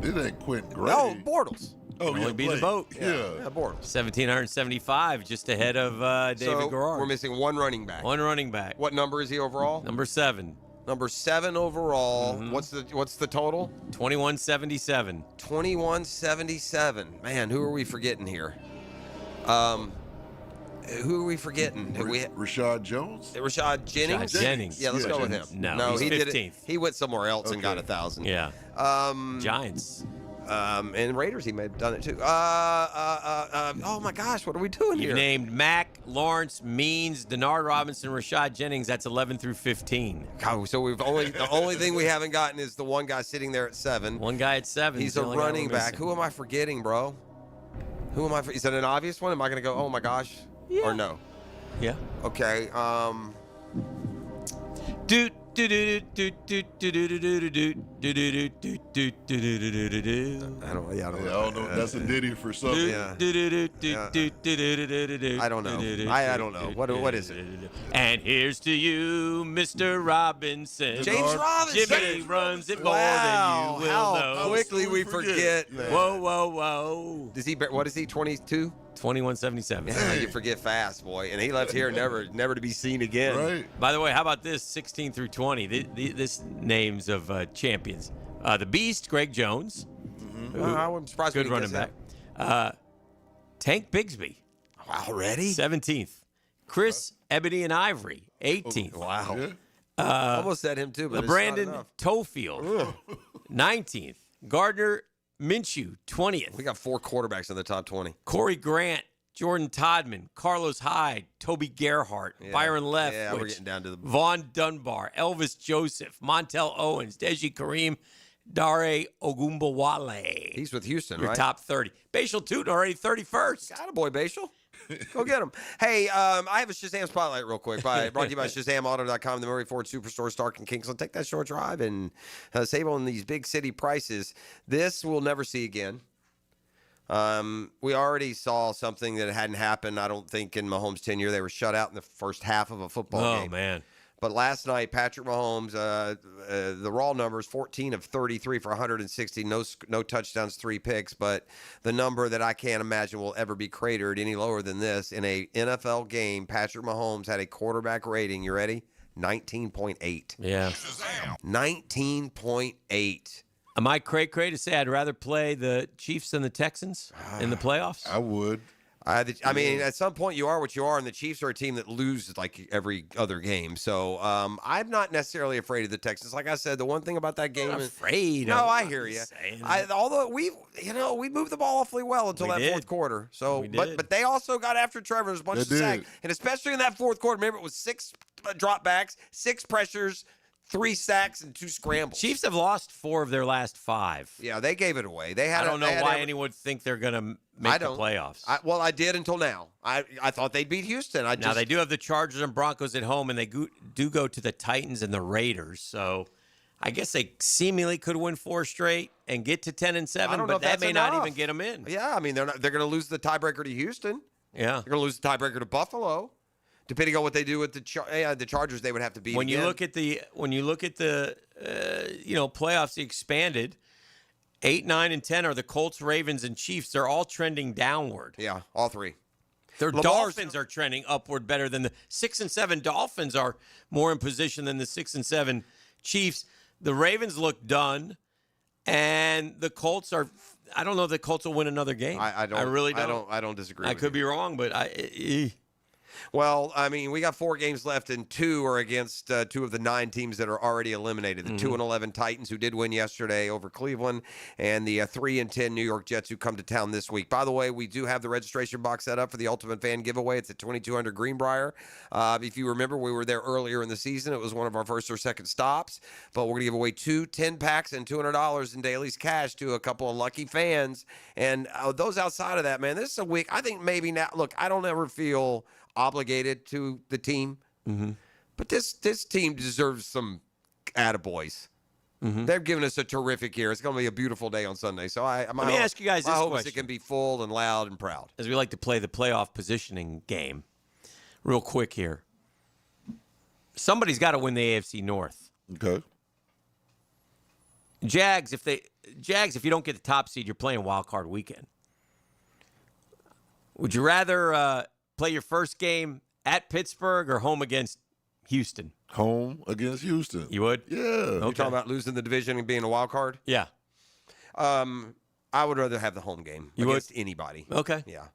It ain't Quentin Gray. No, Bortles. Oh, Only be the boat. Yeah, Bortles. 1,775, just ahead of David Garrard. We're missing one running back. One running back. What number is he overall? Number 7. Number 7 overall. Mhm. What's the total? 2177. 2177. Man, who are we forgetting here? Who are we forgetting? Rashad Jones? Rashad Jennings? Rashad Jennings. Yeah, let's go with him. No, he he's did 15th. it. He went somewhere else and got 1,000. Yeah. Giants. And Raiders, he may have done it too. Oh my gosh, what are we doing You've here? named Mack, Lawrence, Means, Denard Robinson, Rashad Jennings. That's 11 through 15. God, so the only thing we haven't gotten is the one guy sitting there at 7. One guy at 7. He's a running back. Who am I forgetting, bro? Is that an obvious one? Am I going to go, oh my gosh? Yeah. Or no? Yeah. Okay. I don't know. That's a ditty for something. I don't know. I don't know. What is it? And here's to you, Mr. Robinson. James Robinson. Jimmy runs it more than you will how know. quickly we forget. Man. Whoa, whoa, whoa. What is he, 22? 2177. Yeah, you forget fast, boy. And he left here never to be seen again. Right. By the way, how about this 16 through 20? This names of champions. The Beast, Greg Jones. I'm surprised we Good didn't running guess back. Tank Bigsby. Already? 17th. Chris Ebony and Ivory, 18th. Wow. Almost said him too, but Brandon it's not enough. Tofield, 19th. Gardner Minshew, 20th. We got 4 quarterbacks in the top 20. Corey Grant, Jordan Todman, Carlos Hyde, Toby Gerhart, Byron Leftwich, Yeah, we're getting down to the. Vaughn Dunbar, Elvis Joseph, Montel Owens, Deji Kareem, Dare Ogumbawale. He's with Houston, Your right? top 30. Bashal Tootin already 31st. Got a boy, Bashal. Go get him. Hey, I have a Shazam Spotlight real quick. Brought to you by ShazamAuto.com, the Murray Ford Superstore, Stark and Kingsland. Take that short drive and save on these big city prices. This we'll never see again. We already saw something that hadn't happened, I don't think, in Mahomes' tenure. They were shut out in the first half of a football game. Oh, man. But last night, Patrick Mahomes, the raw numbers, 14 of 33 for 160, no touchdowns, 3 picks. But the number that I can't imagine will ever be cratered any lower than this. In a NFL game, Patrick Mahomes had a quarterback rating, you ready? 19.8. Yeah. 19.8. Am I cray-cray to say I'd rather play the Chiefs than the Texans in the playoffs? I would. I mean, at some point you are what you are, and the Chiefs are a team that loses like every other game. So I'm not necessarily afraid of the Texans. Like I said, the one thing about that game is afraid. No, I hear you. Although we moved the ball awfully well until that fourth quarter. So, but they also got after Trevor. There's a bunch of sacks, and especially in that fourth quarter. Remember, it was 6 dropbacks, 6 pressures, 3 sacks, and 2 scrambles. Chiefs have lost 4 of their last 5. Yeah, they gave it away. I don't know why anyone would think they're going to make the playoffs. I did until now. I thought they'd beat Houston. Now they do have the Chargers and Broncos at home, and they do go to the Titans and the Raiders. So I guess they seemingly could win 4 straight and get to 10-7, but that may not even get them in. Yeah, I mean they're going to lose the tiebreaker to Houston. Yeah, they're going to lose the tiebreaker to Buffalo. Depending on what they do with the Chargers, they would have to beat. When you look at the playoffs, the expanded 8, 9, and 10 are the Colts, Ravens, and Chiefs. They're all trending downward. Yeah, all 3. Their Dolphins are trending upward better than the 6 and 7 Dolphins are more in position than the 6 and 7 Chiefs. The Ravens look done, and the Colts are. I don't know if the Colts will win another game. I really don't. I don't disagree. I could be wrong, but Well, I mean, we got 4 games left, and 2 are against 2 of the 9 teams that are already eliminated. The 2-11 Titans, who did win yesterday over Cleveland, and the 3-10 New York Jets, who come to town this week. By the way, we do have the registration box set up for the Ultimate Fan Giveaway. It's at 2200 Greenbrier. If you remember, we were there earlier in the season. It was one of our first or second stops, but we're going to give away 2 10-packs and $200 in Daly's cash to a couple of lucky fans. And those outside of that, man, this is a week. I think maybe now, look, I don't ever feel obligated to the team, but this team deserves some attaboys. They've given us a terrific year. It's going to be a beautiful day on Sunday. So let me ask you guys this question. question. It can be full and loud and proud. As we like to play the playoff positioning game, real quick here. Somebody's got to win the AFC North. Okay. Jags, if you don't get the top seed, you're playing wild card weekend. Would you rather play your first game at Pittsburgh or home against Houston? Home against Houston. You would? Yeah. Okay. You talking about losing the division and being a wild card? Yeah. I would rather have the home game against anybody. Okay. Yeah.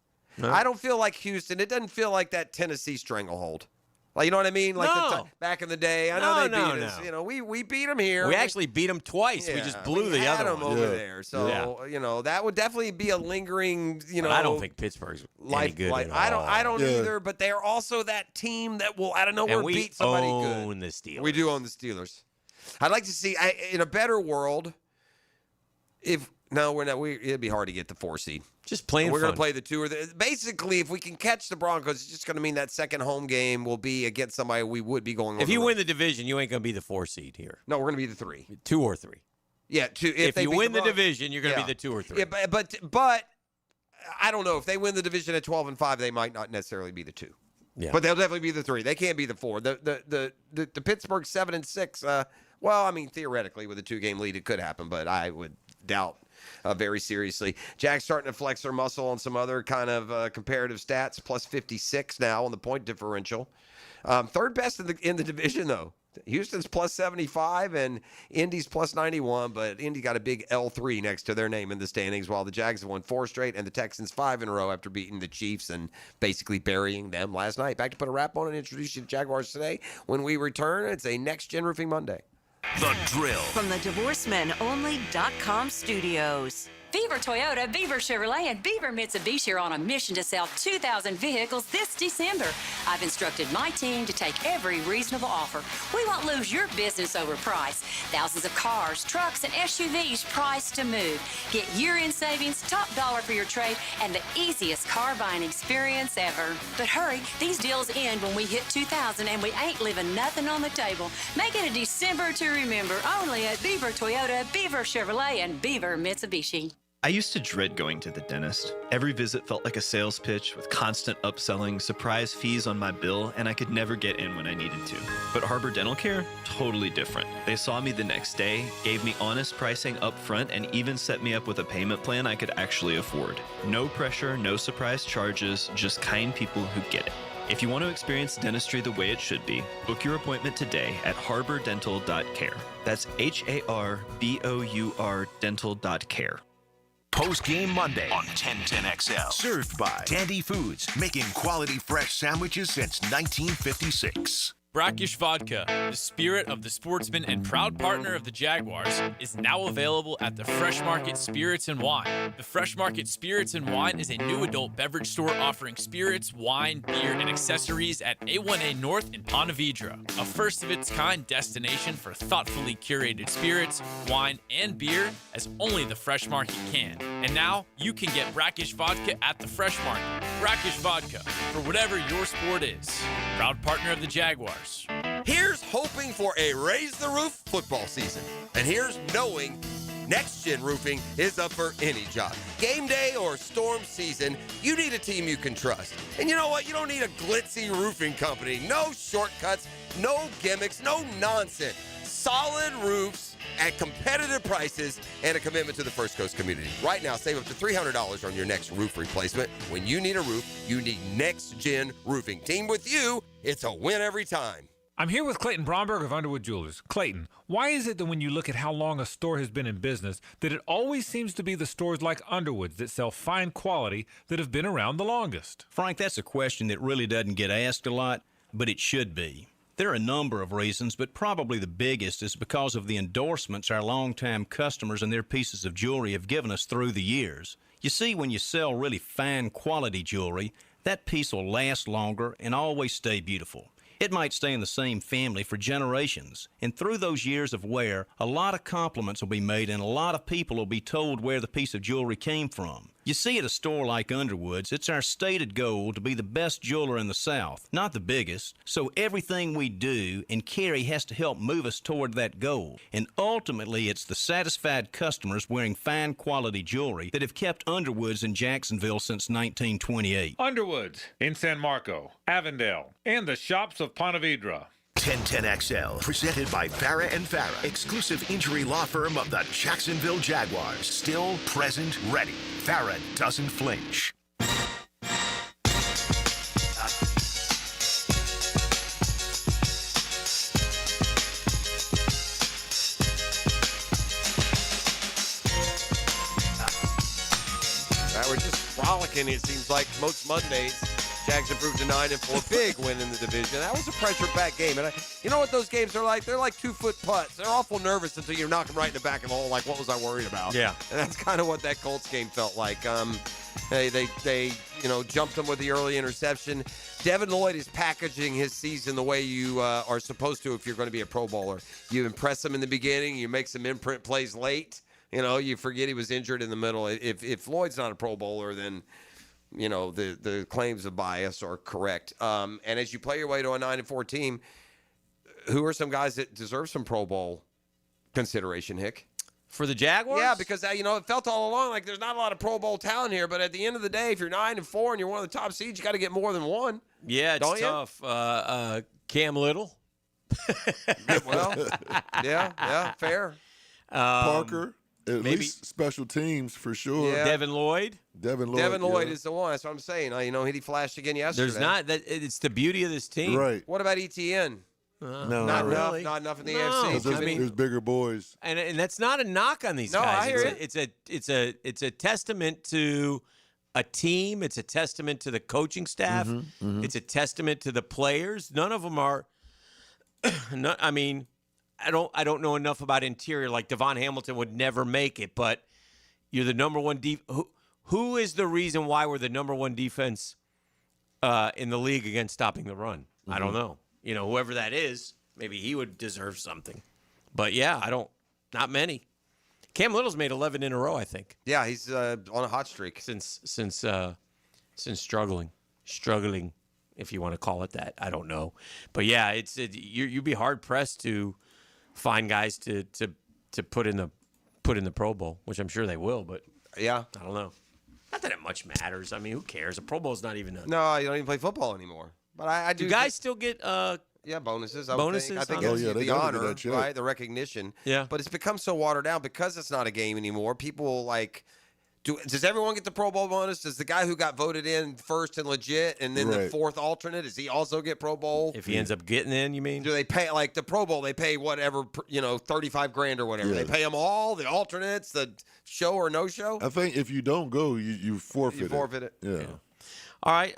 All right. I don't feel like Houston. It doesn't feel like that Tennessee stranglehold. Like, you know what I mean? Like back in the day. I know they beat us. You know, we beat them here. We actually beat them twice. Yeah, we just blew the other one. over there. So, you know, that would definitely be a lingering, but I don't think Pittsburgh's any good at all. I don't either, but they are also that team that will out of nowhere beat somebody good. We own the Steelers. We do own the Steelers. I'd like to see, in a better world, it'd be hard to get the 4 seed. Just playing We're going fun. to play the 2 or basically, if we can catch the Broncos, it's just going to mean that second home game will be against somebody we would be going. If you win the division, you ain't going to be the 4 seed here. No, we're going to be the 3, 2 or 3. Yeah, 2. If you win the division, you're going to be the 2 or 3. Yeah, but I don't know if they win the division at 12-5, they might not necessarily be the 2. Yeah, but they'll definitely be the 3. They can't be the 4. The Pittsburgh 7-6. Well, I mean, theoretically, with a 2-game lead, it could happen, but I would doubt. Very seriously. Jags starting to flex their muscle on some other kind of comparative stats, plus 56 now on the point differential. Third best in the division, though. Houston's plus 75 and Indy's plus 91, but Indy got a big L3 next to their name in the standings, while the Jags have won 4 straight and the Texans 5 in a row after beating the Chiefs and basically burying them last night. Back to put a wrap on and introduce you to Jaguars today. When we return, it's a Next Gen Roofing Monday. The Drill. From the DivorceMenOnly.com studios. Beaver Toyota, Beaver Chevrolet, and Beaver Mitsubishi are on a mission to sell 2,000 vehicles this December. I've instructed my team to take every reasonable offer. We won't lose your business over price. Thousands of cars, trucks, and SUVs priced to move. Get year-end savings, top dollar for your trade, and the easiest car buying experience ever. But hurry, these deals end when we hit 2,000, and we ain't leaving nothing on the table. Make it a December to remember, only at Beaver Toyota, Beaver Chevrolet, and Beaver Mitsubishi. I used to dread going to the dentist. Every visit felt like a sales pitch with constant upselling, surprise fees on my bill, and I could never get in when I needed to. But Harbor Dental Care, totally different. They saw me the next day, gave me honest pricing up front, and even set me up with a payment plan I could actually afford. No pressure, no surprise charges, just kind people who get it. If you want to experience dentistry the way it should be, book your appointment today at harbordental.care. That's HARBOUR dental.care. Post-game Monday on 1010XL. Served by Tandy Foods, making quality fresh sandwiches since 1956. Brackish Vodka, the spirit of the sportsman and proud partner of the Jaguars, is now available at the Fresh Market Spirits and Wine. The Fresh Market Spirits and Wine is a new adult beverage store offering spirits, wine, beer, and accessories at A1A North in Ponte Vedra, a first-of-its-kind destination for thoughtfully curated spirits, wine, and beer as only the Fresh Market can. And now, you can get Brackish Vodka at the Fresh Market. Brackish Vodka, for whatever your sport is. Proud partner of the Jaguars. Here's hoping for a Raise the Roof football season. And here's knowing Next Gen Roofing is up for any job. Game day or storm season, you need a team you can trust. And you know what? You don't need a glitzy roofing company. No shortcuts, no gimmicks, no nonsense. Solid roofs at competitive prices and a commitment to the First Coast community. Right now, save up to $300 on your next roof replacement. When you need a roof, you need Next Gen Roofing. Team with you, it's a win every time. I'm here with Clayton Bromberg of Underwood Jewelers. Clayton, why is it that when you look at how long a store has been in business, that it always seems to be the stores like Underwood's that sell fine quality that have been around the longest? Frank, that's a question that really doesn't get asked a lot, but it should be. There are a number of reasons, but probably the biggest is because of the endorsements our longtime customers and their pieces of jewelry have given us through the years. You see, when you sell really fine quality jewelry, that piece will last longer and always stay beautiful. It might stay in the same family for generations, and through those years of wear, a lot of compliments will be made and a lot of people will be told where the piece of jewelry came from. You see, at a store like Underwood's, it's our stated goal to be the best jeweler in the South, not the biggest, so everything we do and carry has to help move us toward that goal. And ultimately, it's the satisfied customers wearing fine quality jewelry that have kept Underwood's in Jacksonville since 1928. Underwood's in San Marco, Avondale, and the shops of Ponte Vedra. 1010XL, presented by Farah & Farah, exclusive injury law firm of the Jacksonville Jaguars. Still, present, ready. Farah doesn't flinch. We're just frolicking, it seems like, most Mondays. Jags improved to 9-4, big win in the division. That was a pressure-packed game. And you know what those games are like? They're like 2-foot putts. They're awful nervous until you knock them right in the back of the hole. Like, what was I worried about? Yeah. And that's kind of what that Colts game felt like. They jumped them with the early interception. Devin Lloyd is packaging his season the way you are supposed to if you're going to be a Pro Bowler. You impress him in the beginning. You make some imprint plays late. You forget he was injured in the middle. If Lloyd's not a Pro Bowler, then the claims of bias are correct. And as you play your way to a 9-4 team, who are some guys that deserve some Pro Bowl consideration, Hick? For the Jaguars? Yeah, because it felt all along like there's not a lot of Pro Bowl talent here. But at the end of the day, if you're 9-4 and you're one of the top seeds, you got to get more than one. Yeah, it's tough. Cam Little. Well, yeah, fair. Parker. At maybe least special teams for sure. Yeah. Devin Lloyd. Devin Lloyd is the one. That's what I'm saying. He flashed again yesterday. There's not that. It's the beauty of this team. Right. What about ETN? No, not enough. really. Not enough in the No. AFC. There's bigger boys. And that's not a knock on these No, guys. I hear It's a testament to a team. It's a testament to the coaching staff. It's a testament to the players. None of them are. I don't know enough about interior. Like Devon Hamilton would never make it, but you're the number one who is the reason why we're the number one defense in the league against stopping the run? I don't know. Whoever that is, maybe he would deserve something. But yeah, not many. Cam Little's made 11 in a row, I think. Yeah, he's on a hot streak since struggling, if you want to call it that. I don't know, but yeah, you'd be hard pressed to find guys to put in the Pro Bowl, which I'm sure they will. But yeah, I don't know. Not that it much matters. I mean, who cares? A Pro Bowl is not even a. No, you don't even play football anymore. But I do. Do guys still get bonuses? Bonuses? I think Oh, it's yeah, they the gotta do honor, that shit. right? The recognition. Yeah. But it's become so watered down because it's not a game anymore. People Does everyone get the Pro Bowl bonus? Does the guy who got voted in first and legit and then the fourth alternate, does he also get Pro Bowl? If he ends up getting in, you mean? Do they pay, like the Pro Bowl, they pay whatever, $35,000 or whatever. They pay them all, the alternates, the show or no show? I think if you don't go, you forfeit it. You forfeit it. Yeah. All right,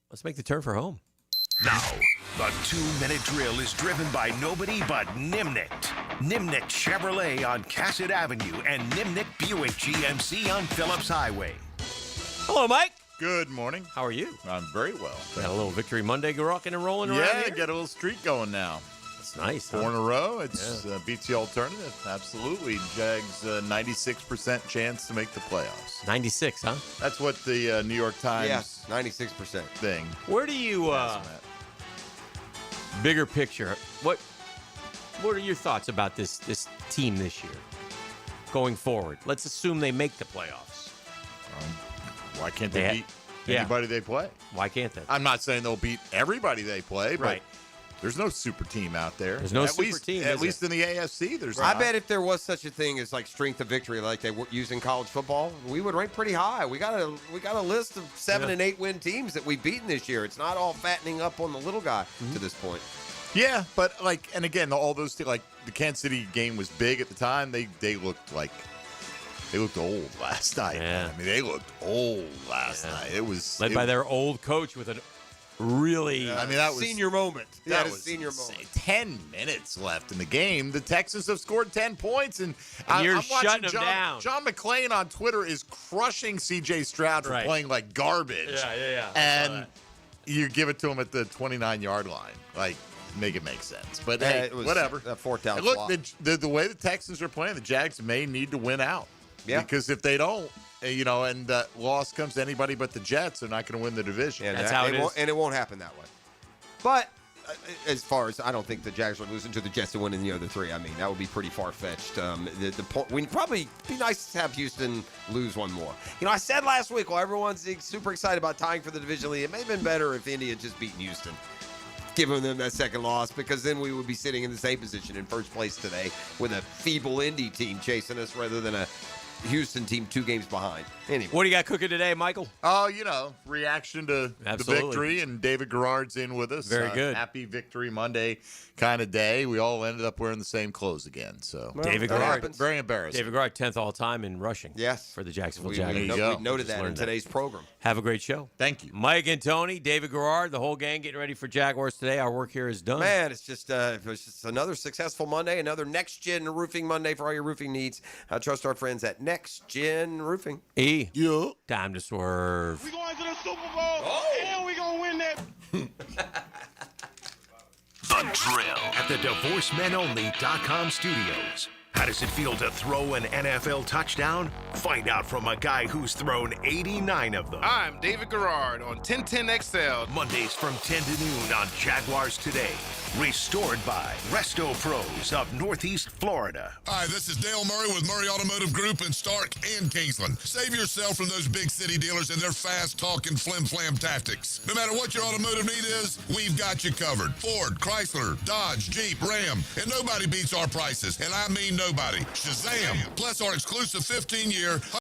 let's make the turn for home. Now, the 2-minute drill is driven by nobody but Nimnicht. Nimnicht Chevrolet on Cassett Avenue and Nimnicht Buick GMC on Phillips Highway. Hello, Mike. Good morning. How are you? I'm very well. Got a little Victory Monday rocking and rolling around here? Yeah, get a little streak going now. That's nice. 4 in a row. It's beats the alternative. Absolutely. Jags 96% chance to make the playoffs. 96, huh? That's what the New York Times 96% thing. Where do you bigger picture? What are your thoughts about this team this year going forward? Let's assume they make the playoffs. Why can't they beat anybody they play? Why can't they? I'm not saying they'll beat everybody they play, but Right. there's no super team out there. There's no at super least, team, At is least in the AFC, there's I not. bet if there was such a thing as like strength of victory, like they use in college football, we would rank pretty high. We got a list of 7 and 8 win teams that we've beaten this year. It's not all fattening up on the little guy to this point. Yeah, but and again, all those things, like the Kansas City game was big at the time. They looked old last night. Yeah. I mean, they looked old last night. It was led by their old coach with a really I mean, that was senior moment. That was was senior insane. moment. 10 minutes left in the game. The Texans have scored 10 points, and You're I'm watching shutting them down. John McClain on Twitter is crushing C.J. Stroud for playing like garbage. Yeah. And you give it to him at the 29-yard line. Like, make it make sense. But hey, it was whatever. That fourth down And look, flop. the way the Texans are playing, the Jags may need to win out. Yeah. Because if they don't, and loss comes to anybody but the Jets, they're not going to win the division. And That's how it is. And it won't happen that way. But as far as I don't think the Jags are losing to the Jets to win in the other 3. I mean, that would be pretty far-fetched. The point, we'd probably be nice to have Houston lose one more. I said last week, while everyone's super excited about tying for the division lead, it may have been better if Indy had just beaten Houston, giving them that second loss, because then we would be sitting in the same position in first place today with a feeble Indy team chasing us rather than a Houston team 2 games behind. Anyway. What do you got cooking today, Michael? Oh, reaction to Absolutely. the victory, and David Garrard's in with us. Very good. Happy Victory Monday kind of day. We all ended up wearing the same clothes again. So David Garrard, very embarrassing. David Garrard, 10th all time in rushing. Yes. For the Jacksonville We Jaguars. noted that in today's program. Have a great show. Thank you. Mike and Tony, David Garrard, the whole gang getting ready for Jaguars today. Our work here is done. Man, it's just another successful Monday, another next-gen roofing Monday for all your roofing needs. Trust our friends at Next Gen Roofing. Time to swerve. We going to the Super Bowl, and we going to win that. The Drill at the DivorceMenOnly.com studios. How does it feel to throw an NFL touchdown? Find out from a guy who's thrown 89 of them. I'm David Garrard on 1010XL. Mondays from 10 to noon on Jaguars Today. Restored by Resto Pros of Northeast Florida. Hi, this is Dale Murray with Murray Automotive Group in Stark and Kingsland. Save yourself from those big city dealers and their fast-talking flim-flam tactics. No matter what your automotive need is, we've got you covered. Ford, Chrysler, Dodge, Jeep, Ram, and nobody beats our prices. And I mean nobody. Shazam! Plus our exclusive 15-year